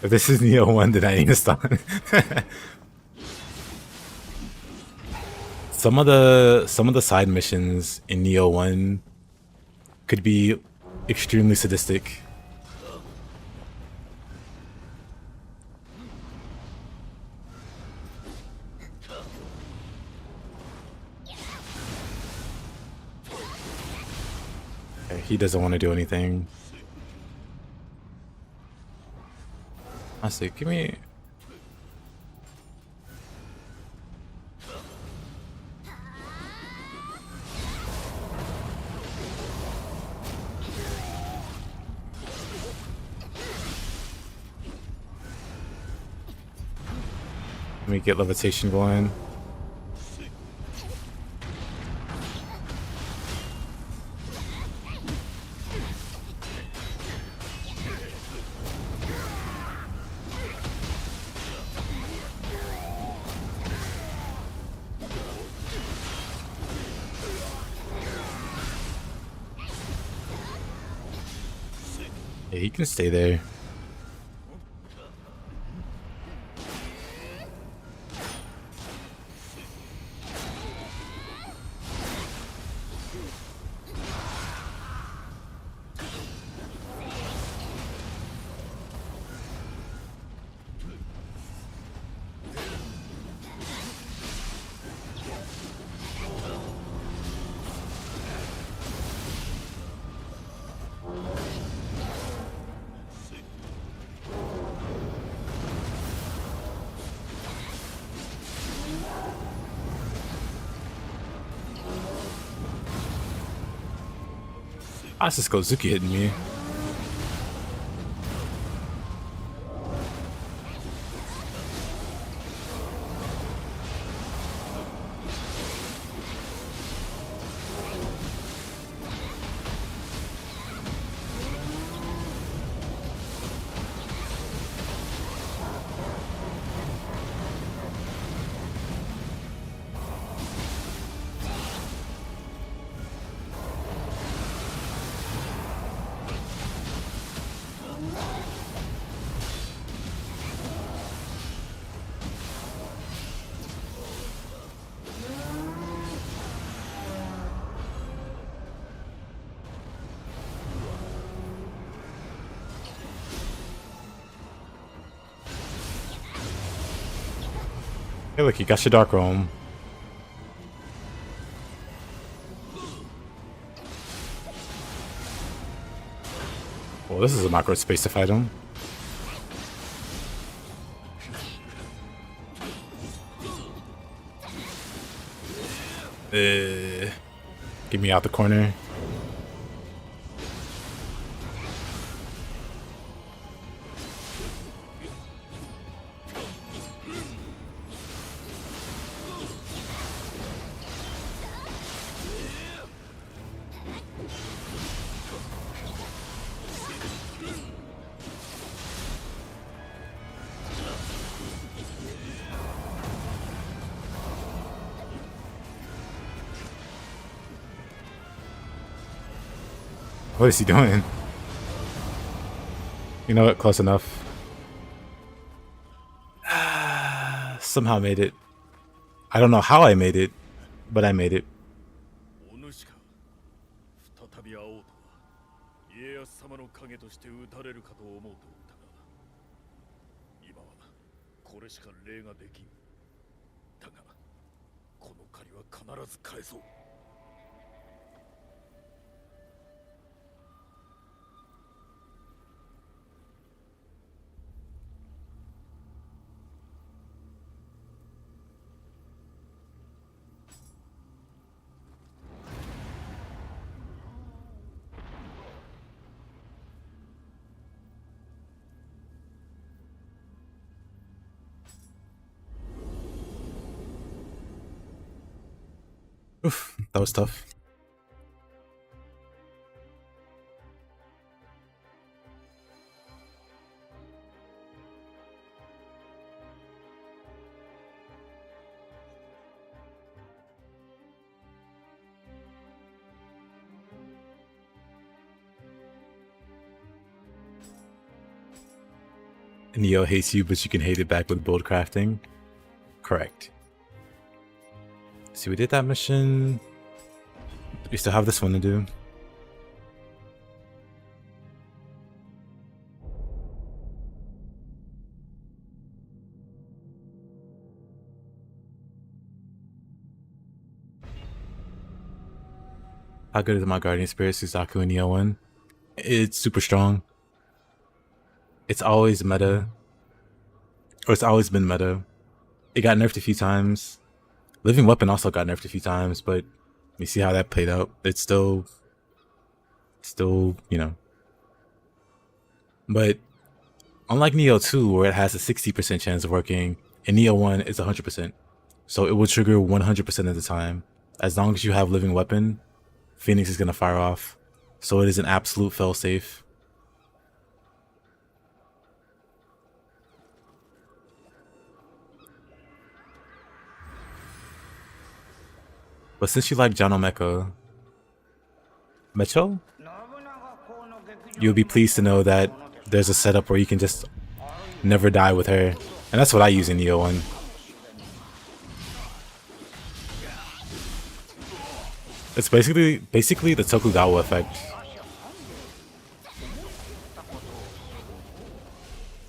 If this is Nioh 1, then I need to stop. Some of the side missions in Nioh 1 could be extremely sadistic. Okay, he doesn't want to do anything. I see, give me... Let me get levitation going. Yeah, he can stay there. I just go Zuki hitting me. Hey, look, you got your Dark Realm. Well, this is a macro space to fight him. Get me out the corner. What is he doing? You know what? Close enough. Somehow made it. I don't know how I made it, but I made it. お主か再び会おうとは家康様の影として討たれるかと思うとったが今はこれしか礼ができんだがこの借りは必ず返そう Oof, that was tough. Nioh hates you, but you can hate it back with build crafting. Correct. See, we did that mission. We still have this one to do. How good is my Guardian Spirit Suzaku in Nioh 1? It's super strong. It's always meta. Or it's always been meta. It got nerfed a few times. Living Weapon also got nerfed a few times, but we see how that played out. It's still, you know. But unlike Nioh 2, where it has a 60% chance of working, in Nioh 1, it's 100%. So it will trigger 100% of the time. As long as you have Living Weapon, Phoenix is going to fire off. So it is an absolute fail-safe. But since you like Jano Mecho, you'll be pleased to know that there's a setup where you can just never die with her. And that's what I use in Nioh 1. It's basically the Tokugawa effect.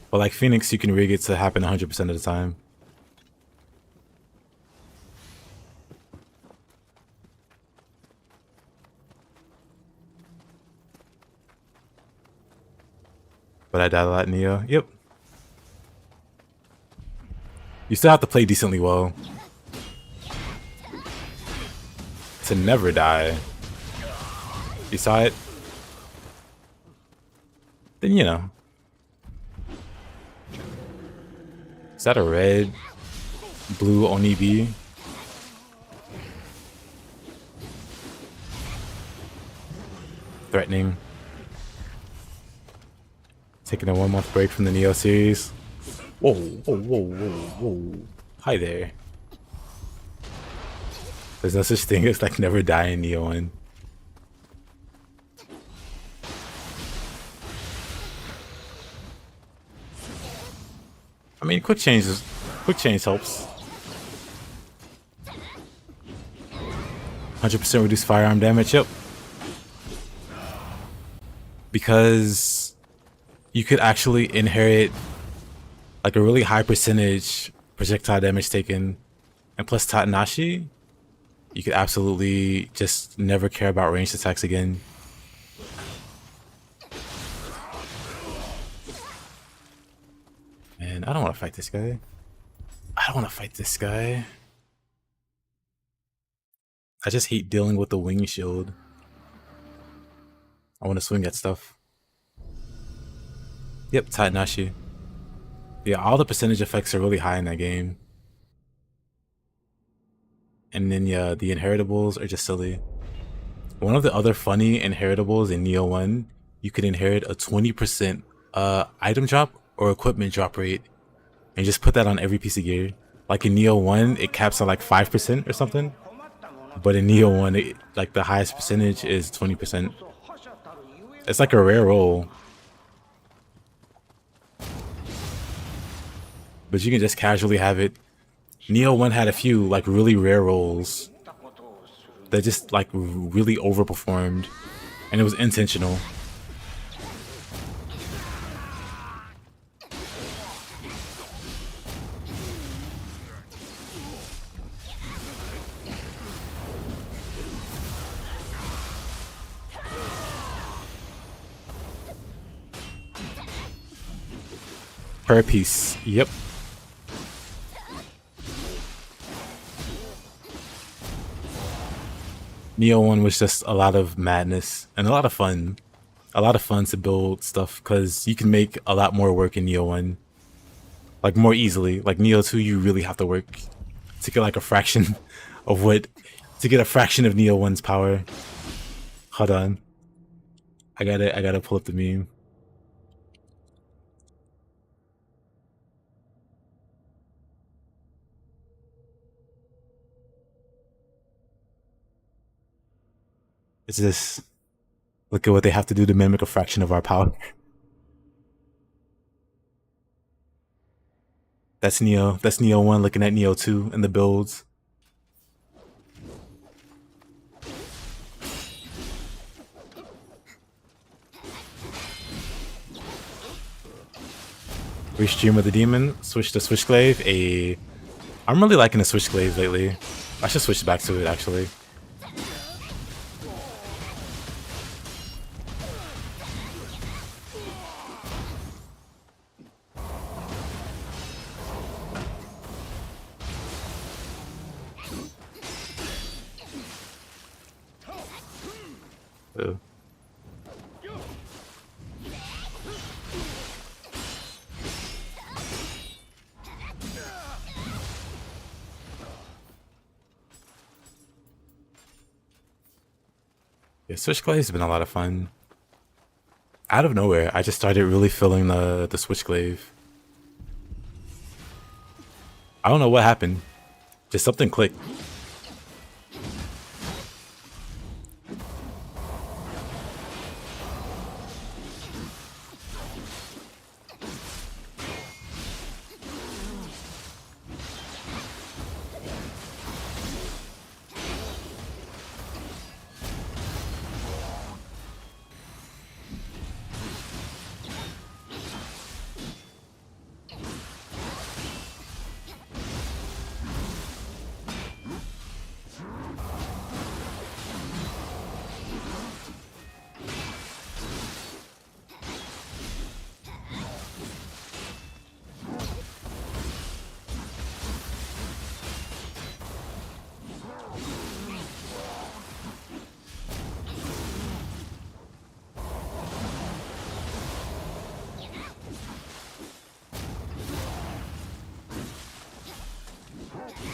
But like Phoenix, you can rig it to happen 100% of the time. But I died a lot in Nioh. Yep. You still have to play decently well to never die. You saw it? Then you know. Is that a red, blue Oni-bi? Threatening. Taking a 1 month break from the Nioh series. Whoa, whoa, whoa, whoa, whoa. Hi there. There's no such thing as like never die in Nioh 1. I mean, quick change helps. 100% reduce firearm damage, yep. Because you could actually inherit like a really high percentage projectile damage taken, and plus Tatanashi, you could absolutely just never care about ranged attacks again. Man, I don't want to fight this guy. I just hate dealing with the wing shield. I want to swing at stuff. Yep, Tatanashi. Yeah, all the percentage effects are really high in that game. And then yeah, the inheritables are just silly. One of the other funny inheritables in Nioh 1, you could inherit a 20% item drop or equipment drop rate, and just put that on every piece of gear. Like in Nioh 1, it caps at like 5% or something. But in Nioh 1, like the highest percentage is 20%. It's like a rare roll. But you can just casually have it. Nioh 1 had a few like really rare rolls that just like really overperformed, and it was intentional. Per piece, yep. Nioh 1 was just a lot of madness and a lot of fun. A lot of fun to build stuff because you can make a lot more work in Nioh 1. Like more easily. Like Nioh 2, you really have to work to get like a fraction of what, to get a fraction of Nioh 1's power. Hold on. I gotta pull up the meme. It's this. Look at what they have to do to mimic a fraction of our power. That's Nioh. That's Nioh 1 looking at Nioh 2 in the builds. Restream with the demon. Switch to Switchglaive. I'm really liking the Switchglaive lately. I should switch back to it actually. Ooh. Yeah, Switchglaive has been a lot of fun. Out of nowhere, I just started really feeling the Switchglaive. I don't know what happened. Just something clicked.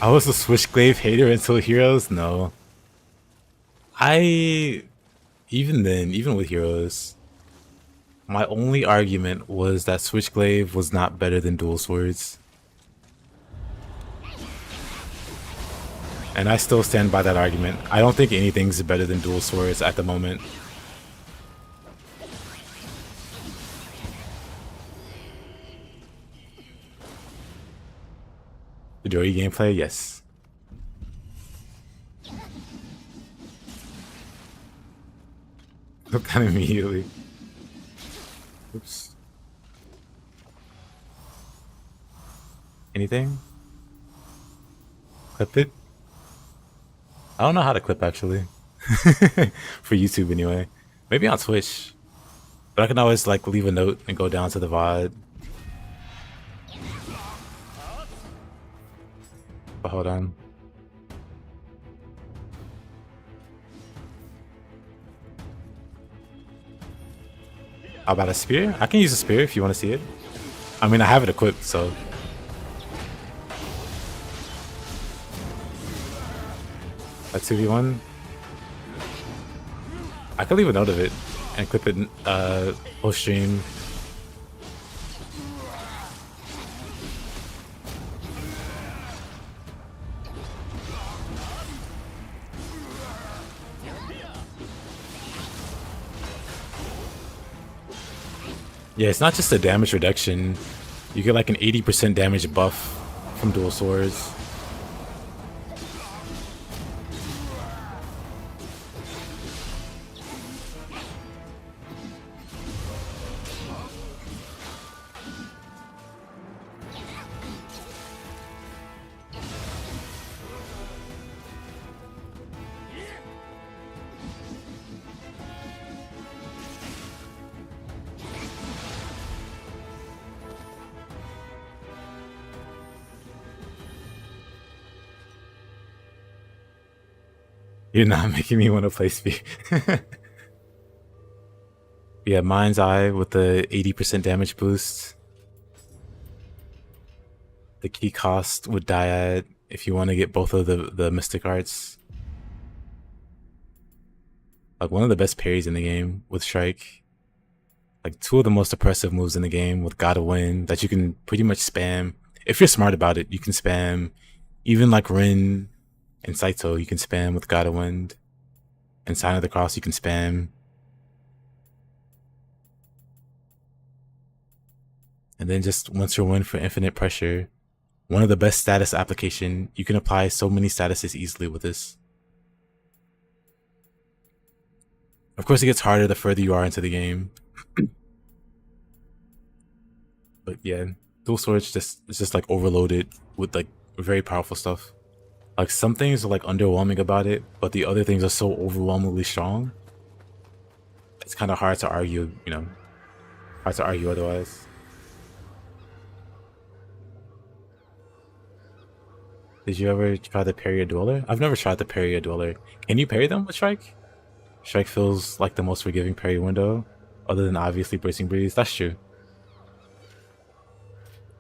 I was a Switchglaive hater until Heroes? No. Even then, even with Heroes, my only argument was that Switchglaive was not better than Dual Swords. And I still stand by that argument. I don't think anything's better than Dual Swords at the moment. The Dory gameplay, yes. Look down immediately. Oops. Anything? Clip it? I don't know how to clip actually. For YouTube anyway. Maybe on Twitch. But I can always like leave a note and go down to the VOD. But hold on. How about a spear? I can use a spear if you want to see it. I mean, I have it equipped, so. A 2v1. I could leave a note of it and clip it post stream. Yeah, it's not just a damage reduction. You get like an 80% damage buff from dual swords. You're not making me want to play speed. Yeah, Mind's Eye with the 80% damage boost. The key cost would die at if you want to get both of the Mystic Arts. Like one of the best parries in the game with Strike. Like two of the most oppressive moves in the game with God of Wind that you can pretty much spam. If you're smart about it, you can spam. Even like Rin and Saito, you can spam with God of Wind. And Sign of the Cross, you can spam. And then just once you're win for infinite pressure, One of the best status application. You can apply so many statuses easily with this. Of course, it gets harder the further you are into the game. But yeah, dual swords just like overloaded with like very powerful stuff. Like some things are like underwhelming about it, but the other things are so overwhelmingly strong. It's kind of hard to argue, you know, hard to argue otherwise. Did you ever try the parry a dweller? I've never tried the parry a dweller. Can you parry them with strike? Strike feels like the most forgiving parry window, other than obviously bracing breeze. That's true.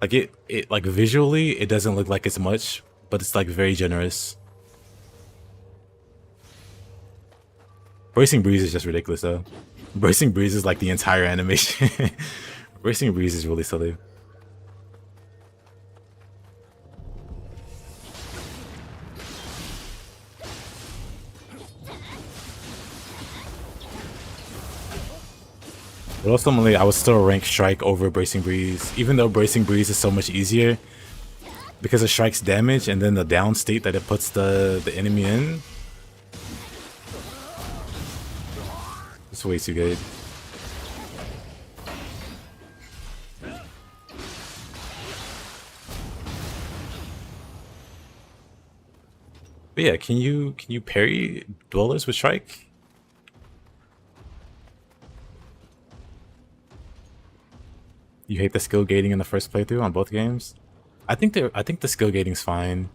Like it like visually, it doesn't look like it's much, but it's like very generous. Bracing breeze is just ridiculous though. Bracing breeze is like the entire animation. Bracing breeze is really silly. But ultimately, I would still rank Strike over Bracing Breeze, even though Bracing Breeze is so much easier because of Strike's damage and then the down state that it puts the enemy in. It's way too good. But yeah, can you parry dwellers with Strike? You hate the skill gating in the first playthrough on both games? I think the skill gating's fine.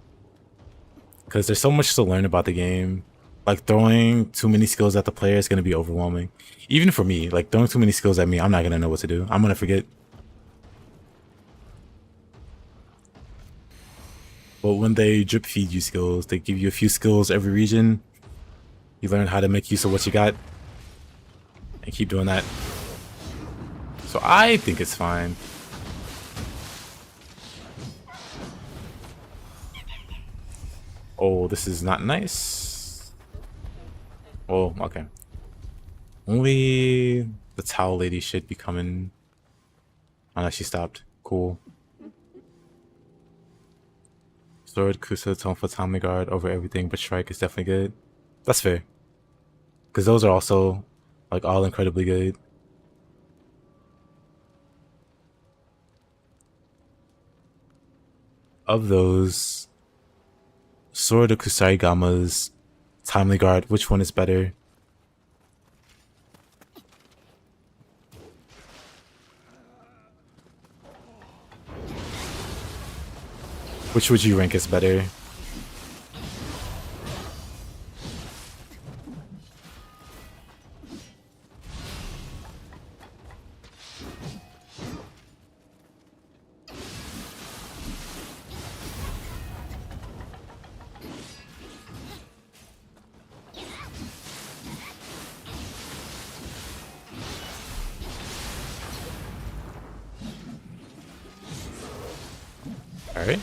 Cause there's so much to learn about the game. Like throwing too many skills at the player is gonna be overwhelming. Even for me, like throwing too many skills at me, I'm not gonna know what to do. I'm gonna forget. But when they drip feed you skills, they give you a few skills every region. You learn how to make use of what you got. And keep doing that. So I think it's fine. Oh, this is not nice. Oh, okay. Only the towel lady should be coming. Oh no, she stopped. Cool. Sword, Kusa, Tonfa, Tommy Guard over everything, but Strike is definitely good. That's fair. Because those are also, like, all incredibly good. Of those, Sword or Kusarigama's Timely Guard, which one is better? Which would you rank as better? Alright.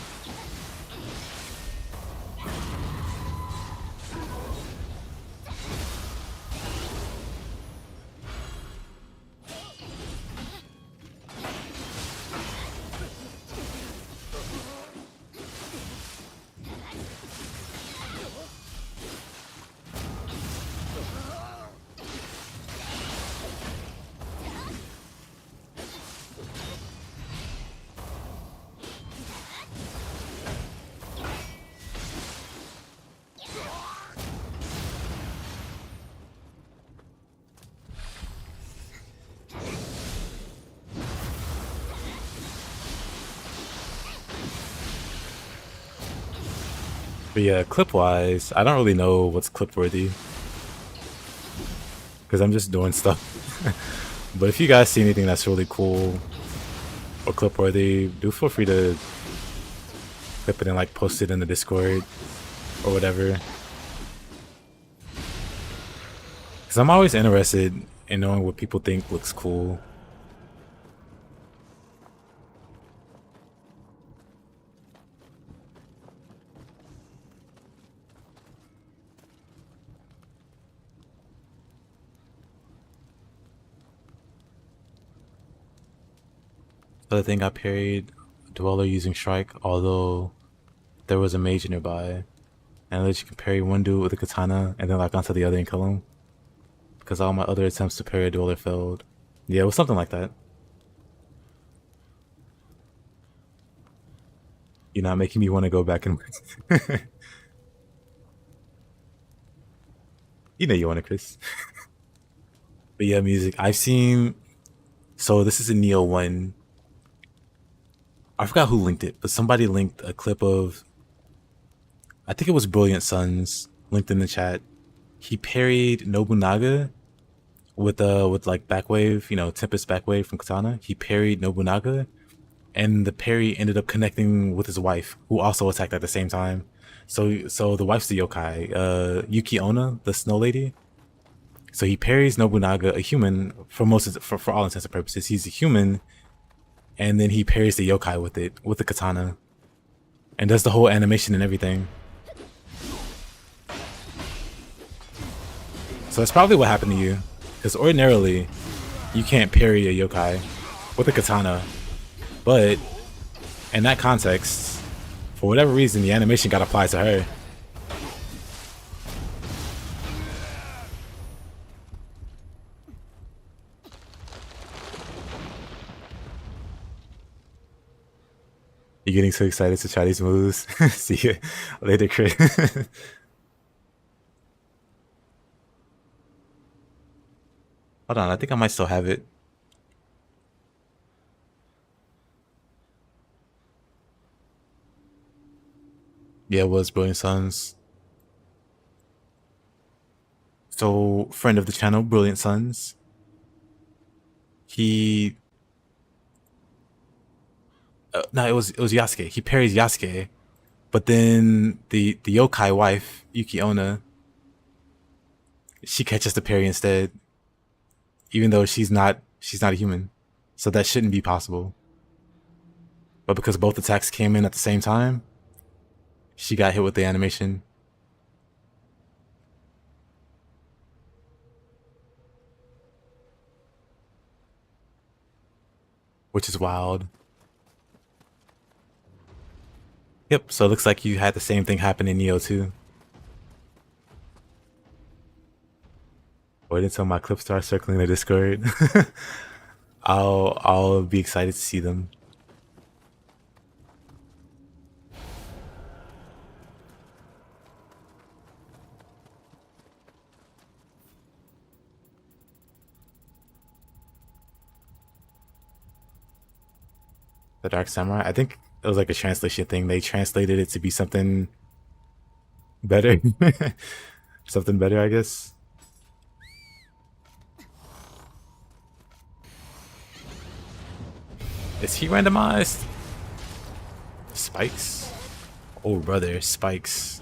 But yeah, clip-wise, I don't really know what's clip-worthy. Because I'm just doing stuff. But if you guys see anything that's really cool or clip-worthy, do feel free to clip it and like post it in the Discord or whatever. Because I'm always interested in knowing what people think looks cool. Other thing I parried dweller using strike, although there was a mage nearby. And that you can parry one dude with a katana and then lock onto the other and kill him. Because all my other attempts to parry a dweller failed. Yeah, it was something like that. You're not making me want to go back and... You know you want to, Chris. But yeah, music. I've seen... So this is a Nioh 1. I forgot who linked it, but somebody linked a clip of... I think it was Brilliant Suns linked in the chat. He parried Nobunaga with like backwave, you know, Tempest backwave from Katana. He parried Nobunaga, and the parry ended up connecting with his wife, who also attacked at the same time. So the wife's the yokai, Yuki Onna, the snow lady. So he parries Nobunaga, a human, for all intents and purposes. He's a human, and then he parries the yokai with the katana, and does the whole animation and everything. So that's probably what happened to you, because ordinarily you can't parry a yokai with a katana, but in that context, for whatever reason, the animation got applied to her. You're getting so excited to try these moves. See you later, Chris. Hold on, I think I might still have it. Yeah, it was Brilliant Suns. So, friend of the channel, Brilliant Suns. He... no, it was Yasuke. He parries Yasuke. But then the yokai wife, Yuki Onna, she catches the parry instead. Even though she's not a human. So that shouldn't be possible. But because both attacks came in at the same time, she got hit with the animation. Which is wild. Yep, so it looks like you had the same thing happen in Nioh too. Wait until my clips start circling the Discord. I'll be excited to see them. The Dark Samurai, I think it was like a translation thing. They translated it to be something better. Something better, I guess. Is he randomized? Spikes? Oh, brother, spikes.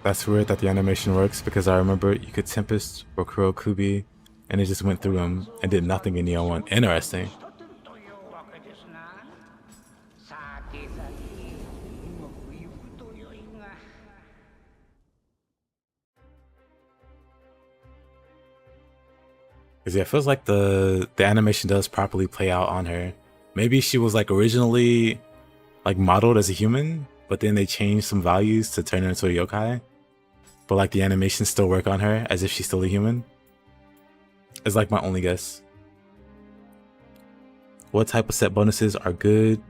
That's weird that the animation works, because I remember you could Tempest or Kuro Kubi and it just went through him and did nothing in Nioh 1. Interesting. Because yeah, it feels like the animation does properly play out on her. Maybe she was like originally like modeled as a human, but then they changed some values to turn her into a yokai. But like the animations still work on her as if she's still a human. It's like my only guess. What type of set bonuses are good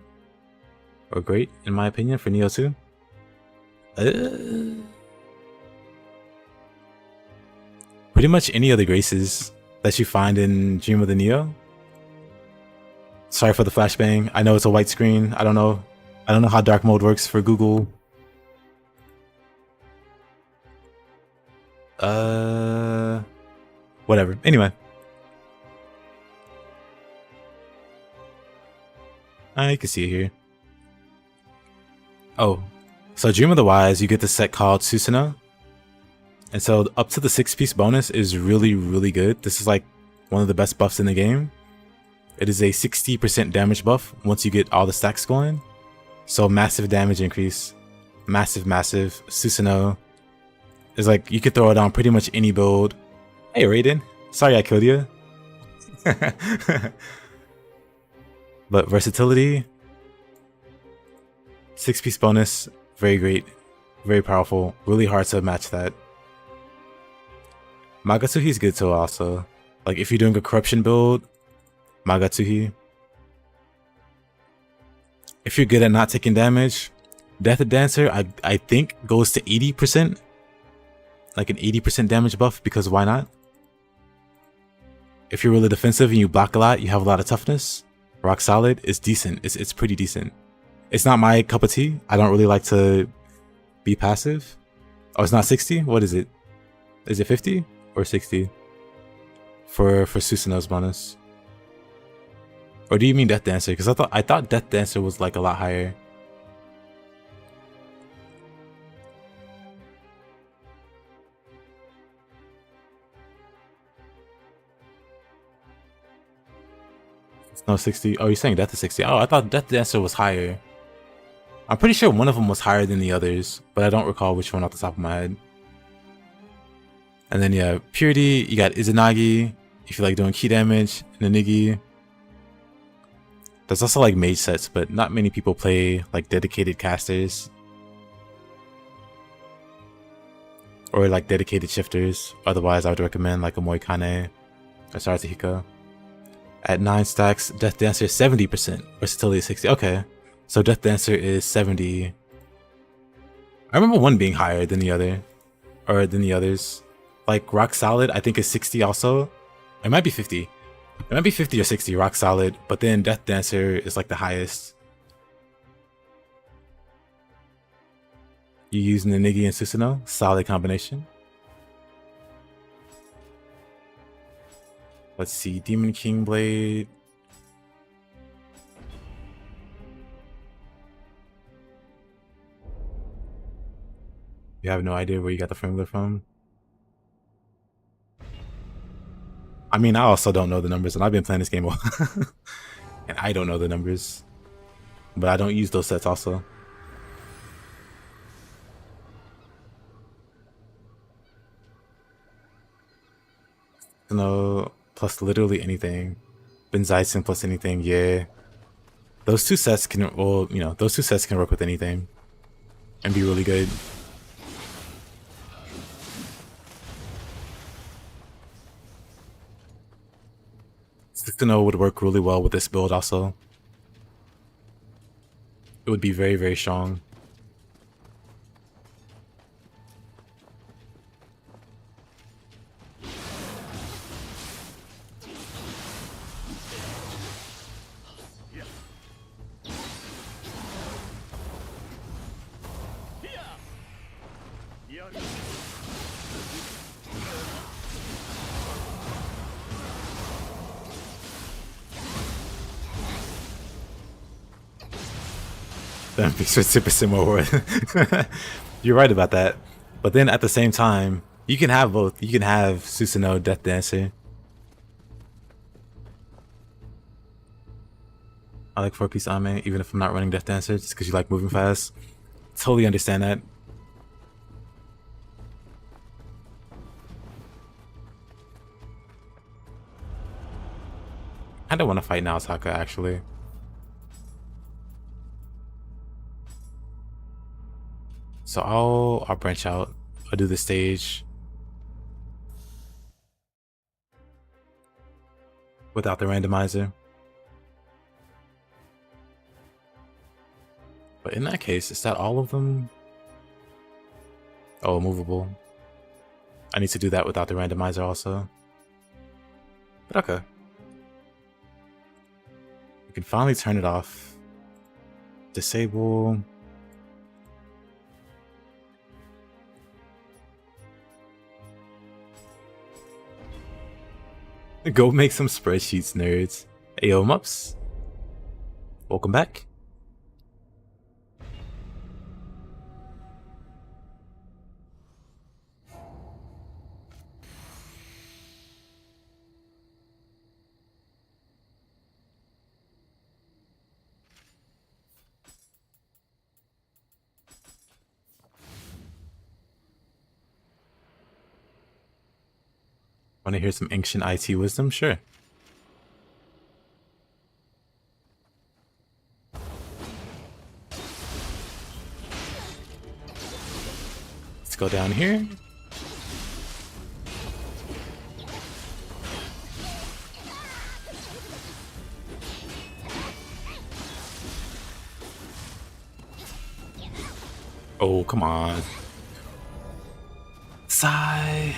or great in my opinion for Nioh 2? Pretty much any of the graces that you find in Dream of the Nioh. Sorry for the flashbang. I know it's a white screen. I don't know how dark mode works for Google. Whatever. Anyway. You can see it here. Oh. So Dream of the Wise, you get the set called Susanoo. And so up to the 6-piece bonus is really, really good. This is like one of the best buffs in the game. It is a 60% damage buff once you get all the stacks going. So massive damage increase. Massive. Susanoo is like, you could throw it on pretty much any build. Hey Raiden, sorry I killed you. But versatility, 6-piece bonus, very great, very powerful, really hard to match that. Magatsuhi's good too also. Like if you're doing a corruption build, Magatsuhi. If you're good at not taking damage, Death Dancer I think goes to 80%. Like an 80% damage buff, because why not? If you're really defensive and you block a lot, you have a lot of toughness. Rock Solid is decent. It's pretty decent. It's not my cup of tea. I don't really like to be passive. Oh, it's not 60? What is it? Is it 50 or 60? For Susanoo's bonus. Or do you mean Death Dancer? Because I thought Death Dancer was like a lot higher. No, 60. Oh, you're saying Death is 60. Oh, I thought Death Dancer was higher. I'm pretty sure one of them was higher than the others, but I don't recall which one off the top of my head. And then yeah, Purity, you got Izanagi, if you like doing key damage, Nanigi. There's also like mage sets, but not many people play like dedicated casters. Or like dedicated shifters. Otherwise, I would recommend like a Moikane or Saratahiko. At 9 stacks, Death Dancer is 70%, versatility is 60. Okay, so Death Dancer is 70. I remember one being higher than the other, or than the others. Like Rock Solid, I think is 60 also. It might be 50. It might be 50 or 60, Rock Solid, but then Death Dancer is like the highest. You use Nanigi and Susanoo, solid combination. Let's see, Demon King Blade. You have no idea where you got the formula from? I mean, I also don't know the numbers, and I've been playing this game and I don't know the numbers. But I don't use those sets also. No, plus literally anything. Benzaisen plus anything, yeah. Those two sets can, well, you know, those two sets can work with anything and be really good. Susanoo would work really well with this build also. It would be very, very strong. That makes it super similar. You're right about that. But then at the same time, you can have both. You can have Susanoo, Death Dancer. I like 4-piece Ame, even if I'm not running Death Dancer, just because you like moving fast. Totally understand that. I don't want to fight Naotaka, actually. So I'll branch out. I'll do the stage without the randomizer. But in that case, is that all of them? Oh, movable. I need to do that without the randomizer also. But okay. We can finally turn it off. Disable. Go make some spreadsheets, nerds. Ayo, Mups. Welcome back. Want to hear some ancient IT wisdom? Sure. Let's go down here. Oh, come on. Sigh.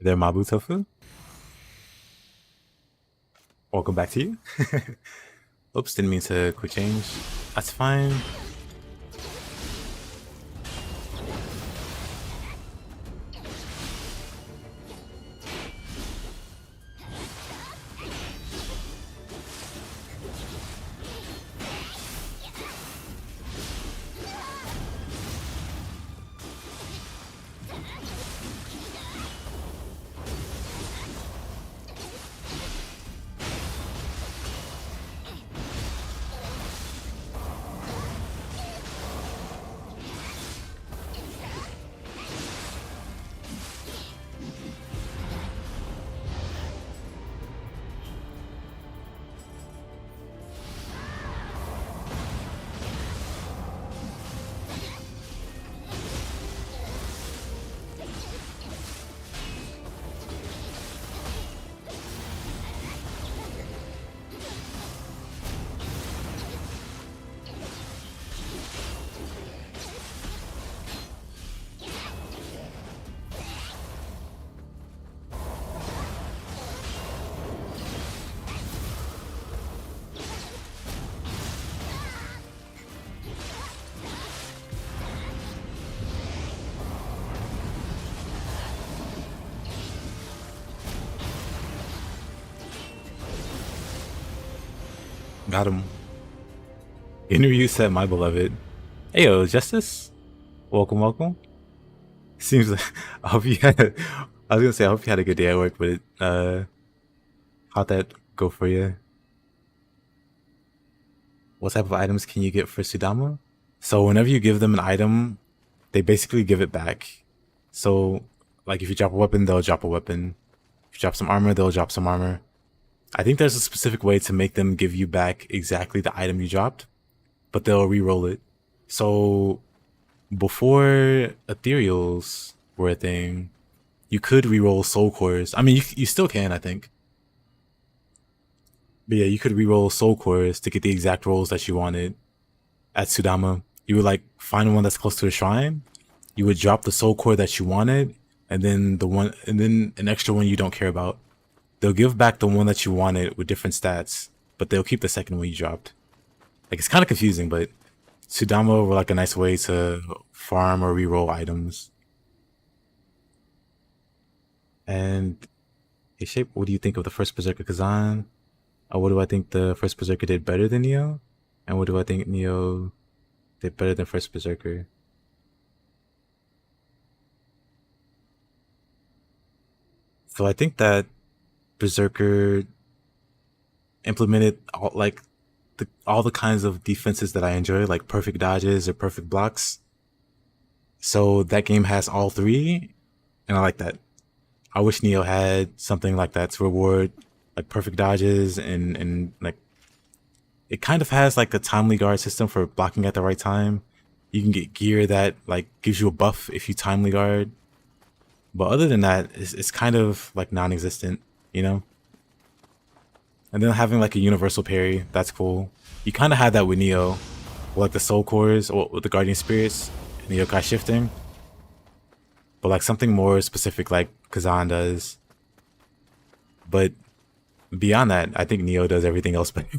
There, Mabu Tofu. Welcome back to you. Oops, didn't mean to quick change. That's fine. Got him. Interview said, my beloved. Ayo, Justice. Welcome, welcome. Seems like I hope you had. I was gonna say I hope you had a good day at work, but how'd that go for you? What type of items can you get for Sudama? So whenever you give them an item, they basically give it back. So like if you drop a weapon, they'll drop a weapon. If you drop some armor, they'll drop some armor. I think there's a specific way to make them give you back exactly the item you dropped, but they'll re-roll it. So before ethereals were a thing, you could re-roll soul cores. I mean, you still can, I think. But yeah, you could re-roll soul cores to get the exact rolls that you wanted at Sudama. You would like find one that's close to a shrine. You would drop the soul core that you wanted, and then an extra one you don't care about. They'll give back the one that you wanted with different stats, but they'll keep the second one you dropped. Like, it's kind of confusing, but Sudama were like a nice way to farm or reroll items. And hey, Shape, what do you think of the first Berserker Kazan? What do I think the first Berserker did better than Nioh? And what do I think Nioh did better than first Berserker? So I think that Berserker implemented all the kinds of defenses that I enjoy, like perfect dodges or perfect blocks. So that game has all three, and I like that. I wish Nioh had something like that to reward like perfect dodges and like it kind of has like a timely guard system for blocking at the right time. You can get gear that like gives you a buff if you timely guard. But other than that, it's kind of like non-existent, you know? And then having like a universal parry, that's cool. You kind of had that with Nioh, with like the soul cores or with the guardian spirits and the yokai shifting. But like something more specific like Kazan does. But beyond that, I think Nioh does everything else better.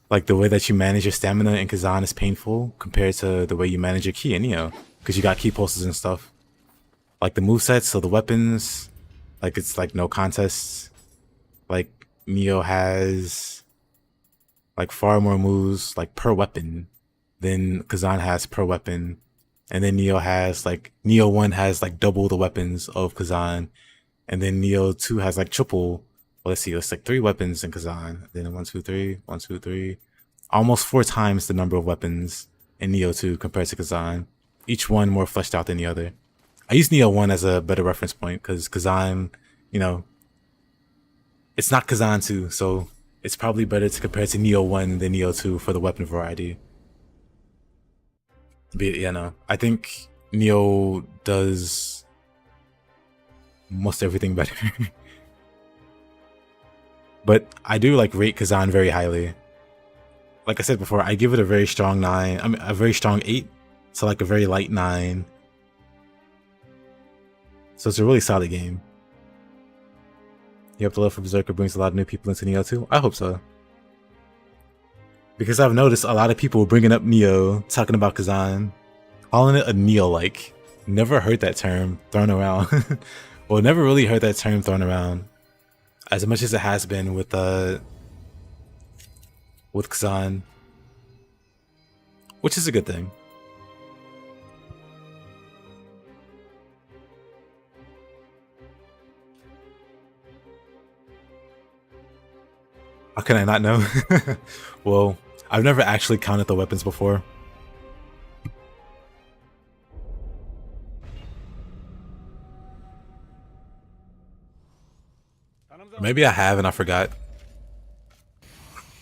Like the way that you manage your stamina in Kazan is painful compared to the way you manage your ki in Nioh. Because you got ki pulses and stuff. Like the movesets, so the weapons, like it's like no contests. Like Nioh has like far more moves like per weapon than Kazan has per weapon. And then Nioh has like Nioh 1 has like double the weapons of Kazan. And then Nioh 2 has like triple. Well, let's see, it's like 3 weapons in Kazan. Then 1, 2, 3, 1, 2, 3. Almost 4 times the number of weapons in Nioh 2 compared to Kazan. Each one more fleshed out than the other. I use Nioh 1 as a better reference point because Kazan, you know, it's not Kazan 2, so it's probably better to compare to Nioh 1 than Nioh 2 for the weapon variety. But yeah, no, I think Nioh does most everything better. But I do like rate Kazan very highly. Like I said before, I give it a very strong 9. I mean, a very strong 8 to like a very light 9. So it's a really solid game. You hope the love for Berserker brings a lot of new people into Nioh 2? I hope so. Because I've noticed a lot of people bringing up Nioh, talking about Kazan, calling it a Nioh-like. Never heard that term thrown around. Well, never really heard that term thrown around as much as it has been with Kazan, which is a good thing. How can I not know? Well, I've never actually counted the weapons before. Maybe I have and I forgot.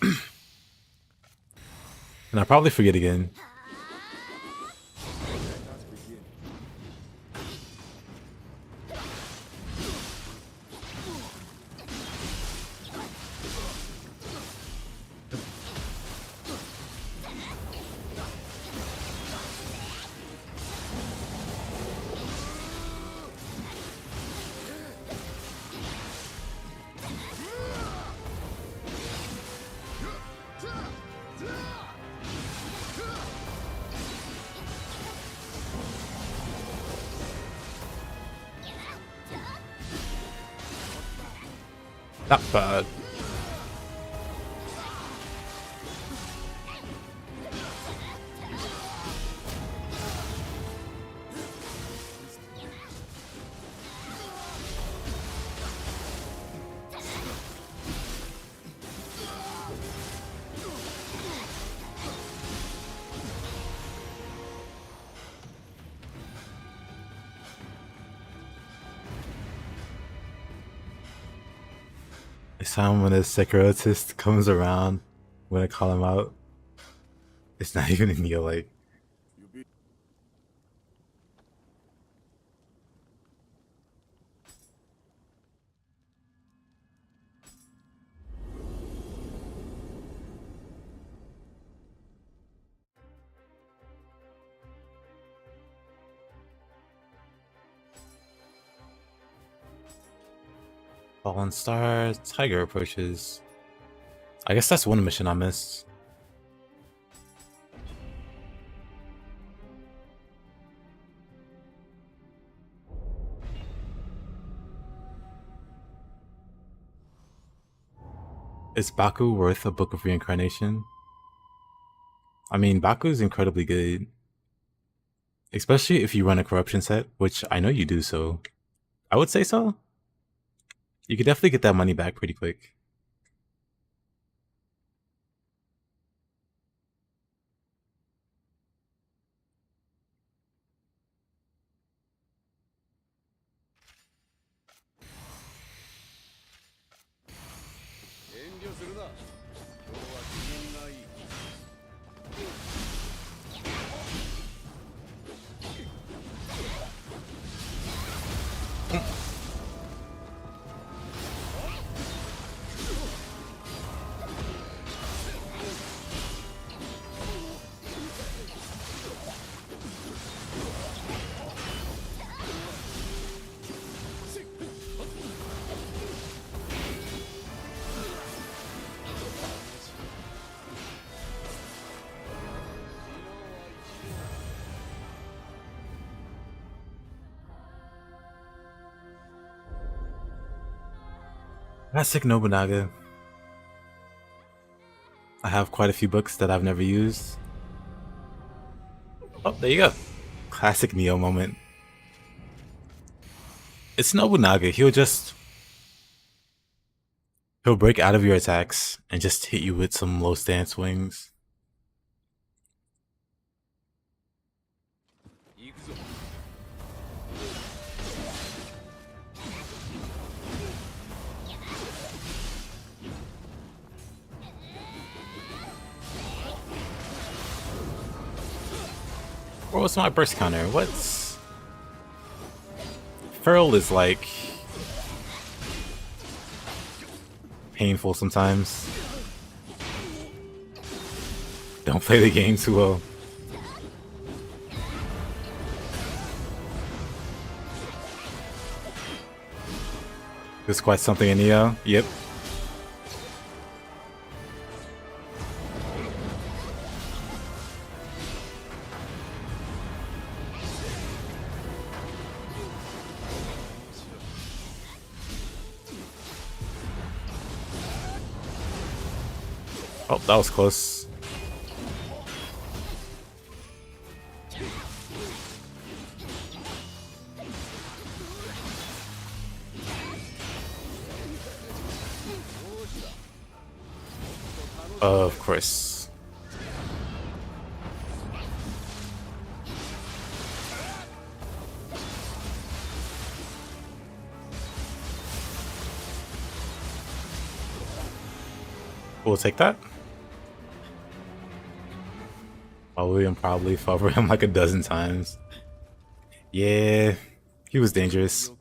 And I'll probably forget again. Not bad. It's time when a Sekiratist comes around when I call him out. It's not even in Nioh like. Fallen Star, Tiger approaches. I guess that's one mission I missed. Is Baku worth a Book of Reincarnation? I mean, Baku's incredibly good. Especially if you run a corruption set, which I know you do, so I would say so. You could definitely get that money back pretty quick. Classic Nobunaga. I have quite a few books that I've never used. Oh, there you go. Classic Nioh moment. It's Nobunaga. He'll break out of your attacks and just hit you with some low stance swings. What was my burst counter? What's... Furl is like... painful sometimes. Don't play the game too well. There's quite something in Nioh. Yep. Oh, that was close. Of course. We'll take that. William probably fell for him like a dozen times. Yeah, he was dangerous.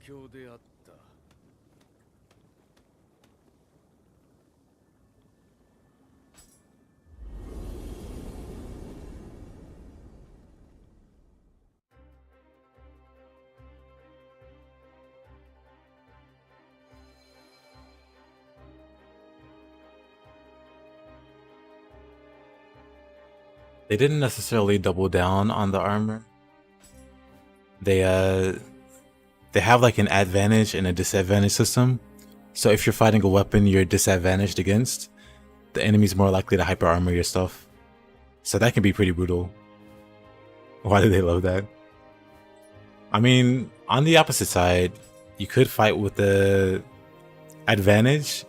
They didn't necessarily double down on the armor. They have like an advantage and a disadvantage system. So if you're fighting a weapon you're disadvantaged against, the enemy's more likely to hyper armor your stuff. So that can be pretty brutal. Why do they love that? I mean, on the opposite side, you could fight with the advantage,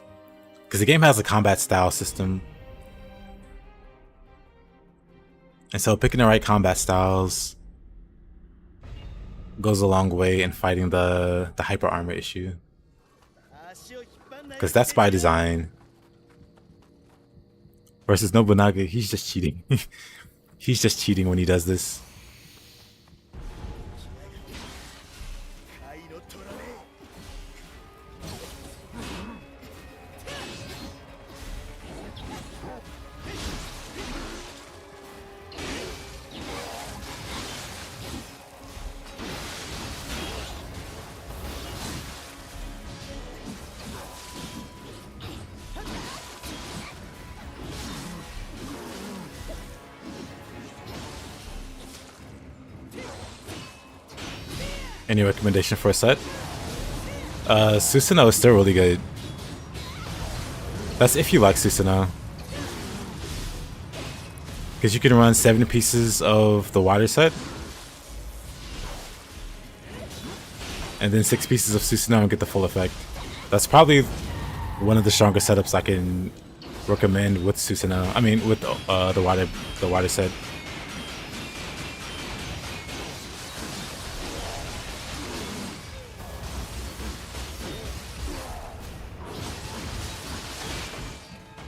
because the game has a combat style system. And so picking the right combat styles goes a long way in fighting the hyper armor issue. Because that's by design. Versus Nobunaga, he's just cheating. He's just cheating when he does this. Any recommendation for a set? Susanoo is still really good. That's if you like Susanoo. Because you can run 7 pieces of the water set. And then 6 pieces of Susanoo and get the full effect. That's probably one of the stronger setups I can recommend with Susanoo. I mean, with the water set.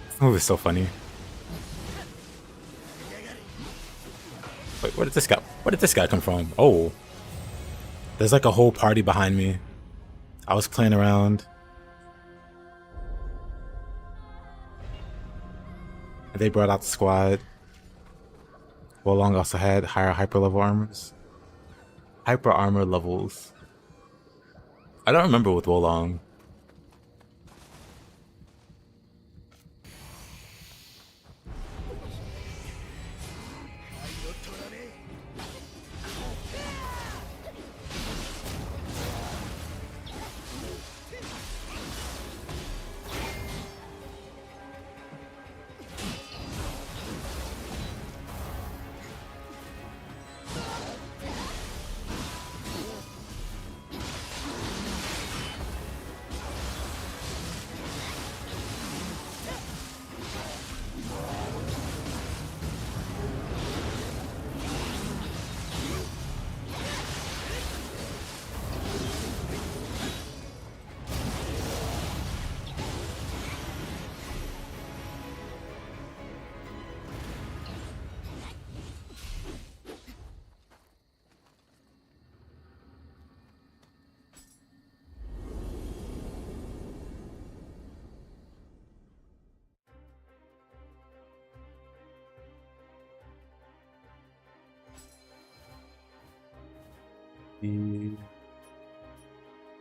This move is so funny. Wait, where did this guy come from? Oh. There's like a whole party behind me. I was playing around. They brought out the squad. Wolong also had higher hyper level armors. Hyper armor levels. I don't remember with Wolong.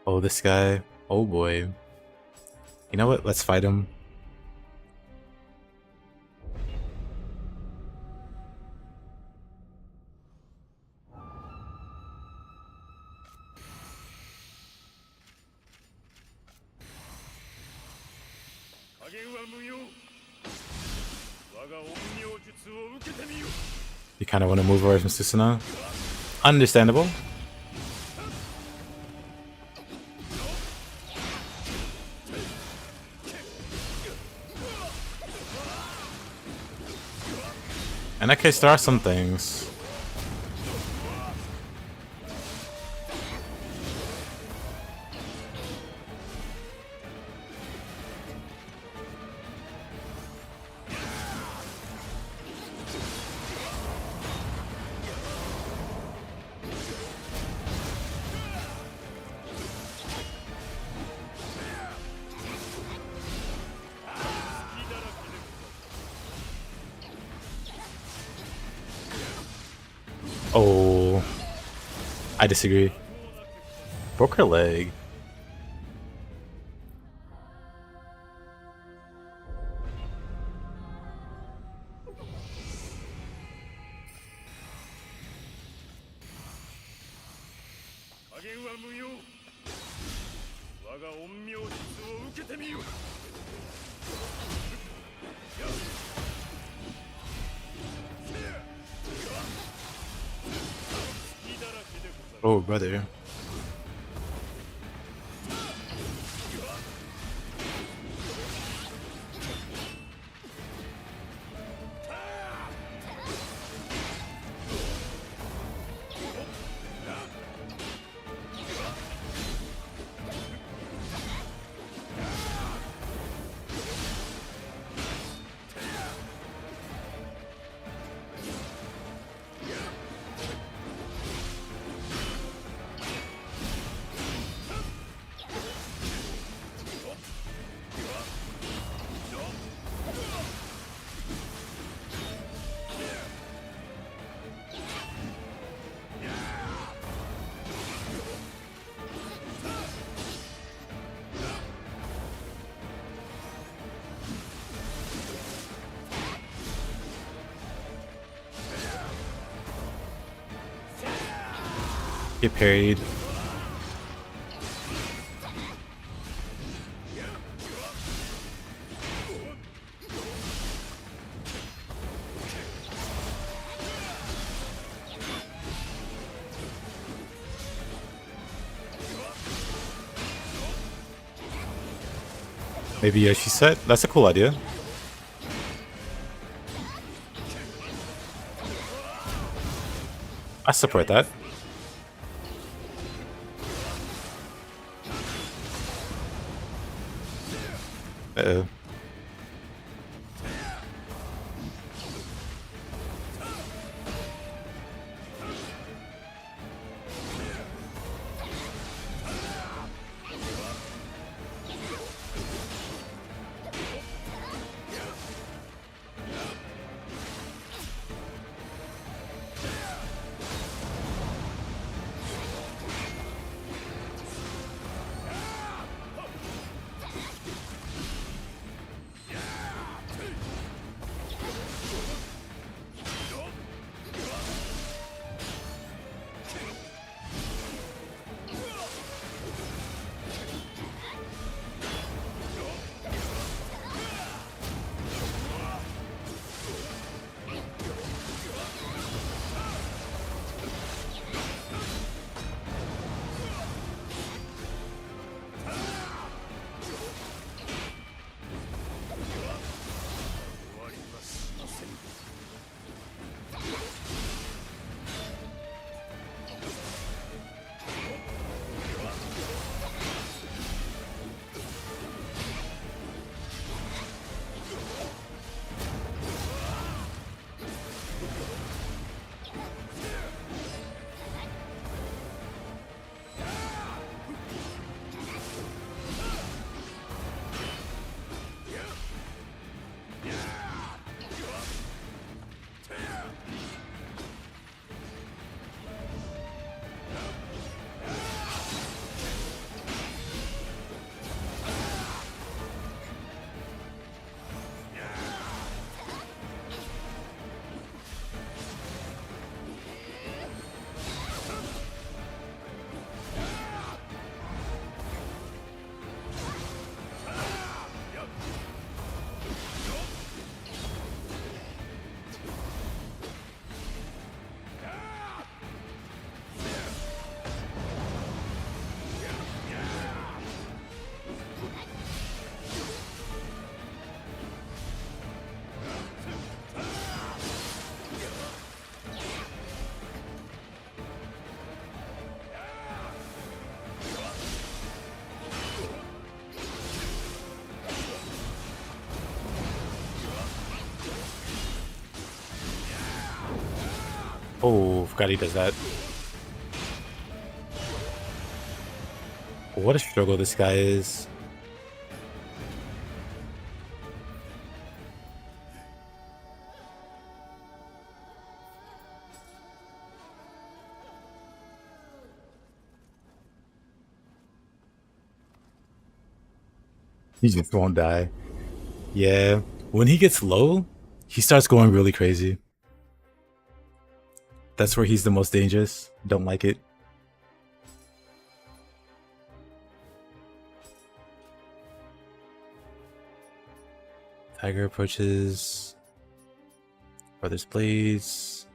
Oh, this guy. Oh boy. You know what? Let's fight him. You kind of want to move away from Susuna. Understandable. In that case, there are some things. Oh, I disagree. Broke her leg. Oh, brother. Get parried. Maybe Yoshi set? That's a cool idea. I support that. Uh-oh. Oh, forgot he does that. What a struggle this guy is. He just won't die. Yeah, when he gets low, he starts going really crazy. That's where he's the most dangerous. Don't like it. Tiger approaches. Brothers Blades.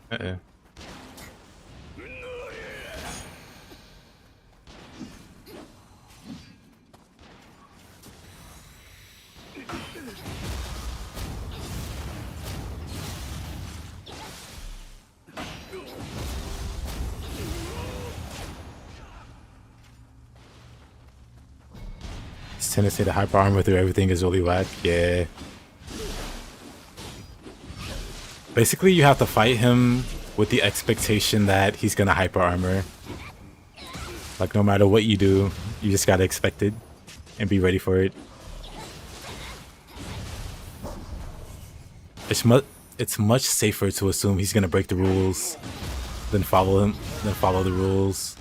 Uh-oh. His tendency to hyper armor through everything is really whack. Yeah. Basically, you have to fight him with the expectation that he's gonna hyper armor. Like, no matter what you do, you just gotta expect it and be ready for it. It's much safer to assume he's gonna break the rules than follow the rules.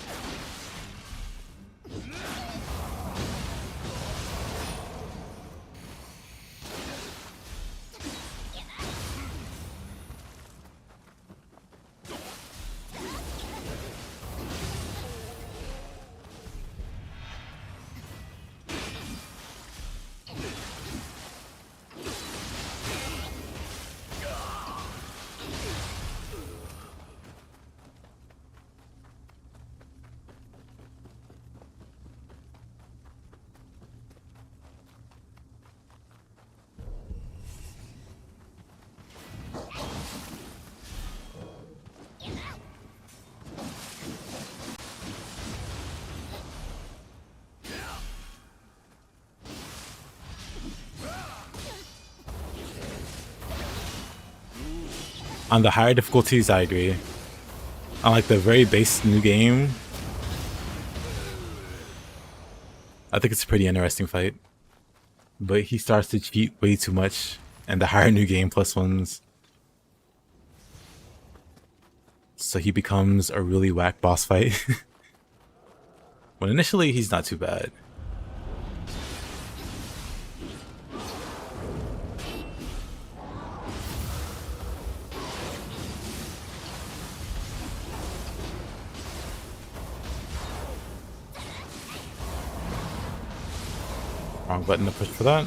On the higher difficulties, I agree. On like the very base new game, I think it's a pretty interesting fight. But he starts to cheat way too much, and the higher new game plus ones. So he becomes a really whack boss fight. When initially he's not too bad. Wrong button to push for that.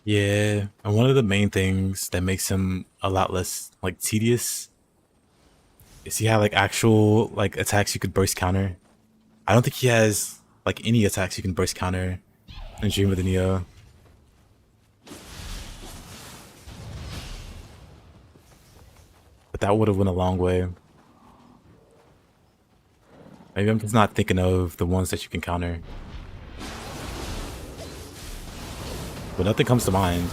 Yeah, and one of the main things that makes him a lot less like tedious is he had like actual like attacks you could burst counter. I don't think he has like any attacks you can burst counter in Dream of the Nioh. But that would have went a long way. Maybe I'm just not thinking of the ones that you can counter. But nothing comes to mind.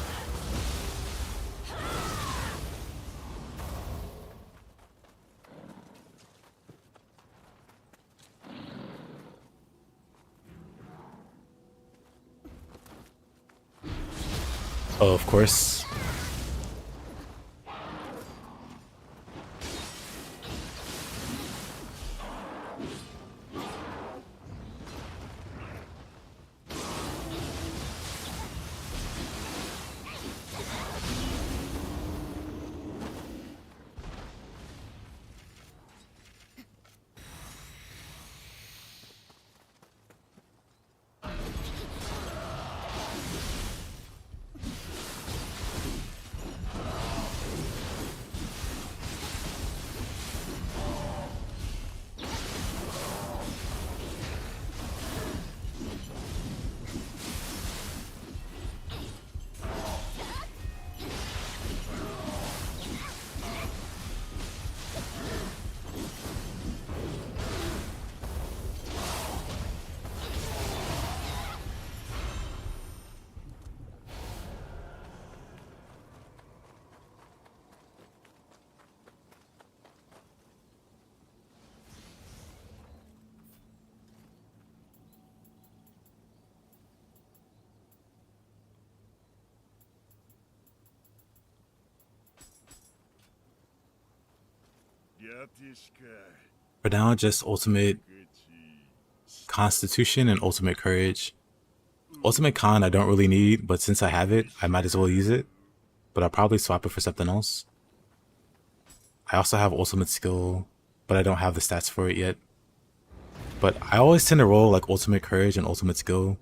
Oh, of course. For now, just ultimate Constitution and ultimate Courage. Ultimate Con I don't really need, but since I have it, I might as well use it. But I'll probably swap it for something else. I also have ultimate skill, but I don't have the stats for it yet. But I always tend to roll like ultimate courage and ultimate skill.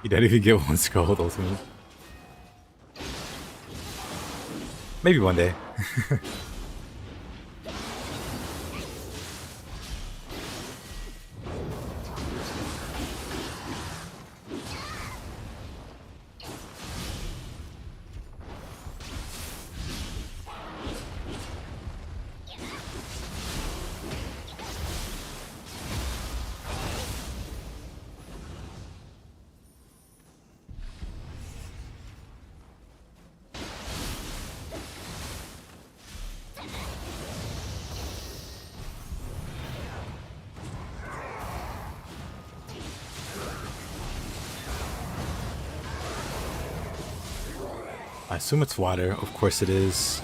You don't even get one scroll ultimate. Maybe one day. I assume it's water. Of course it is.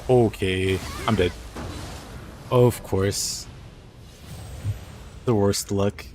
Okay, I'm dead. Of course. The worst luck.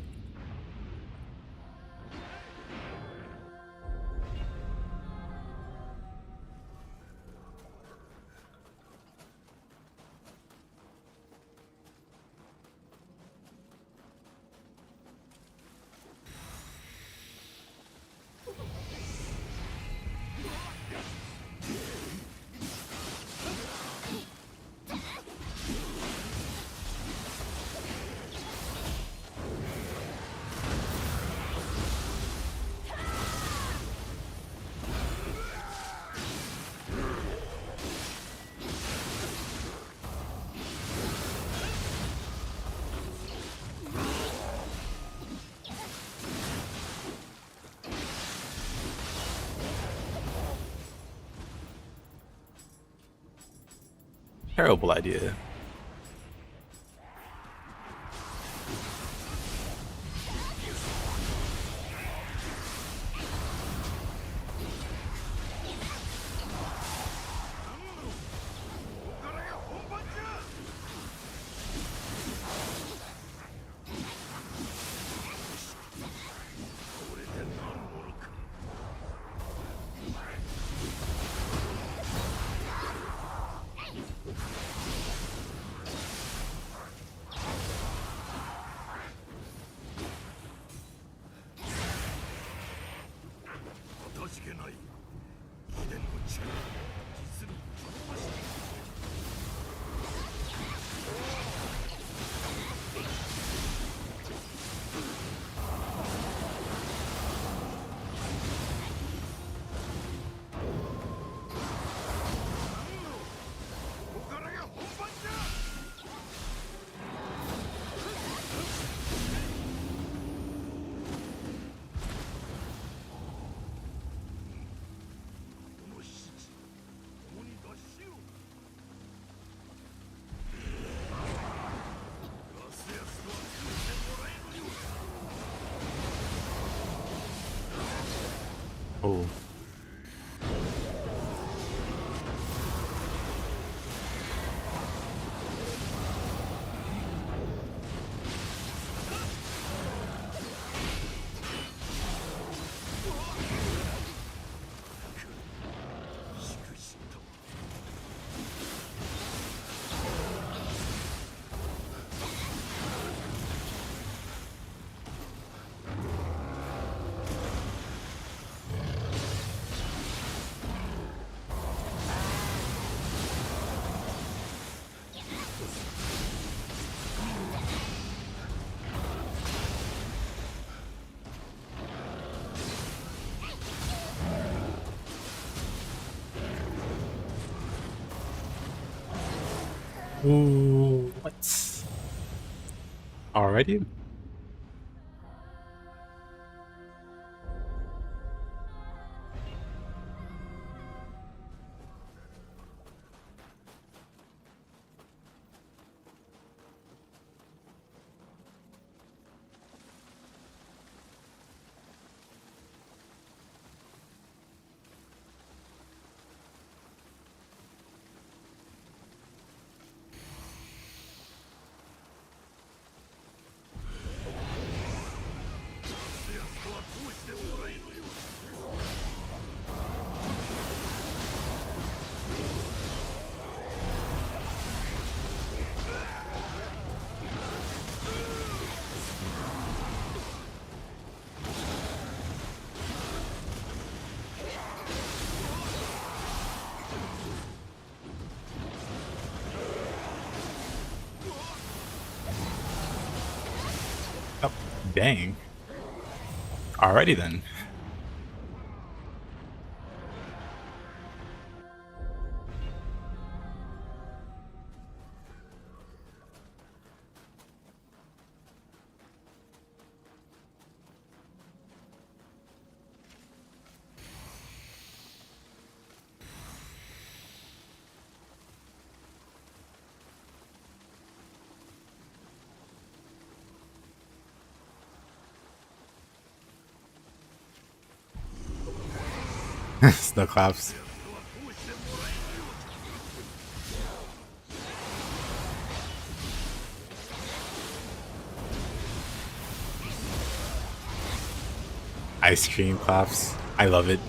Terrible idea. Oh. Ooh, what? Already? Oh, dang. Alrighty then. Snow claps. ice cream claps. I love it.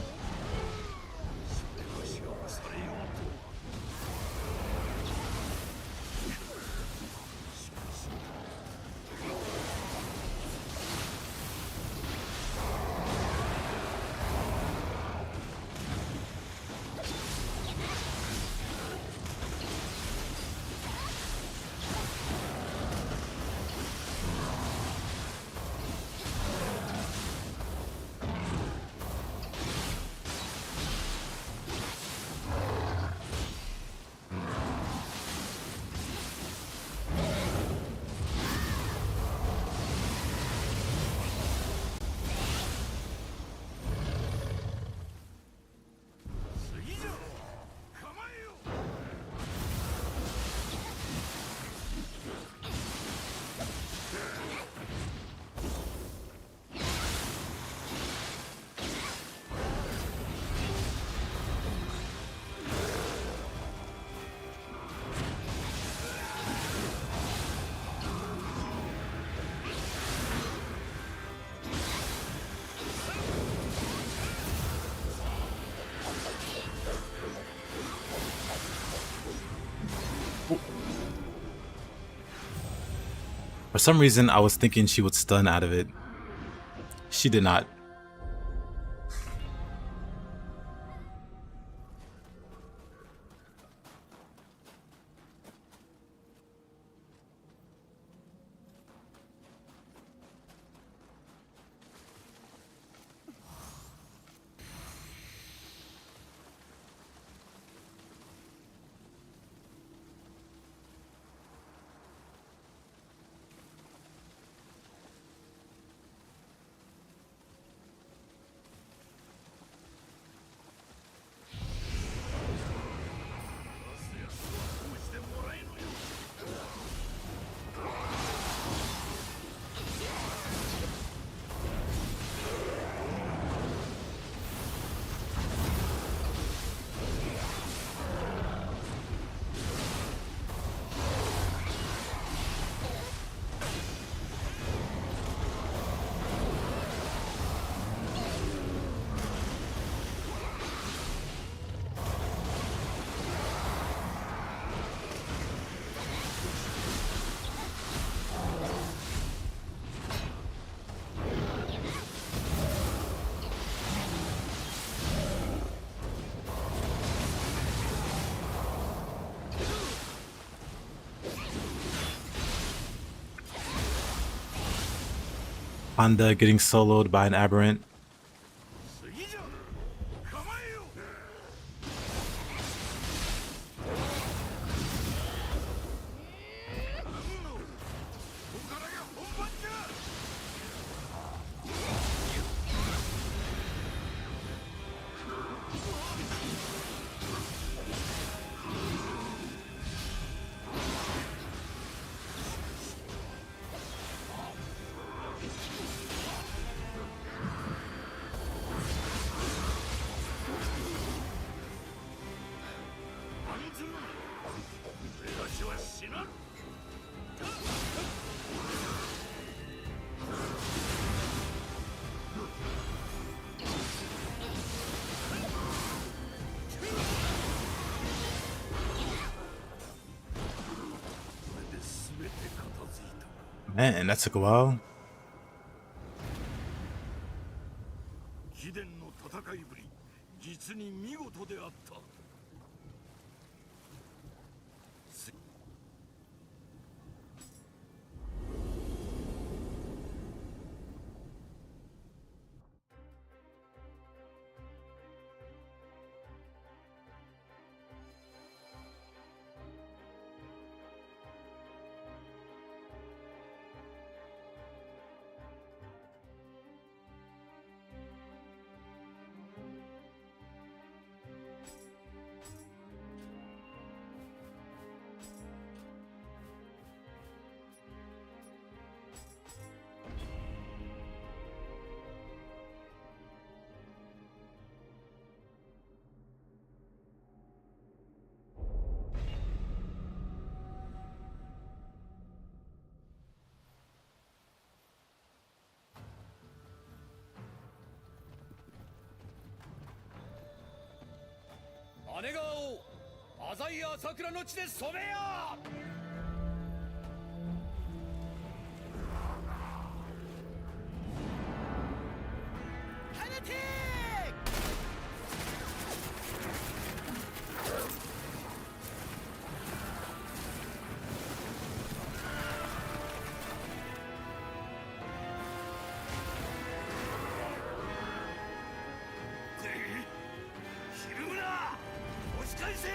For some reason, I was thinking she would stun out of it. She did not. Honda getting soloed by an aberrant. Man, that took a while. 貴殿の戦いぶり、実に見事であった。姉川を浅井朝倉の地で染めよ放てひるむな押し返せ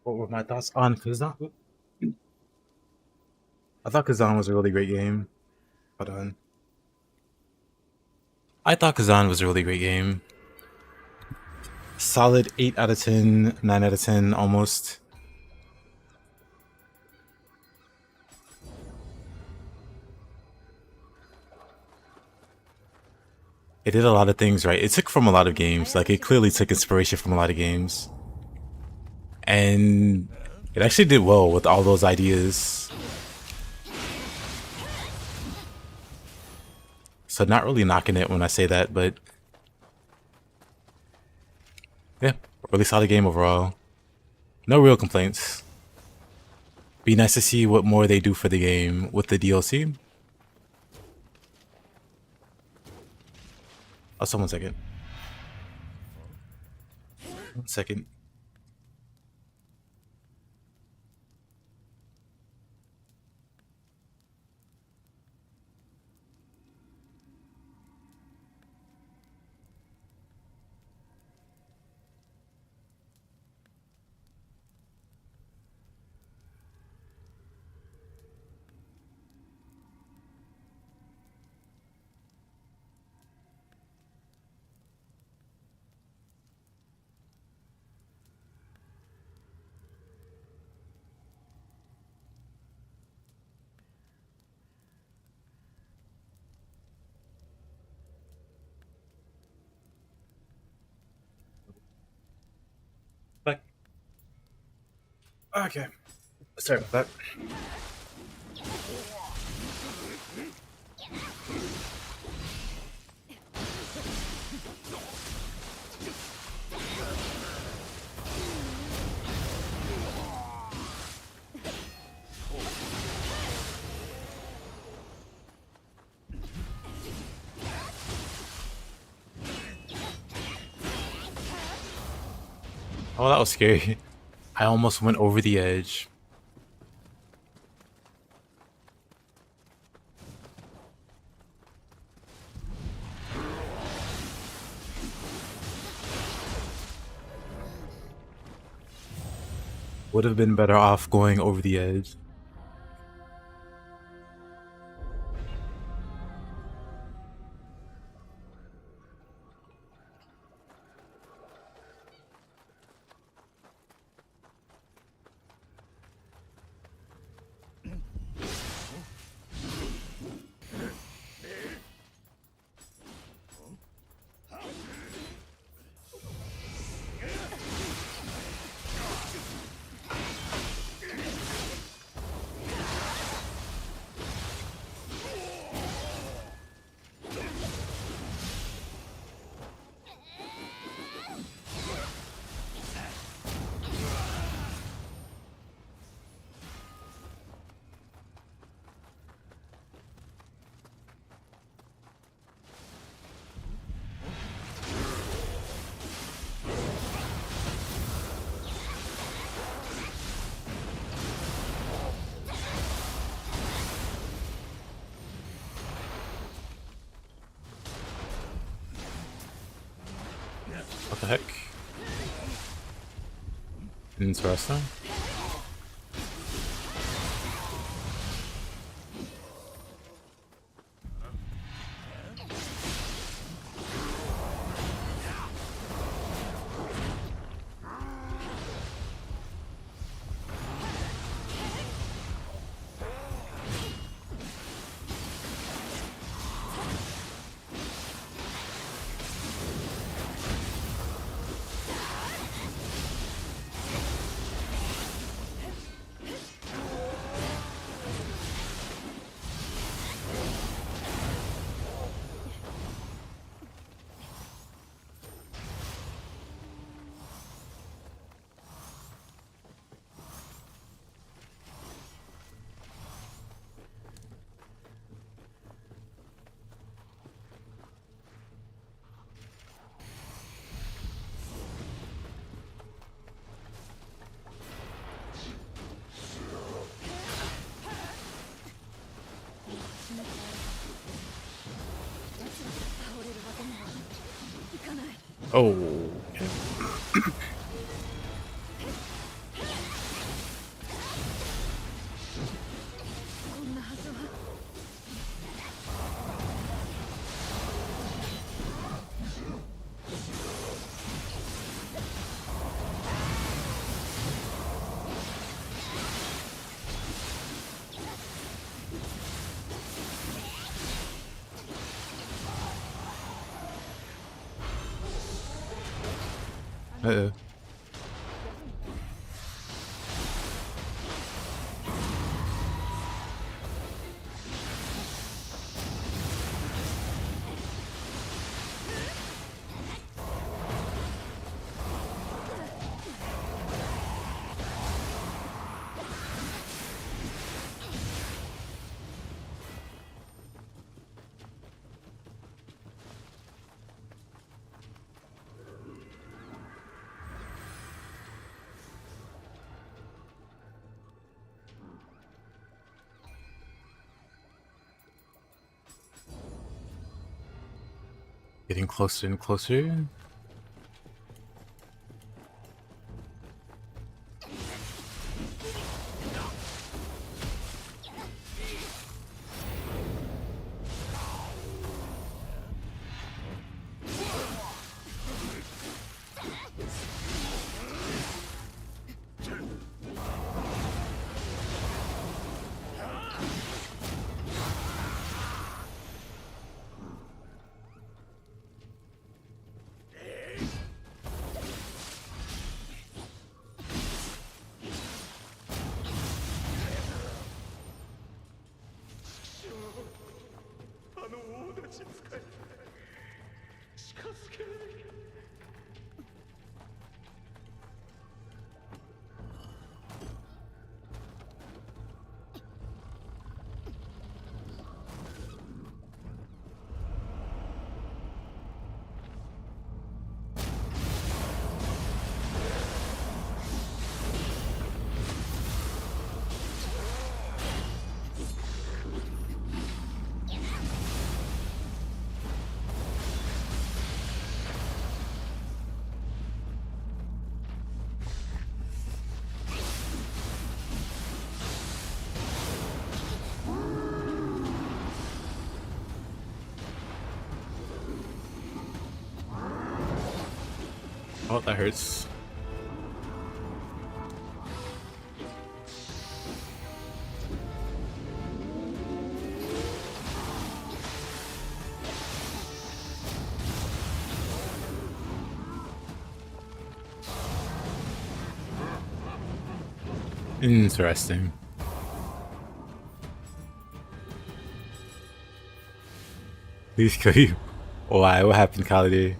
What were my thoughts on Kazan? I thought Kazan was a really great game. Hold on. I thought Kazan was a really great game. Solid 8 out of 10, 9 out of 10 almost. It did a lot of things right. It took from a lot of games. Like, it clearly took inspiration from a lot of games. And it actually did well with all those ideas. So not really knocking it when I say that, but yeah, really solid game overall. No real complaints. Be nice to see what more they do for the game with the DLC. Also, 1 second. 1 second. Back. Okay. Sorry about that. Oh, that was scary. I almost went over the edge. Would have been better off going over the edge. What the heck? Interesting. Oh, okay. Uh-oh. Getting closer and closer. Oh, that hurts. Interesting. Please kill you. Why? What happened, Khalid?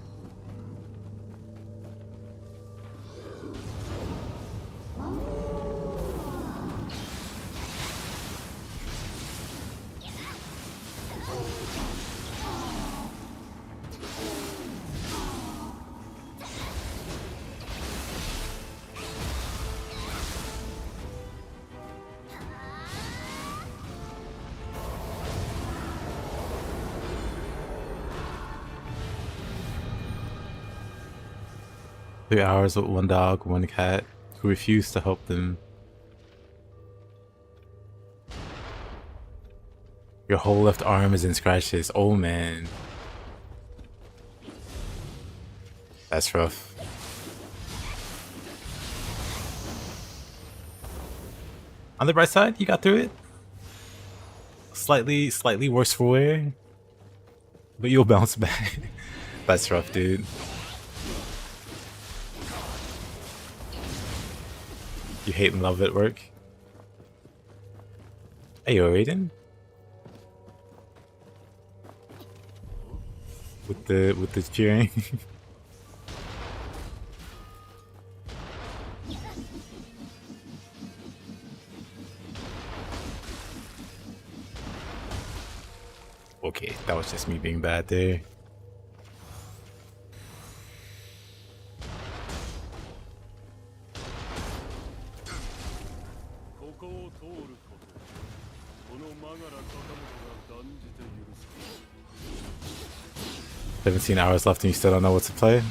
3 hours with one dog, one cat, who refused to help them. Your whole left arm is in scratches. Oh man. That's rough. On the bright side, you got through it. Slightly worse for wear, but you'll bounce back. That's rough, dude. You hate and love it at work. Hey, yo, Raiden. With the cheering. Okay, that was just me being bad there. $17 left and you still don't know what to play?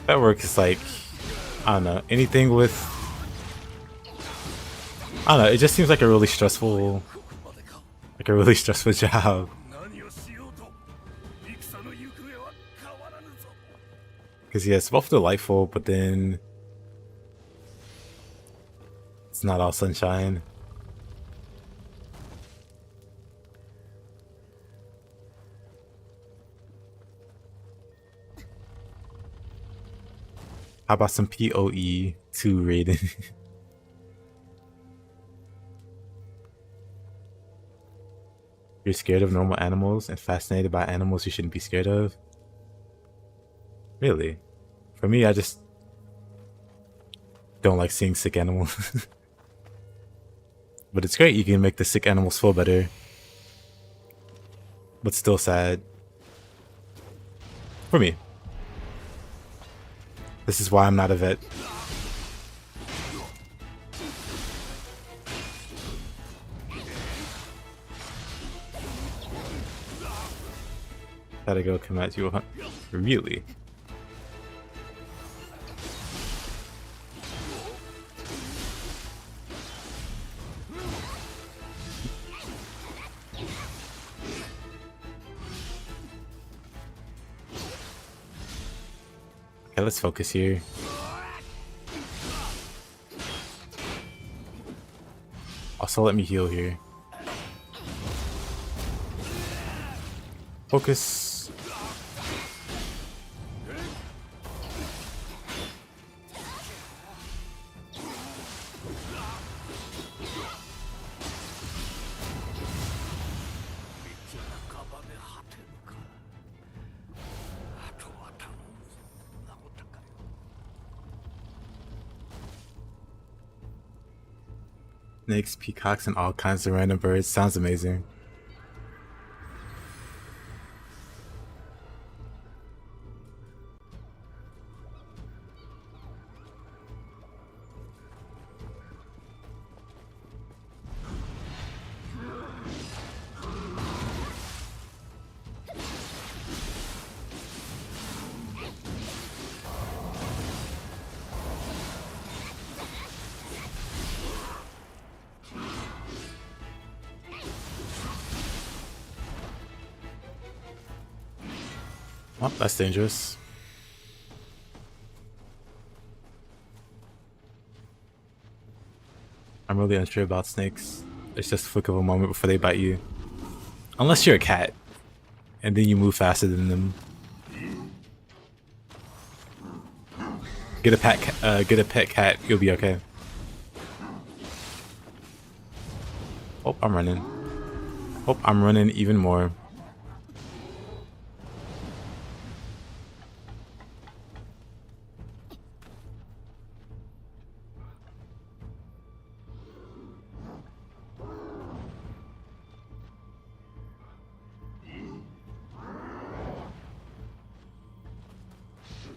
That work is like, I don't know, anything with, I don't know, it just seems like a really stressful job. Because yeah, it's both delightful, but then it's not all sunshine. How about some PoE 2 Raiden? You're scared of normal animals and fascinated by animals you shouldn't be scared of? Really? For me, I just don't like seeing sick animals. But it's great, you can make the sick animals feel better. But still sad. For me. This is why I'm not a vet. Gotta go come at you. Really? Okay, let's focus here. Also, let me heal here. Focus. Snakes, peacocks, and all kinds of random birds. Sounds amazing. Oh, that's dangerous. I'm really unsure about snakes. It's just a flick of a moment before they bite you. Unless you're a cat. And then you move faster than them. Get a pet cat, you'll be okay. Oh, I'm running. Oh, I'm running even more.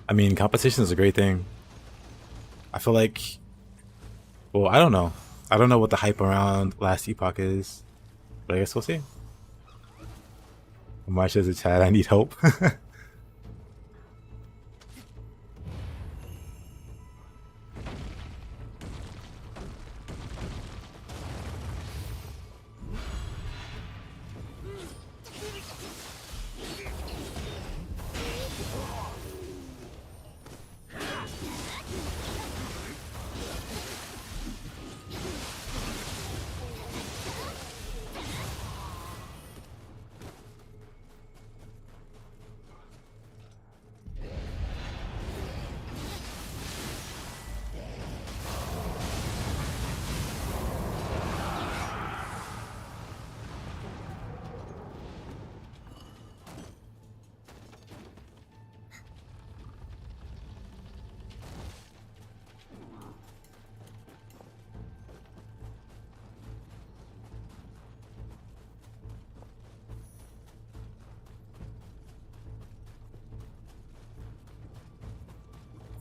I mean, competition is a great thing. I feel like, well, I don't know. I don't know what the hype around Last Epoch is, but I guess we'll see. Marsha's a chat. I need hope.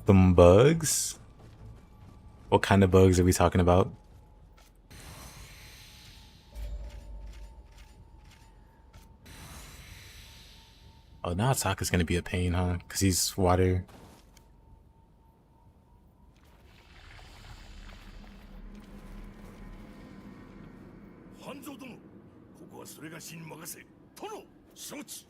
Some bugs? What kind of bugs are we talking about? Oh, now Sokka's gonna be a pain, huh? Because he's water. 半蔵殿、ここはそれがしに任せ。殿、承知。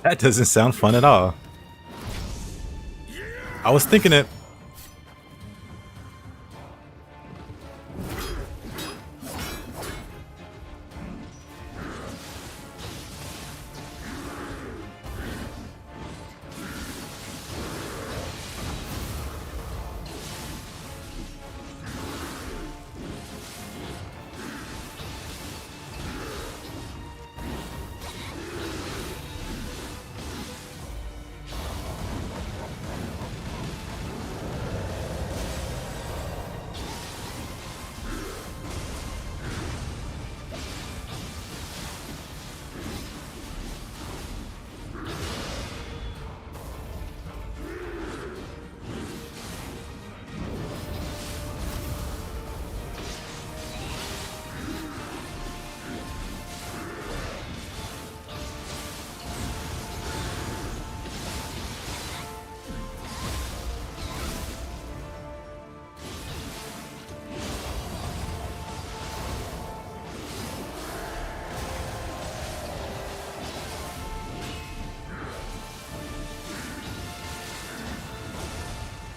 That doesn't sound fun at all. I was thinking it.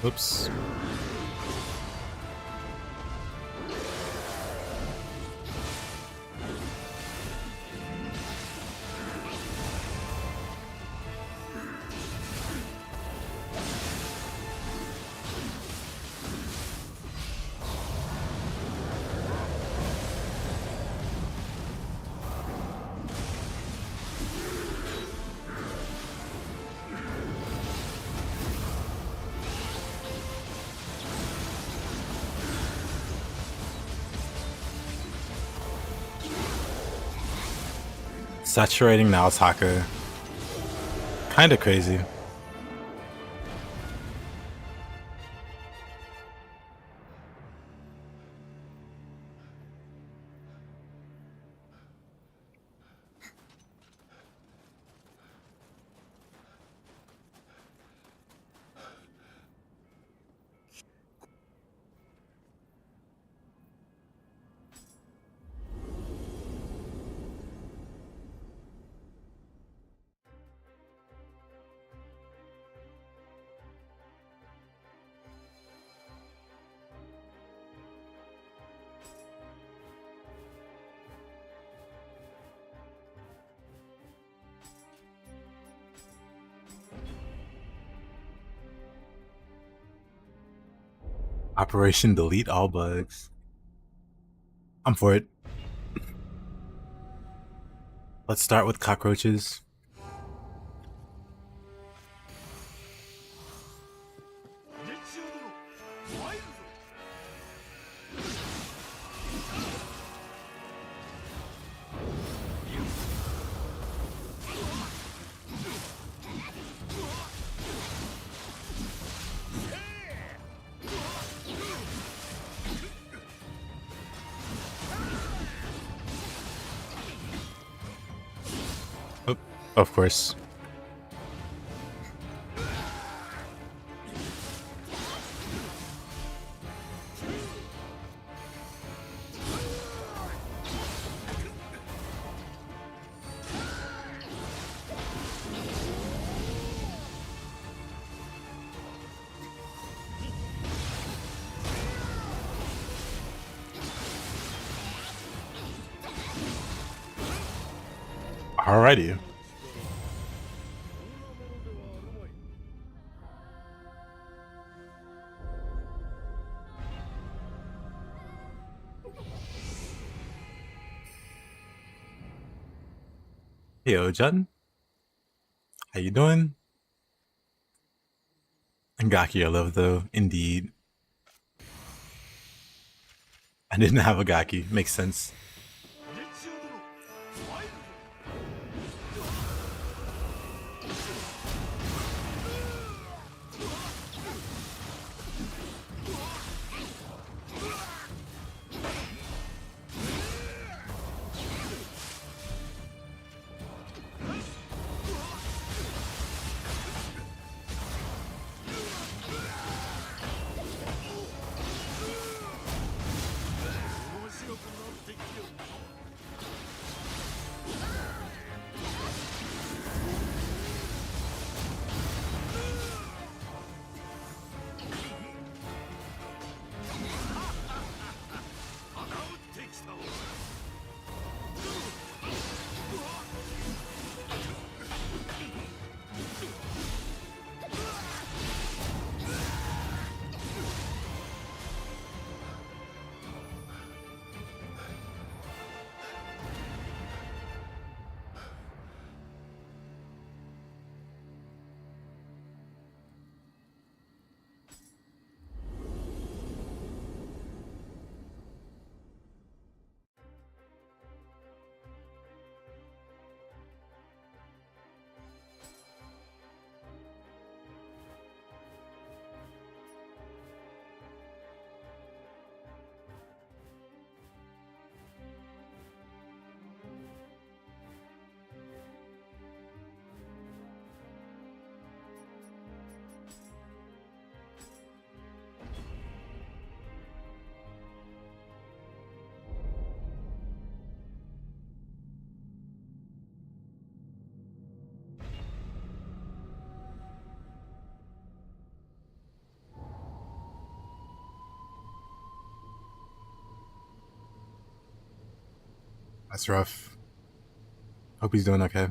Oops. Saturating Naotaka. Kinda crazy. Operation delete all bugs. I'm for it. Let's start with cockroaches. Oh, of course. Alrighty. Hey, Ojan. How you doing? Gaki I love though, indeed. I didn't have a Gaki, makes sense. That's rough. Hope he's doing okay.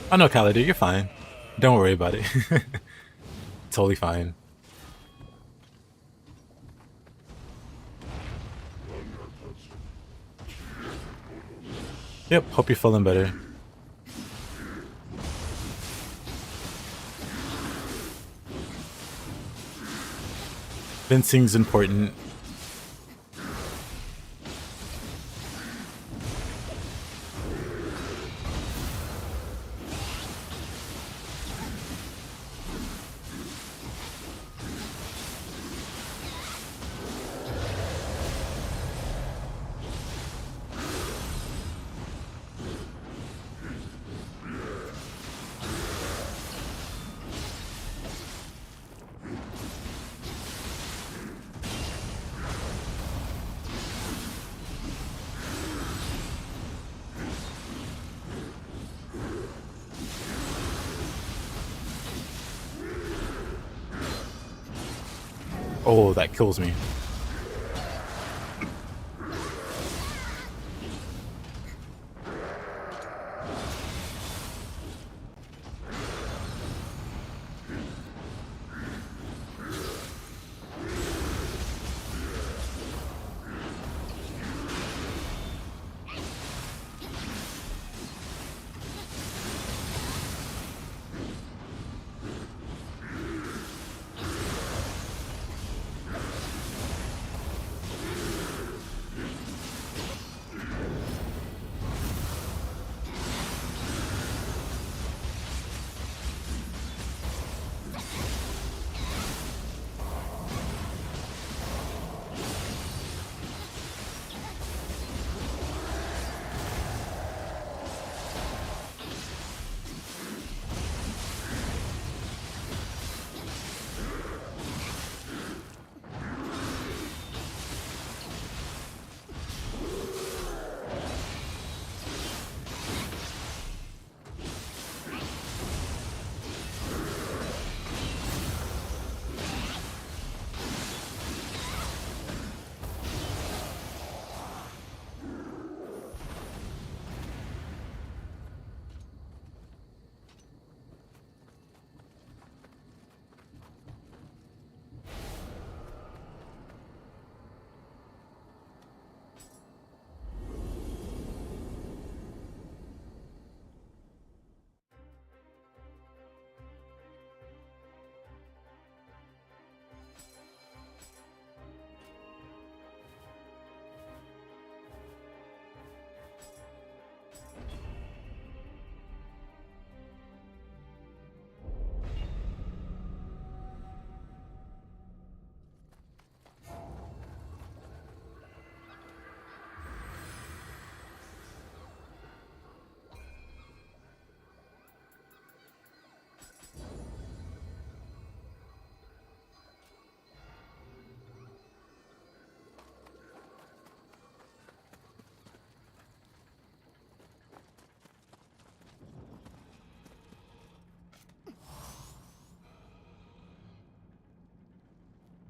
I know, Calidar, you're fine. Don't worry about it. Totally fine. Yep, hope you're feeling better. Fencing's important. Oh, that kills me.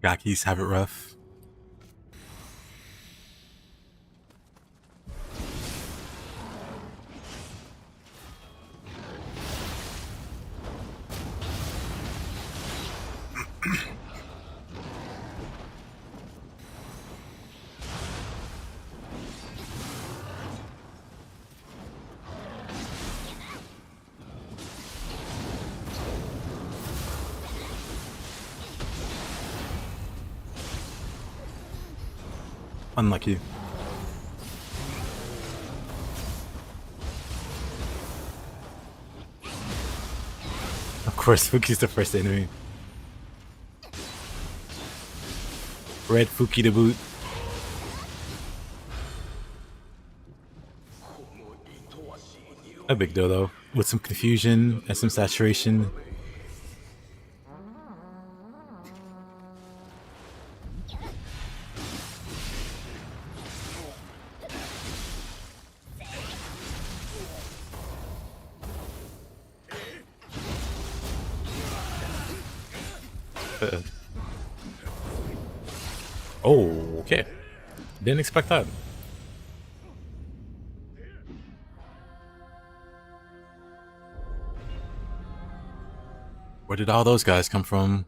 Gakis have it rough. Unlucky. Of course, Fuki's the first enemy. Red Fuki to boot. A big deal though, with some confusion and some saturation. Oh, okay. Didn't expect that. Where did all those guys come from?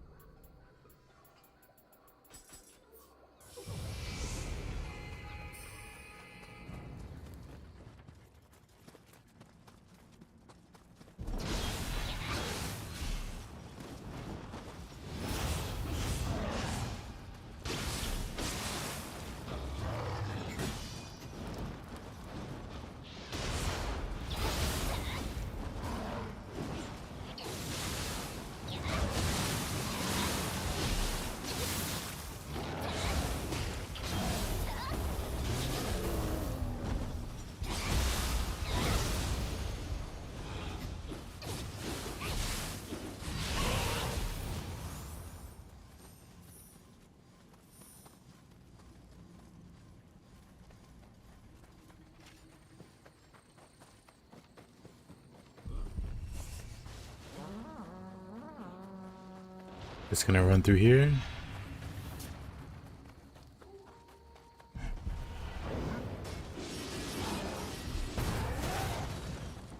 Just gonna run through here.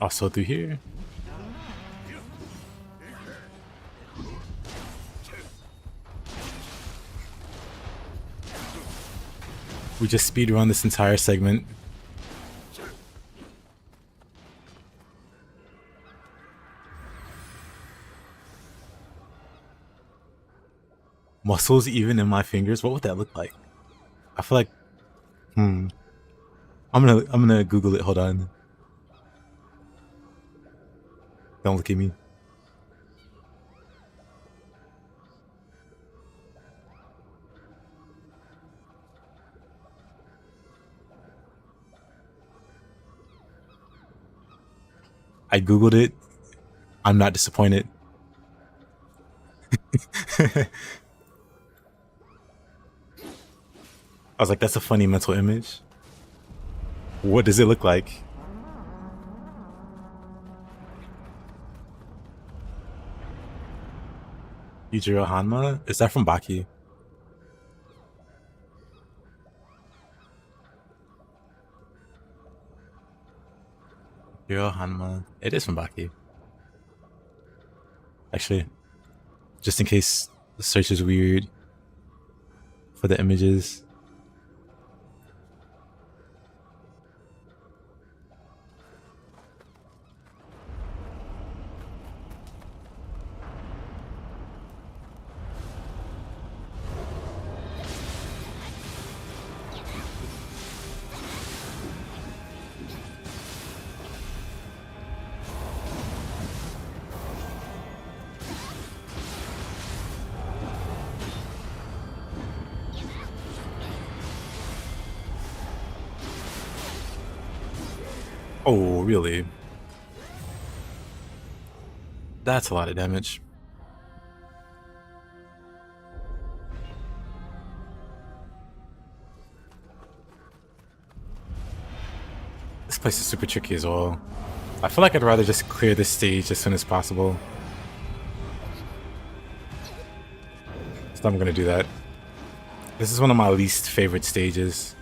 Also through here. We just speedrun this entire segment. Muscles even in my fingers? What would that look like? I feel like I'm gonna Google it, hold on. Don't look at me. I Googled it. I'm not disappointed. I was like, that's a funny mental image. What does it look like? Yujiro Hanma? Is that from Baki? Yujiro Hanma. It is from Baki. Actually, just in case the search is weird for the images. Oh, really? That's a lot of damage. This place is super tricky as well. I feel like I'd rather just clear this stage as soon as possible. So I'm gonna do that. This is one of my least favorite stages.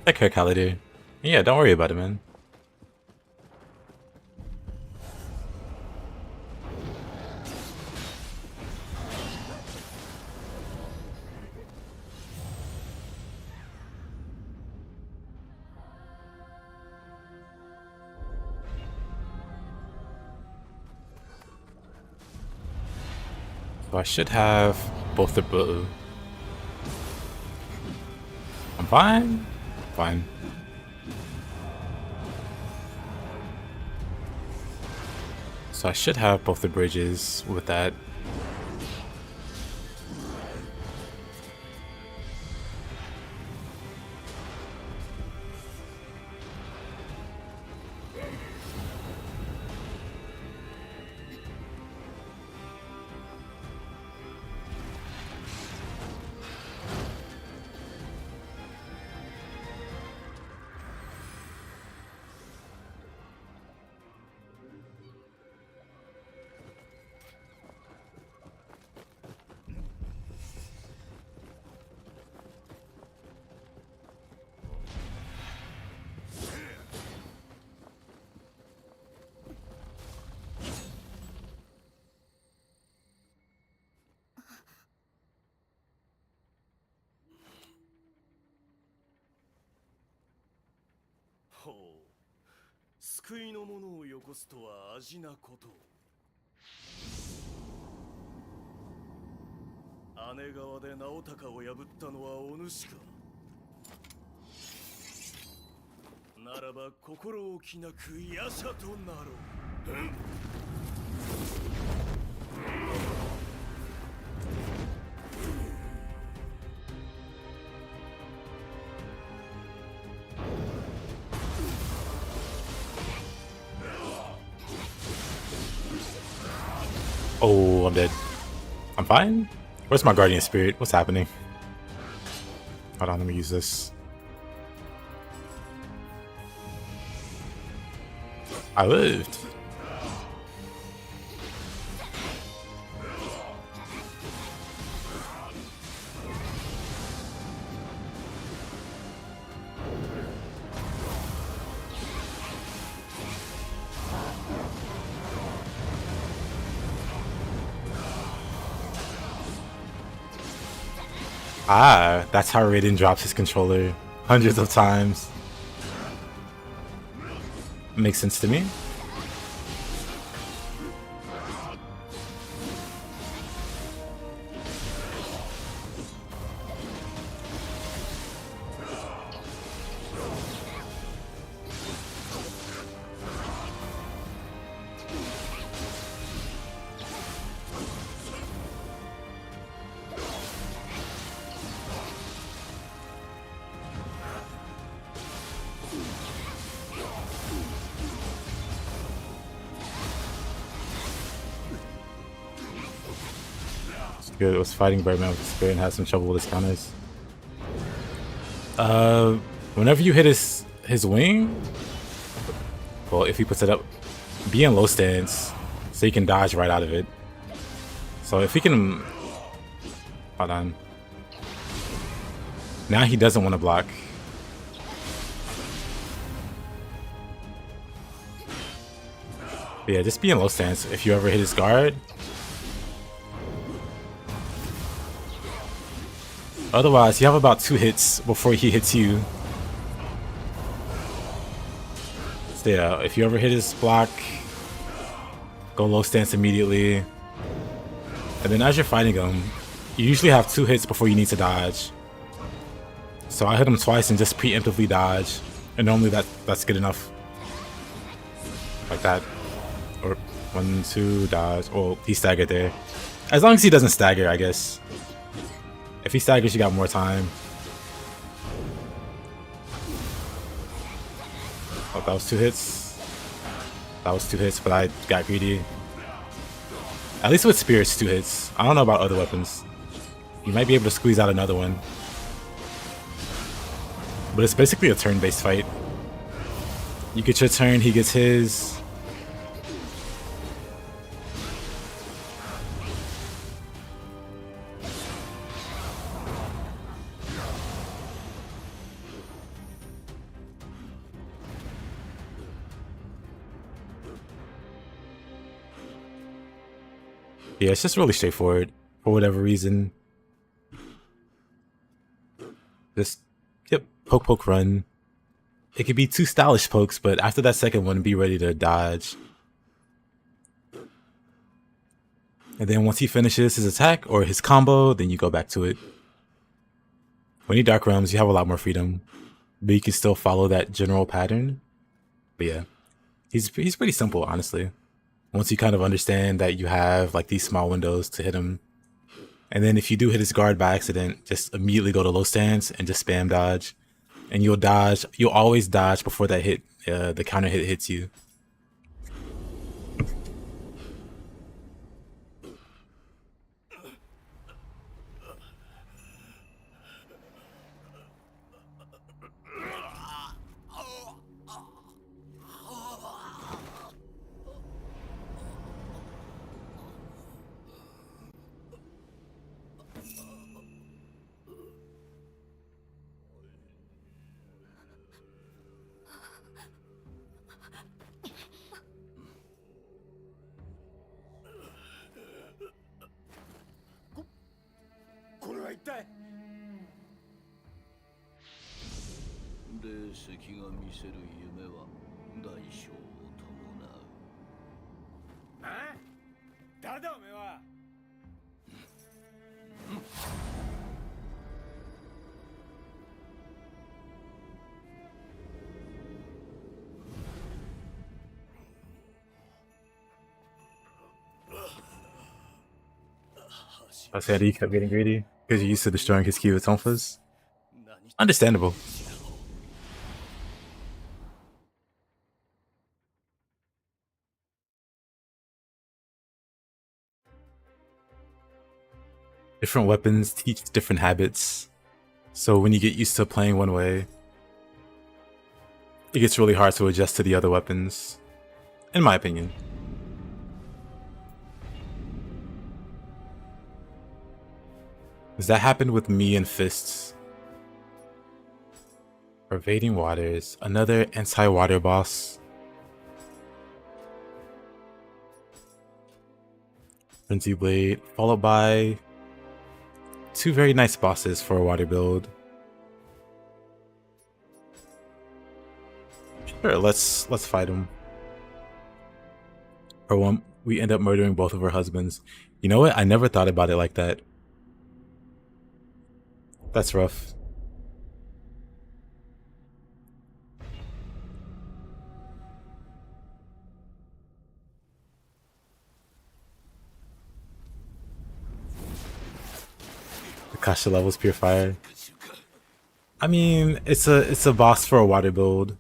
Take care, Khalid. Yeah, don't worry about it, man. So I should have both the blue. I'm fine. Fine. So I should have both the bridges with that.ほう、救いの者をよこすとは味なこと。姉川で直高を破ったのはお主か。ならば心置きなく夜叉となろう。Oh, I'm dead. I'm fine? Where's my guardian spirit? What's happening? Hold on, let me use this. I lived. Ah, that's how Raiden drops his controller hundreds of times. Makes sense to me. Good. It was fighting Birdman with the spirit and had some trouble with his counters. Whenever you hit his wing, well, if he puts it up, be in low stance so you can dodge right out of it. So if he can, hold on. Now he doesn't want to block. But yeah, just be in low stance if you ever hit his guard. Otherwise, you have about 2 hits before he hits you. So yeah, if you ever hit his block, go low stance immediately. And then as you're fighting him, you usually have 2 hits before you need to dodge. So I hit him twice and just preemptively dodge. And normally that's good enough. Like that. Or 1, 2, dodge. Oh, he staggered there. As long as he doesn't stagger, I guess. If he staggers, you got more time. Oh, that was 2 hits. That was 2 hits, but I got greedy. At least with spirits, 2 hits. I don't know about other weapons. You might be able to squeeze out another one. But it's basically a turn-based fight. You get your turn, he gets his. Yeah, it's just really straightforward for whatever reason. Just, yep, poke, poke, run. It could be 2 stylish pokes, but after that second one, be ready to dodge. And then once he finishes his attack or his combo, then you go back to it. When you Dark Realms, you have a lot more freedom, but you can still follow that general pattern. But yeah, he's pretty simple, honestly. Once you kind of understand that you have like these small windows to hit him. And then if you do hit his guard by accident, just immediately go to low stance and just spam dodge. And you'll dodge, you'll always dodge before that hit, the counter hit hits you. I said he kept getting greedy because you're used to destroying his key with tonfas. Understandable. Different weapons teach different habits. So when you get used to playing one way, it gets really hard to adjust to the other weapons, in my opinion. Because that happened with me and Fists. Pervading Waters, another anti-water boss. Frenzy Blade, followed by two very nice bosses for a water build. Sure, let's fight him. Or one, we end up murdering both of her husbands. You know what? I never thought about it like that. That's rough. The Kasha levels pure fire. I mean, it's a boss for a water build.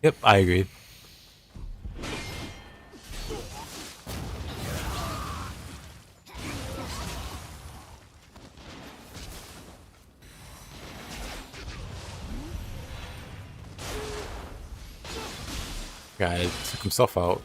Yep, I agree. Guy took himself out.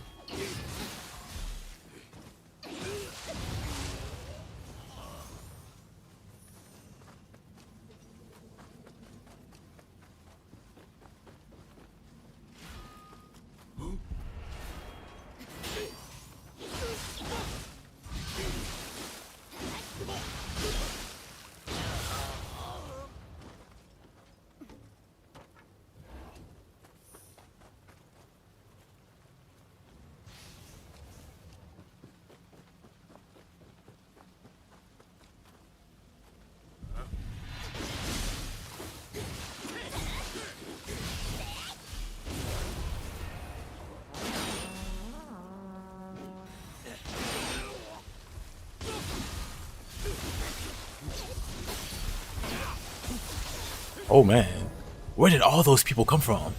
Oh man, where did all those people come from?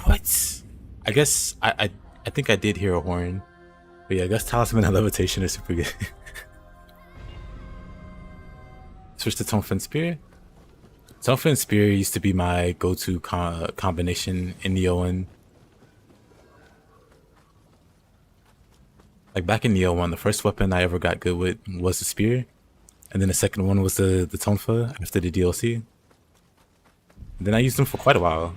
What? I guess I think I did hear a horn, but yeah, I guess Talisman and Levitation are super good. Switch to Tonfa Spear. Tonfa Spear used to be my go-to combination in Nioh. Like back in Nioh 1, the first weapon I ever got good with was the spear, and then the second one was the Tonfa after the DLC. And then I used them for quite a while.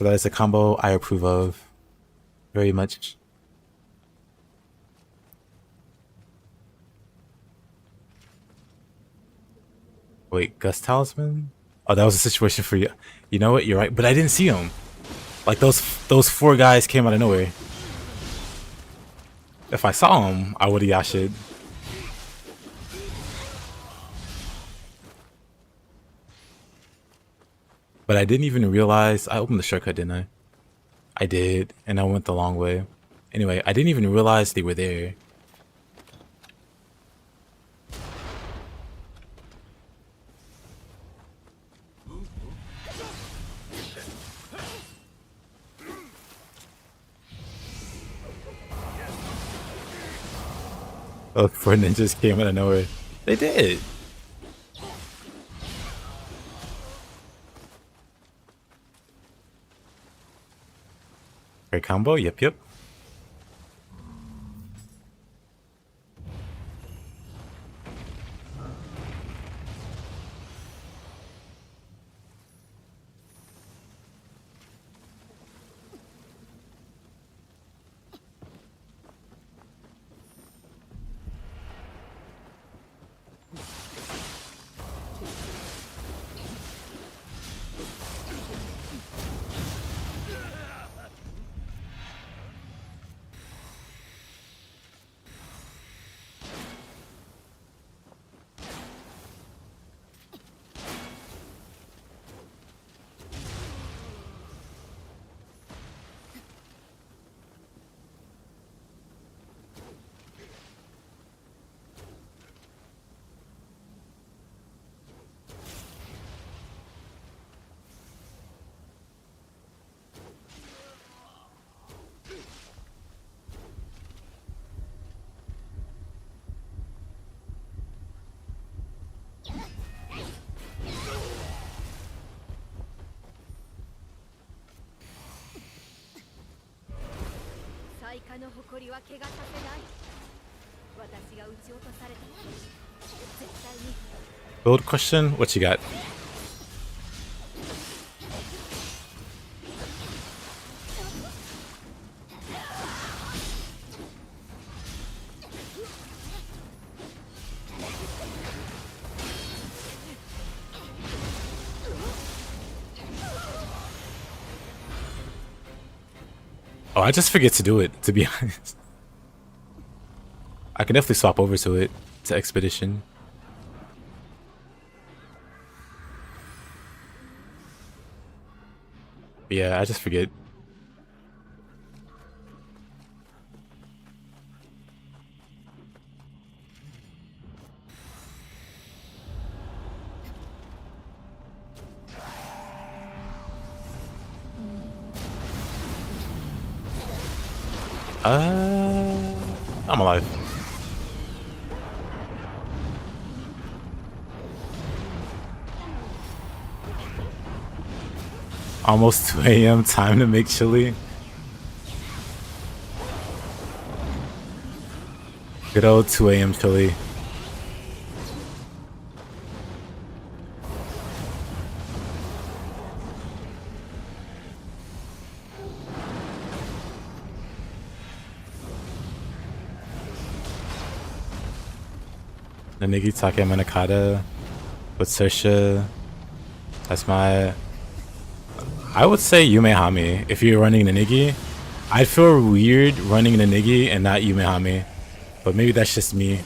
So that is a combo I approve of very much. Wait, Gus Talisman? Oh, that was a situation for you. You know what? You're right, but I didn't see him. Like those 4 guys came out of nowhere. If I saw him, I would have Yasha'd. But I didn't even realize I opened the shortcut, didn't I? I did, and I went the long way. Anyway, I didn't even realize they were there. Oh, 4 ninjas came out of nowhere. They did. Great combo. Yep, yep. Build question? What you got? Oh, I just forget to do it, to be honest. I can definitely swap over to it, to Expedition. But yeah, I just forget. I'm alive. Almost 2 a.m. time to make chili. Good old 2 a.m. chili. Nanigi Take Manakata with Sersha. That's my... I would say Yumehami. If you're running Nanigi, I'd feel weird running Nanigi and not Yumehami. But maybe that's just me.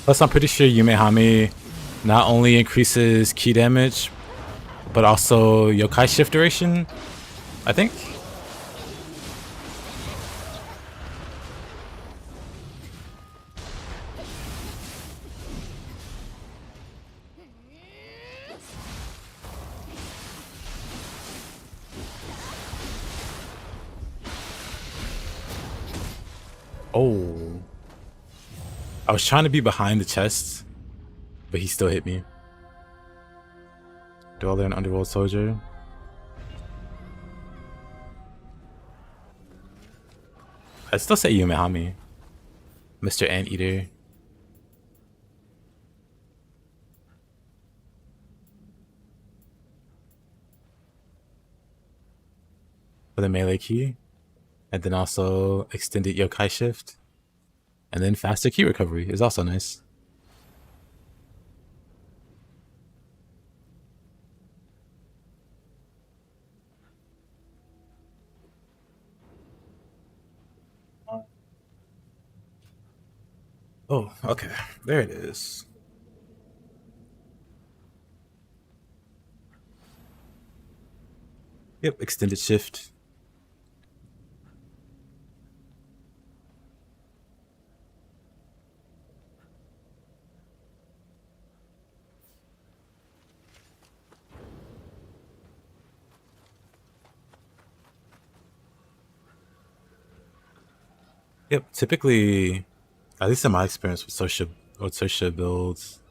Plus, I'm pretty sure Yumehami not only increases key damage, but also Yokai shift duration, I think. Oh. I was trying to be behind the chest, but he still hit me. Dweller and Underworld Soldier. I still say Yumehami. Mr. Anteater. For the melee key. And then also extended yokai shift. And then faster key recovery is also nice. Oh, okay. There it is. Yep, extended shift. Yep, typically, at least in my experience with Sorsha builds,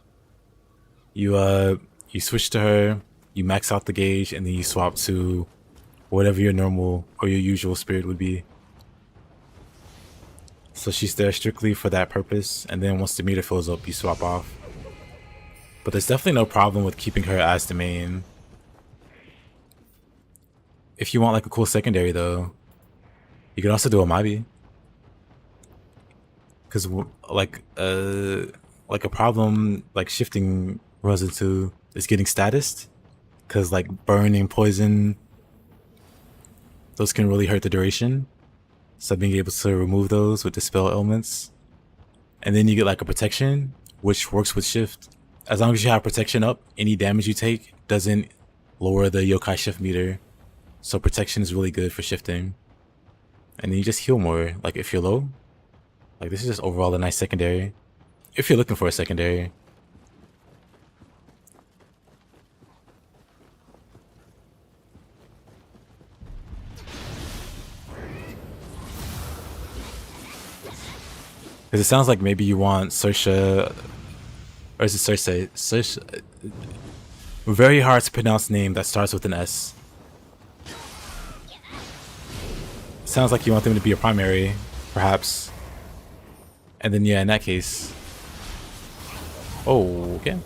you switch to her, you max out the gauge, and then you swap to whatever your normal or your usual spirit would be. So she's there strictly for that purpose, and then once the meter fills up, you swap off. But there's definitely no problem with keeping her as the main. If you want like a cool secondary though, you can also do a Oni-bi. Because like a problem like shifting runs into is getting statused. Because like burning, poison, those can really hurt the duration. So being able to remove those with dispel elements. And then you get like a protection, which works with shift. As long as you have protection up, any damage you take doesn't lower the yokai shift meter. So protection is really good for shifting. And then you just heal more. Like if you're low, like this is just overall a nice secondary. If you're looking for a secondary. Because it sounds like maybe you want Sorsha, or is it Cersei? Sorsha, very hard to pronounce name that starts with an S. Sounds like you want them to be a primary, perhaps. And then yeah, in that case. Oh, okay.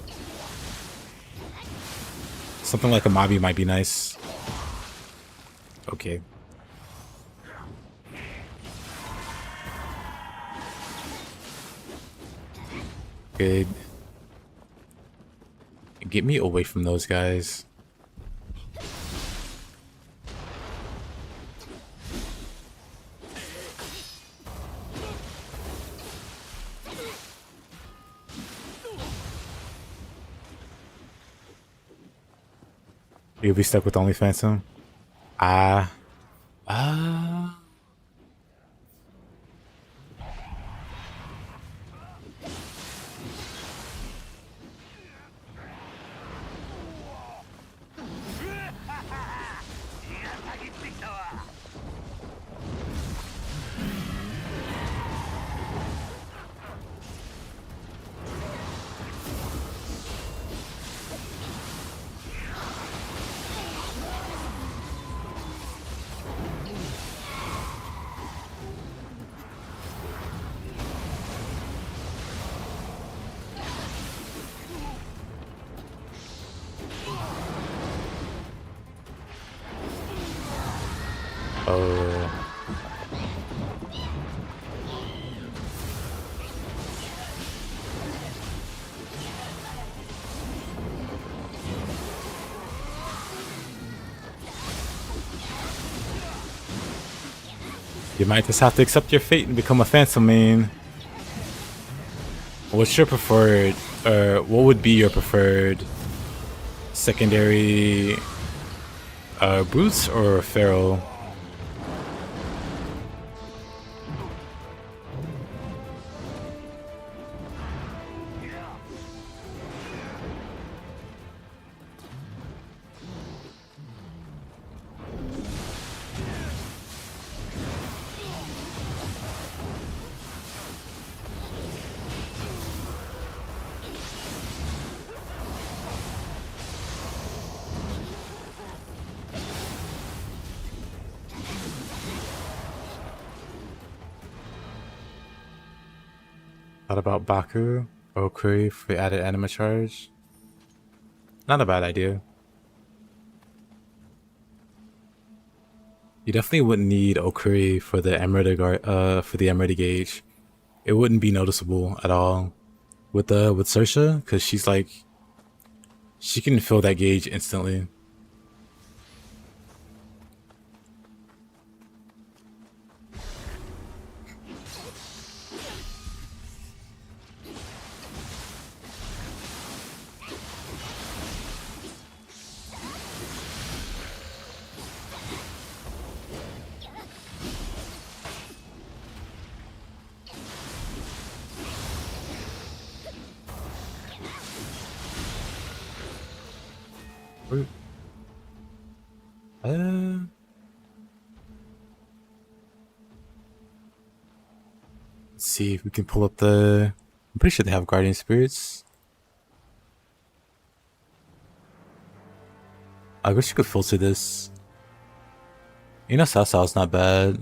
Something like a Oni-bi might be nice. Okay. Good. Get me away from those guys. You'll be stuck with only Phantom? Oh. You might just have to accept your fate and become a Phantom main. What's your preferred, or what would be your preferred secondary, Brutes or Feral? Thought about Baku or Okuri for the added Anima charge. Not a bad idea. You definitely wouldn't need Okuri for the Emerald gauge. It wouldn't be noticeable at all with Saoirse, because she's like, she can fill that gauge instantly. Let's see if we can pull up the. I'm pretty sure they have guardian spirits. I wish you could filter this. You know, Sasao's not bad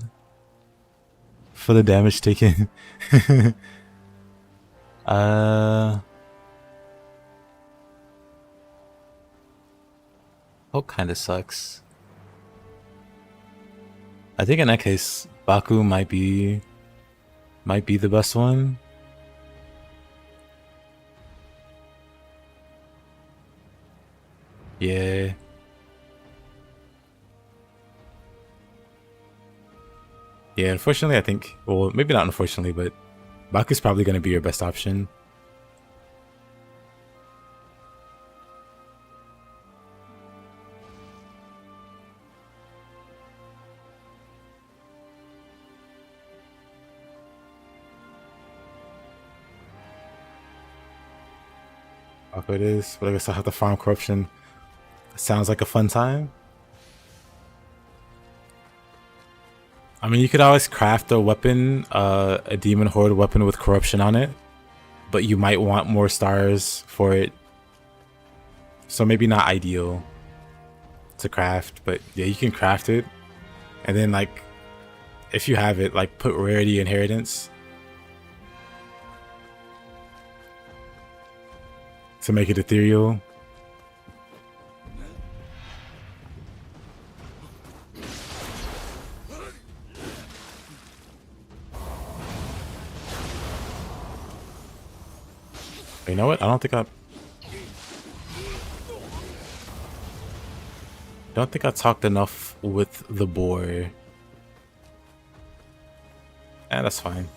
for the damage taken. Oh, kind of sucks. I think in that case, Baku might be the best one. Yeah. Yeah, unfortunately, I think, well, maybe not unfortunately, but Baku's probably going to be your best option. Baku it is, but I guess I'll have to farm corruption. Sounds like a fun time. I mean, you could always craft a weapon, a demon horde weapon with corruption on it, but you might want more stars for it. So maybe not ideal to craft, but yeah, you can craft it. And then like, if you have it, like put rarity inheritance to make it ethereal. You know what? I don't think I talked enough with the boar. Eh, that's fine.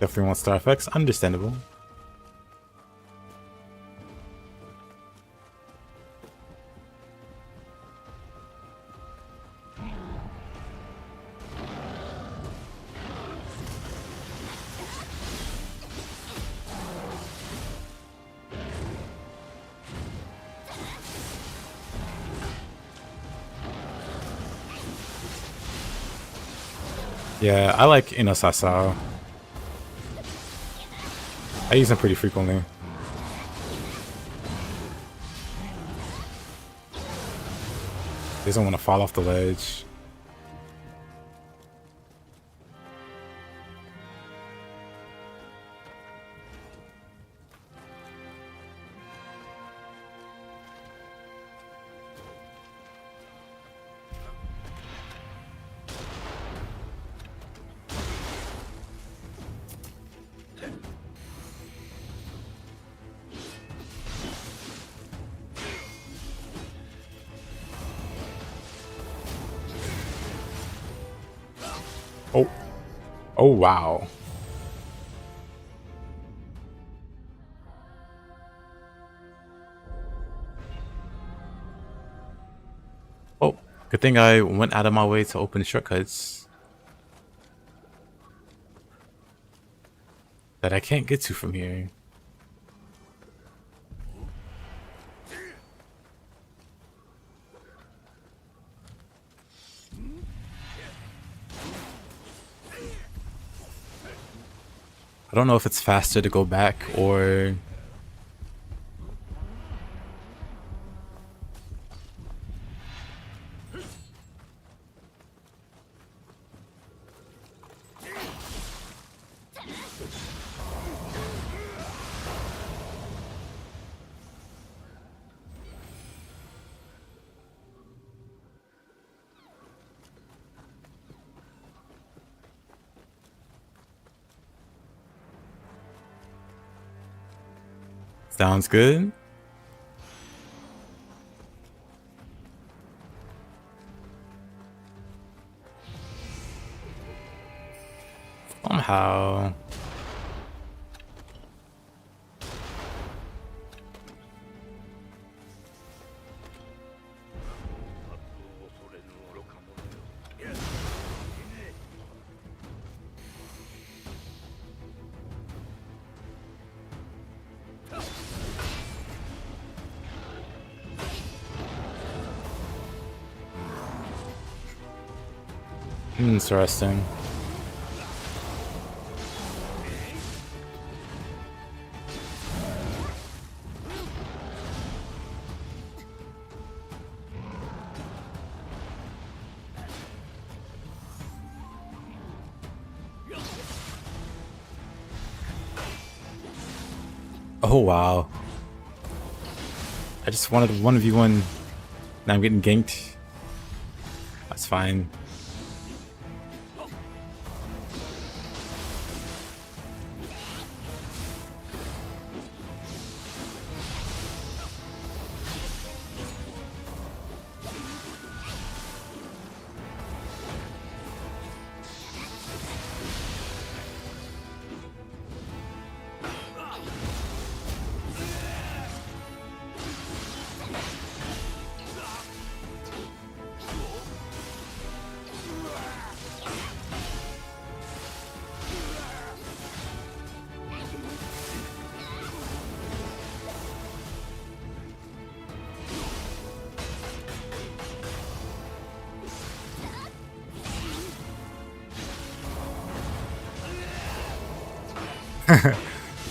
Definitely want star effects. Understandable. Yeah, I like Sasao. I use him pretty frequently. He doesn't want to fall off the ledge. Oh wow. Oh, good thing I went out of my way to open shortcuts that I can't get to from here. I don't know if it's faster to go back or Sounds good. Somehow. Interesting. Oh wow. I just wanted 1v1. Now I'm getting ganked. That's fine.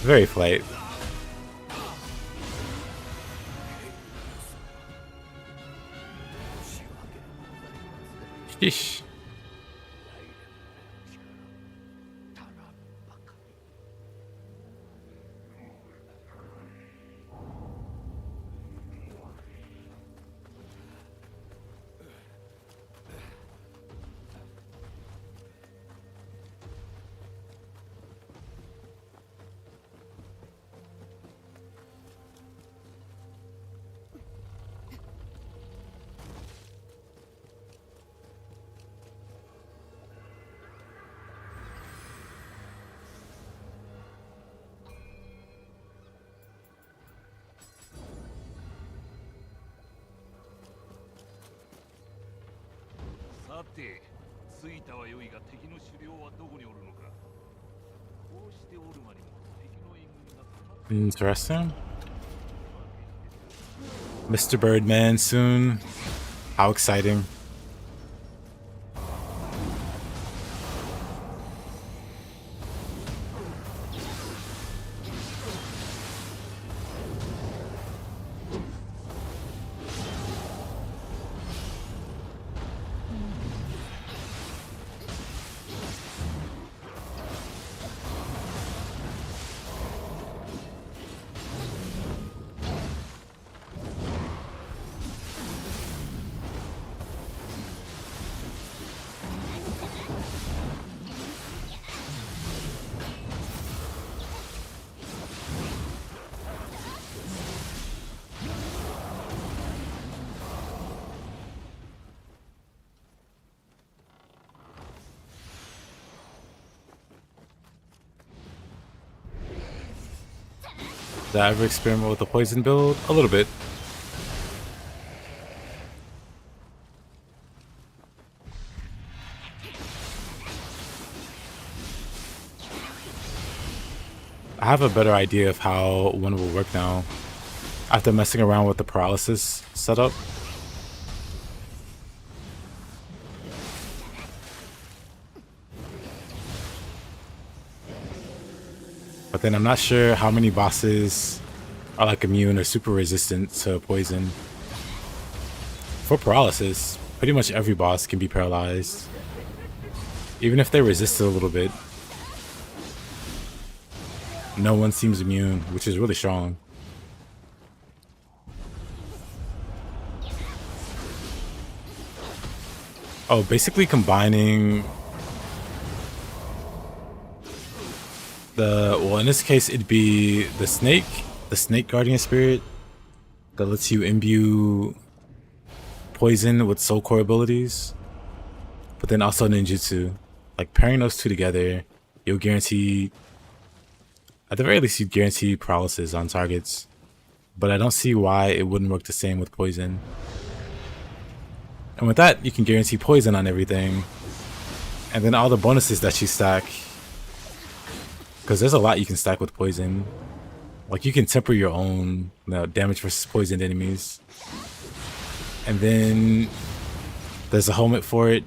Very flight. Sheesh. Interesting. Mr. Birdman soon. How exciting. Did I ever experiment with the poison build? A little bit. I have a better idea of how one will work now after messing around with the paralysis setup. But then I'm not sure how many bosses are like immune or super resistant to poison. For paralysis, pretty much every boss can be paralyzed, even if they resist it a little bit. No one seems immune, which is really strong. Oh, basically combining well, in this case it'd be the snake the Snake Guardian Spirit that lets you imbue poison with soul core abilities, but then also ninjutsu. Like pairing those two together, you'll guarantee, at the very least, you guarantee paralysis on targets. But I don't see why it wouldn't work the same with poison. And with that, you can guarantee poison on everything. And then all the bonuses that you stack, because there's a lot you can stack with poison. Like you can temper your own damage versus poisoned enemies. And then there's a helmet for it.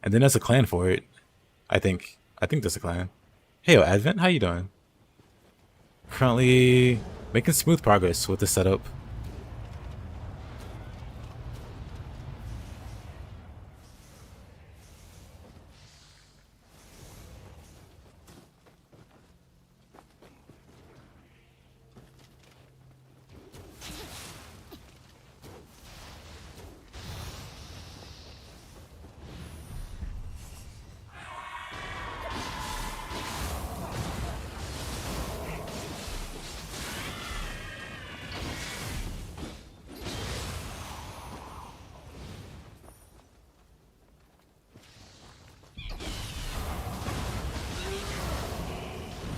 And then there's a clan for it. I think there's a clan. Hey, yo, Advent, how you doing? Currently making smooth progress with the setup.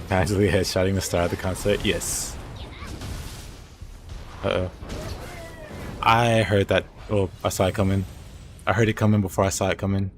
Casually headshotting the star at the concert? Yes. Uh-oh. I heard that. Oh, I saw it coming. I heard it coming before I saw it coming.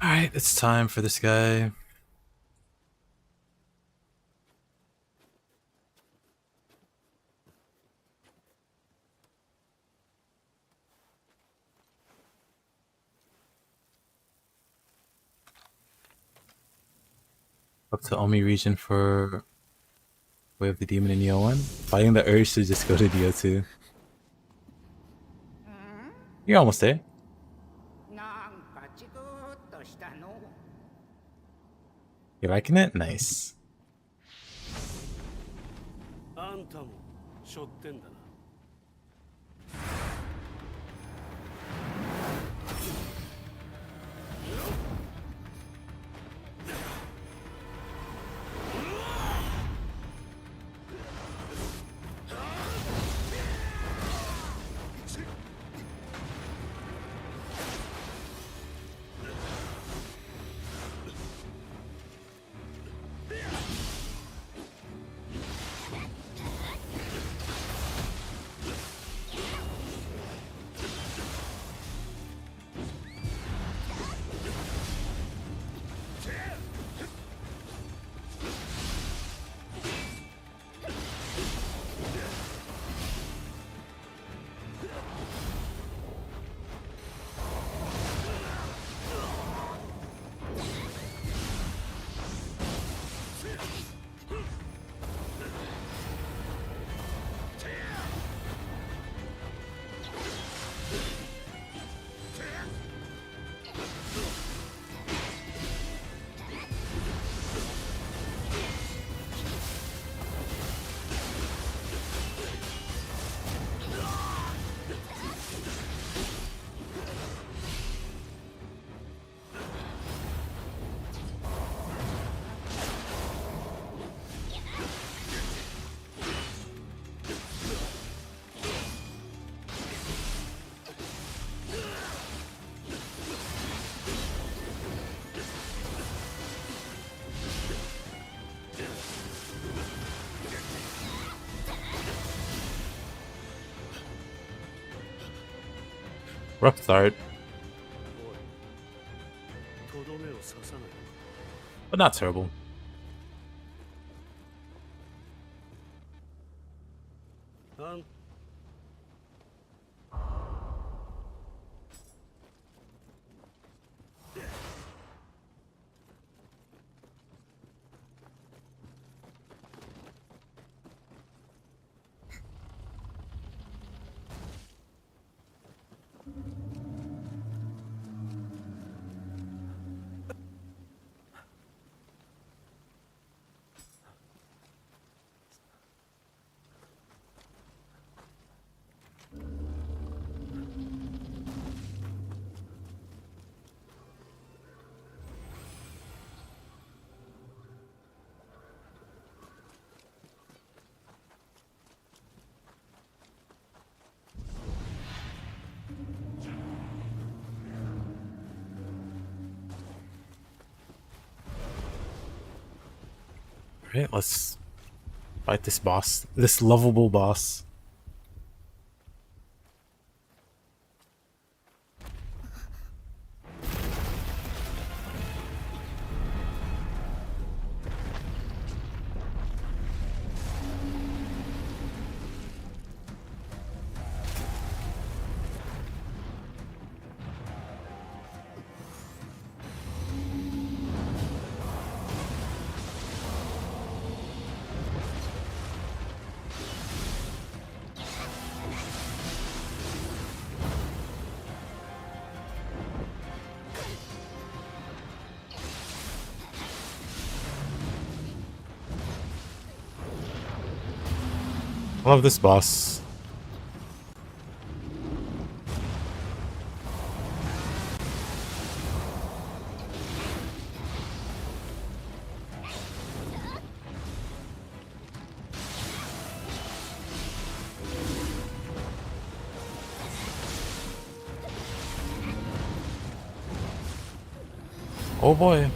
Alright, it's time for this guy. Up to Omi region for Way of the Demon in Nioh 1. Fighting the urge to just go to Nioh 2. You're almost there. You liking it? Nice. あんたも背負ってんだな。Rough start, おい、とどめを刺さない。 but not terrible. あん Alright, let's fight this boss. This lovable boss. I love this boss. Oh boy.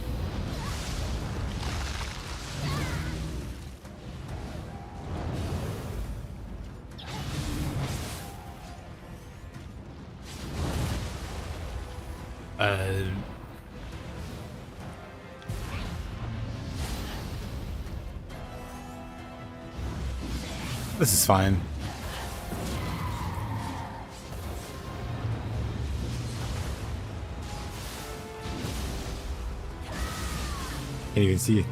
This is fine. Can't even see it.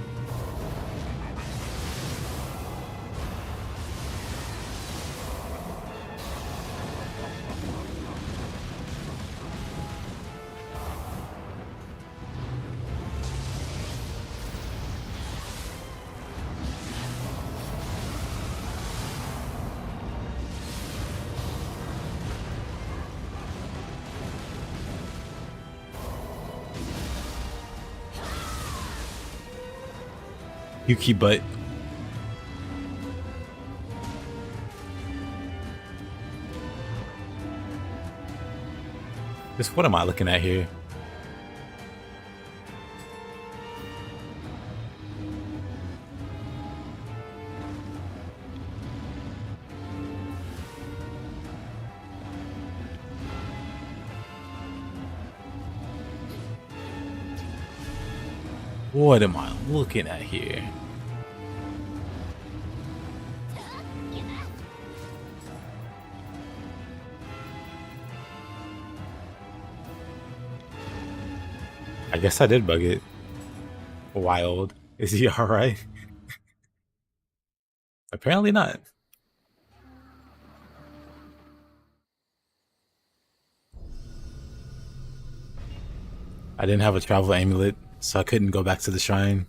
Yuki butt. Just what am I looking at here? What am I looking at here? I guess I did bug it. Wild. Is he alright? Apparently not. I didn't have a travel amulet, so I couldn't go back to the shrine.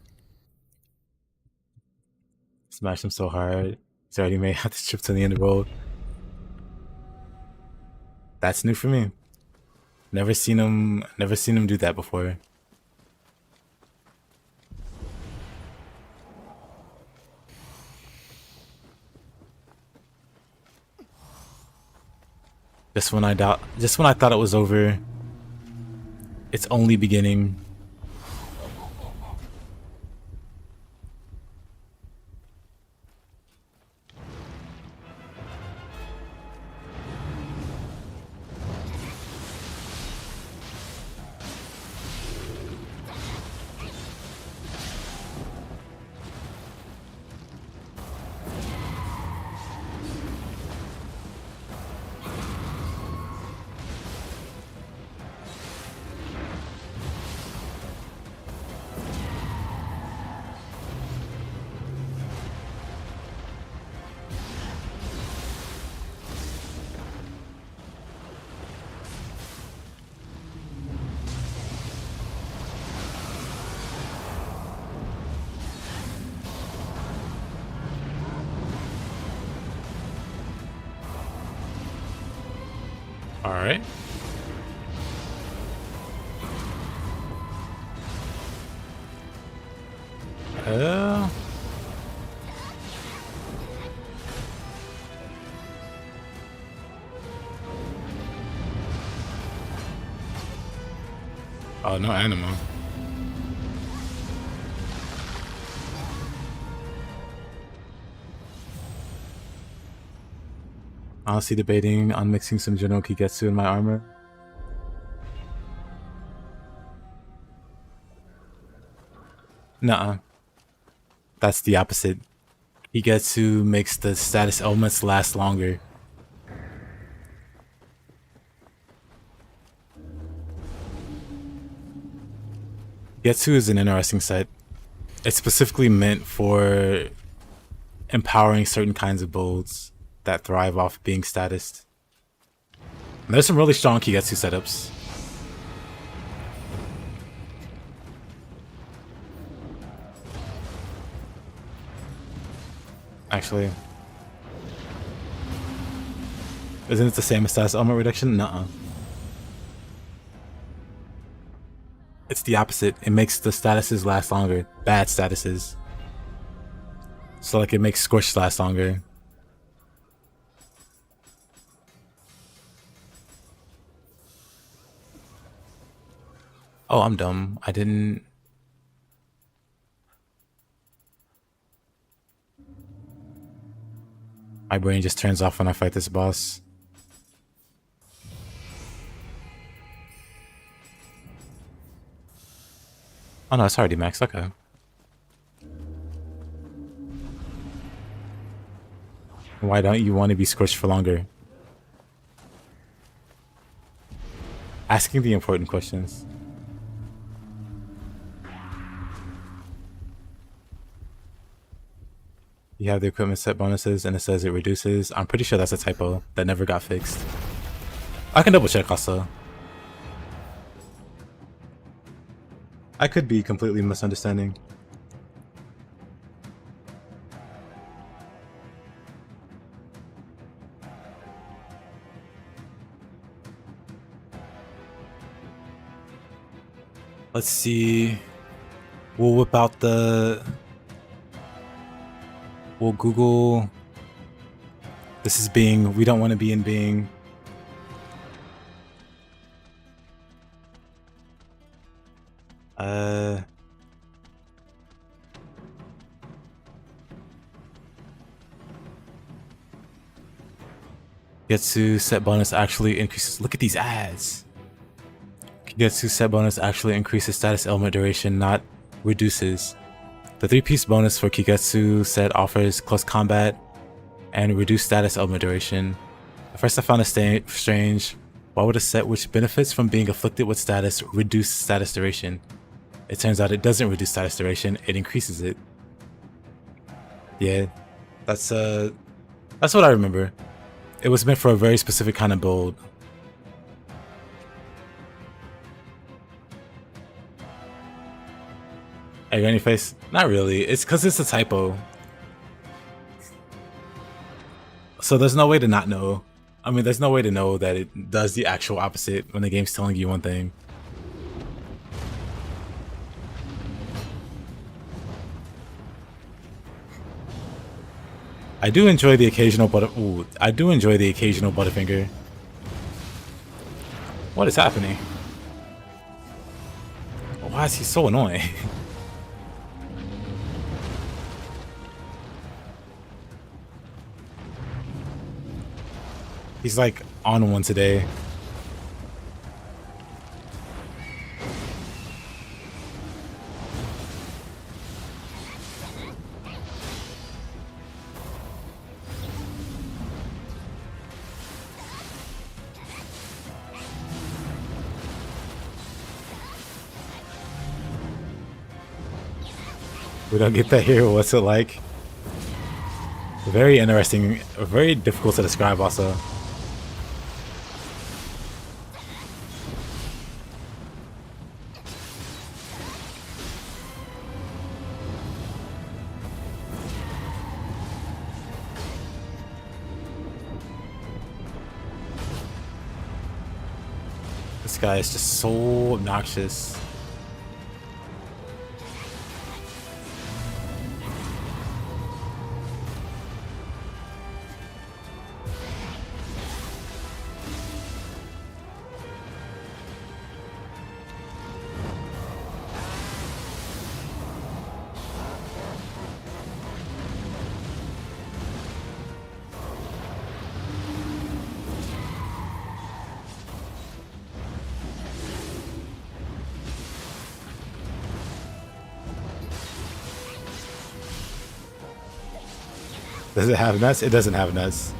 Smashed him so hard. He's already made out the trip to the end of the road. That's new for me. Never seen him do that before. Just when I thought it was over, it's only beginning. Alright. Oh, no Anima. Honestly debating on mixing some General Kigetsu in my armor. Nuh-uh. That's the opposite. Kigetsu makes the status elements last longer. Kigetsu is an interesting set. It's specifically meant for empowering certain kinds of builds that thrive off being statused. And there's some really strong Kigetsu setups. Actually, isn't it the same as status element reduction? Nuh-uh. It's the opposite. It makes the statuses last longer. Bad statuses. So like it makes Scorch last longer. Oh, I'm dumb. I didn't... My brain just turns off when I fight this boss. Oh no, it's already max. Okay. Why don't you want to be scorched for longer? Asking the important questions. You have the equipment set bonuses and it says it reduces. I'm pretty sure that's a typo that never got fixed. I can double check also. I could be completely misunderstanding. Let's see. We'll whip out the... We'll Google... This is Bing. We don't want to be in Bing. Kigetsu set bonus actually increases... Look at these ads! Kigetsu set bonus actually increases status element duration, not reduces. The 3-piece bonus for Kigetsu set offers close combat and reduced status element duration. At first I found it strange. Why would a set which benefits from being afflicted with status reduce status duration? It turns out it doesn't reduce status duration, it increases it. Yeah, that's what I remember. It was meant for a very specific kind of build. Hey, got any face? Not really. It's because it's a typo. So there's no way to not know. I mean, there's no way to know that it does the actual opposite when the game's telling you one thing. I do enjoy the occasional I do enjoy the occasional Butterfinger. What is happening? Why is he so annoying? He's like on one today. We don't get that here. What's it like? Very interesting. Very difficult to describe also. This guy is just so obnoxious. Does it have nuts? It doesn't have nuts.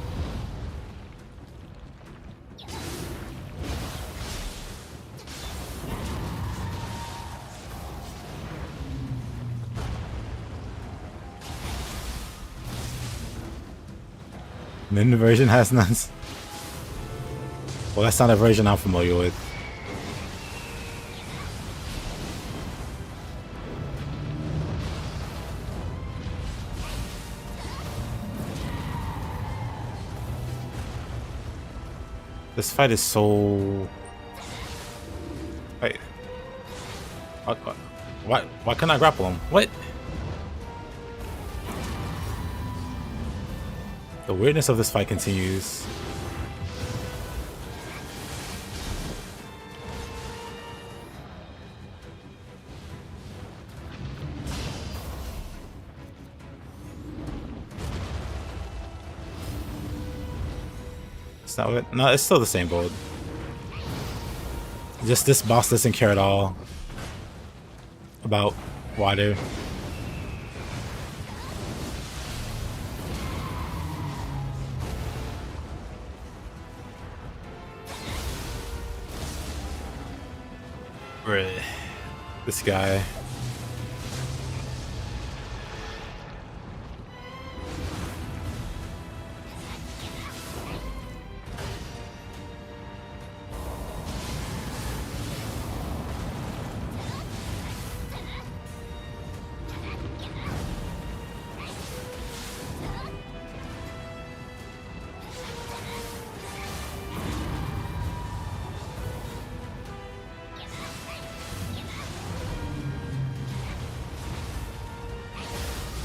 And then the version has nuts. Well, that's not a version I'm familiar with. This fight is so... Wait. Why can't I grapple him? What? The weirdness of this fight continues. It's not what? No, it's still the same build. Just this boss doesn't care at all about water. Really? This guy.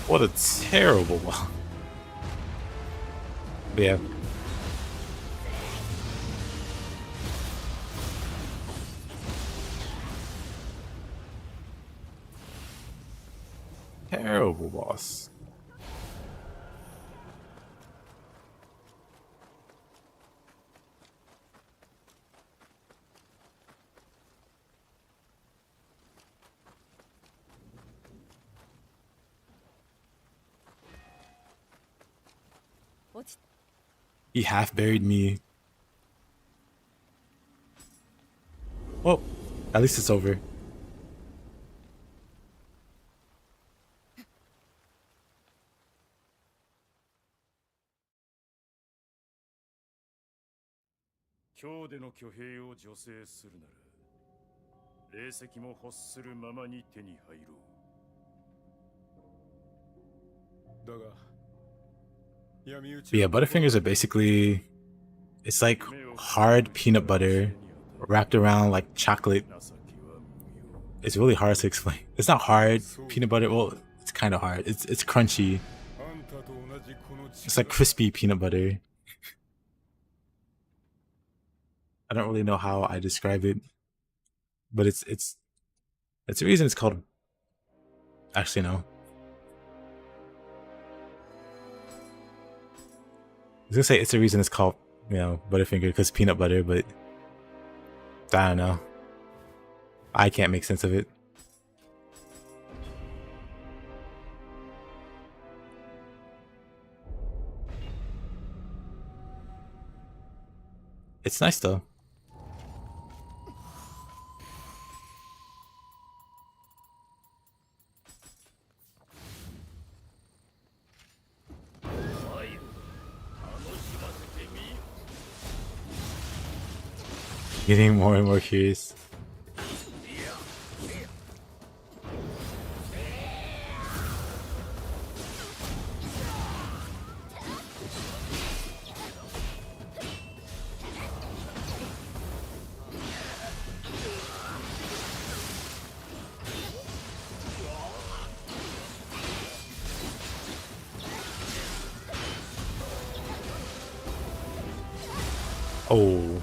What a terrible one. But yeah. Terrible boss. He half buried me. Well, at least it's over. But yeah, Butterfingers are basically, it's like hard peanut butter wrapped around like chocolate. It's really hard to explain. It's not hard peanut butter. Well, it's kind of hard. It's crunchy. It's like crispy peanut butter. I don't really know how I describe it, but it's the reason it's called. Actually, no. I was gonna say it's the reason it's called, you know, Butterfinger, because peanut butter, but I don't know. I can't make sense of it. It's nice though. Getting more and more curious. Oh.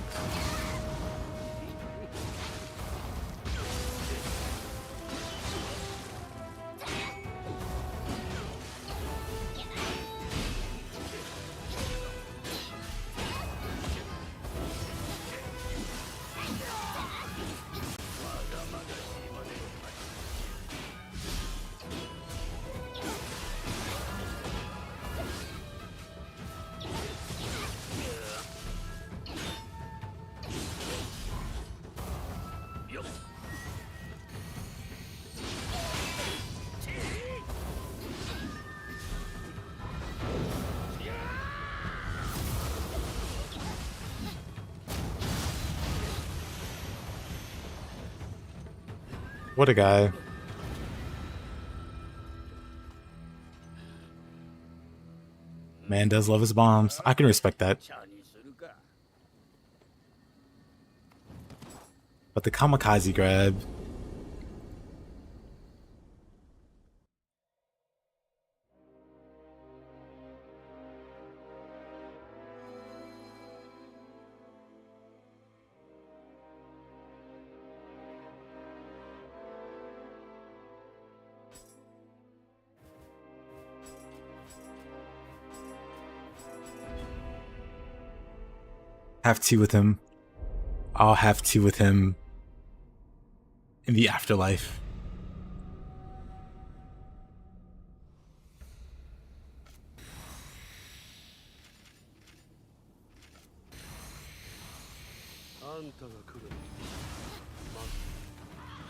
What a guy. Man does love his bombs. I can respect that. But the kamikaze grab. Have tea with him. I'll have tea with him in the afterlife.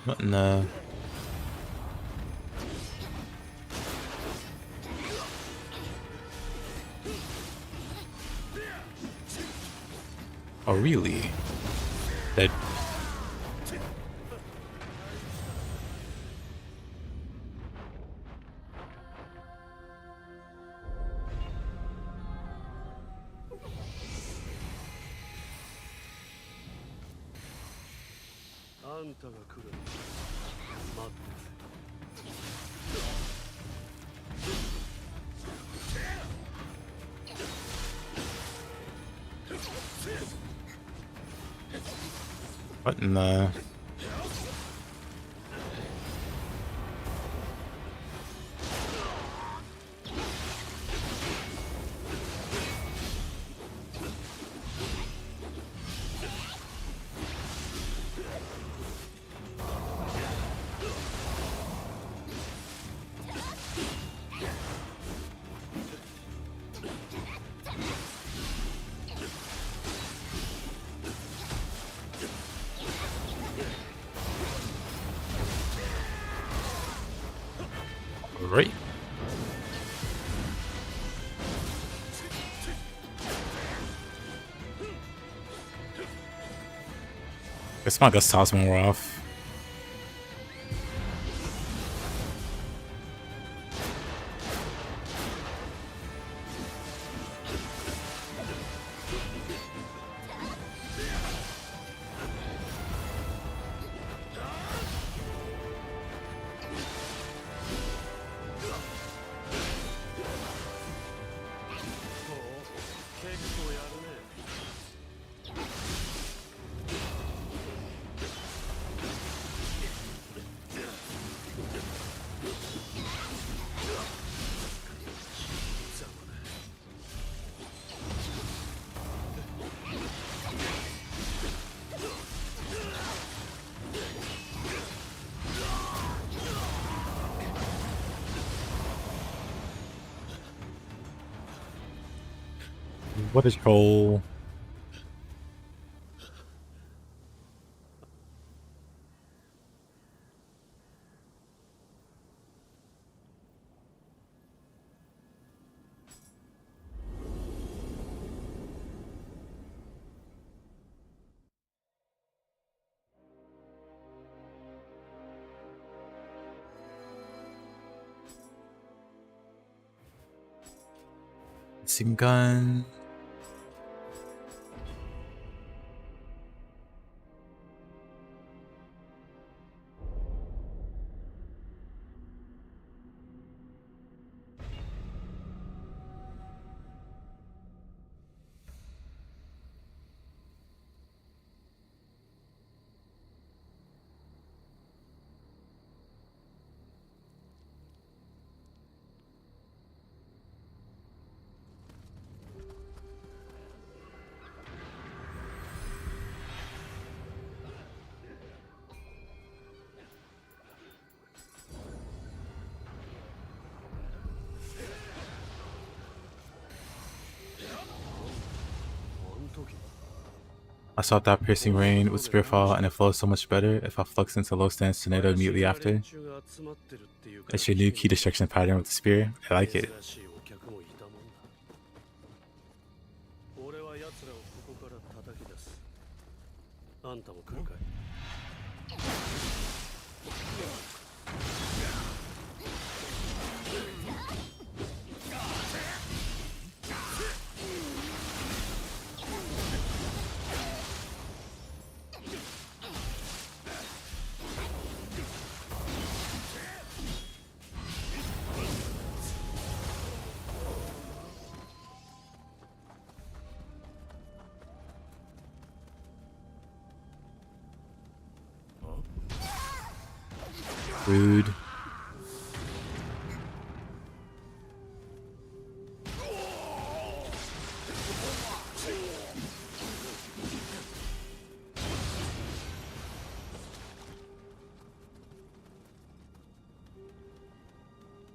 What in the... Oh, really? That... What in the... Right. Guess my Gus toss more off. What is troll? Missing gun. I sought that piercing rain with Spearfall, and it flows so much better if I flux into low stance tornado immediately after. It's your new key destruction pattern with the spear. I like it. 俺は奴らをここから叩き出す。あんたも来るかい? Rude.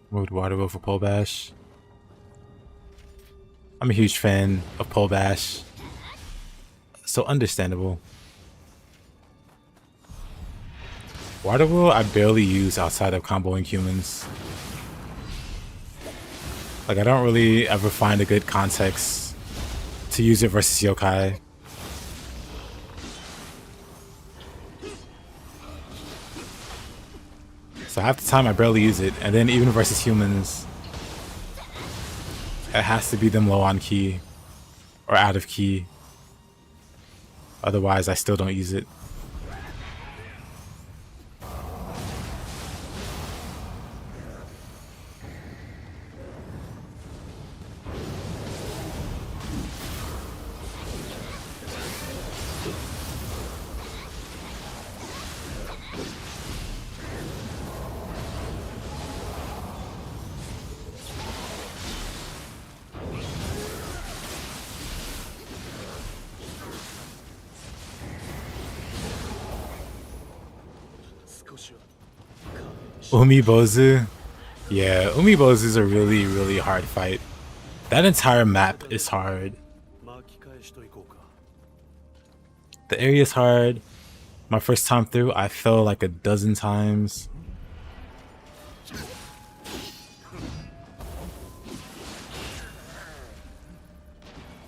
Moved water wheel for pole bash. I'm a huge fan of pole bash. So understandable. Water wheel I barely use outside of comboing humans. Like, I don't really ever find a good context to use it versus yokai. So half the time I barely use it, and then even versus humans, it has to be them low on key or out of key. Otherwise I still don't use it. Umi-bozu. Yeah, Umi-bozu is a really, really hard fight. That entire map is hard. The area is hard. My first time through, I fell like a dozen times.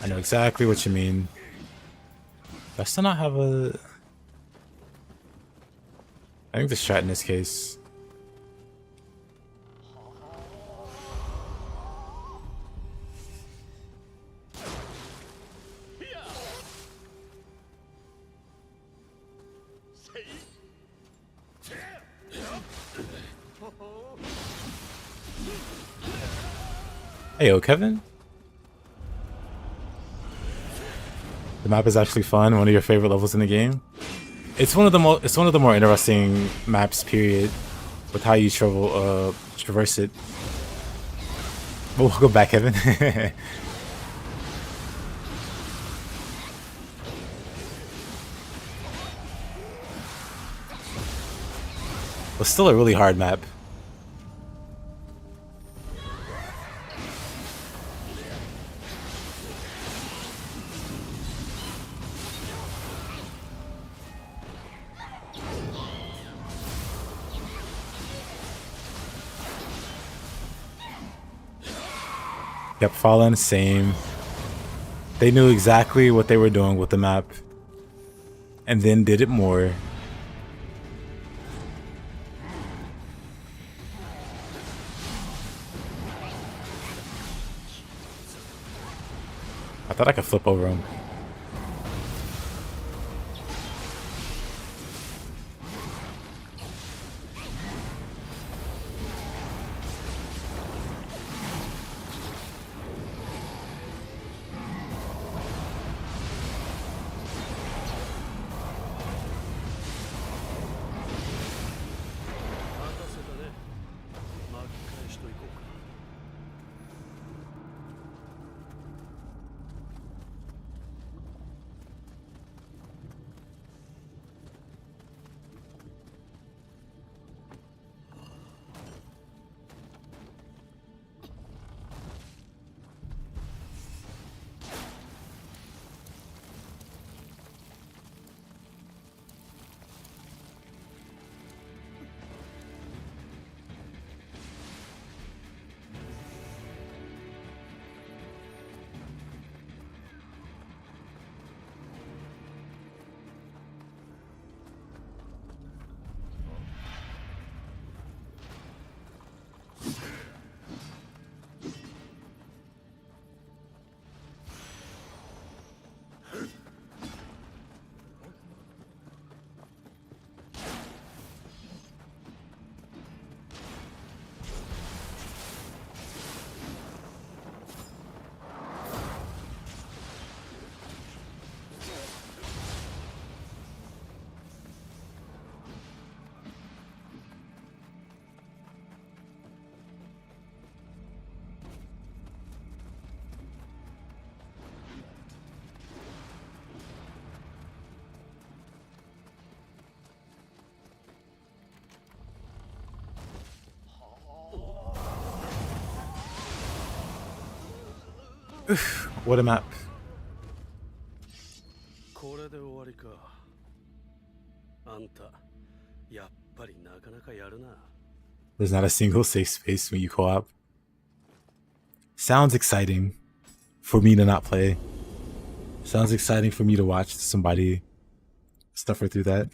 I know exactly what you mean. Do I still not have a... I think the strat in this case. Hey, yo, Kevin. The map is actually fun. One of your favorite levels in the game. It's one of the more interesting maps. Period. With how you traverse it. But welcome back, Kevin. But still a really hard map. Kept falling, same. They knew exactly what they were doing with the map. And then did it more. I thought I could flip over him. What a map. これで終わりか。あんた、やっぱりなかなかやるな。There's not a single safe space when you co-op. Sounds exciting for me to not play. Sounds exciting for me to watch somebody suffer through that.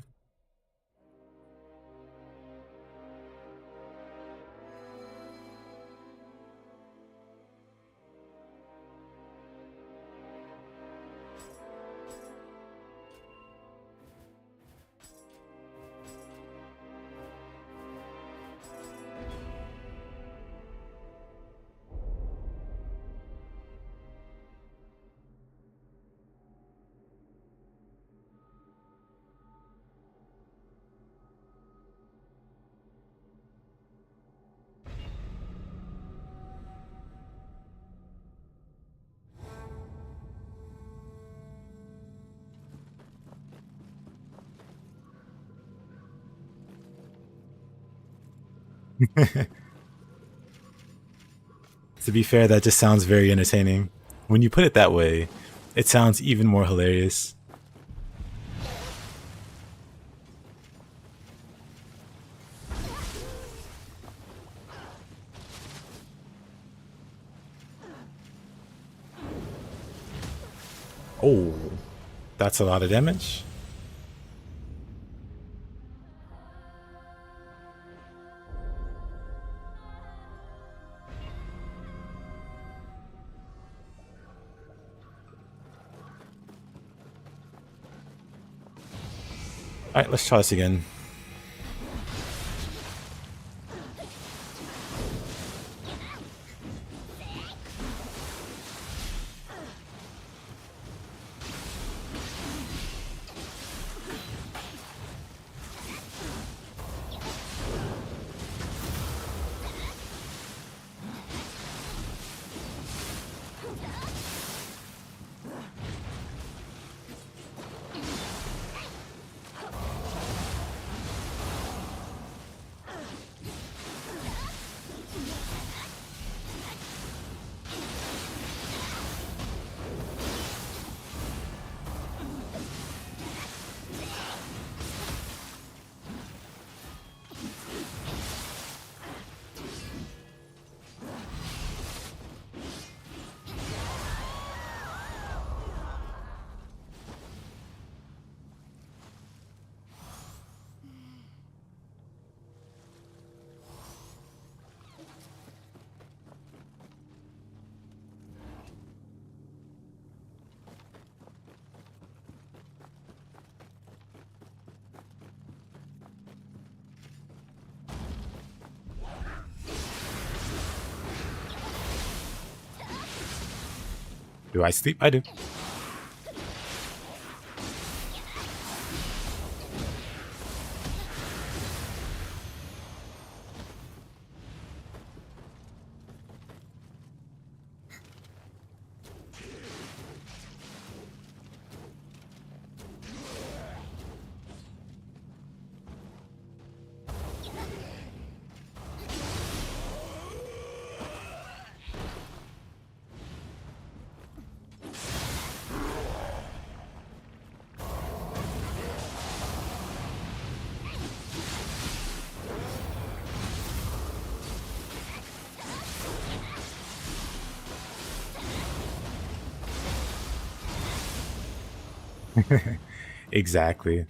To be fair, that just sounds very entertaining. When you put it that way, it sounds even more hilarious. Oh, that's a lot of damage. Alright, let's try this again. Do I sleep? I do. Exactly.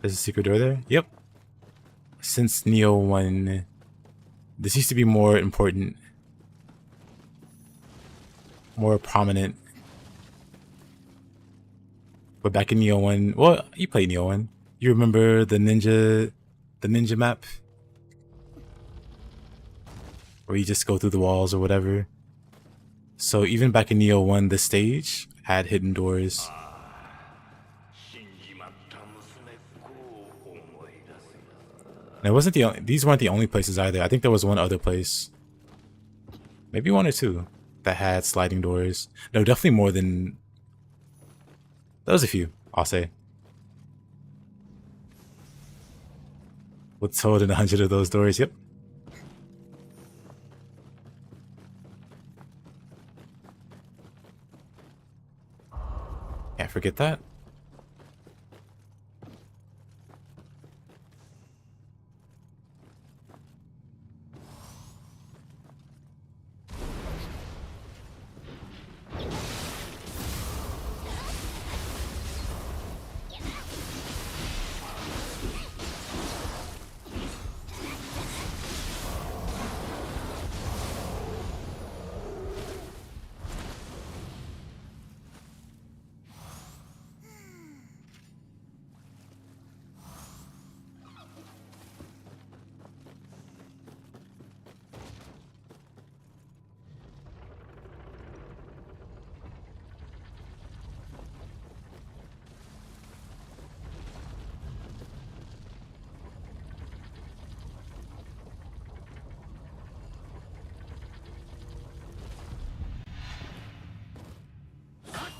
There's a secret door there? Yep. Since Nioh 1, this used to be more important. More prominent. But back in Nioh 1, well, you played Nioh 1. You remember the ninja map? Where you just go through the walls or whatever. So even back in Nioh 1, the stage had hidden doors. And it wasn't these weren't the only places either. I think there was one other place. Maybe one or two that had sliding doors. No, definitely more than... There was a few, I'll say. What's told in 100 of those doors? Yep. Can't forget that.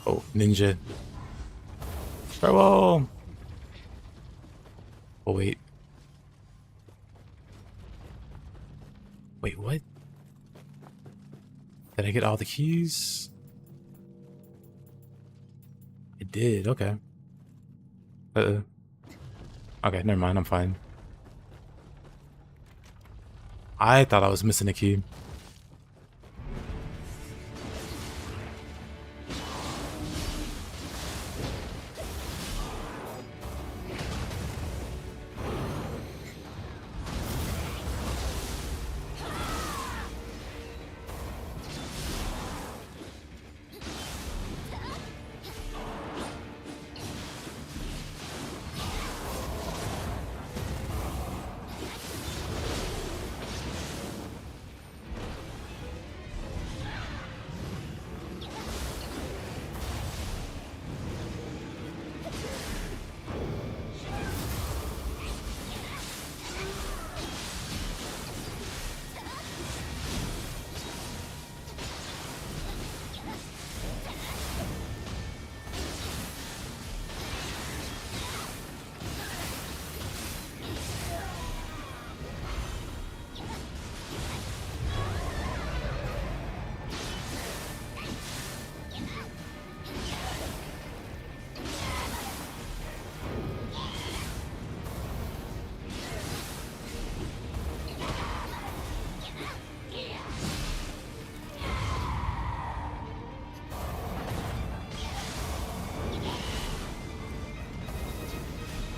Oh, ninja. Farewell! Oh, wait. Wait, what? Did I get all the keys? I did, okay. Uh-oh. Okay, never mind, I'm fine. I thought I was missing a key.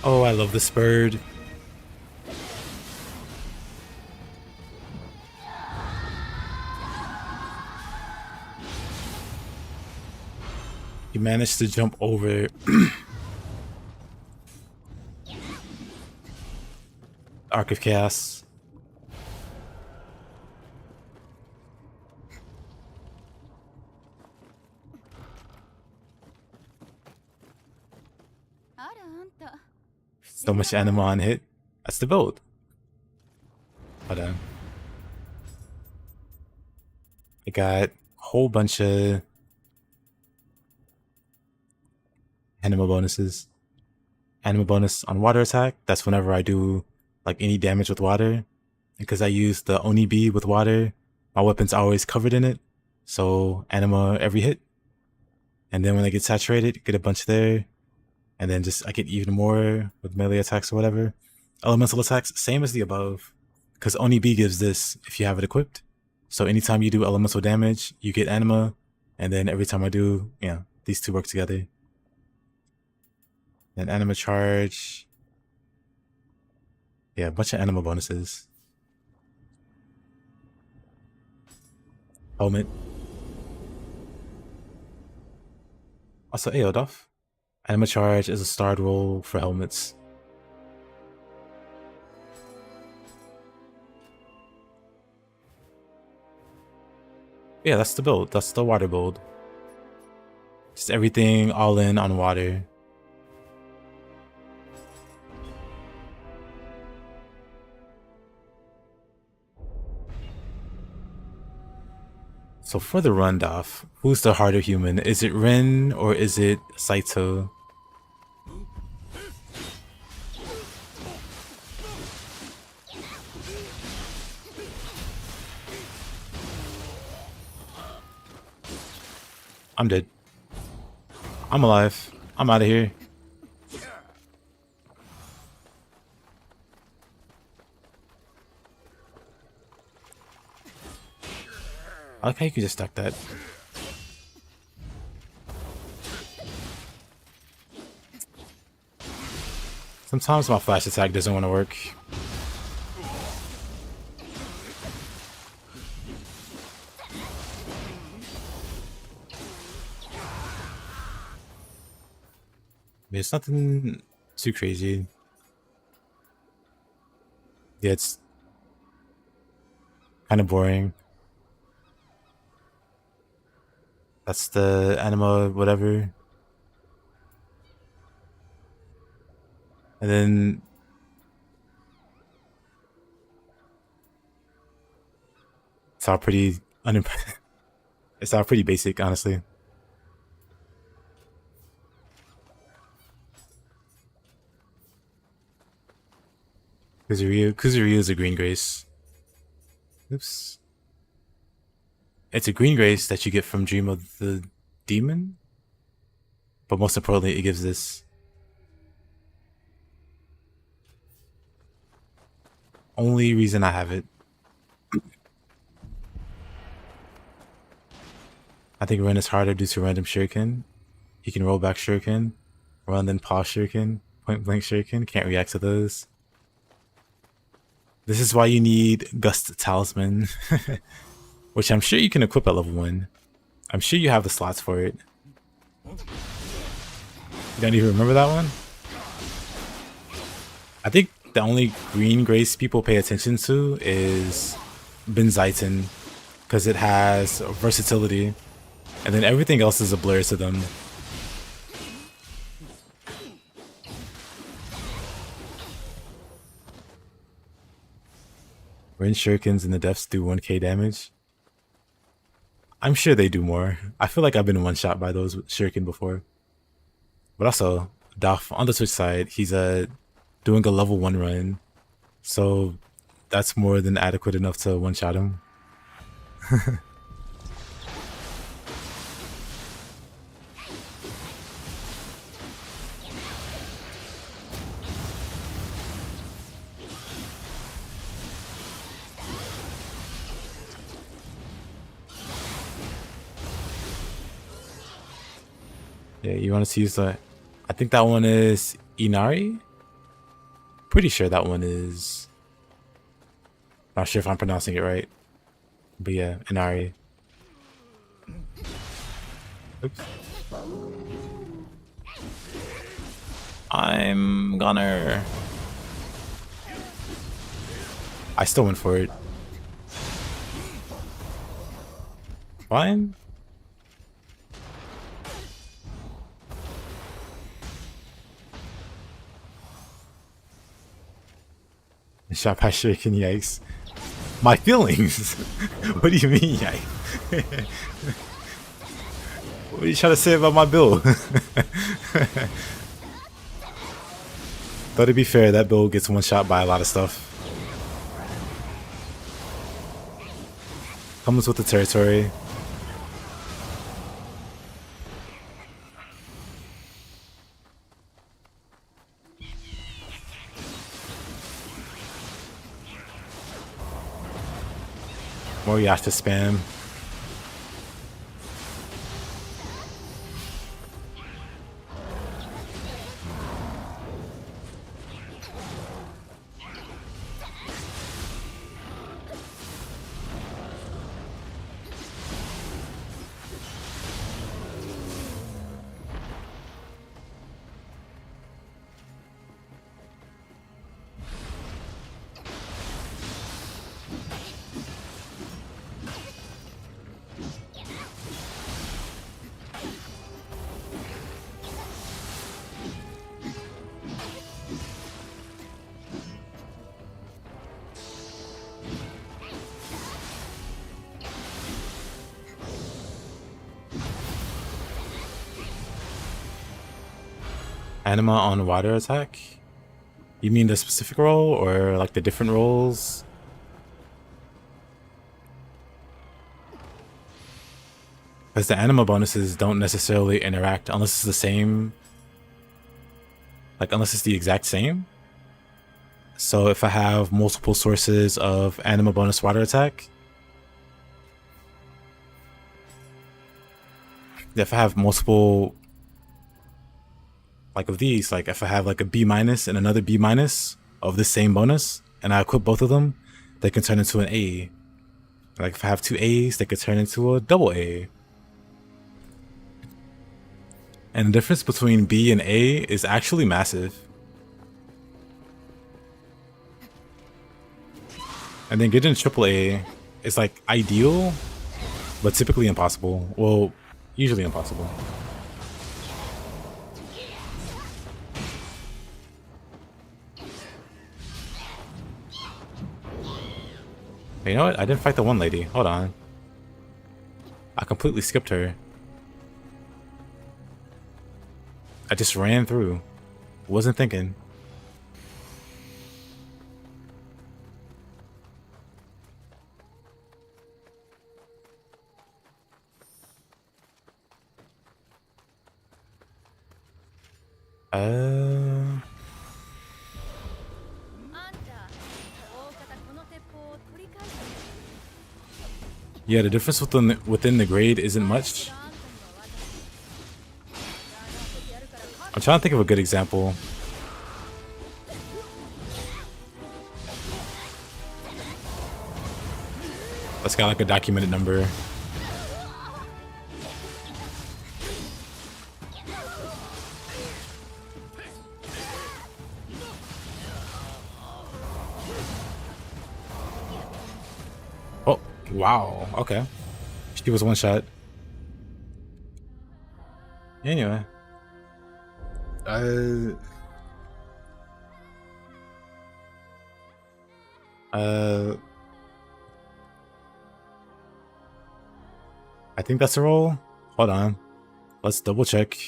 Oh, I love this bird. He managed to jump over Arc of Chaos. So much Anima on hit. That's the build. Hold on. I got a whole bunch of Anima bonuses. Anima bonus on water attack. That's whenever I do like any damage with water. Because I use the Oni-bi with water, my weapon's always covered in it. So Anima every hit. And then when I get saturated, get a bunch there. And then just I get even more with melee attacks or whatever. Elemental attacks, same as the above. Because Oni-bi gives this if you have it equipped. So anytime you do elemental damage, you get Anima. And then every time I do, yeah, these two work together. Then Anima charge. Yeah, a bunch of Anima bonuses. Helmet. Also, Aeodoff. Anima charge is a starred roll for helmets. Yeah, that's the build. That's the water build. Just everything all in on water. So for the Rundoff, who's the harder human? Is it Rin or is it Saito? I'm dead. I'm alive. I'm out of here. I like how you can just stack that. Sometimes my flash attack doesn't want to work. It's nothing too crazy. Yeah, it's kind of boring. That's the Anima whatever. And then it's all pretty it's all pretty basic, honestly. Kuzuryu is a green grace. Oops. It's a green grace that you get from Dream of the Demon. But most importantly, it gives this. Only reason I have it. I think Ren is harder due to random shuriken. He can roll back shuriken, run then pause shuriken, point blank shuriken, can't react to those. This is why you need Gust Talisman, which I'm sure you can equip at level 1. I'm sure you have the slots for it. You don't even remember that one? I think the only green grace people pay attention to is Benzaiten, because it has versatility, and then everything else is a blur to them. Rin shurikens in the depths do 1k damage. I'm sure they do more. I feel like I've been one-shot by those shuriken before. But also, Daf on the Twitch side, he's doing a level 1 run. So that's more than adequate enough to one-shot him. Yeah, you want to use the... I think that one is Inari? Pretty sure that one is... Not sure if I'm pronouncing it right. But yeah, Inari. Oops. I'm gonna... I still went for it. Fine. Shot by Shuriken, yikes. My feelings? What do you mean, yikes? What are you trying to say about my build? Though to be fair, that build gets one shot by a lot of stuff. Comes with the territory. More Yasha spam. Anima on water attack? You mean the specific role or like the different roles? Because the anima bonuses don't necessarily interact unless it's the same. Like, unless it's the exact same. So if I have multiple sources of anima bonus water attack, if I have multiple, like of these, like if I have like a B minus and another B minus of the same bonus, and I equip both of them, they can turn into an A. Like if I have two A's, they could turn into a double A. And the difference between B and A is actually massive. And then getting triple A is like ideal, but typically impossible. Well, usually impossible. You know what? I didn't fight the one lady. Hold on. I completely skipped her. I just ran through. Wasn't thinking. Yeah, the difference within the grade isn't much. I'm trying to think of a good example. Let's got like a documented number. Oh, wow. Okay. She was one shot. Anyway. I think that's a roll. Hold on. Let's double check.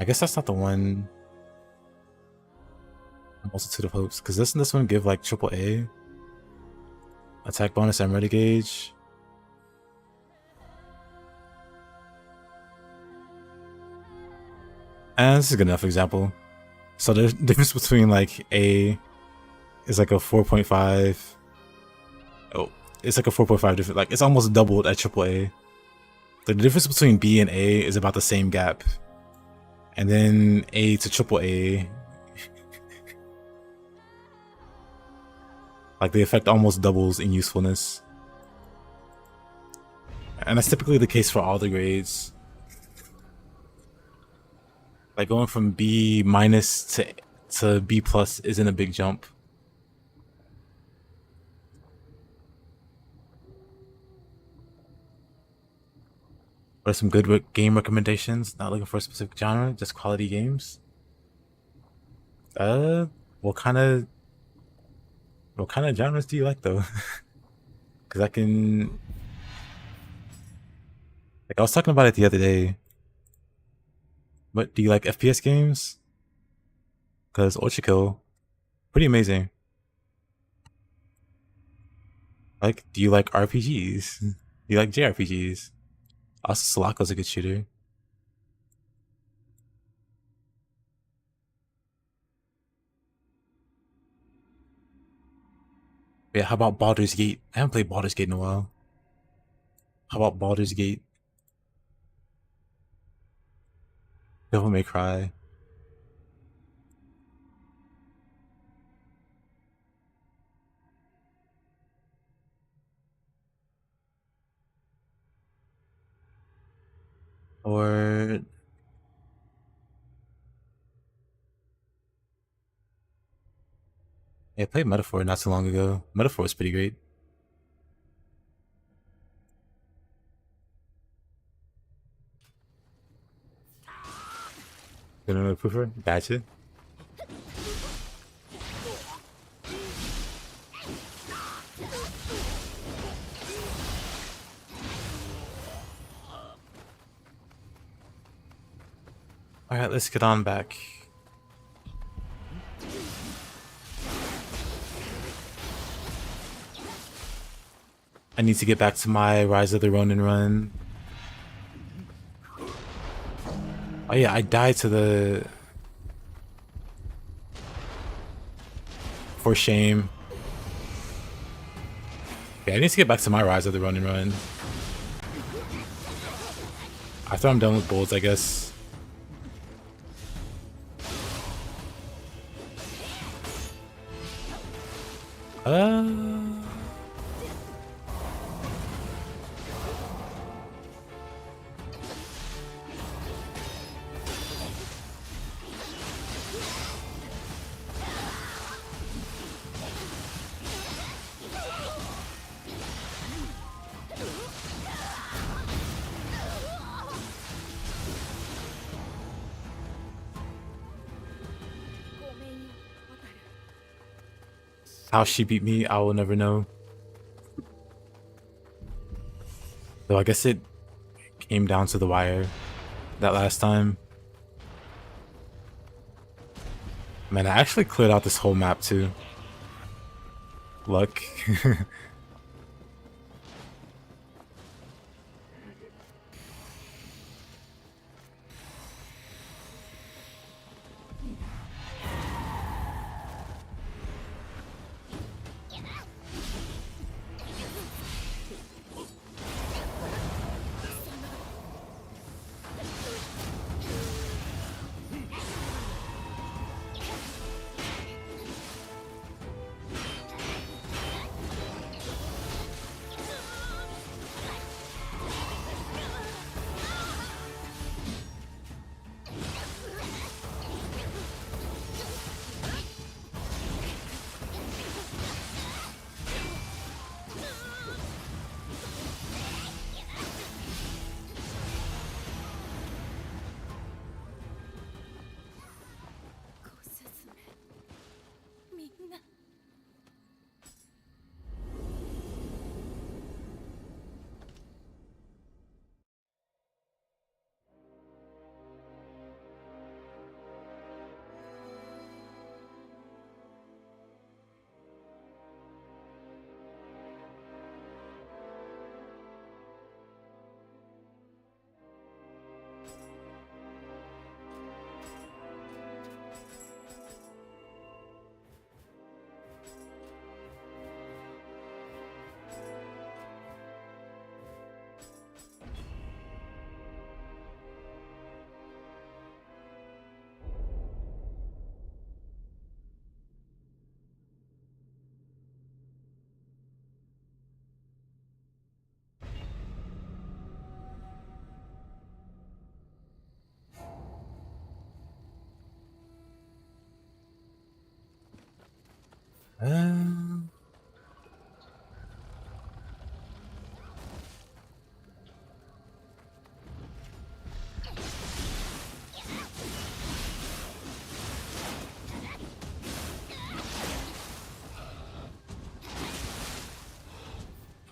I guess that's not the one. Multitude of Hopes. Because doesn't this one give like triple A? Attack bonus and ready gauge. And this is a good enough example. So the difference between like A is like a 4.5. Oh, it's like a 4.5 different. Like it's almost doubled at AAA. The difference between B and A is about the same gap. And then A to AAA, like the effect almost doubles in usefulness. And that's typically the case for all the grades. Like going from B minus to B plus isn't a big jump. What are some good game recommendations? Not looking for a specific genre, just quality games. What kind of genres do you like though? Because I can, like I was talking about it the other day. But do you like FPS games? Because Ochiko, pretty amazing. Like, do you like RPGs? Do you like JRPGs? Also, Sulako's a good shooter. Yeah, how about Baldur's Gate? I haven't played Baldur's Gate in a while. How about Baldur's Gate? Devil May Cry. Or yeah, I played Metaphor not too long ago. Metaphor was pretty great. You know what Poofer? Gotcha. Alright, let's get on back. I need to get back to my Rise of the Ronin run. Oh yeah, I died to the... For shame. Okay, I need to get back to my Rise of the Ronin run. After I'm done with bulls, I guess. How she beat me, I will never know. Though I guess it came down to the wire that last time. Man, I actually cleared out this whole map too. Luck.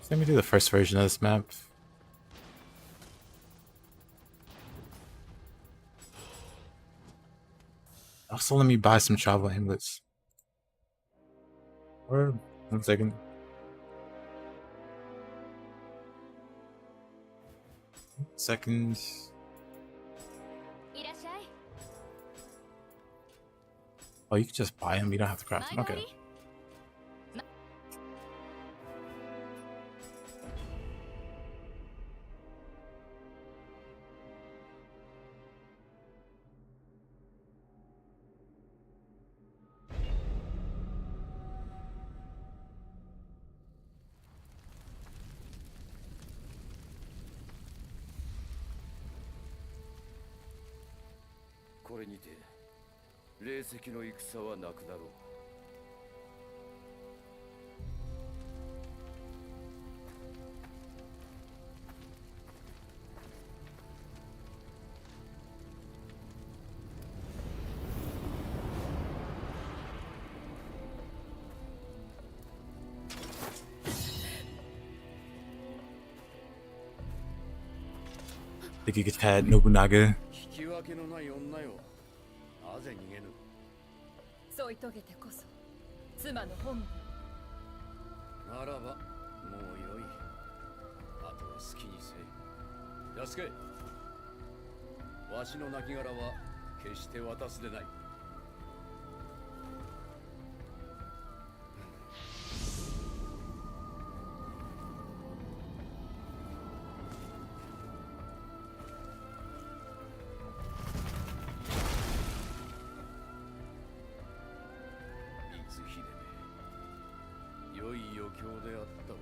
Let me do the first version of this map. Also, let me buy some travel amulets. Or 1 second. Second. Oh, you can just buy them. You don't have to craft them. Okay. Think you could had Nobunaga. 引き分けのない女よ。なぜ逃げぬ？添い遂げてこそ妻の本分。ならばもうよい。あとは好きにせい。安介、わしの亡骸は決して渡すでない。良い余興であったわ。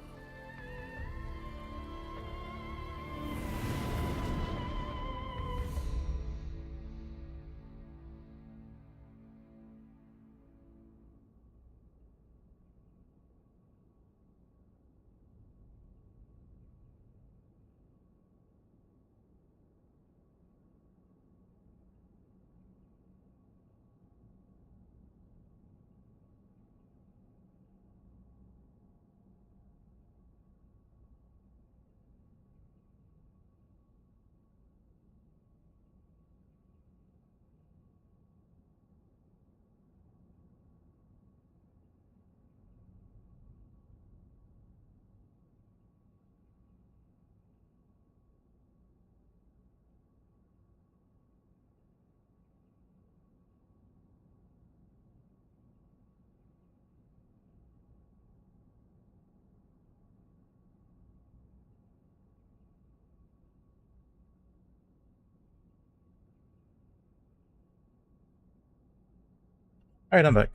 Alright, I'm back.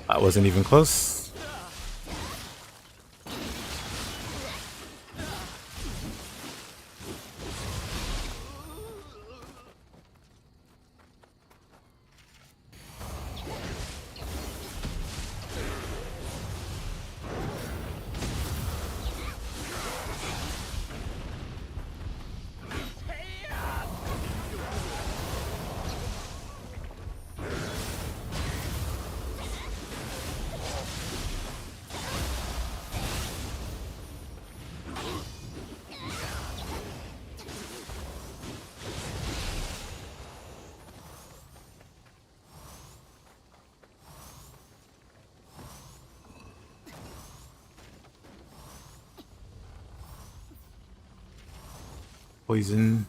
I wasn't even close. Poison.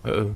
Uh-oh.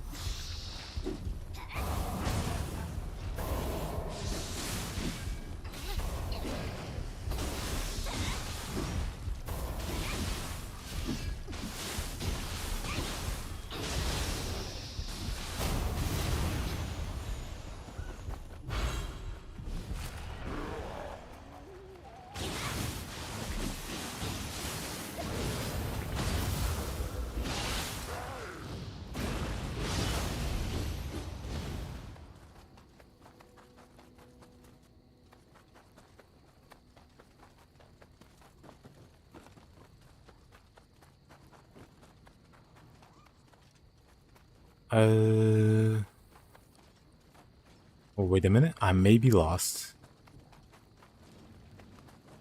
wait a minute. I may be lost.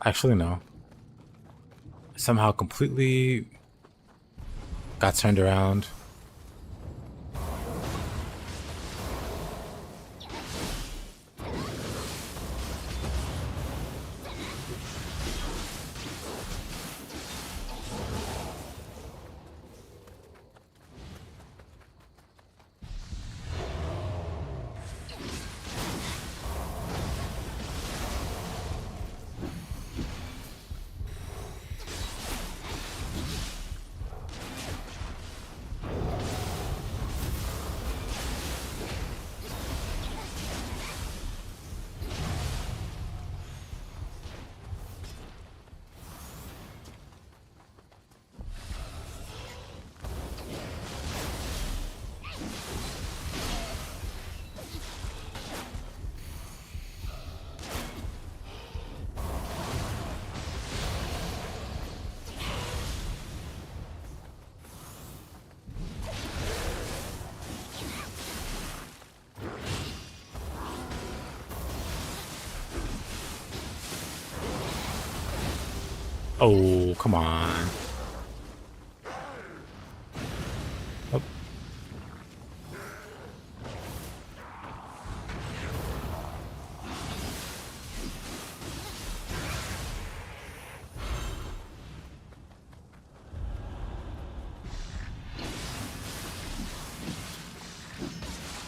Actually, no. Somehow completely got turned around. Oh, come on. Oh.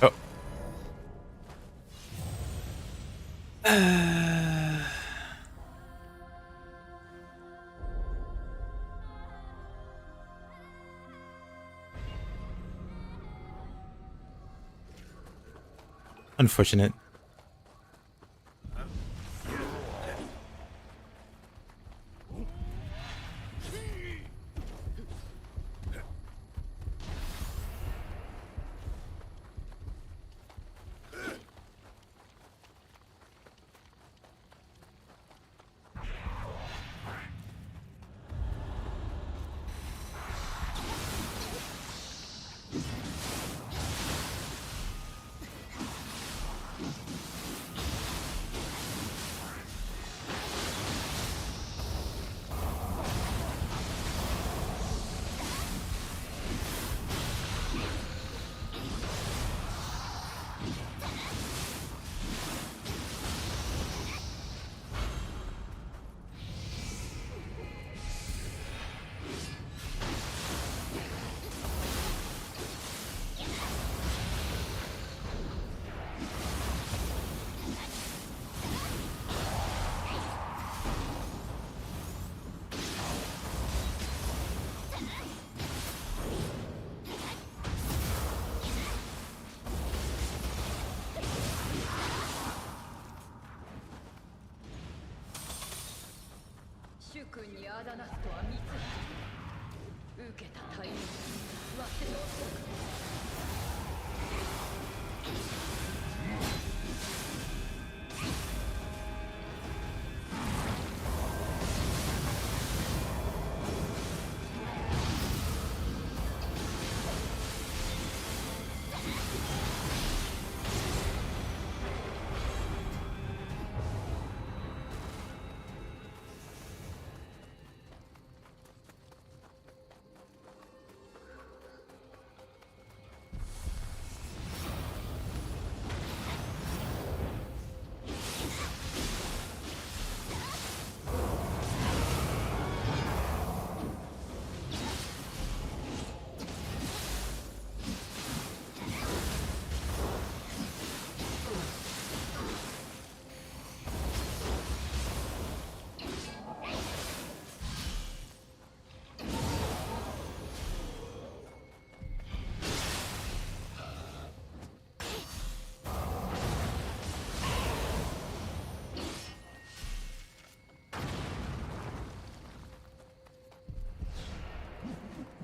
Oh. Unfortunate.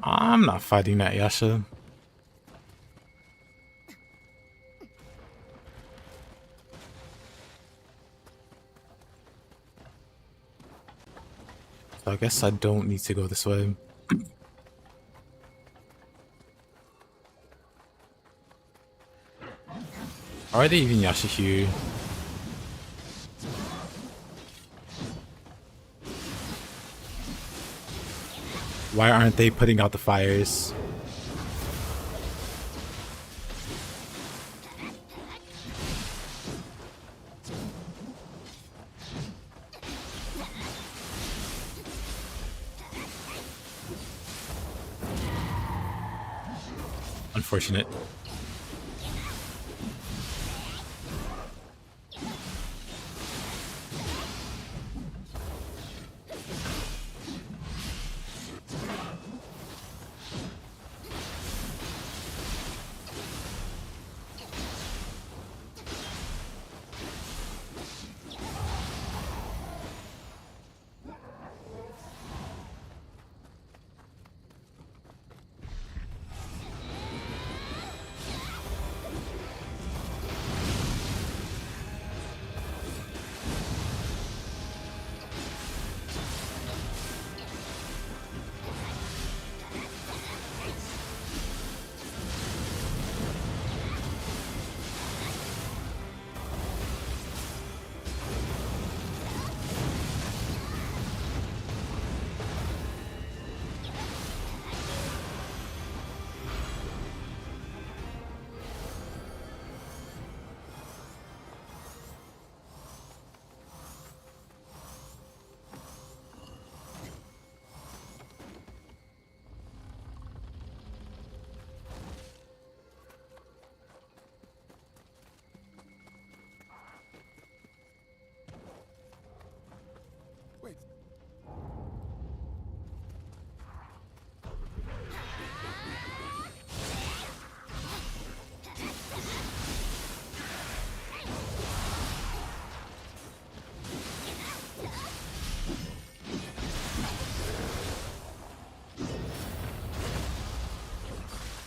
I'm not fighting that, Yasha. So I guess I don't need to go this way. Are they even Yasha here? Why aren't they putting out the fires? Unfortunate.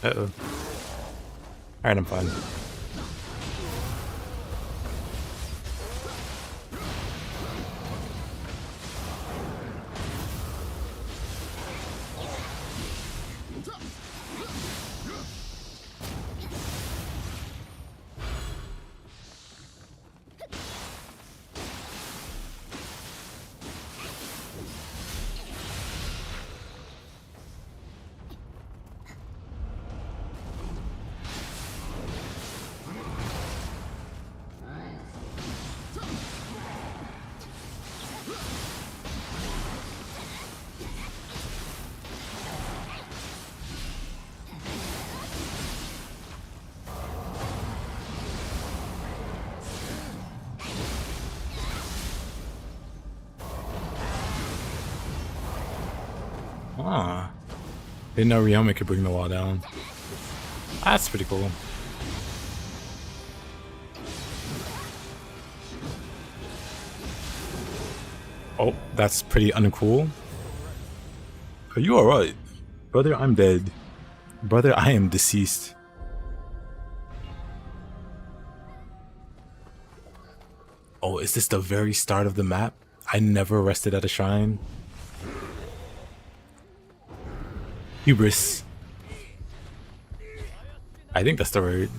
Uh-oh. Alright, I'm fine. Ah. Didn't know Ryoma could bring the wall down. That's pretty cool. Oh, that's pretty uncool. Are you alright? Brother, I'm dead. Brother, I am deceased. Oh, is this the very start of the map? I never rested at a shrine. Hubris. I think that's the word.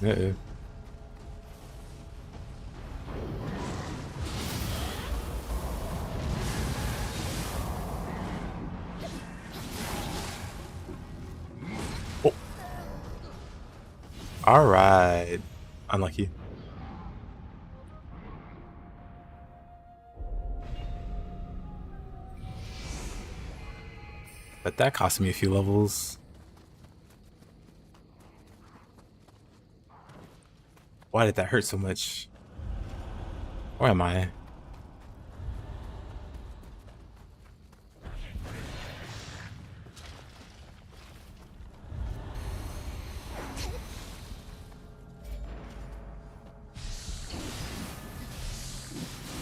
Uh-oh. Oh. Alright. Unlucky. But that cost me a few levels. Why did that hurt so much? Where am I?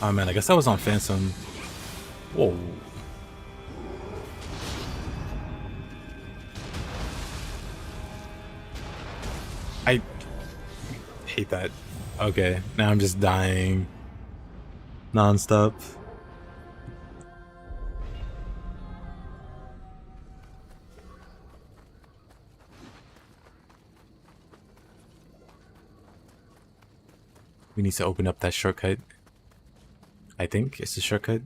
Oh man, I guess I was on Phantom. Whoa. I hate that. Okay, now I'm just dying non-stop. We need to open up that shortcut. I think it's a shortcut.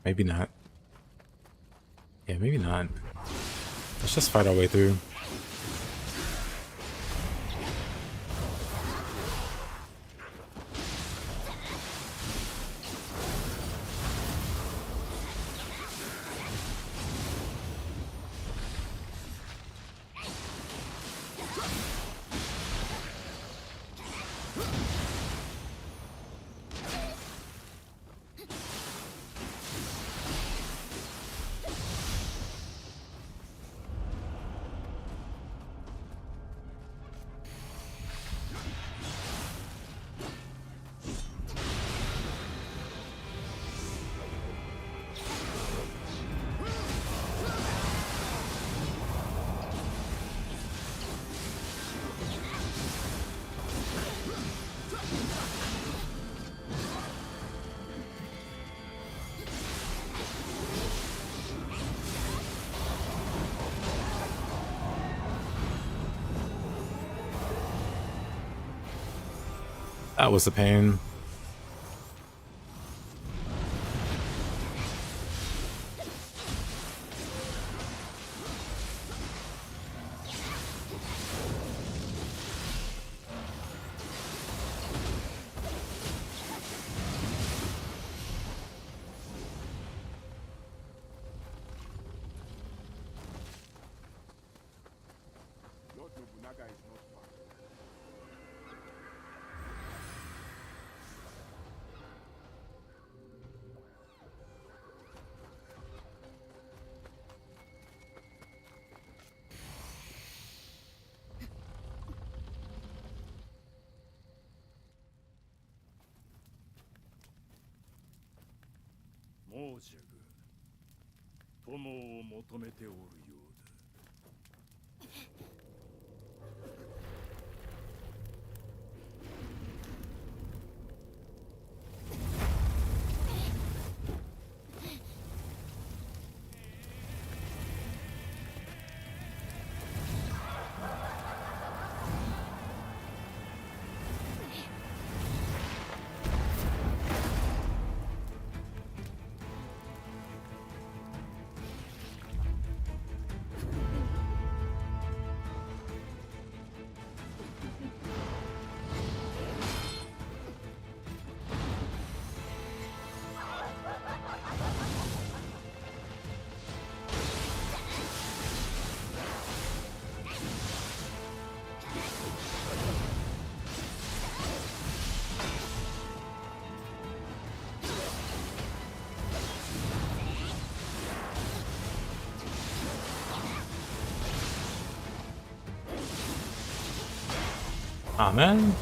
Maybe not. Yeah, maybe not. Let's just fight our way through. That was a pain. Aw, man.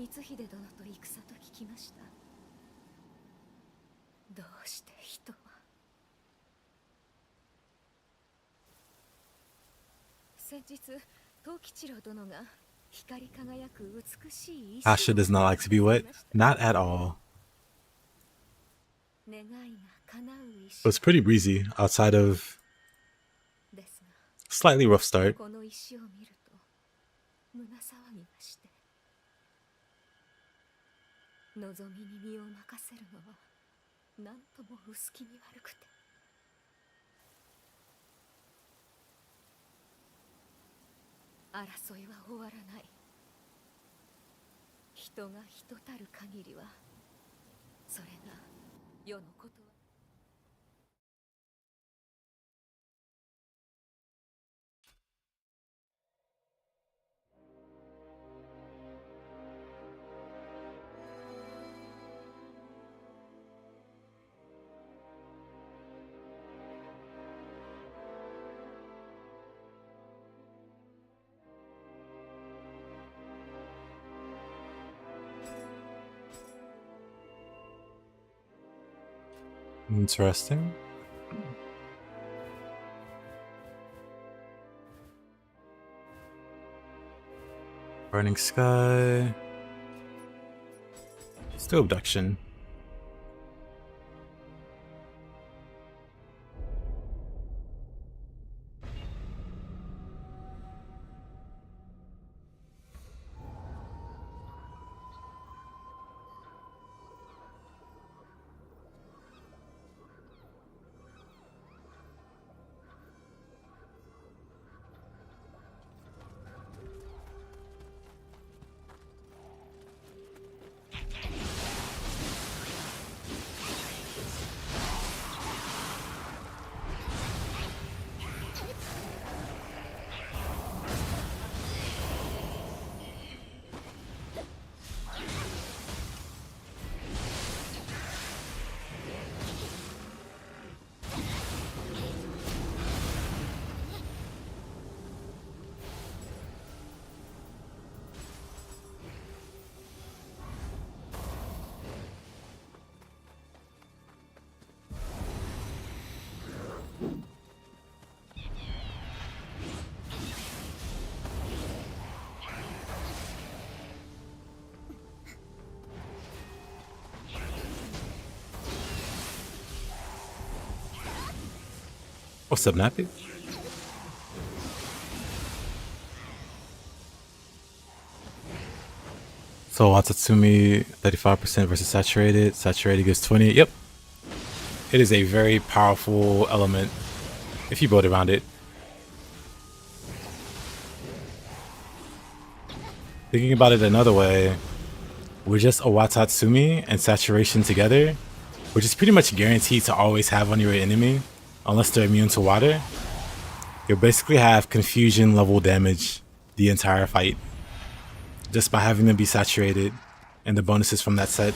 光秀殿と戦と聞きました。どうして人は。先日藤吉郎殿が光り輝く美しい石を Yasha does not like to be wet. Not at all. 願いが叶う It was pretty breezy outside of ですが slightly rough start. この石を見ると胸騒ぎがして望みに身を任せるのはなんとも薄気味悪くて争いは終わらない。人が人たる限りはそれが世のことは。Interesting. Burning sky. Still abduction. What's up, Nappy? So Watatsumi 35% versus saturated. Saturated gives 20. Yep. It is a very powerful element if you build around it. Thinking about it another way, we're just a Watatsumi and saturation together, which is pretty much guaranteed to always have on your enemy, unless they're immune to water. You'll basically have confusion level damage the entire fight, just by having them be saturated and the bonuses from that set.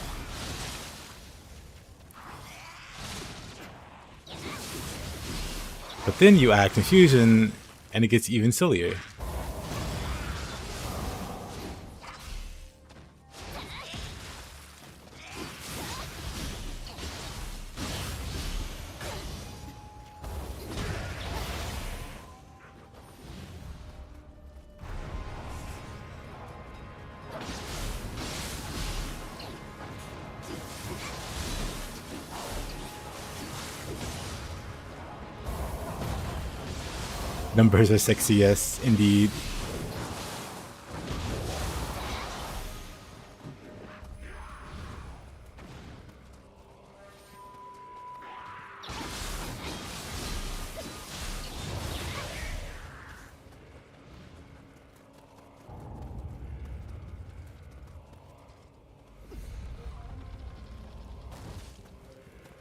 But then you add confusion and it gets even sillier. Numbers are sexy, yes, indeed.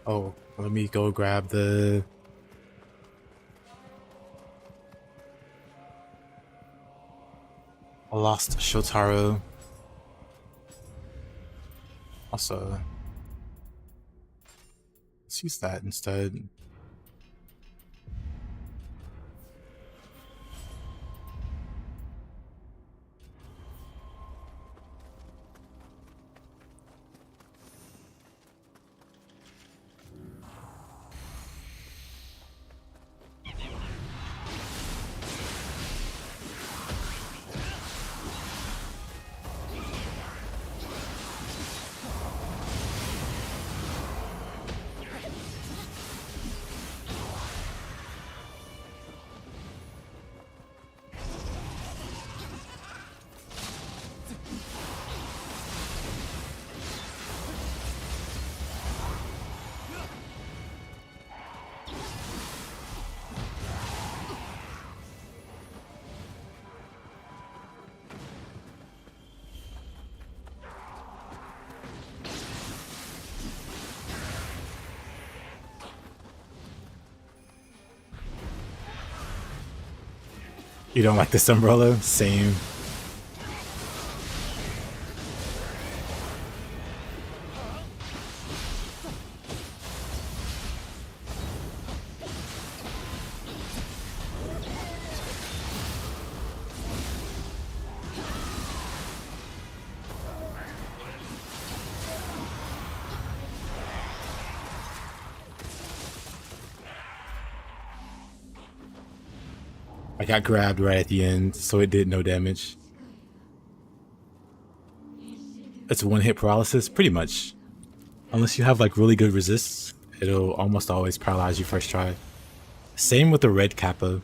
Oh, let me go grab the... I lost Shotaro. Also, let's use that instead. You don't like this umbrella? Same. I got grabbed right at the end, so it did no damage. It's one hit paralysis, pretty much. Unless you have like really good resists, it'll almost always paralyze you first try. Same with the red Kappa.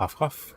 Cough, cough.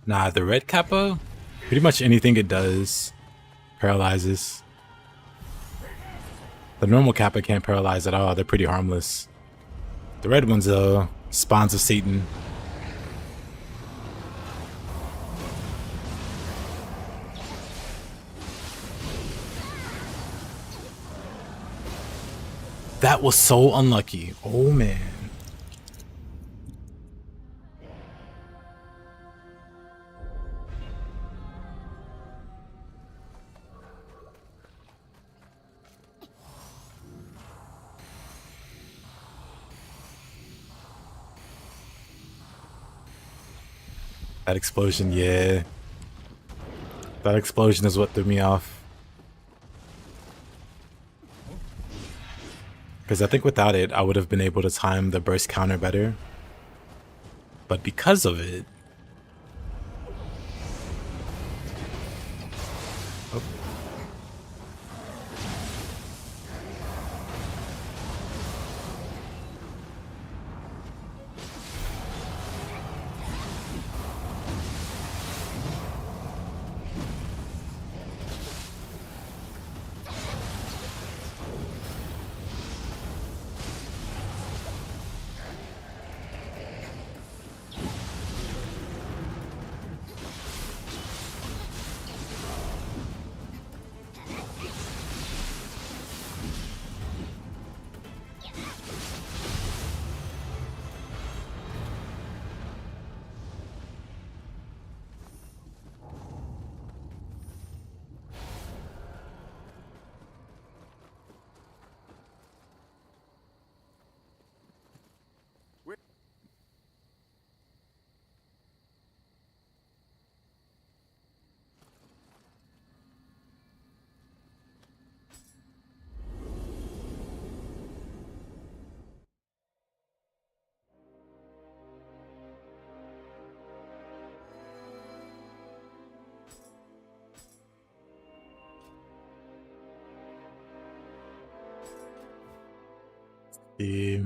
Nah, the red Kappa, pretty much anything it does paralyzes. The normal Kappa can't paralyze at all, they're pretty harmless. The red ones though, spawns of Satan. That was so unlucky. Oh man. That explosion, yeah. That explosion is what threw me off. Because I think without it, I would have been able to time the burst counter better. But because of it... Oh. see.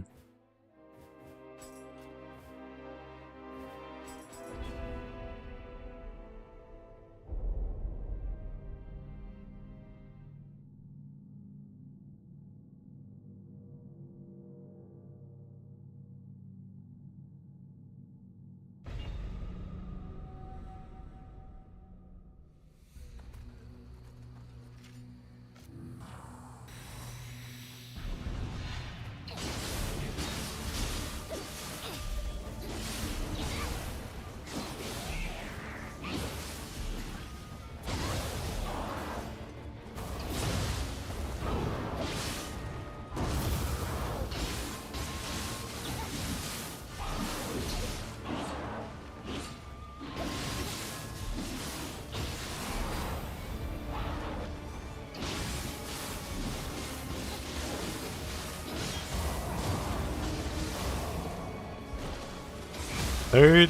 Third.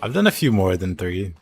I've done a few more than 3.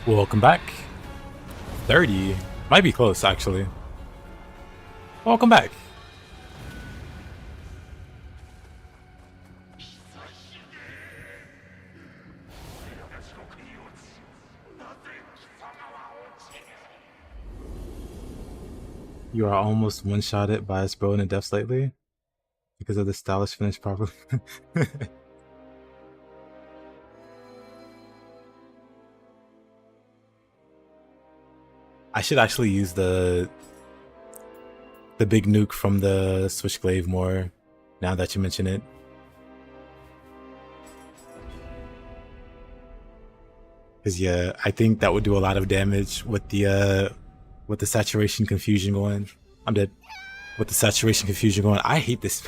Welcome back. 30. Might be close, actually. Welcome back. You are almost one-shotted by us bro in the depths lately because of the stylish finish properly. I should actually use the big nuke from the Switchglaive more now that you mention it. Cause yeah, I think that would do a lot of damage with the saturation confusion going. I'm dead. With the saturation confusion going. I hate this.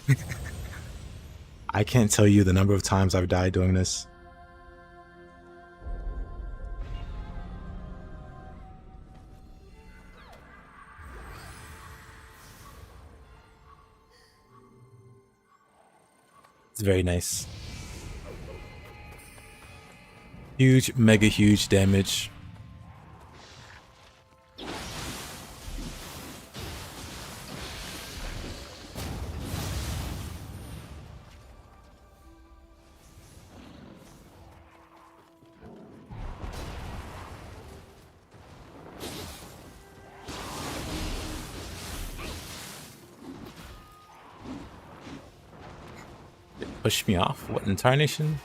I can't tell you the number of times I've died doing this. It's very nice. Huge, mega huge damage. Push me off? What in tarnation?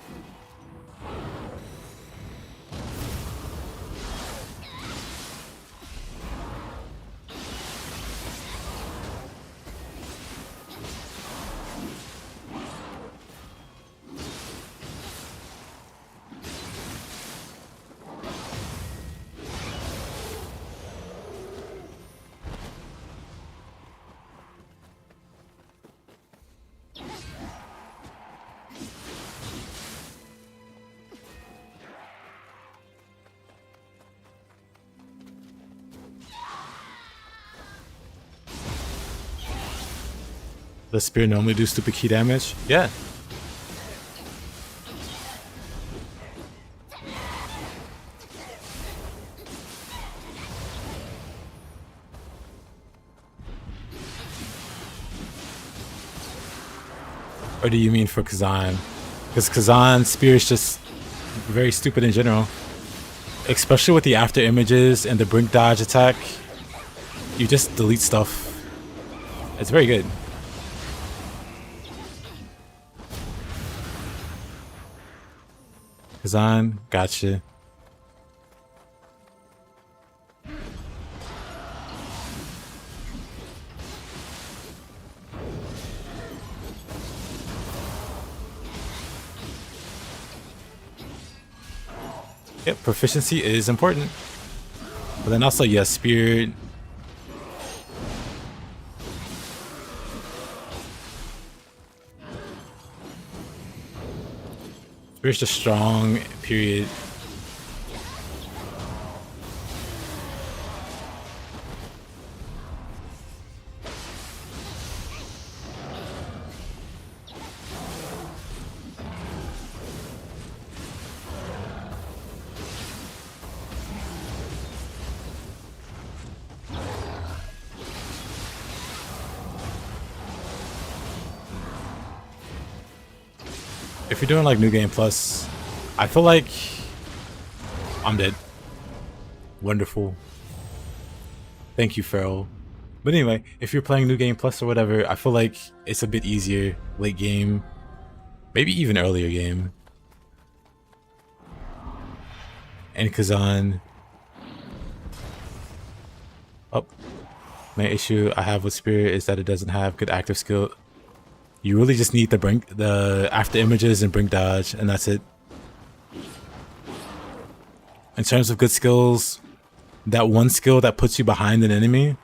Does Spear normally do stupid key damage? Yeah. Or do you mean for Kazan? Because Kazan's Spear is just very stupid in general. Especially with the after images and the brink dodge attack. You just delete stuff. It's very good. Kazan, gotcha. Yep, proficiency is important. But then also, yeah, Spear. Spear's just strong, period. If you're doing like New Game Plus, I feel like I'm dead. Wonderful. Thank you, Farrell. But anyway, if you're playing New Game Plus or whatever, I feel like it's a bit easier late game, maybe even earlier game. And Kazan. Oh, my issue I have with Spirit is that it doesn't have good active skill. You really just need the after images and brink dodge, and that's it. In terms of good skills, that one skill that puts you behind an enemy,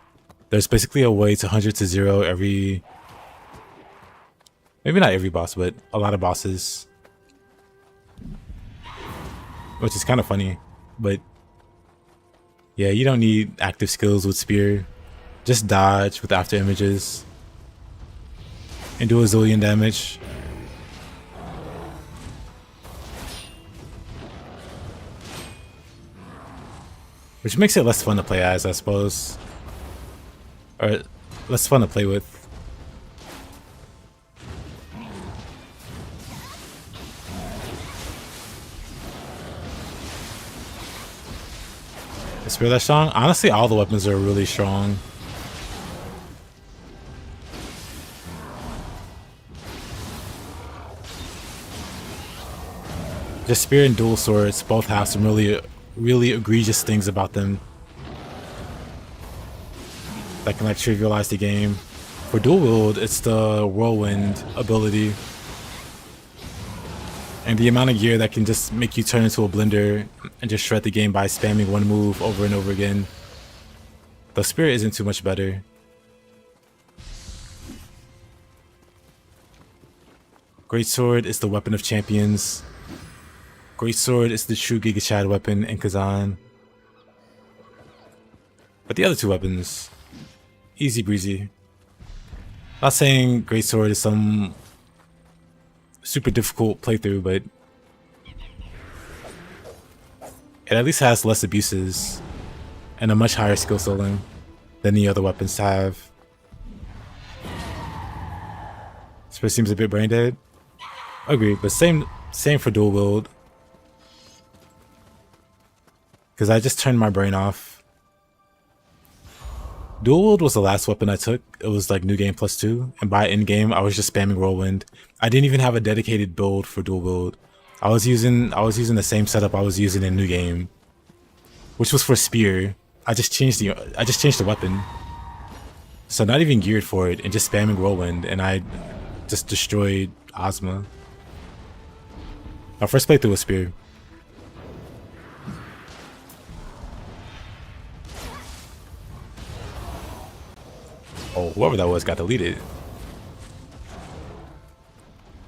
there's basically a way to 100 to 0 every... Maybe not every boss, but a lot of bosses. Which is kind of funny, but... Yeah, you don't need active skills with Spear. Just dodge with after images. And do a zillion damage. Which makes it less fun to play as, I suppose. Or less fun to play with. Is Spear that strong? Honestly, all the weapons are really strong. Just Spear and Dual Swords both have some really egregious things about them that can like trivialize the game. For Dual Wield, it's the Whirlwind ability. And the amount of gear that can just make you turn into a blender and just shred the game by spamming one move over and over again. The Spirit isn't too much better. Greatsword is the weapon of champions. Greatsword is the true Giga Chad weapon in Kazan. But the other two weapons, easy breezy. Not saying Greatsword is some super difficult playthrough, but it at least has less abuses and a much higher skill ceiling than the other weapons have. Spear seems a bit brain dead. Agreed, but same for Dual Wield. Because I just turned my brain off. Dual Wield was the last weapon I took. It was like New Game Plus 2. And by end game, I was just spamming Whirlwind. I didn't even have a dedicated build for Dual Wield. I was using the same setup I was using in New Game, which was for Spear. I just changed the weapon. So not even geared for it, and just spamming Whirlwind, and I just destroyed Ozma. My first playthrough was Spear. Oh, whoever that was got deleted.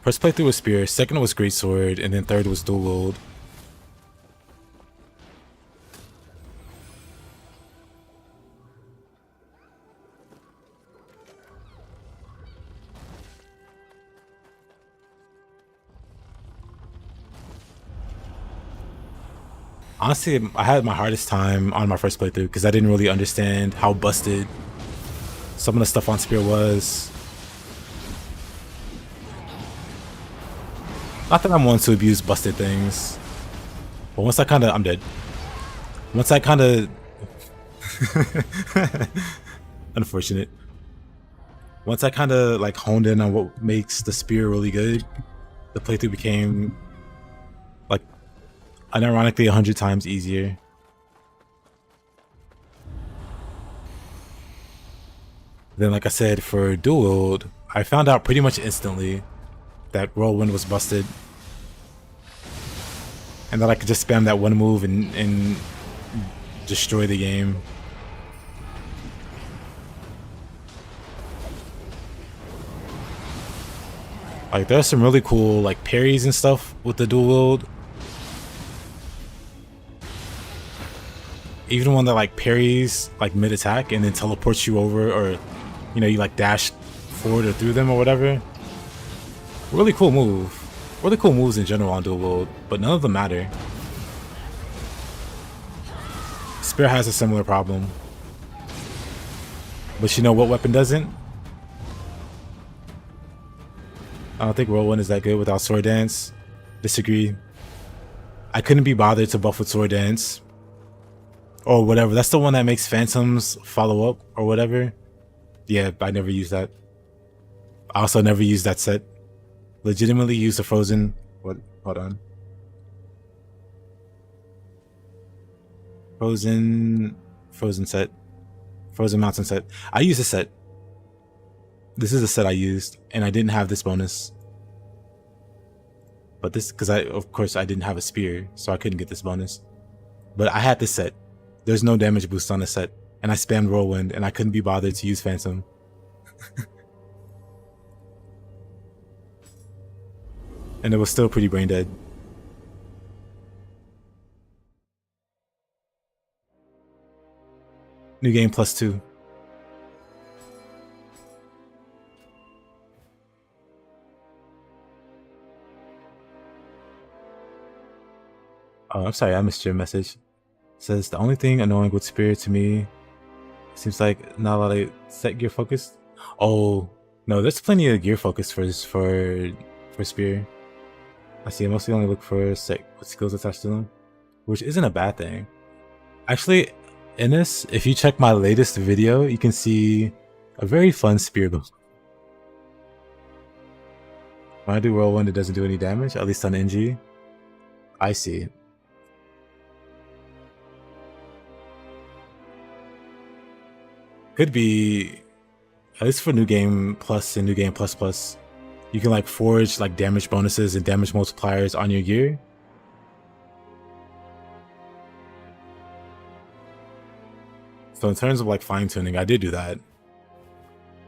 First playthrough was Spear, second was Greatsword, and then third was Dual Wield. Honestly, I had my hardest time on my first playthrough because I didn't really understand how busted some of the stuff on Spear was. Not that I'm one to abuse busted things, but once I I'm dead. Once I unfortunate. Once I like honed in on what makes the Spear really good, the playthrough became like unironically 100 times easier. Then, like I said, for dual wield, I found out pretty much instantly that Whirlwind was busted, and that I could just spam that one move and destroy the game. Like, there's some really cool like parries and stuff with the dual wield. Even one that like parries like mid attack and then teleports you over, or you know, you like dash forward or through them or whatever. Really cool move. Really cool moves in general on dual wield, but none of them matter. Spear has a similar problem. But you know what weapon doesn't? I don't think Whirlwind is that good without Sword Dance. Disagree. I couldn't be bothered to buff with Sword Dance. Or whatever. That's the one that makes Phantoms follow up or whatever. Yeah, I never used that. I also never used that set. Legitimately used the Frozen. What? Hold on. Frozen set. Frozen Mountain set. I used a set. This is a set I used, and I didn't have this bonus. But this, because of course I didn't have a spear, so I couldn't get this bonus. But I had this set. There's no damage boost on the set, and I spammed Whirlwind, and I couldn't be bothered to use Phantom. And it was still pretty brain dead. New game +2. Oh, I'm sorry, I missed your message. It says the only thing annoying with Spear to me seems like not a lot of set gear focus. Oh no, there's plenty of gear focus for Spear. I see. I mostly only look for set with skills attached to them, which isn't a bad thing. Actually, in this, if you check my latest video, you can see a very fun Spear build. When I do Whirlwind, it doesn't do any damage, at least on NG. I see. Could be, at least for New Game Plus and New Game Plus Plus, you can like forge like damage bonuses and damage multipliers on your gear. So in terms of like fine tuning, I did do that.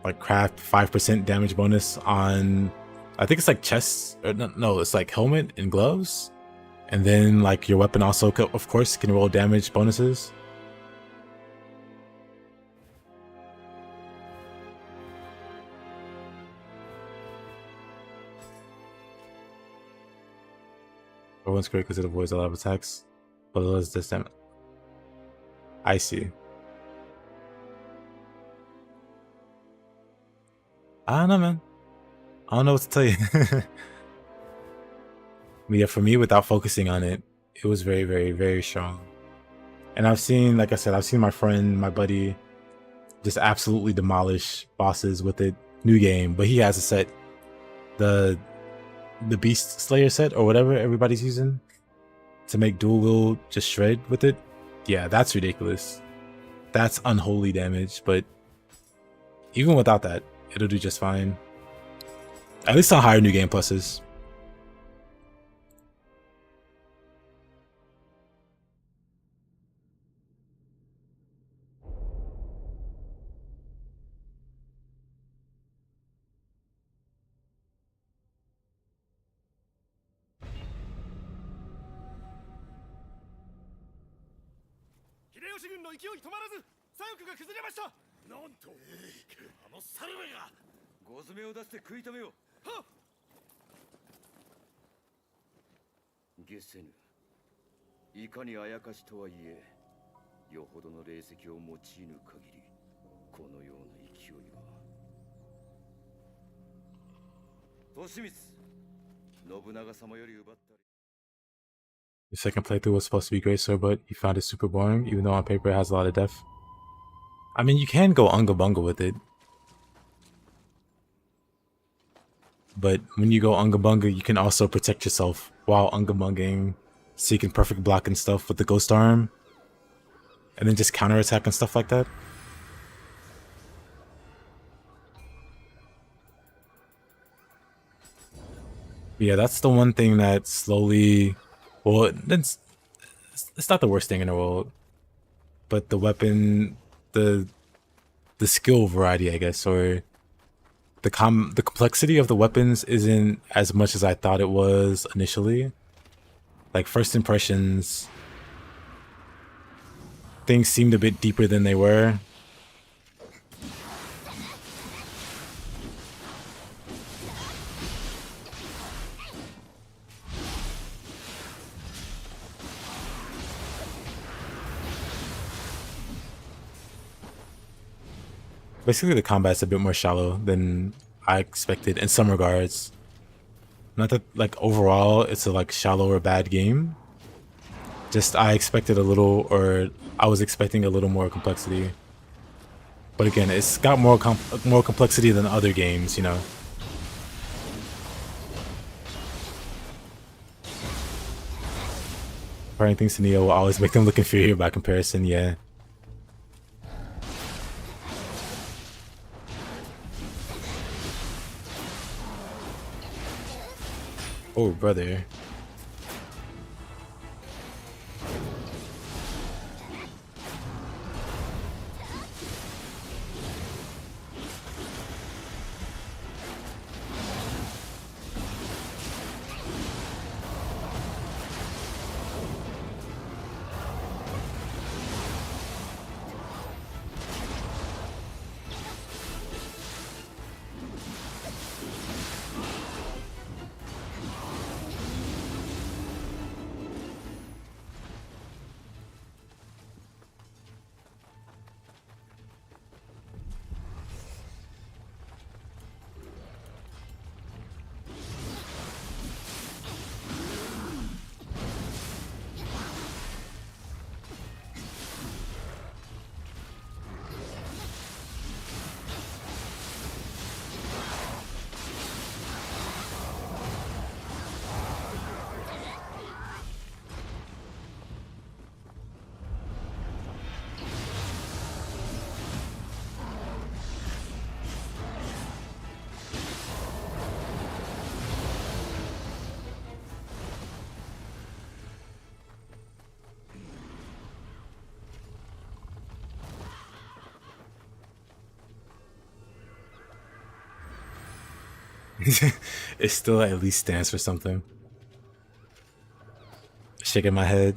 Like craft 5% damage bonus on, I think it's like chests, or no, it's like helmet and gloves. And then like your weapon also, of course, can roll damage bonuses. One's great because it avoids a lot of attacks, but it does this damage. I see. I don't know, man. I don't know what to tell you. But yeah, for me, without focusing on it, it was very, very, very strong. And I've seen, like I said, I've seen my friend, my buddy, just absolutely demolish bosses with it. New game, but he has a set, the Beast Slayer set or whatever everybody's using to make dual wield just shred with it. Yeah, that's ridiculous. That's unholy damage, but even without that, it'll do just fine. At least on higher New Game Pluses. いかにあやかしとはいえ、よほどの霊石を用いぬ限り、このような勢いは。利光、信長様より奪ったり。 The second playthrough was supposed to be great, sir, but you found it super boring, even though on paper it has a lot of depth. I mean, you can go unga bunga with it. But when you go unga bunga, you can also protect yourself while unga bungaing, so you can perfect block and stuff with the ghost arm. And then just counterattack and stuff like that. Yeah, that's the one thing that slowly... Well, it's not the worst thing in the world. But the weapon... The skill variety, I guess, or... The complexity of the weapons isn't as much as I thought it was initially. Like, first impressions... Things seemed a bit deeper than they were. Basically, the combat's a bit more shallow than I expected in some regards. Not that, like, overall, it's a, like, shallow or bad game. Just, I expected a little, or I was expecting a little more complexity. But again, it's got more complexity than other games, you know. Comparing things to Nioh will always make them look inferior by comparison, yeah. Oh, brother. It still at least stands for something. Shaking my head.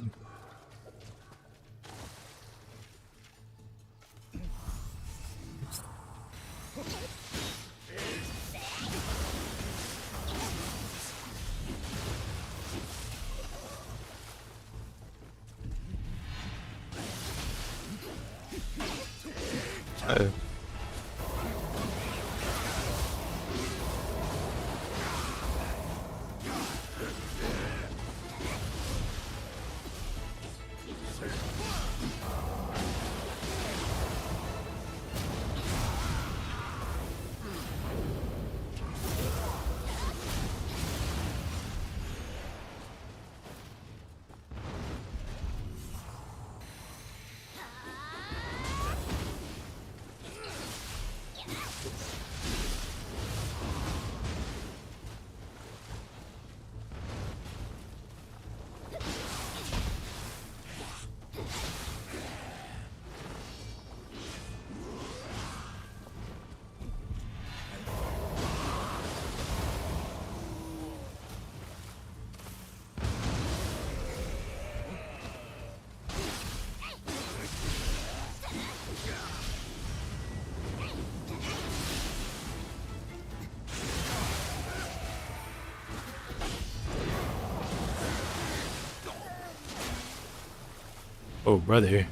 Oh, brother.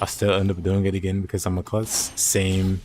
I still end up doing it again because I'm a klutz. Same.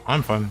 I'm fine.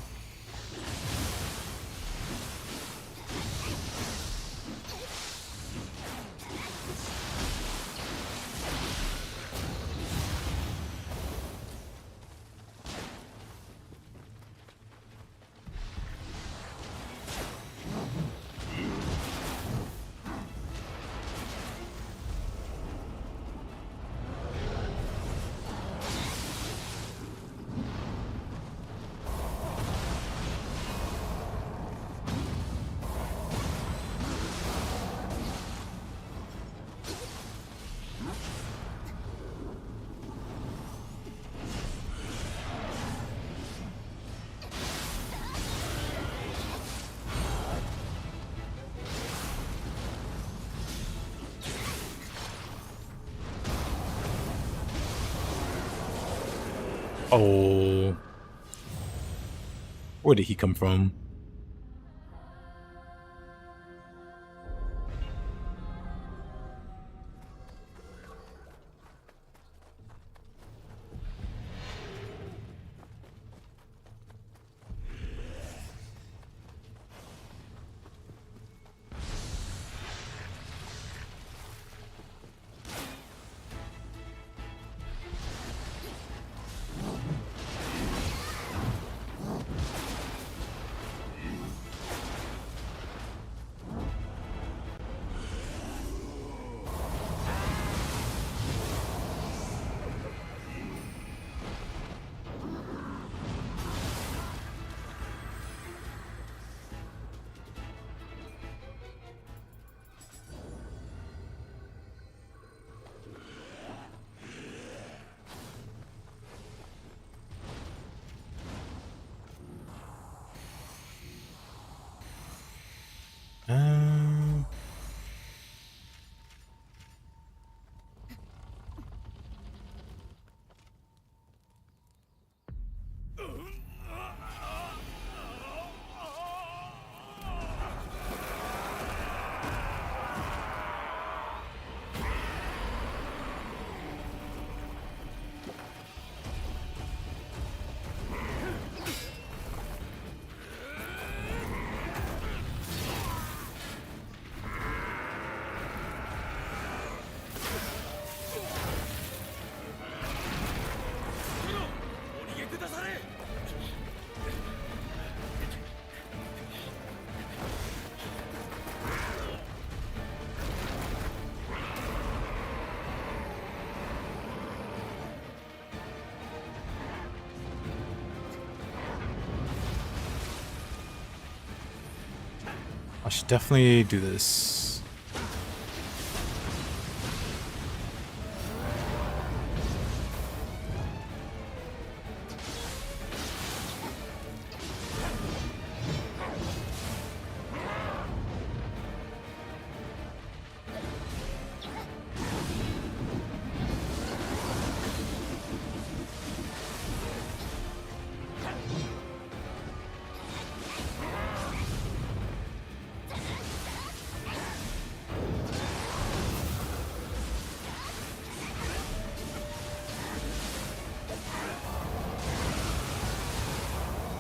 Oh. Where did he come from? I should definitely do this.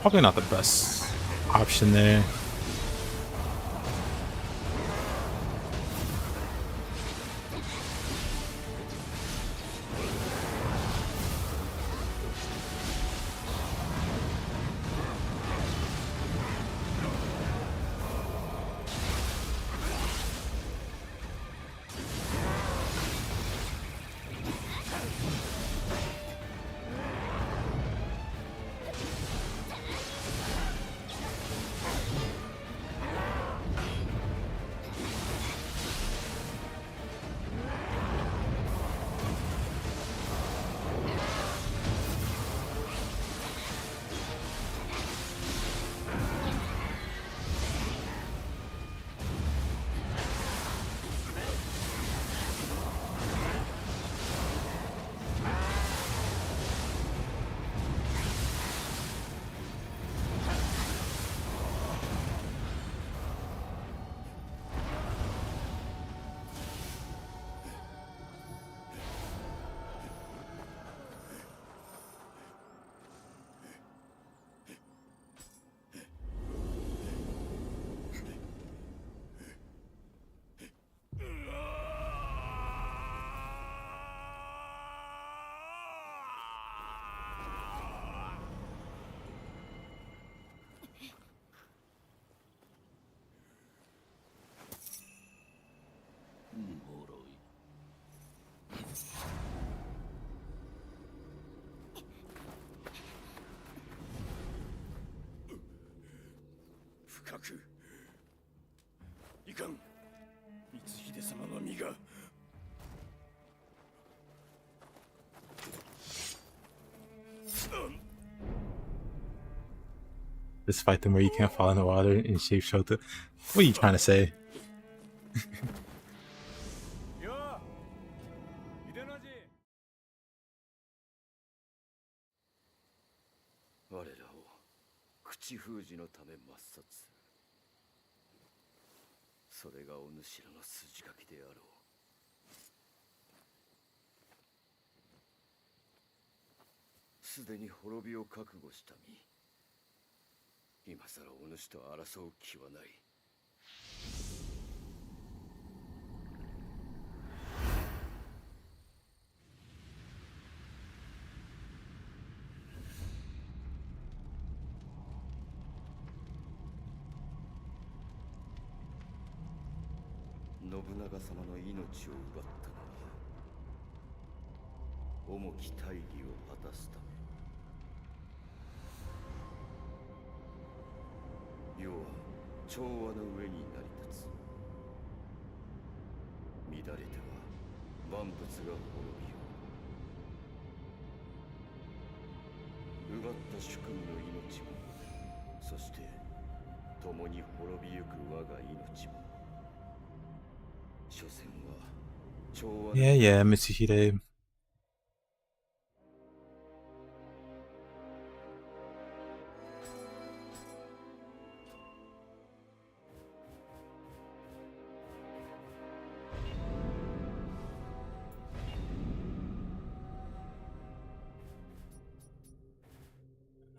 Probably not the best option there.深くいかん、光秀様の身が。Just fight them where you can't fall in the water and shape shelter. What are you trying to say? よう秀の字。我らを口封じのため抹殺する。それがお主らの筋書きであろう。すでに滅びを覚悟した身。今さらお主と争う気はない。信長様の命を奪ったのは重き大義を果たすため。世は調和の上に成り立つ。乱れては万物が滅びよう。奪った主君の命も、そして共に滅びゆく我が命も。所詮は調和の。 Yeah, Mitsuhide.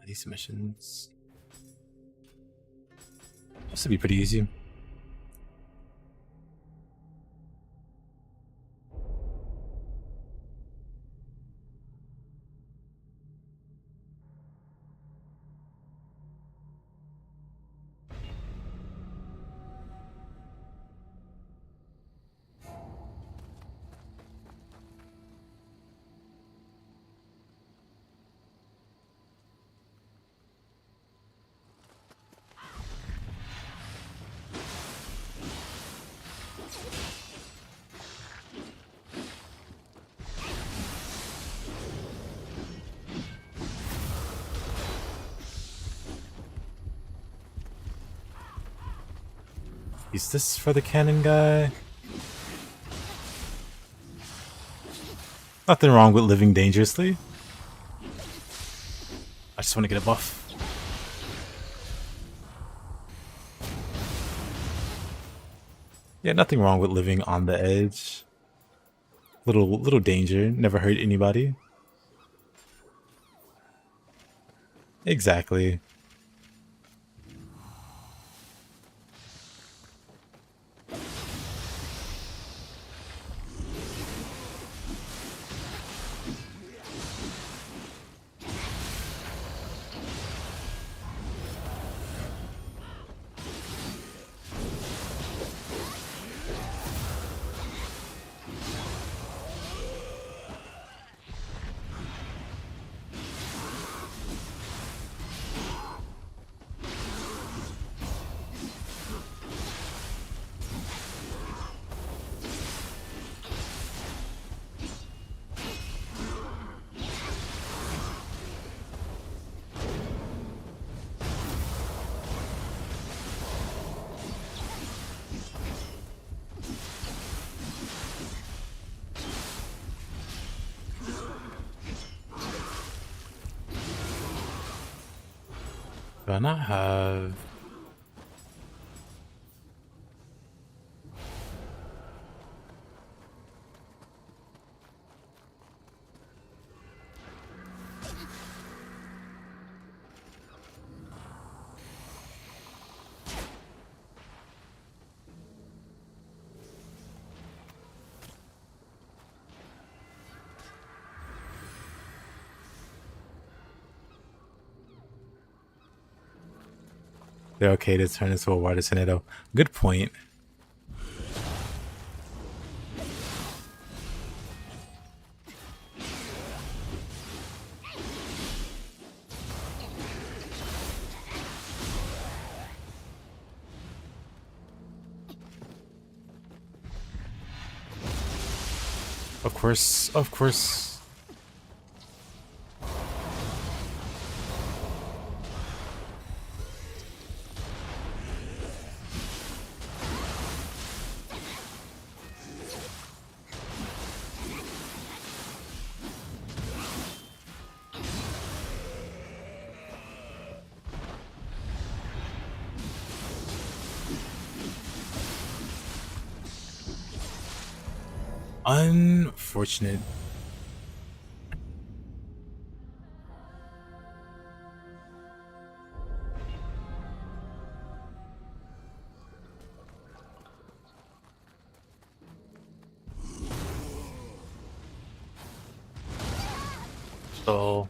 These missions. This would be pretty easy. Is this for the cannon guy? Nothing wrong with living dangerously. I just want to get a buff. Yeah, nothing wrong with living on the edge. Little danger, never hurt anybody. Exactly. Do I not have... They're okay to turn into a water tornado. Good point. Of course, of course. Unfortunate. So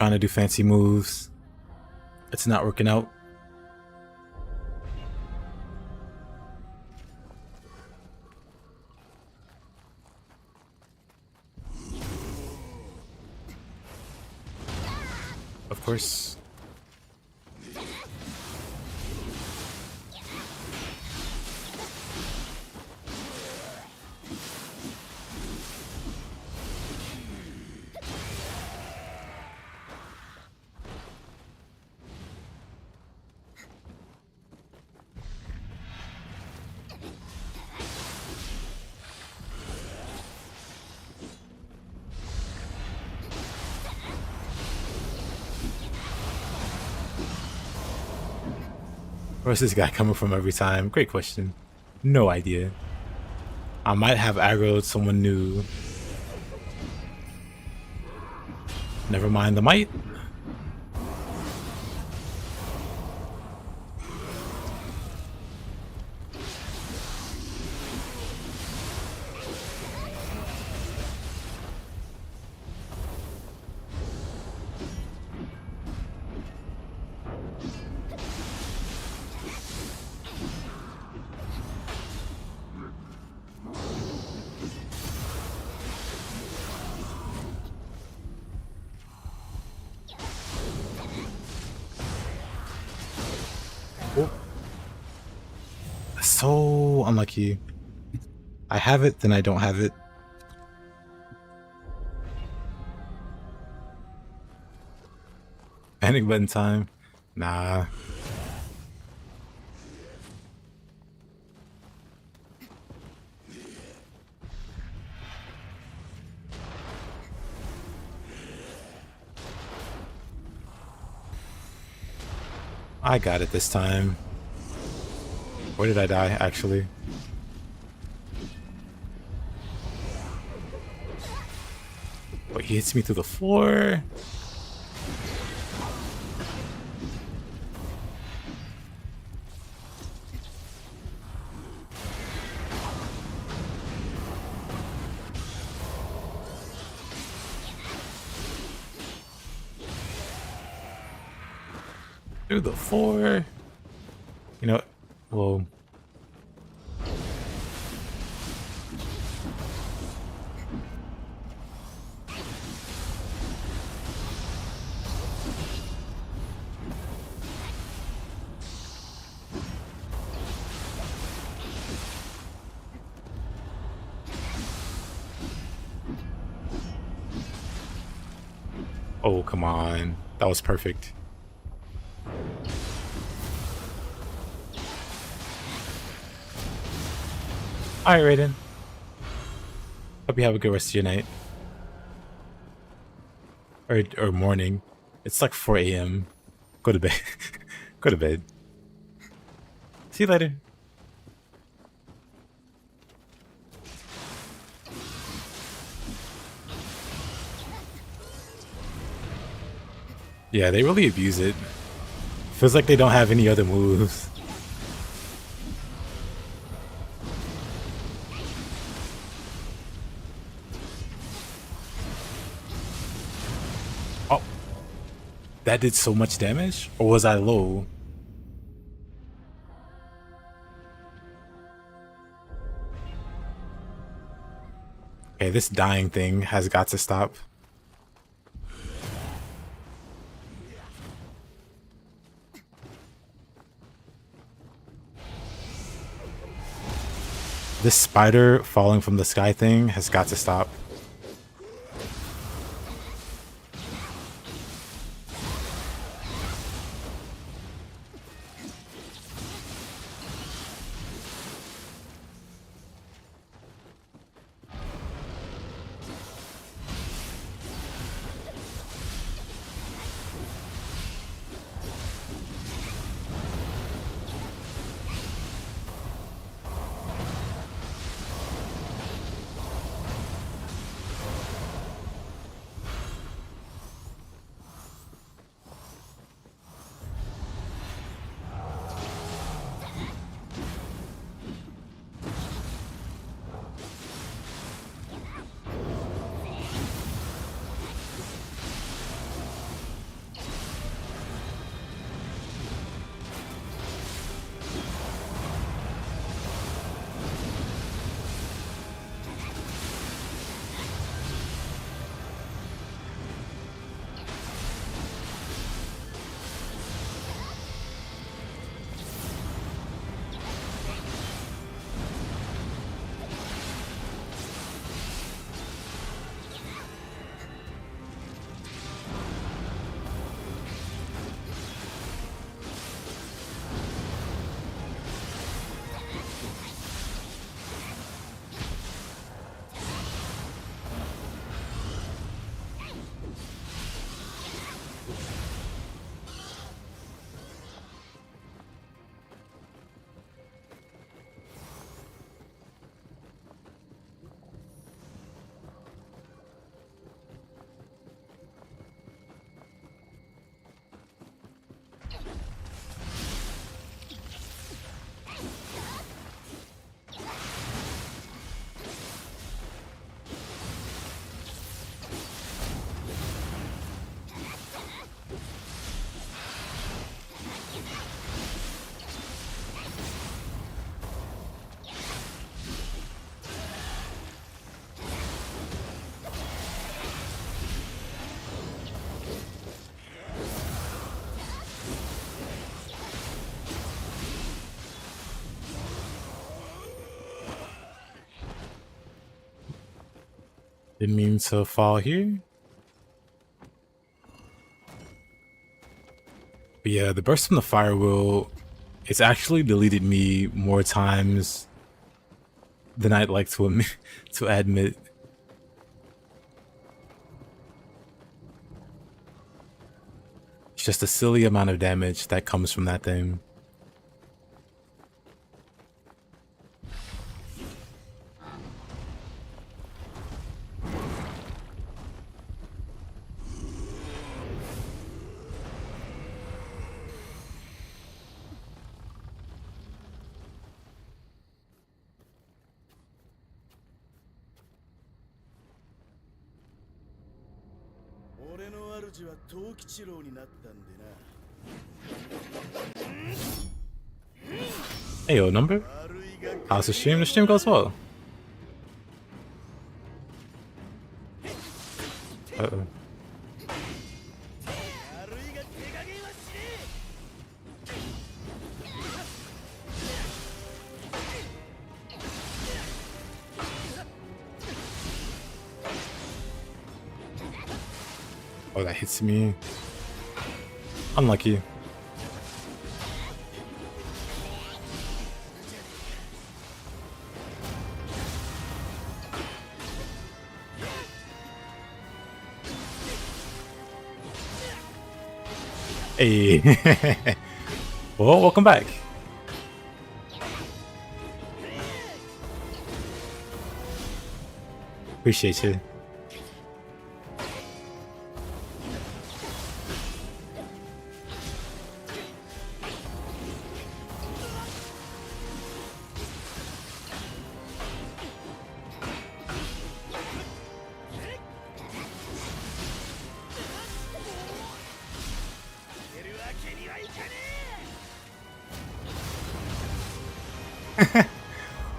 trying to do fancy moves. It's not working out. Of course. Where's this guy coming from every time? Great question. No idea. I might have aggroed someone new. Never mind the might. So unlucky. I have it, then I don't have it. Panic button time? Nah. I got it this time. Where did I die, actually? Wait, he hits me through the floor? Through the floor? You know, well... Oh, come on. That was perfect. Alright, Raiden. Hope you have a good rest of your night. Or morning. It's like 4 a.m. Go to bed. Go to bed. See you later. Yeah, they really abuse it. Feels like they don't have any other moves. Oh. That did so much damage? Or was I low? Okay, this dying thing has got to stop. This spider falling from the sky thing has got to stop. Didn't mean to fall here. But yeah, the burst from the fire wheel, it's actually deleted me more times than I'd like to admit. It's just a silly amount of damage that comes from that thing. Hey yo, number? How's the stream? The stream goes well. Uh-oh. Oh, that hits me. Unlucky. Hey. Well, welcome back. Appreciate you.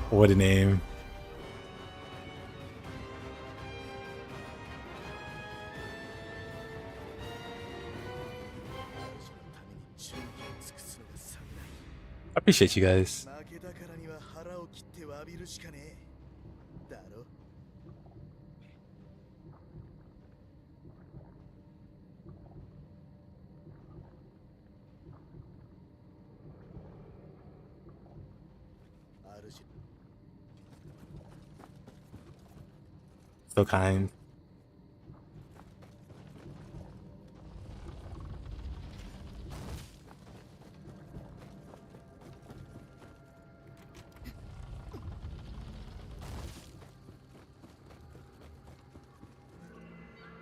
What a name. I appreciate you guys. So kind.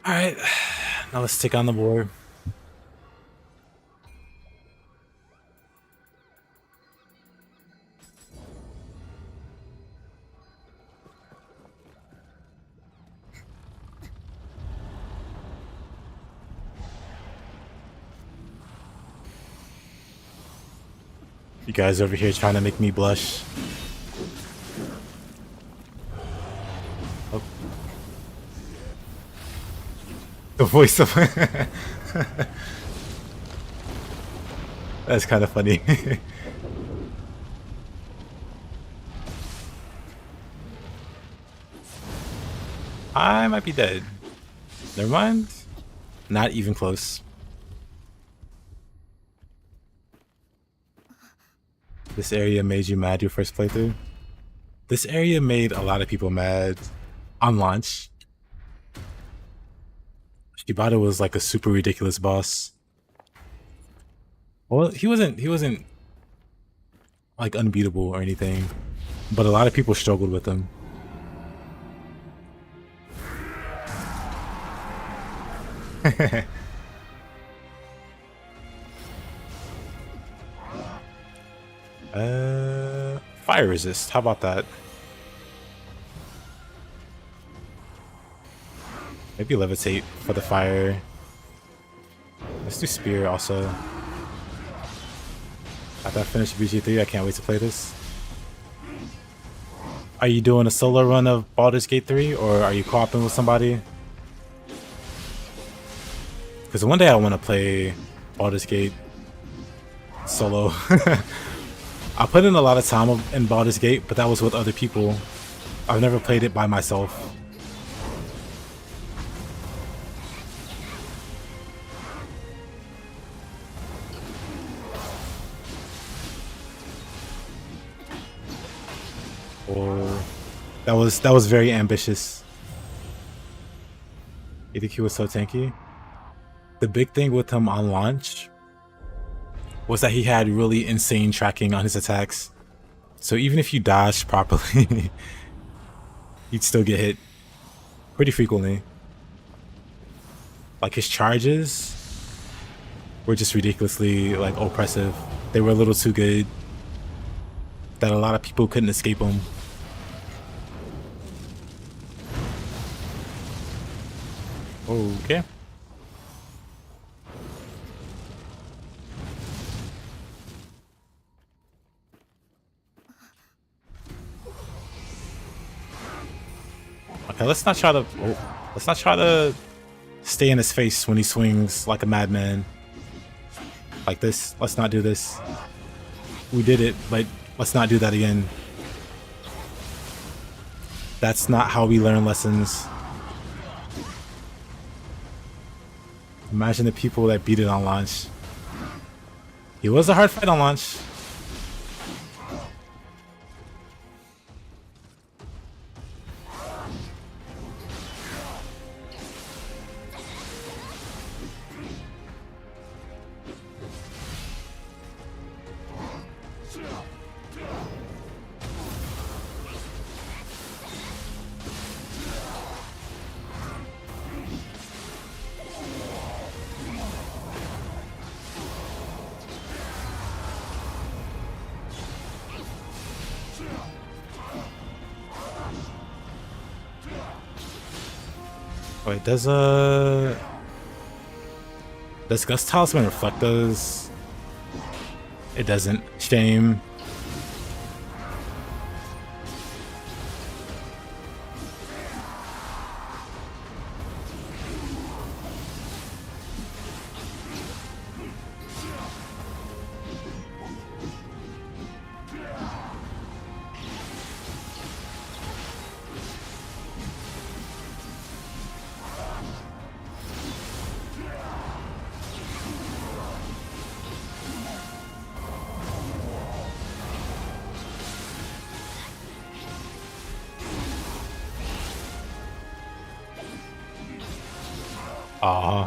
All right, now let's take on the board. You guys over here trying to make me blush. Oh. The voice of that's kind of funny. I might be dead. Never mind. Not even close. This area made you mad your first playthrough? This area made a lot of people mad on launch. Shibata was like a super ridiculous boss. Well, he wasn't like unbeatable or anything, but a lot of people struggled with him. Fire resist. How about that? Maybe levitate for the fire. Let's do spear also. After I finish BG3, I can't wait to play this. Are you doing a solo run of Baldur's Gate 3 or are you co-oping with somebody? Because one day I want to play Baldur's Gate solo. I put in a lot of time in Baldur's Gate, but that was with other people. I've never played it by myself. Oh, that was very ambitious. You think he was so tanky? The big thing with him on launch was that he had really insane tracking on his attacks. So even if you dodged properly, you'd still get hit pretty frequently. Like his charges were just ridiculously like oppressive. They were a little too good that a lot of people couldn't escape him. Okay. Okay, let's not try to stay in his face when he swings like a madman. Like this. Let's not do this. We did it, but let's not do that again. That's not how we learn lessons. Imagine the people that beat it on launch. He was a hard fight on launch. Wait, does Gust Talisman reflect those? It doesn't. Shame.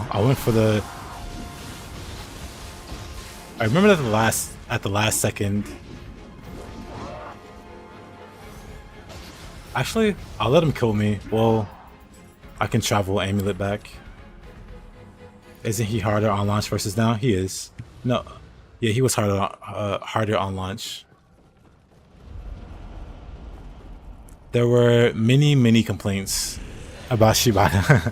I went for the. I remember at the last second. Actually, I'll let him kill me. Well, I can travel Amulet back. Isn't he harder on launch versus now? He is. No, yeah, he was harder on launch. There were many complaints about Shibata.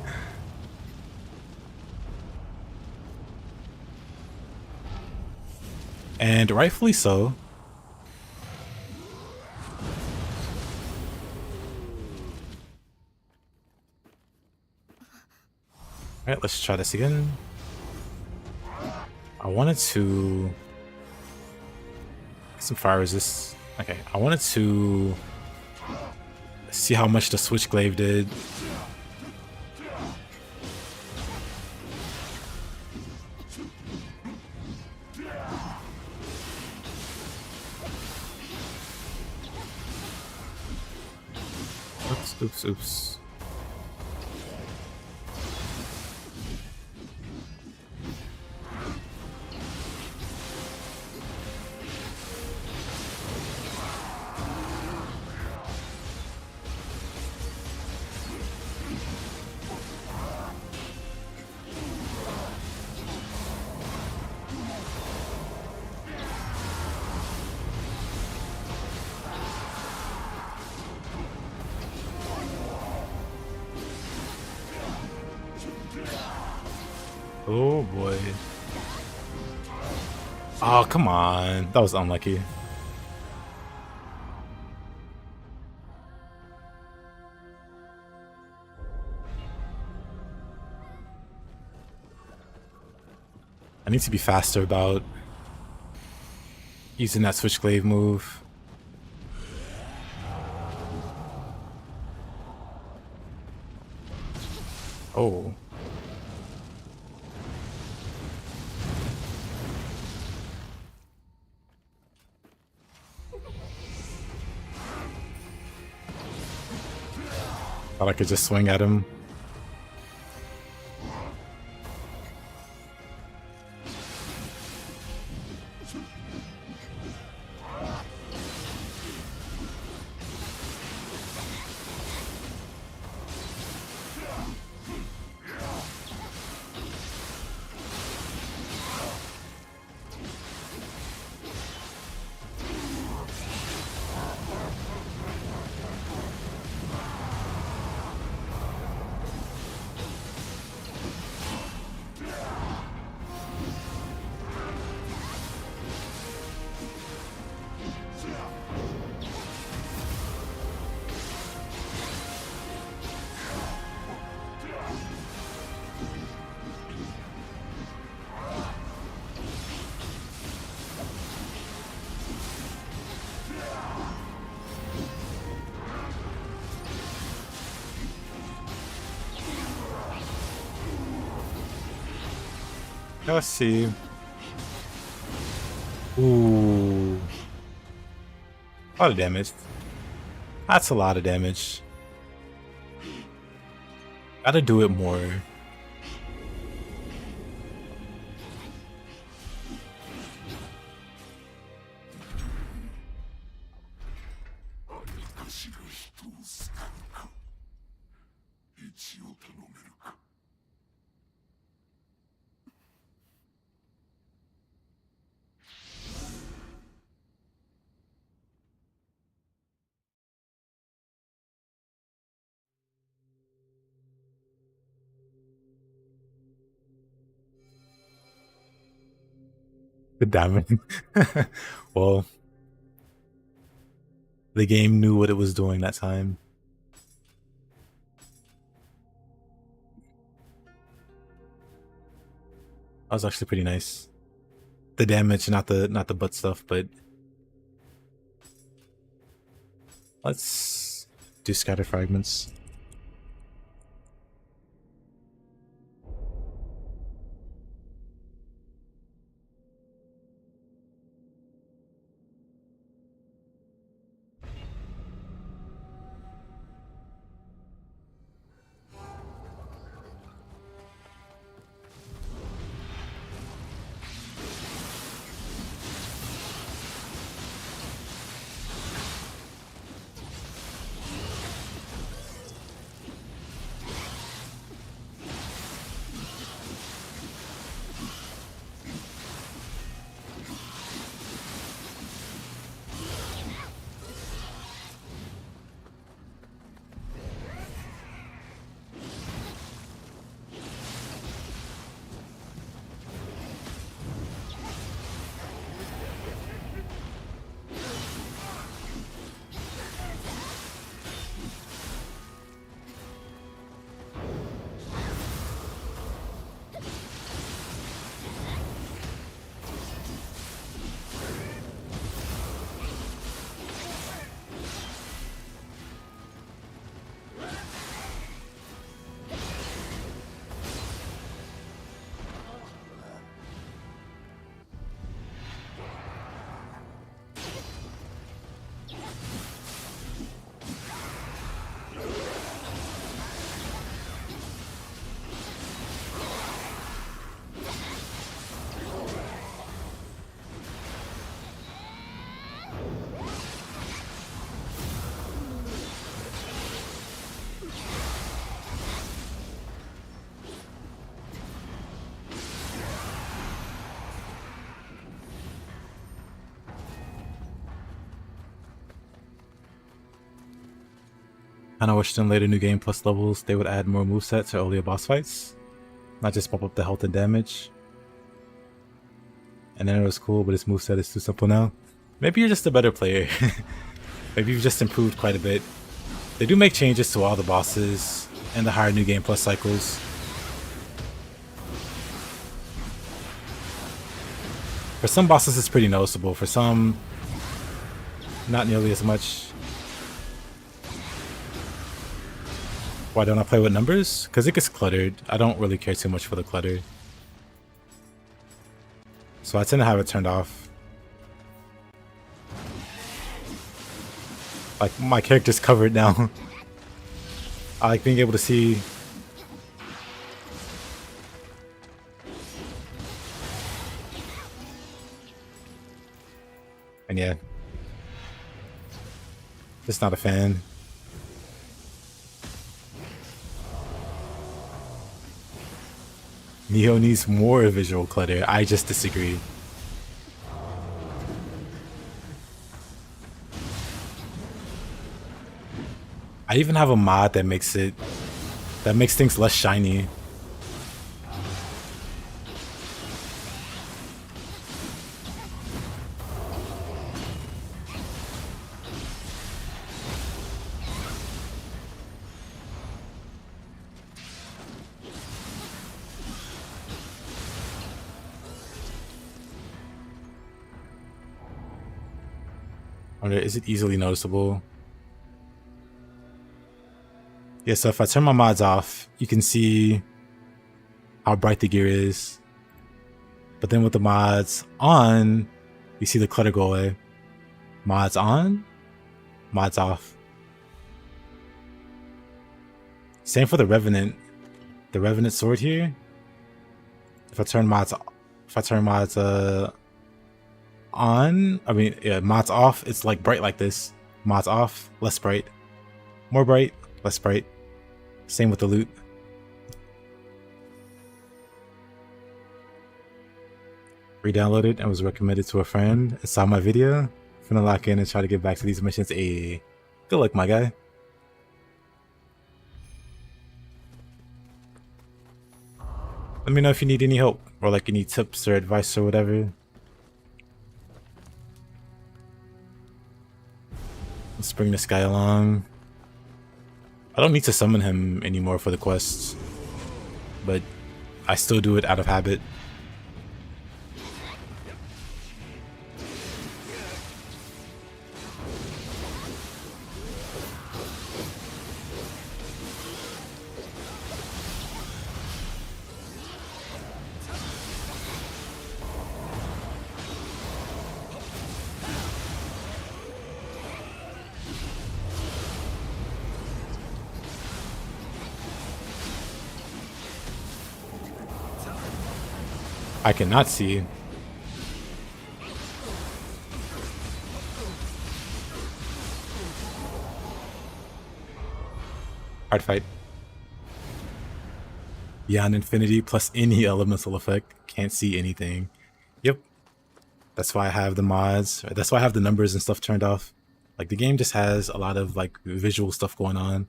And rightfully so. Alright, let's try this again. I wanted to get some fire resist. Okay, I wanted to see how much the Switchglaive did. Oops. Oh boy. Oh, come on. That was unlucky. I need to be faster about using that Switchglaive move. Oh. Thought I could just swing at him. Let's see. Ooh. A lot of damage. That's a lot of damage. Gotta do it more. The damage. Well, the game knew what it was doing that time. That was actually pretty nice. The damage, not the butt stuff, but let's do scatter fragments. And I wish in later new game plus levels they would add more movesets to earlier boss fights, not just bump up the health and damage. And then it was cool, but its moveset is too simple now. Maybe you're just a better player. Maybe you've just improved quite a bit. They do make changes to all the bosses and the higher new game plus cycles. For some bosses it's pretty noticeable, for some not nearly as much. Why don't I play with numbers? Because it gets cluttered. I don't really care too much for the clutter. So I tend to have it turned off. Like, my character's covered now. I like being able to see. And yeah, just not a fan. Nioh needs more visual clutter. I just disagree. I even have a mod that makes things less shiny. I wonder, is it easily noticeable? Yeah, so if I turn my mods off, you can see how bright the gear is. But then with the mods on, you see the clutter go away. Mods on, mods off. Same for the Revenant. The Revenant sword here. If I turn mods on, I mean, yeah, mods off, it's like bright like this. Mods off, less bright. More bright, less bright. Same with the loot. Re-downloaded and was recommended to a friend. Saw my video. Finna lock in and try to get back to these missions. Hey, good luck, my guy. Let me know if you need any help or like any tips or advice or whatever. Let's bring this guy along. I don't need to summon him anymore for the quests, but I still do it out of habit. I cannot see. Hard fight. Beyond infinity plus any elemental effect. Can't see anything. Yep. That's why I have the mods. That's why I have the numbers and stuff turned off. Like the game just has a lot of like visual stuff going on.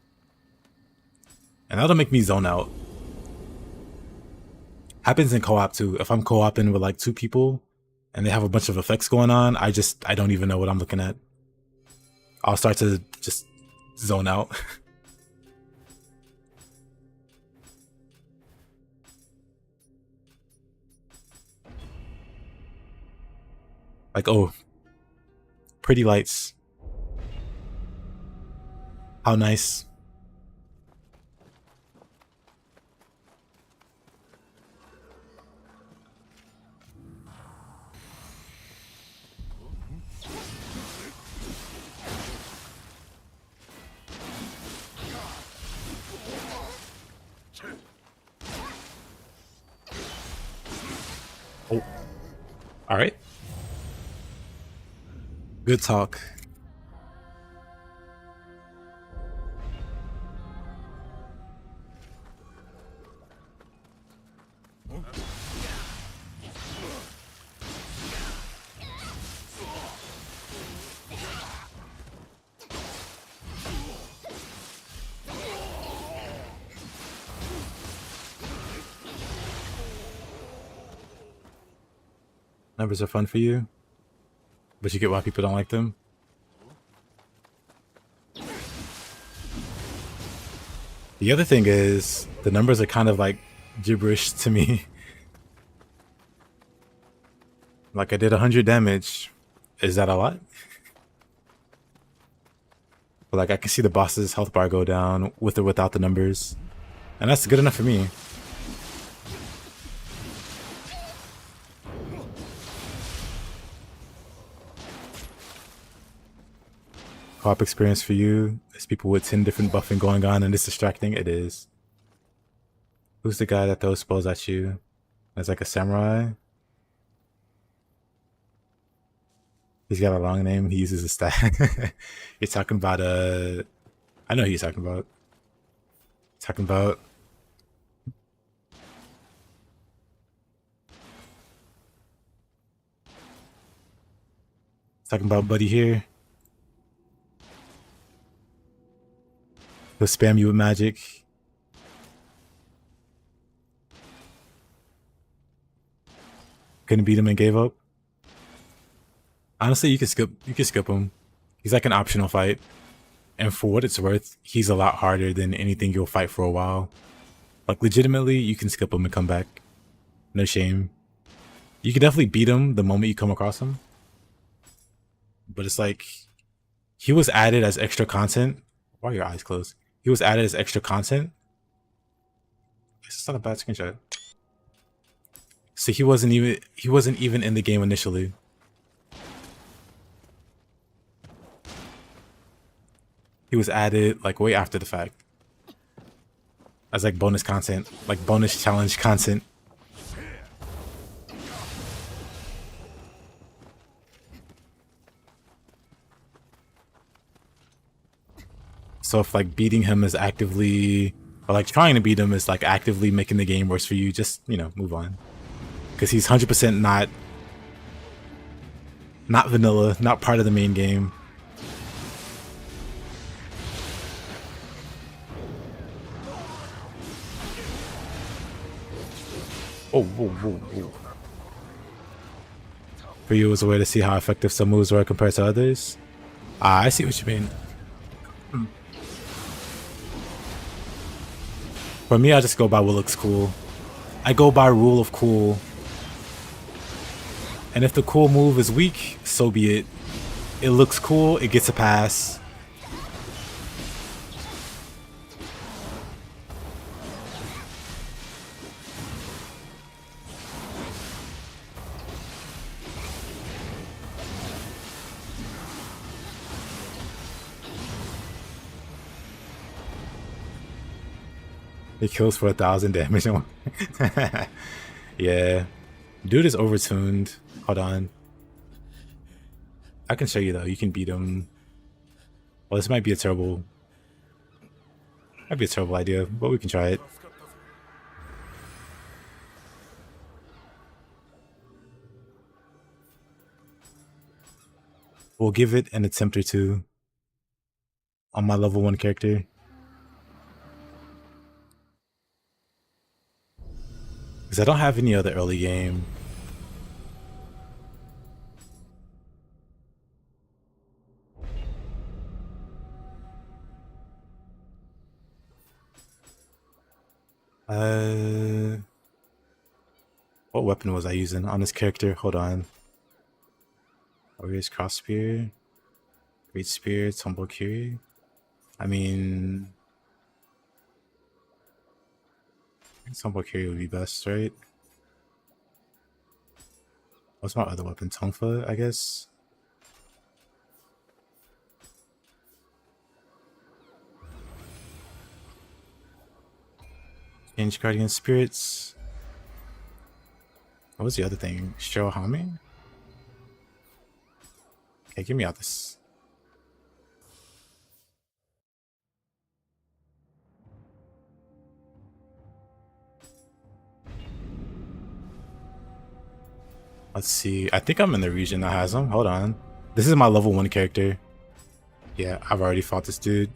And that'll make me zone out. Happens in co-op too. If I'm co-oping with like 2 people and they have a bunch of effects going on, I don't even know what I'm looking at. I'll start to just zone out. Like, oh, pretty lights. How nice. Oh, all right. Good talk. Numbers are fun for you, but you get why people don't like them. The other thing is, the numbers are kind of like gibberish to me. Like I did 100 damage. Is that a lot? But like I can see the boss's health bar go down with or without the numbers. And that's good enough for me. co-op experience for you. There's people with 10 different buffing going on and it's distracting. It is. Who's the guy that throws spells at you? That's like a samurai. He's got a long name. He uses a staff. You're talking about I know who you're talking about. Talking about buddy here. He'll spam you with magic. Couldn't beat him and gave up. Honestly, you can skip him. He's like an optional fight. And for what it's worth, he's a lot harder than anything you'll fight for a while. Like legitimately, you can skip him and come back. No shame. You can definitely beat him the moment you come across him. But it's like, he was added as extra content. Why are your eyes closed? He was added as extra content. It's not a bad screenshot. So he wasn't even in the game initially. He was added like way after the fact. As like bonus content, like bonus challenge content. So if like beating him is actively, or like trying to beat him is like actively making the game worse for you, just, you know, move on. Because he's 100% not vanilla, not part of the main game. Oh, whoa, whoa, whoa. For you, it was a way to see how effective some moves were compared to others. Ah, I see what you mean. For me, I just go by what looks cool. I go by rule of cool. And if the cool move is weak, so be it. It looks cool, it gets a pass. It kills for 1,000 damage. Yeah. Dude is overtuned. Hold on. I can show you though. You can beat him. Well, this might be a terrible idea, but we can try it. We'll give it an attempt or two on my level 1 character. Because I don't have any other early game. What weapon was I using on this character? Hold on. Warrior's Cross Spear, Great Spear, Tombokiri. I mean, I think Tombokiri would be best, right? What's my other weapon? Tongfa, I guess. Change Guardian Spirits. What was the other thing? Shirohame? Okay, give me out this. Let's see. I think I'm in the region that has them. Hold on. This is my level 1 character. Yeah, I've already fought this dude.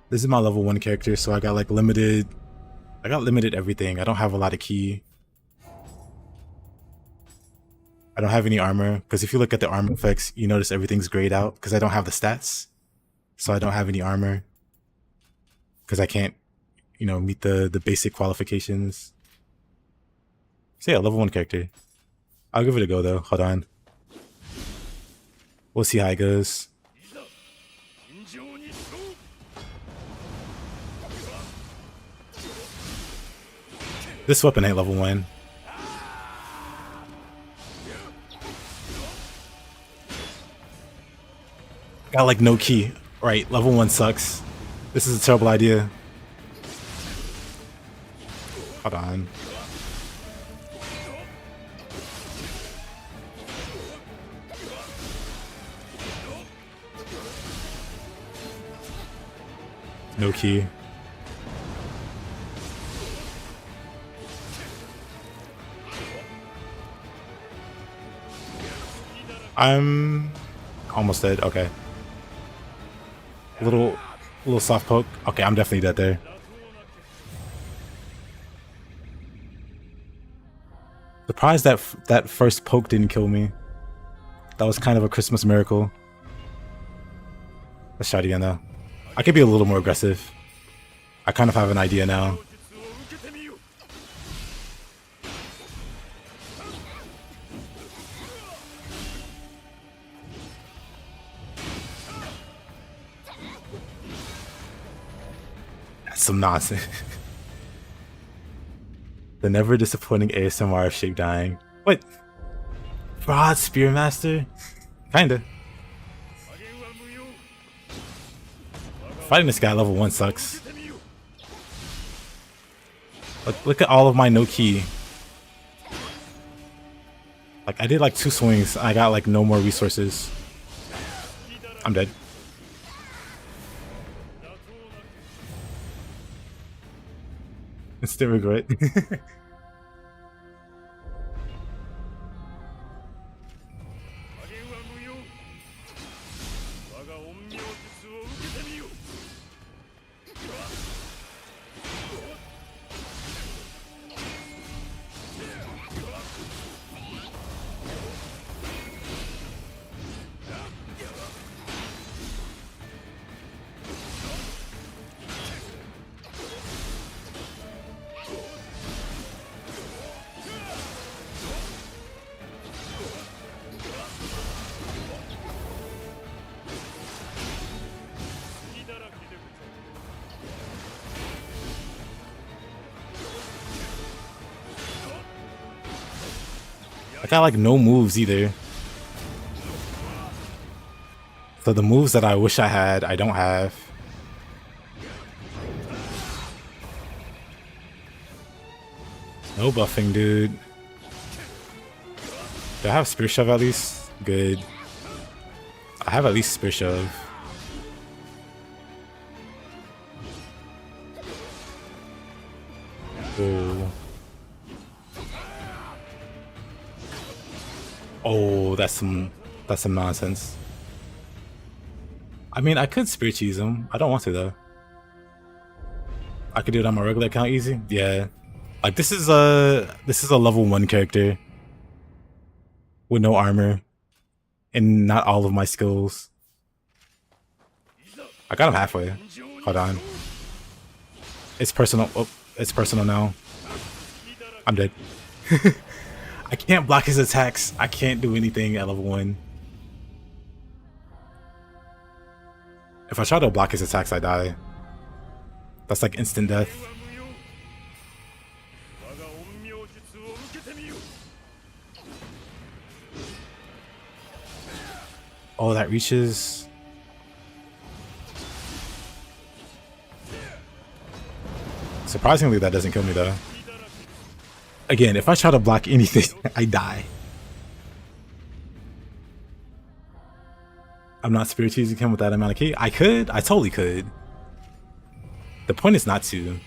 This is my level 1 character, so I got like limited. I got limited everything. I don't have a lot of key. I don't have any armor, because if you look at the armor effects, you notice everything's grayed out, because I don't have the stats. So I don't have any armor. Because I can't, you know, meet the basic qualifications. So yeah, level 1 character. I'll give it a go though. Hold on. We'll see how it goes. This weapon ain't level 1. Got like no key. Right, level 1 sucks. This is a terrible idea. Hold on. No key. I'm almost dead. Okay. Little soft poke. Okay, I'm definitely dead there. Surprised that that first poke didn't kill me. That was kind of a Christmas miracle. Let's try it again though. I could be a little more aggressive. I kind of have an idea now. That's some nonsense. The never disappointing ASMR of Shape dying. What? Fraud Spearmaster? Kinda. Fighting this guy at level 1 sucks. Look at all of my no key. Like I did like 2 swings. I got like no more resources. I'm dead. Instant regret. I got like no moves either. So the moves that I wish I had, I don't have. No buffing, dude. Do I have Spear Shove at least? Good. I have at least Spear Shove. Oh. Oh, that's some nonsense. I mean, I could Spear Cheese him. I don't want to though. I could do it on my regular account easy. Yeah. Like this is a level 1 character with no armor and not all of my skills. I got him halfway. Hold on. It's personal. Oh, it's personal now. I'm dead. I can't block his attacks. I can't do anything at level 1. If I try to block his attacks, I die. That's like instant death. Oh, that reaches. Surprisingly, that doesn't kill me though. Again, if I try to block anything, I die. I'm not Spirit Cheesing him with that amount of key. I could. I totally could. The point is not to.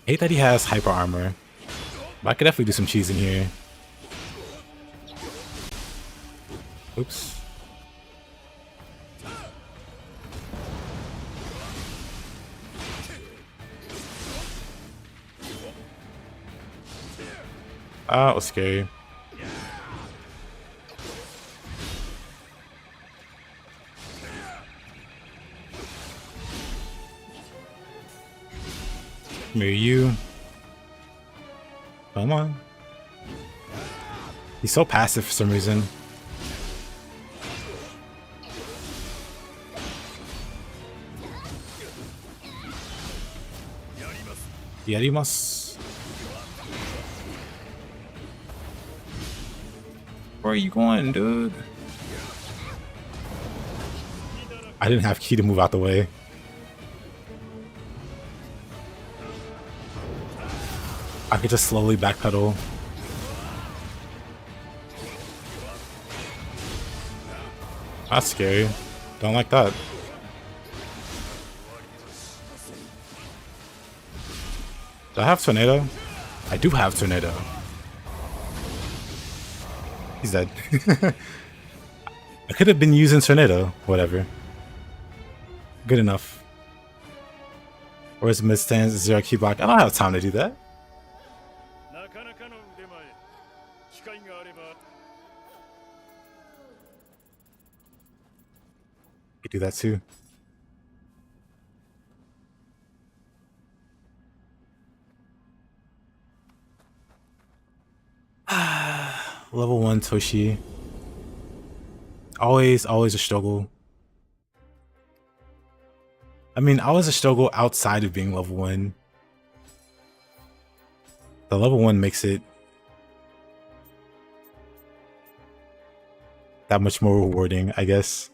I hate that he has hyper armor. But I could definitely do some cheese in here. Oops. Ah, it was scary. Mirror you. Come on. He's so passive for some reason. Yarimasu. are you going, dude? I didn't have key to move out the way. I could just slowly backpedal. That's scary. Don't like that. Do I have Tornado? I do have Tornado. He's dead. I could have been using Tornado. Whatever. Good enough. Where's mid stands? Zero key block. I don't have time to do that. Could do that too. Level 1 Toshi. Always a struggle. I mean, always a struggle outside of being level 1. The level 1 makes it that much more rewarding, I guess.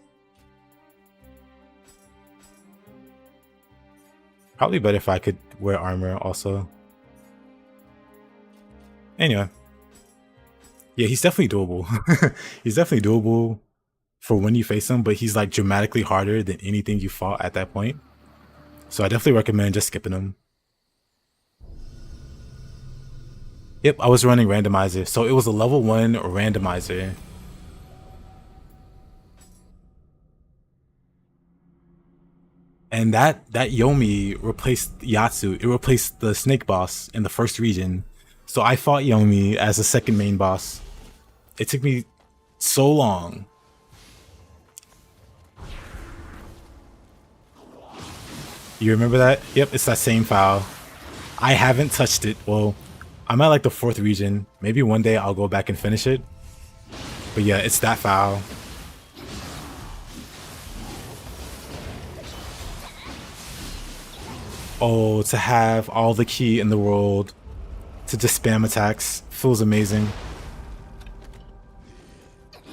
Probably better if I could wear armor also. Anyway. Yeah, he's definitely doable. He's definitely doable for when you face him, but he's like dramatically harder than anything you fought at that point. So I definitely recommend just skipping him. Yep, I was running randomizer. So it was a level 1 randomizer. And that Yomi replaced Yatsu. It replaced the snake boss in the first region. So I fought Yomi as the second main boss. It took me so long. You remember that? Yep, it's that same file. I haven't touched it. Well, I'm at like the 4th region. Maybe one day I'll go back and finish it. But yeah, it's that file. Oh, to have all the key in the world to just spam attacks feels amazing.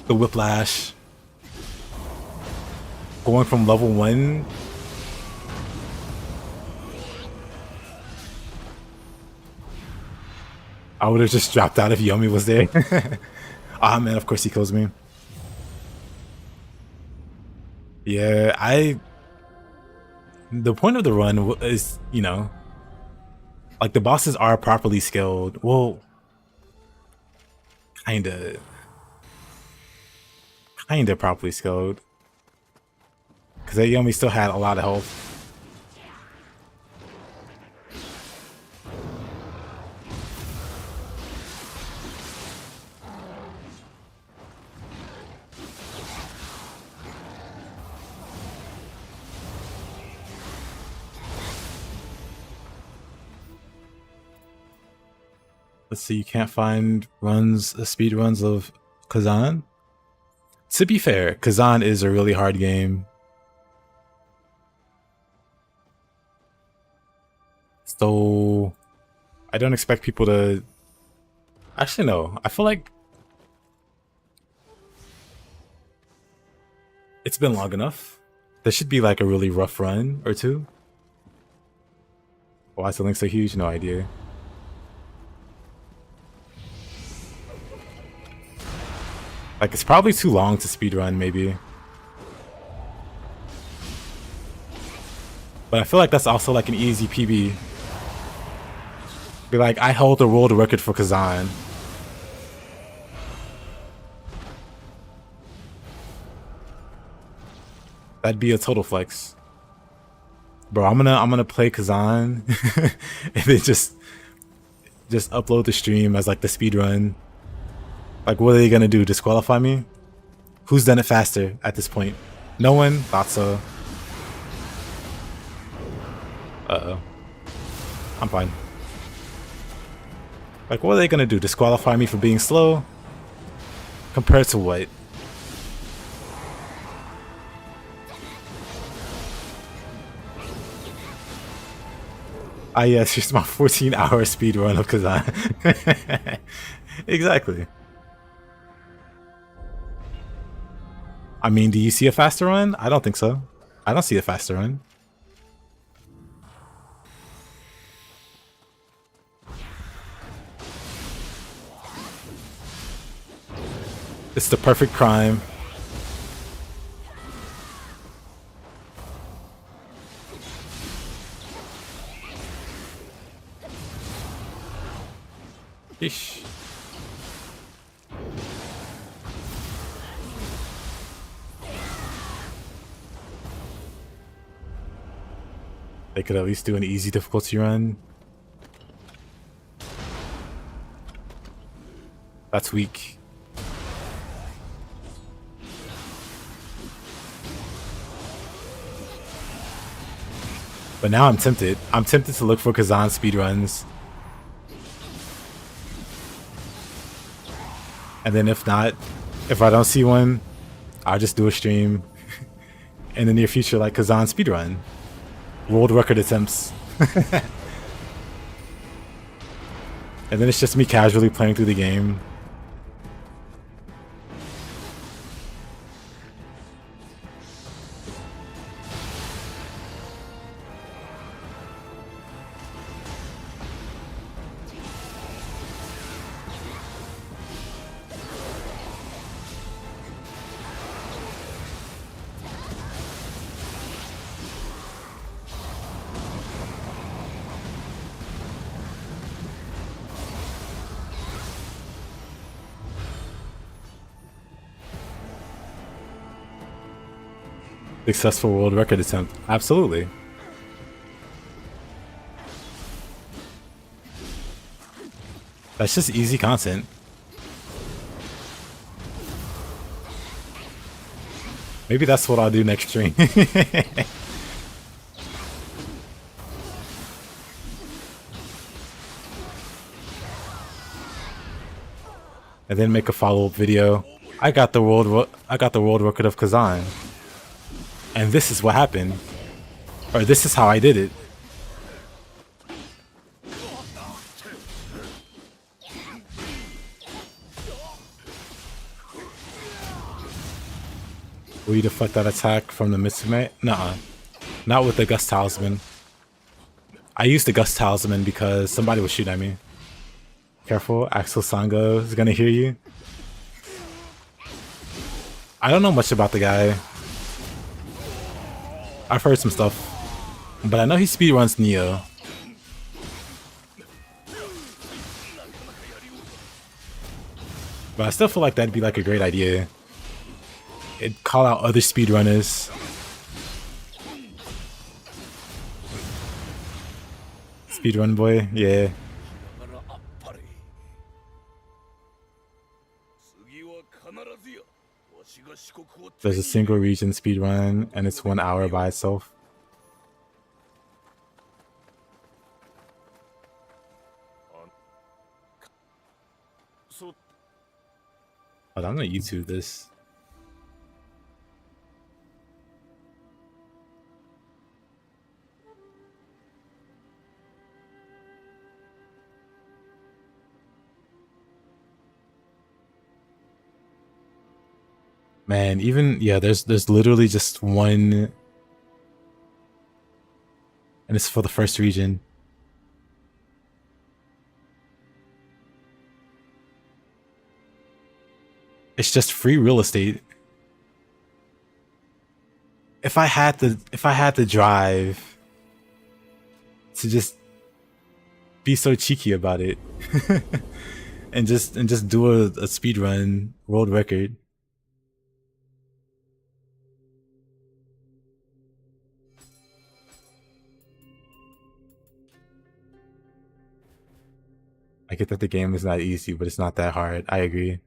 The whiplash. Going from level 1. I would have just dropped out if Yomi was there. Ah man, of course he kills me. Yeah, the point of the run is, you know, like the bosses are properly scaled. Well, kinda properly scaled. Because Yomi still had a lot of health. Let's see, you can't find speed runs of Kazan. To be fair, Kazan is a really hard game. So I don't expect people to... Actually, no. I feel like it's been long enough. There should be like a really rough run or two. Why is the link so huge? No idea. Like, it's probably too long to speedrun, maybe. But I feel like that's also like an easy PB. Be like, I held the world record for Kazan. That'd be a total flex. Bro, I'm gonna play Kazan and then just upload the stream as like the speedrun. Like, what are they gonna do? Disqualify me? Who's done it faster at this point? No one? Thought so. Uh-oh. I'm fine. Like, what are they gonna do? Disqualify me for being slow? Compared to what? Ah, yes, just my 14-hour speedrun of Kazan. Exactly. I mean, do you see a faster run? I don't think so. I don't see a faster run. It's the perfect crime. Ish. They could at least do an easy difficulty run. That's weak. But now I'm tempted. I'm tempted to look for Kazan speedruns. And then if not, if I don't see one, I'll just do a stream in the near future like Kazan speedrun. World record attempts. And then it's just me casually playing through the game. Successful world record attempt. Absolutely. That's just easy content. Maybe that's what I'll do next stream. And then make a follow-up video. I got the world record of Kazan. And this is what happened. Or this is how I did it. Will you deflect that attack from the Mitsume? Nuh-uh. Not with the Gust Talisman. I used the Gust Talisman because somebody was shooting at me. Careful, Axel Sango is gonna hear you. I don't know much about the guy. I've heard some stuff, but I know he speedruns Nioh. But I still feel like that'd be like a great idea. It'd call out other speedrunners. Speedrun boy, yeah. There's a single region speedrun and it's 1 hour by itself. Hold on, I'm gonna YouTube this. Man, even yeah, there's literally just one, and it's for the first region. It's just free real estate. If I had the drive to just be so cheeky about it and just do a speed run world record. I get that the game is not easy, but it's not that hard. I agree.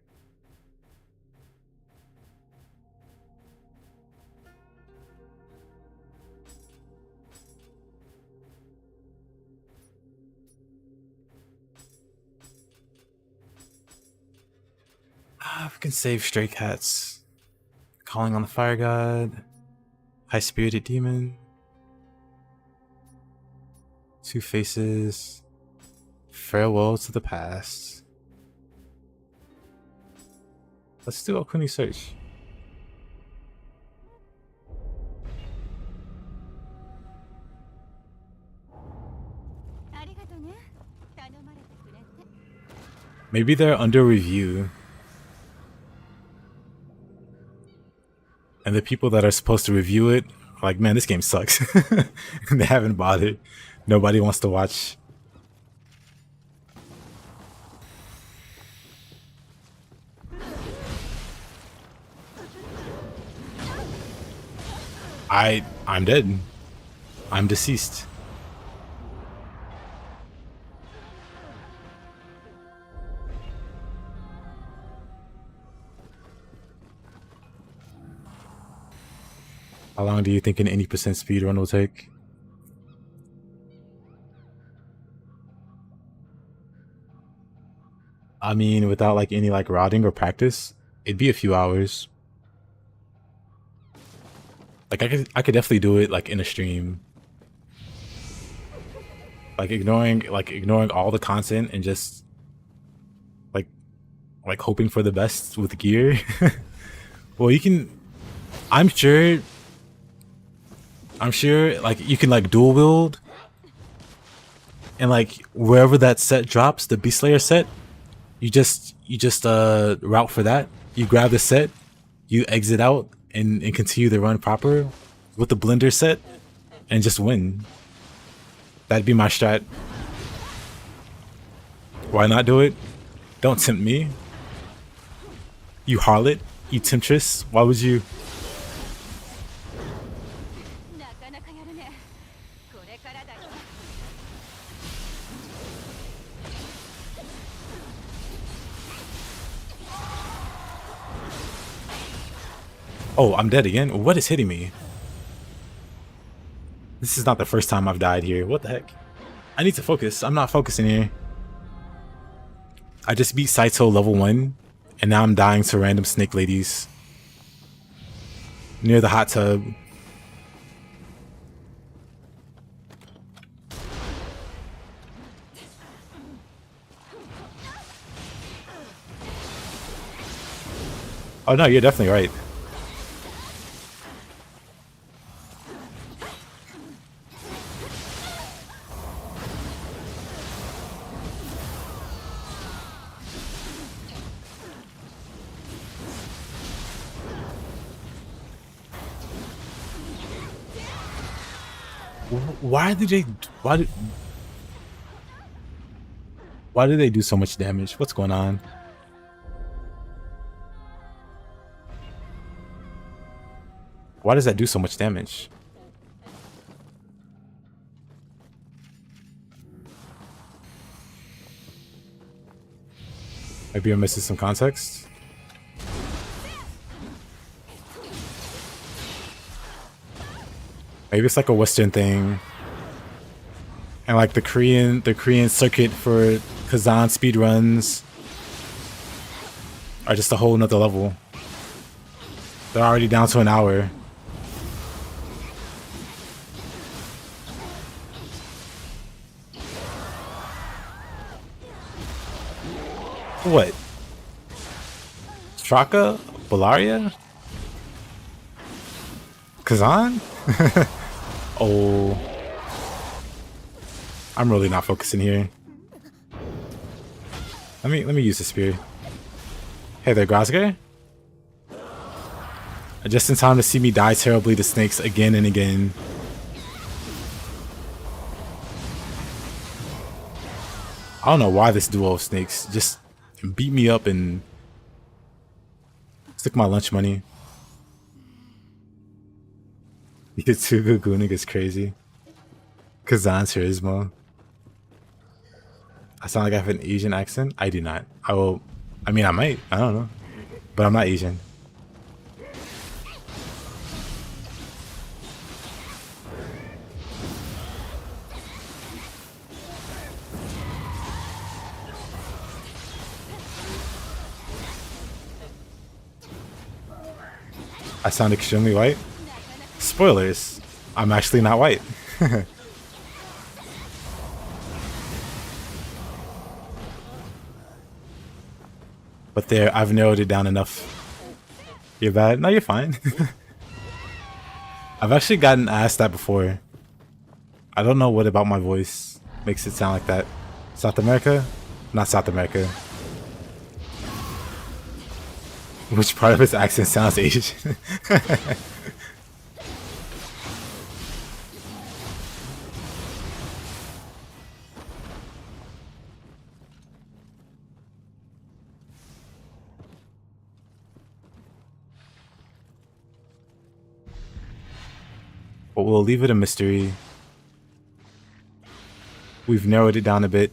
We can save stray cats. Calling on the fire god. High-spirited demon. Two faces. Farewell to the past. Let's do Okuni search. Maybe they're under review. And the people that are supposed to review it are like, man, this game sucks. And they haven't bothered. Nobody wants to watch. I'm dead. I'm deceased. How long do you think an 80% speedrun will take? I mean, without like any like routing or practice, it'd be a few hours. Like I could definitely do it like in a stream. Like ignoring all the content and just like hoping for the best with gear. Well, you can I'm sure like you can like dual wield and like wherever that set drops, the Beast Slayer set, you just route for that. You grab the set, you exit out and continue the run proper with the blender set and just win. That'd be my strat. Why not do it? Don't tempt me. You harlot, you temptress. Why would you? Oh, I'm dead again? What is hitting me? This is not the first time I've died here. What the heck? I need to focus. I'm not focusing here. I just beat Saito level 1, and now I'm dying to random snake ladies near the hot tub. Oh no, you're definitely right. Why did they do so much damage? What's going on? Why does that do so much damage? Maybe I'm missing some context. Maybe it's like a Western thing. And like the Korean circuit for Kazan speedruns are just a whole nother level. They're already down to an hour. What? Straka? Bularia? Kazan? Oh. I'm really not focusing here. Let me use the spear. Hey there, Grosger. Just in time to see me die terribly to snakes again and again. I don't know why this duo of snakes just beat me up and took my lunch money. Yatsuga Gunig is crazy. Kazan's charisma. I sound like I have an Asian accent? I do not. I mean, I might. I don't know. But I'm not Asian. I sound extremely white. Spoilers. I'm actually not white. But there, I've narrowed it down enough. You're bad? No, you're fine. I've actually gotten asked that before. I don't know what about my voice makes it sound like that. South America? Not South America. Which part of his accent sounds Asian? But we'll leave it a mystery. We've narrowed it down a bit.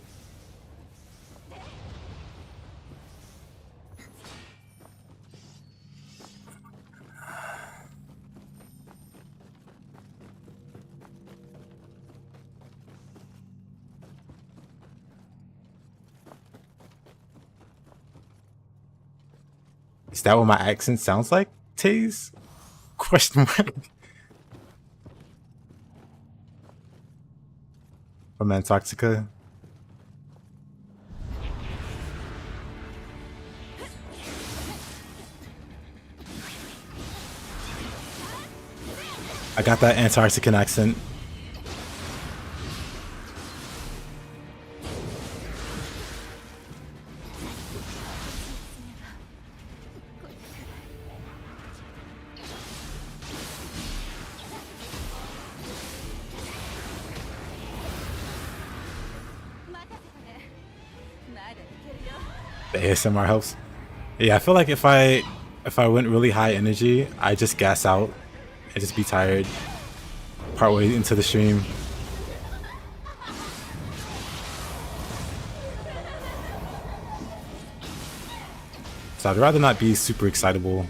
Is that what my accent sounds like, Taze? Question mark. From Antarctica. I got that Antarctican accent. The ASMR helps. Yeah, I feel like if I went really high energy, I just gas out and just be tired partway into the stream. So I'd rather not be super excitable.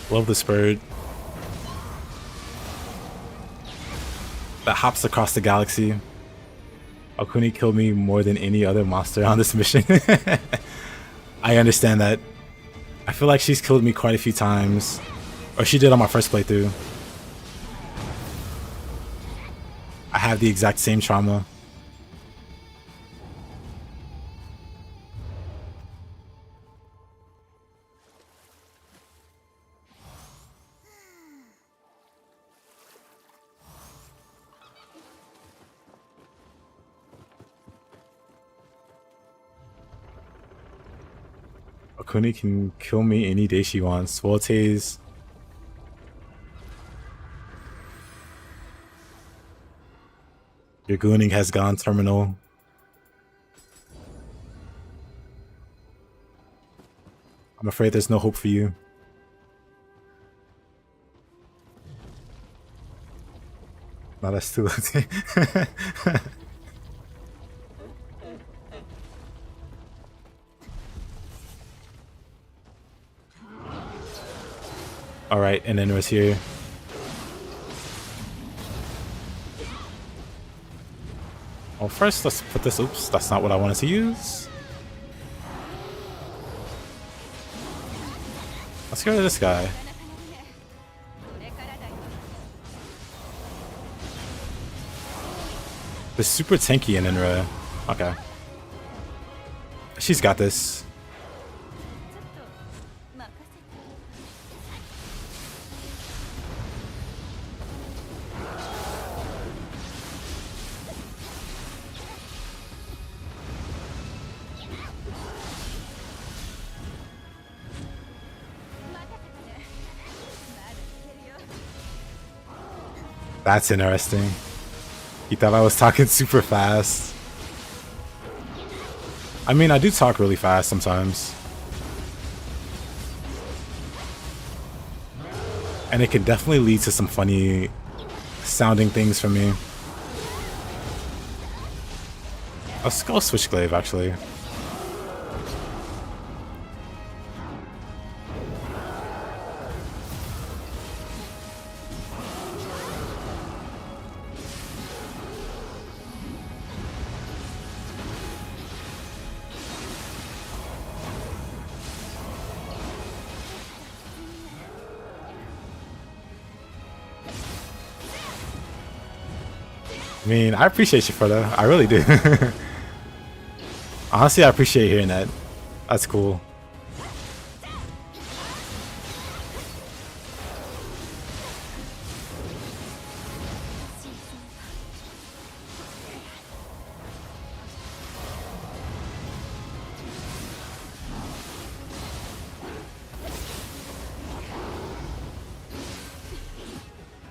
Love this bird that hops across the galaxy. Okuni killed me more than any other monster on this mission. I understand that. I feel like she's killed me quite a few times. Or she did on my first playthrough. I have the exact same trauma. Okuni can kill me any day she wants. Well, Taze, your gooning has gone terminal. I'm afraid there's no hope for you. No, that's too late. Alright, and then was here. Well, first let's put this. Oops, that's not what I wanted to use. Let's get rid of this guy. They're super tanky in Inra. Okay. She's got this. That's interesting. He thought I was talking super fast. I mean, I do talk really fast sometimes. And it can definitely lead to some funny sounding things from me. Let's go Switchglaive, actually. I mean, I appreciate you for that. I really do. Honestly, I appreciate hearing that. That's cool.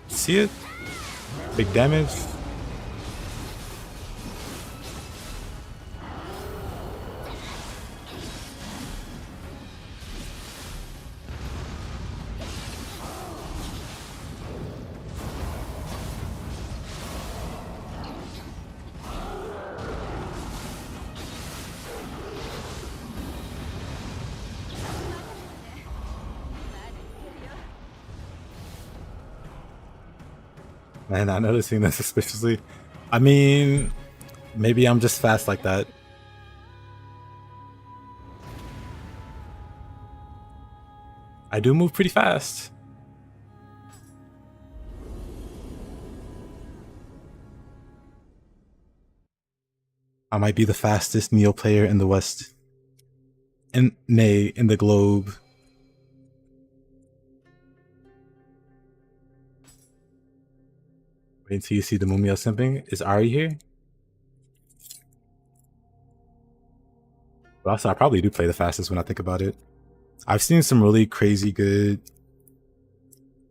See it? Big damage. Man, not noticing that suspiciously. I mean, maybe I'm just fast like that. I do move pretty fast. I might be the fastest Nioh player in the West. And nay, in the globe. Wait until you see the Mumio simping. Is Ari here? But also, I probably do play the fastest when I think about it. I've seen some really crazy good,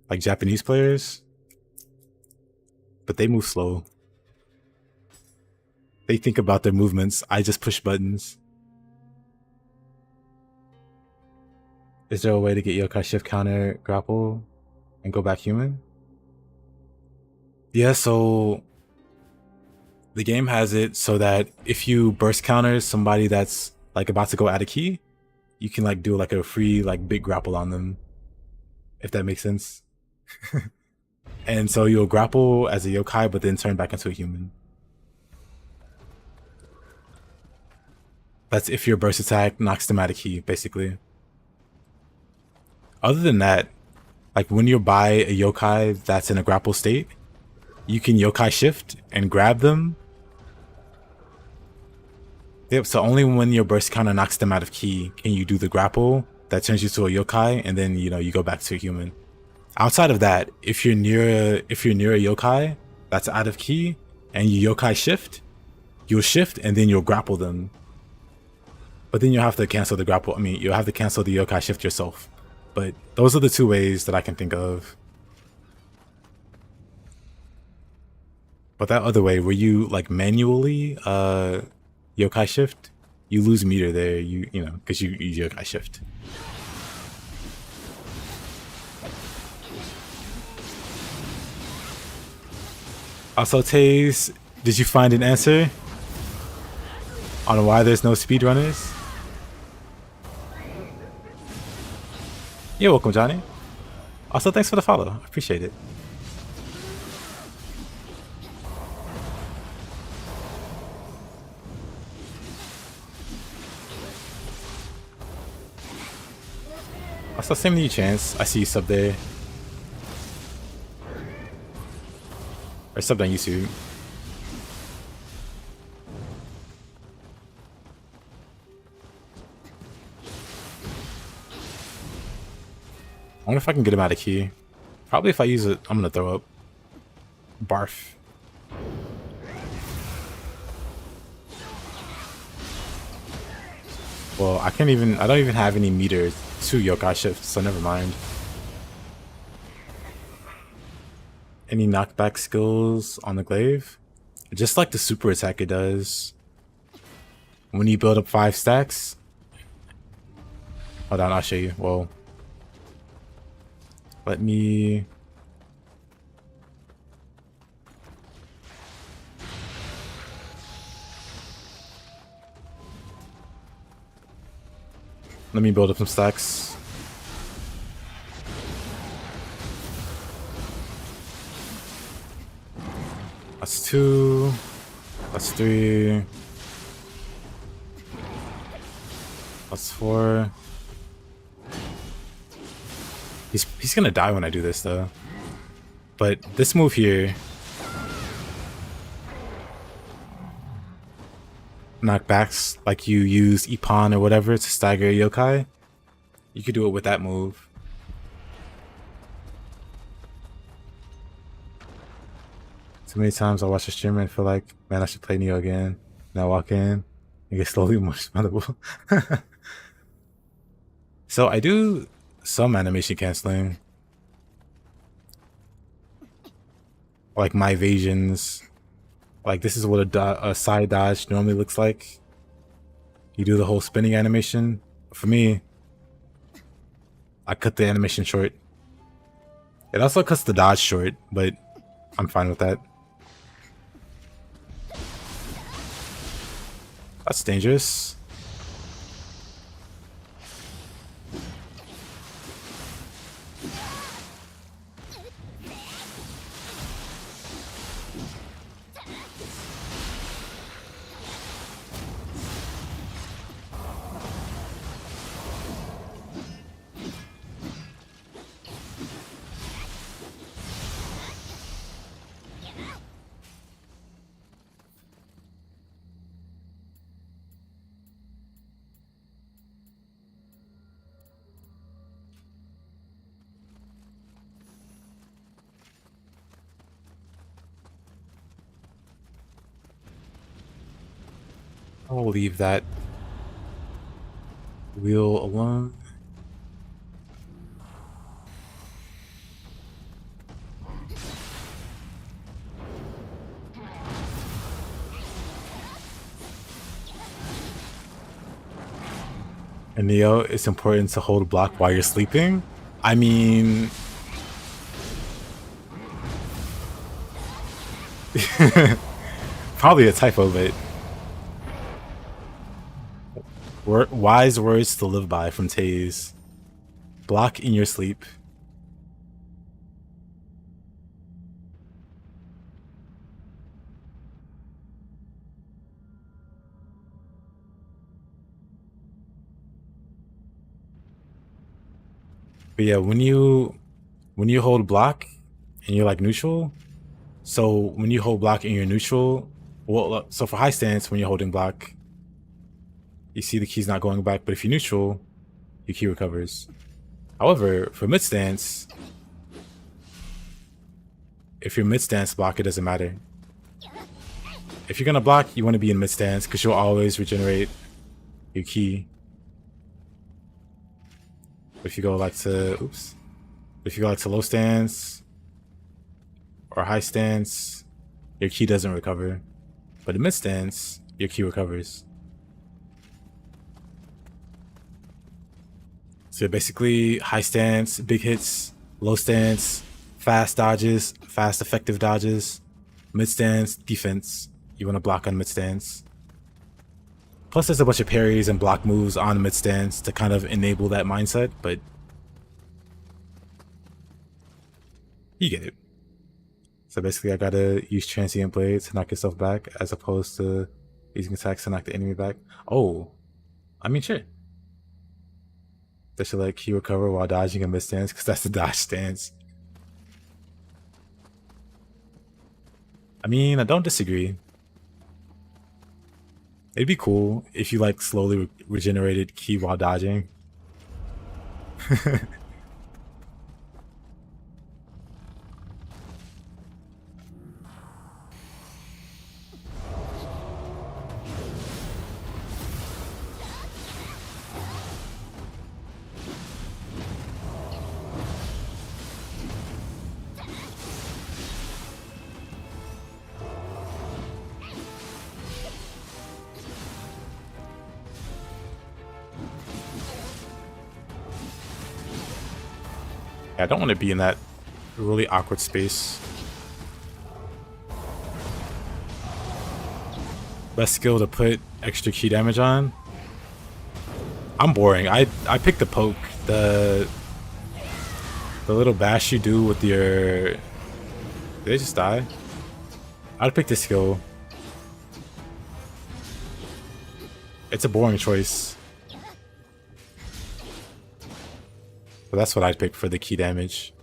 like, Japanese players, but they move slow. They think about their movements. I just push buttons. Is there a way to get Yokai shift counter grapple and go back human? Yeah, so the game has it so that if you burst counter somebody that's like about to go out of key, you can like do like a free like big grapple on them, if that makes sense. And so you'll grapple as a yokai but then turn back into a human. That's if your burst attack knocks them out of key, basically. Other than that, like when you're by a yokai that's in a grapple state, you can yokai shift and grab them. Yep, so only when your burst counter knocks them out of key can you do the grapple that turns you to a yokai, and then you go back to a human. Outside of that, if you're near a yokai that's out of key and you yokai shift, you'll shift and then you'll grapple them. But then you'll have to cancel the grapple. I mean, you'll have to cancel the yokai shift yourself. But those are the two ways that I can think of. But that other way, where you like manually yokai shift, you lose meter there. You know, because you yokai shift. Also, Taze, did you find an answer on why there's no speedrunners? You're welcome, Johnny. Also, thanks for the follow. I appreciate it. Also, same to you, Chance. I see you sub there. Or subbed on YouTube. I wonder if I can get him out of key. Probably if I use it, I'm gonna throw up. Barf. Well, I don't even have any meter to yokai shift, so never mind. Any knockback skills on the glaive? Just like the super attack it does. When you build up 5 stacks. Hold on, I'll show you. Whoa. Let me... build up some stacks. That's 2. That's 3. That's 4. He's gonna die when I do this though. But this move here. knockbacks, like you use Ippon or whatever to stagger a yokai, you could do it with that move. So many times I watch a streamer and feel like, man, I should play Nioh again. And I walk in and get slowly more smellable. So I do some animation canceling. Like my evasions. Like this is what a side dodge normally looks like. You do the whole spinning animation. For me, I cut the animation short. It also cuts the dodge short, but I'm fine with that. That's dangerous. I'll leave that wheel alone. And Nioh, it's important to hold block while you're sleeping. I mean... probably a typo, but... wise words to live by from Taze. Block in your sleep. But yeah, when you hold block and you're like neutral, so when you hold block and you're neutral, well, so for high stance, when you're holding block, you see the key's not going back, but if you're neutral, your key recovers. However, for mid stance, if you're mid stance block, it doesn't matter. If you're gonna block, you want to be in mid stance because you'll always regenerate your key. If you go like to, if you go like to low stance or high stance, your key doesn't recover. But in mid stance, your key recovers. So basically, high stance, big hits, low stance, fast dodges, fast effective dodges, mid stance, defense. You want to block on mid stance. Plus, there's a bunch of parries and block moves on mid stance to kind of enable that mindset, but you get it. So basically, I gotta use transient blade to knock yourself back, as opposed to using attacks to knock the enemy back. Oh, I mean, sure. They should let key recover while dodging a mid stance, because that's the dodge stance. I mean, I don't disagree. It'd be cool if you like slowly regenerated key while dodging. Yeah, I don't want to be in that really awkward space. Best skill to put extra key damage on. I'm boring. I picked the poke, the little bash you do with your. Did they just die? I'd pick this skill. It's a boring choice. But that's what I'd pick for the key damage.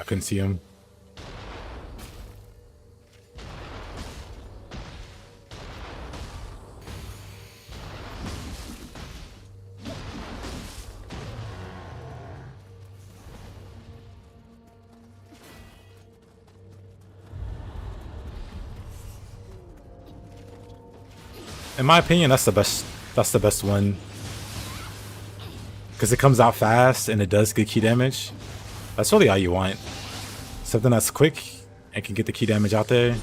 couldn't see him. In my opinion, that's the best. That's the best one. Because it comes out fast and it does good key damage. That's really all you want. Something that's quick and can get the key damage out there.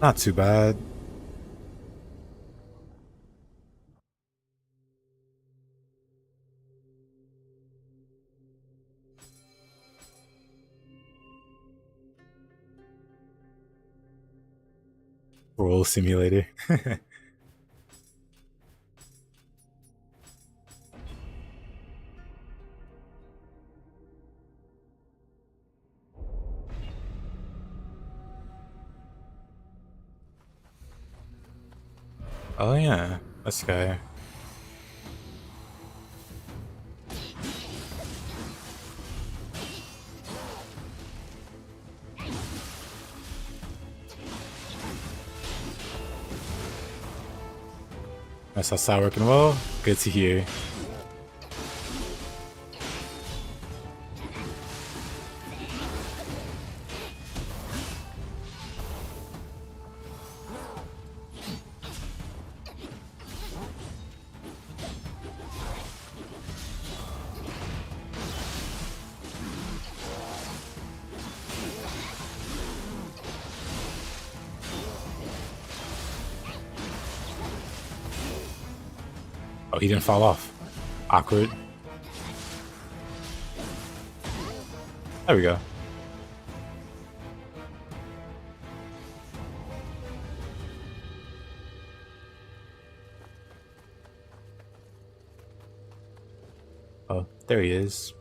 Not too bad. Roll simulator. Oh yeah, this guy. That's outside working well. Good to hear. Oh, he didn't fall off. Awkward. There we go. Oh, there he is.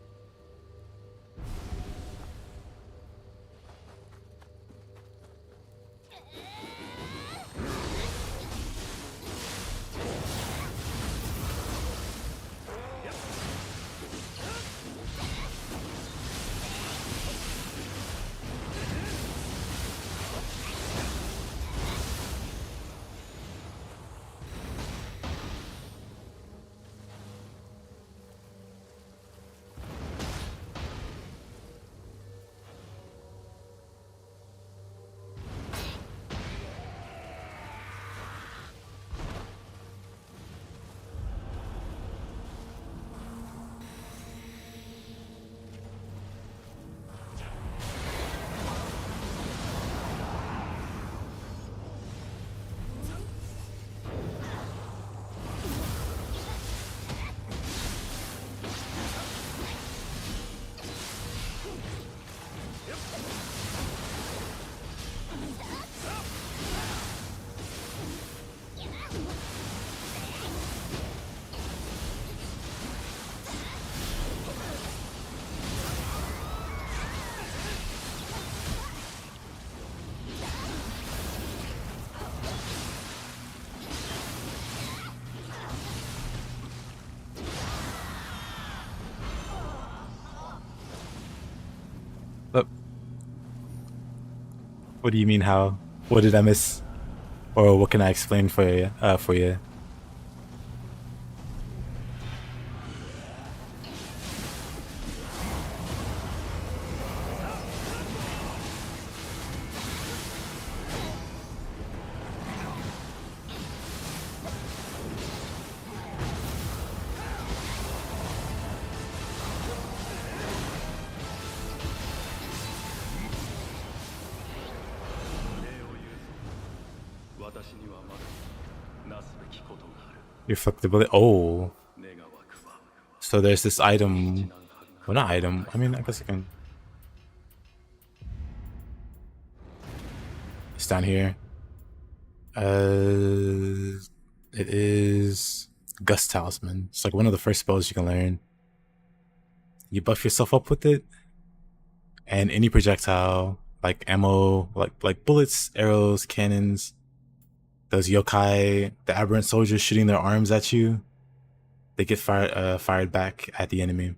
What do you mean how? What did I miss? Or what can I explain for you? Your flexibility. Oh, so there's this item. Well, not item. I mean, I guess I can. It's down here. It is Gust Talisman. It's like one of the first spells you can learn. You buff yourself up with it, and any projectile, like ammo, like bullets, arrows, cannons, those yokai, the aberrant soldiers shooting their arms at you, they get fired back at the enemy.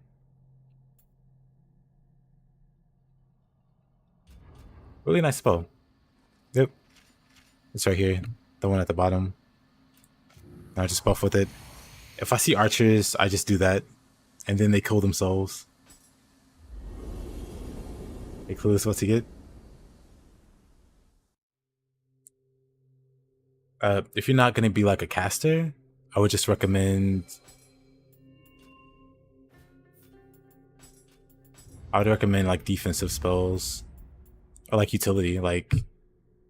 Really nice spell. Yep. It's right here. The one at the bottom. I just buff with it. If I see archers, I just do that. And then they kill themselves. Hey, Clueless, what to get? If you're not going to be like a caster, I would just recommend... I would recommend like defensive spells. Or like utility, like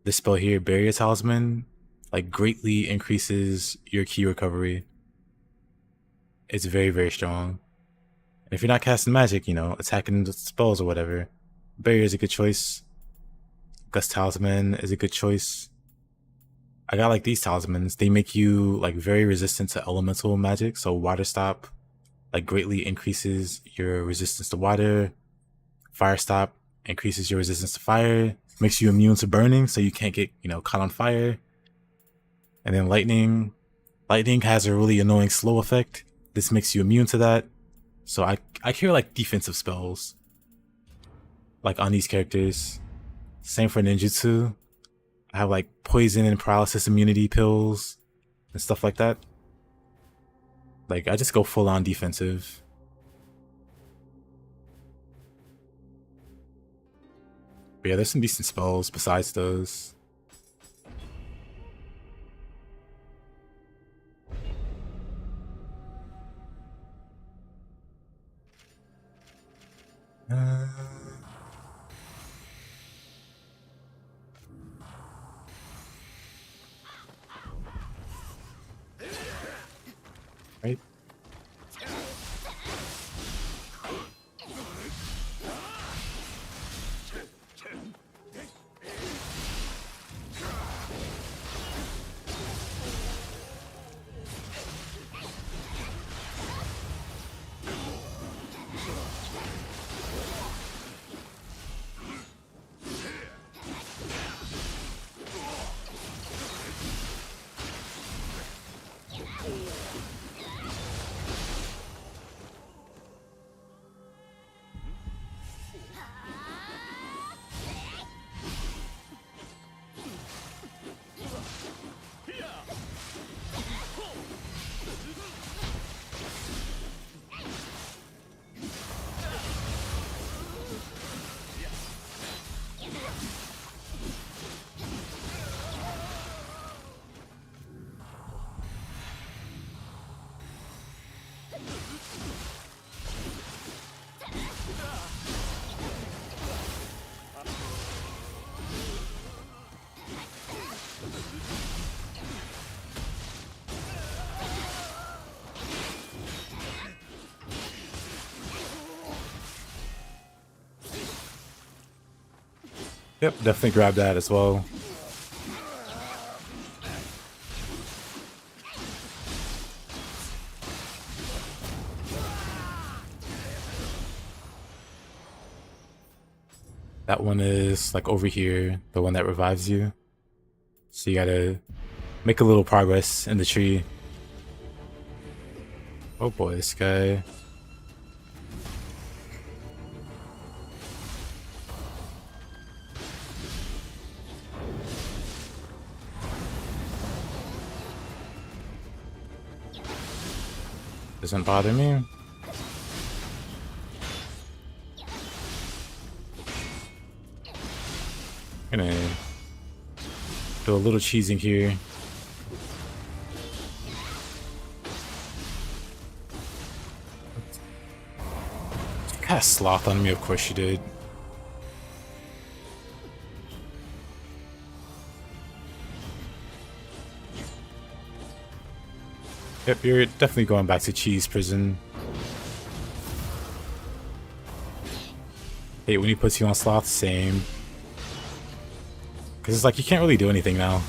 this spell here, Barrier Talisman, like greatly increases your key recovery. It's very, very strong. And if you're not casting magic, you know, attacking the spells or whatever, Barrier is a good choice. Gust Talisman is a good choice. I got like these talismans. They make you like very resistant to elemental magic. So Water Stop like greatly increases your resistance to water. Fire Stop increases your resistance to fire, makes you immune to burning, so you can't get, you know, caught on fire. And then lightning has a really annoying slow effect. This makes you immune to that. So I carry like defensive spells, like on these characters. Same for ninjutsu. I have like poison and paralysis immunity pills and stuff like that. Like I just go full on defensive. But yeah, there's some decent spells besides those. Right? Yep, definitely grab that as well. That one is like over here, the one that revives you. So you gotta make a little progress in the tree. Oh boy, this guy. Doesn't bother me. Gonna do a little cheesing here. Cast sloth on me, of course she did. Yep, you're definitely going back to cheese prison. Hate when he puts you on sloth, same. Cause it's like you can't really do anything now.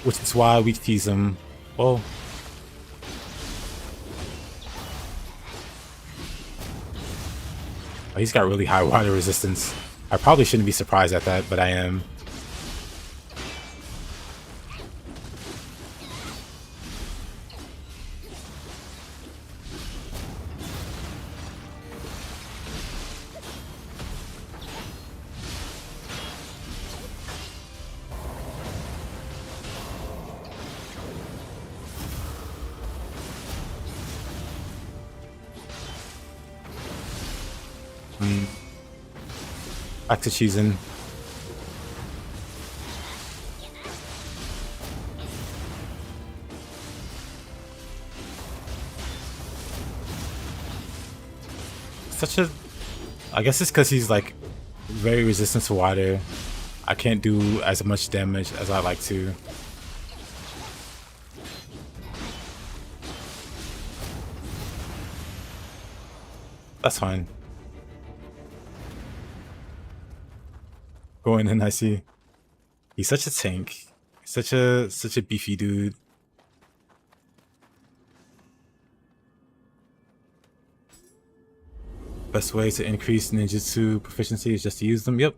Which is why we tease him. Well, oh, he's got really high water resistance. I probably shouldn't be surprised at that, but I am. Back to cheesing. Such a... I guess it's because he's like very resistant to water. I can't do as much damage as I like to. That's fine. Going in, I see. He's such a tank. Such a beefy dude. Best way to increase ninjutsu proficiency is just to use them. Yep.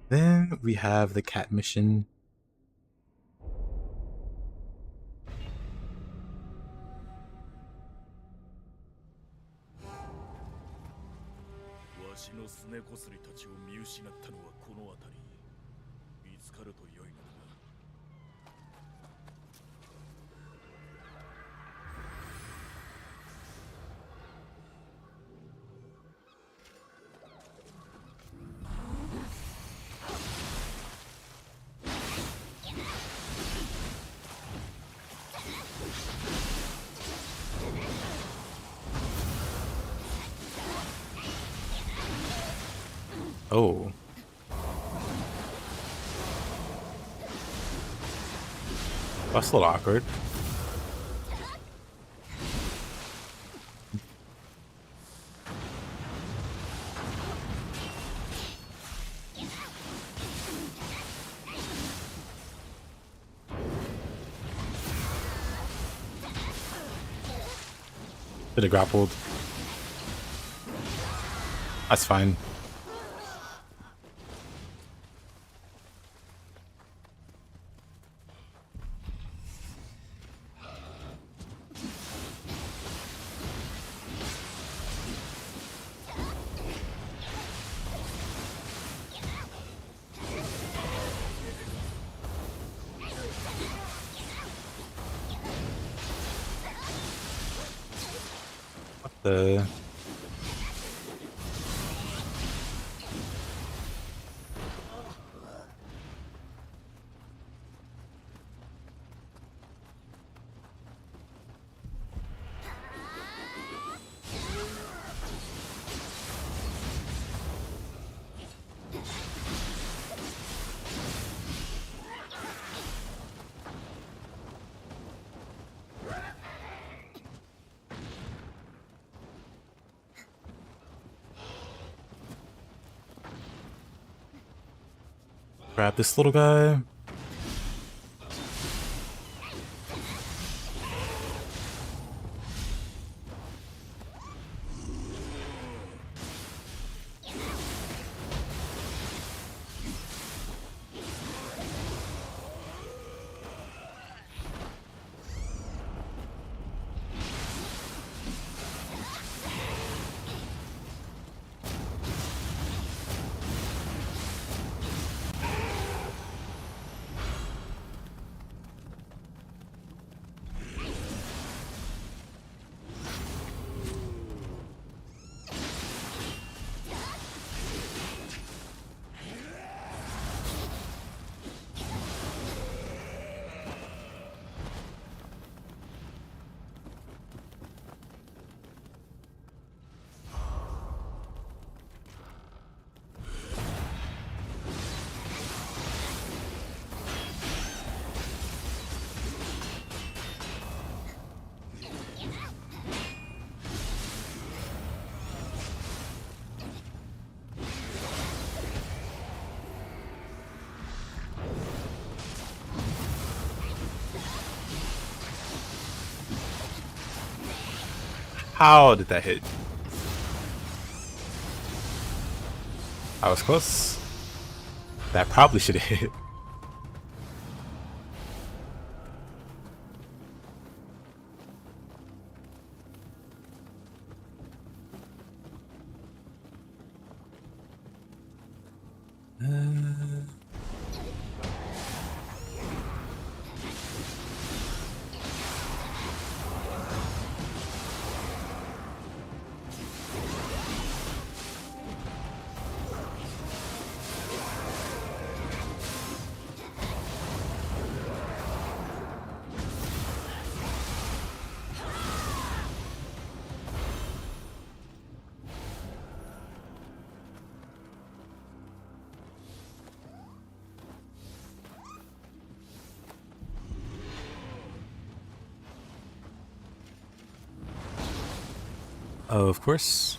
Then we have the cat mission. Oh. That's a little awkward. Should have grappled. That's fine. The grab this little guy. How did that hit? I was close. That probably should have hit. Of course.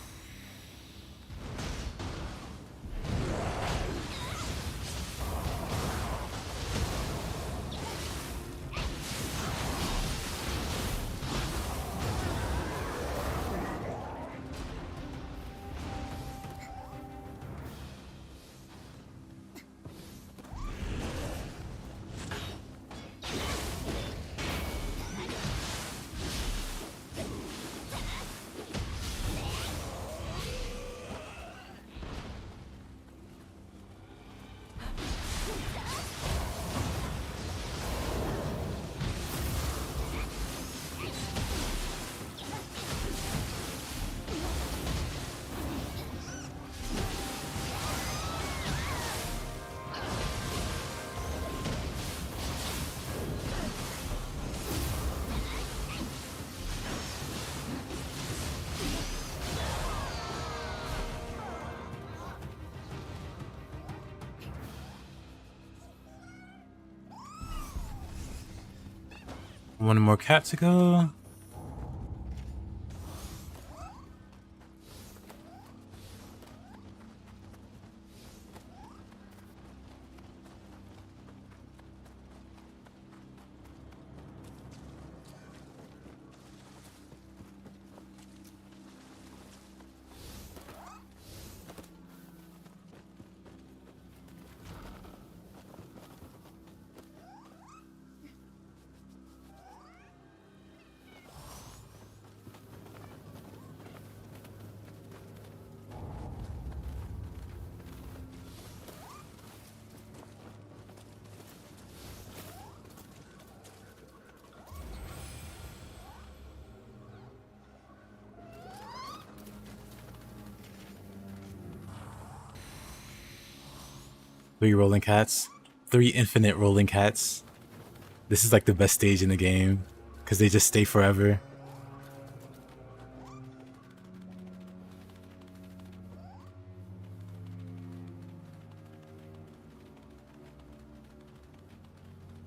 One more cat to go. Three rolling cats. 3 infinite rolling cats. This is like the best stage in the game because they just stay forever.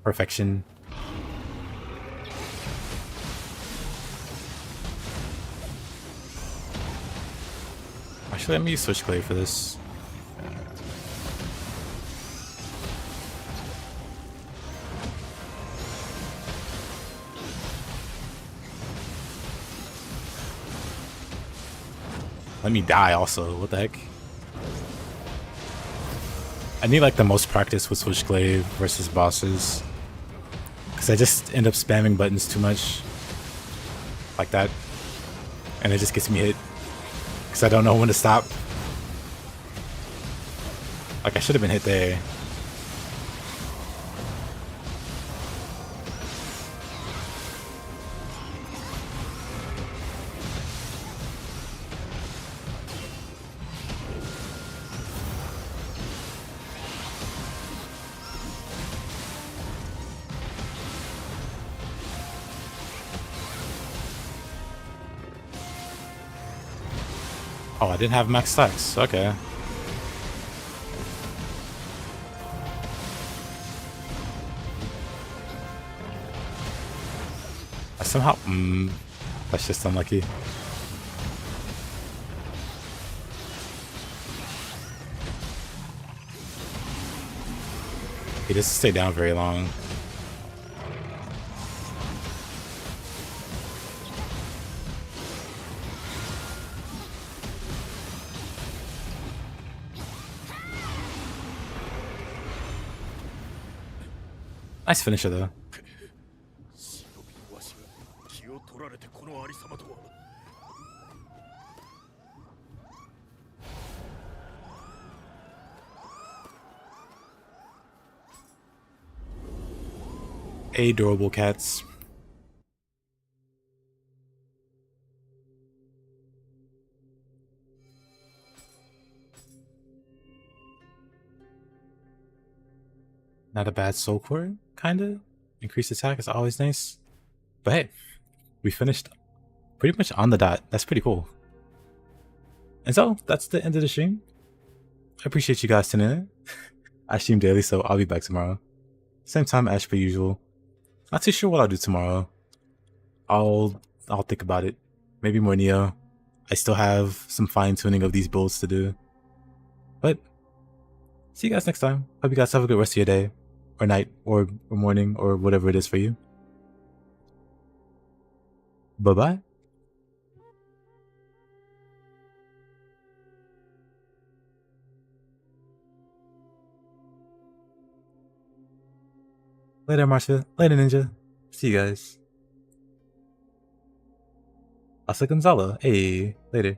Perfection. Actually, let me use Switchglaive for this. Let me die also, what the heck? I need like the most practice with Switchglaive versus bosses. Because I just end up spamming buttons too much. Like that. And it just gets me hit. Because I don't know when to stop. Like I should have been hit there. Oh, I didn't have max stacks. Okay. I somehow... that's just unlucky. He doesn't stay down very long. Nice finisher though. 忍びのわしが気を取られてこのありさまとは。 Adorable cats. Not a bad soul core, kinda. Increased attack is always nice. But hey, we finished pretty much on the dot. That's pretty cool. And so, that's the end of the stream. I appreciate you guys tuning in. I stream daily, so I'll be back tomorrow. Same time as per usual. Not too sure what I'll do tomorrow. I'll think about it. Maybe more Nioh. I still have some fine-tuning of these builds to do. But, see you guys next time. Hope you guys have a good rest of your day. Or night, or morning, or whatever it is for you. Bye-bye. Later, Marsha. Later, Ninja. See you guys. Asa Gonzalo. Hey, later.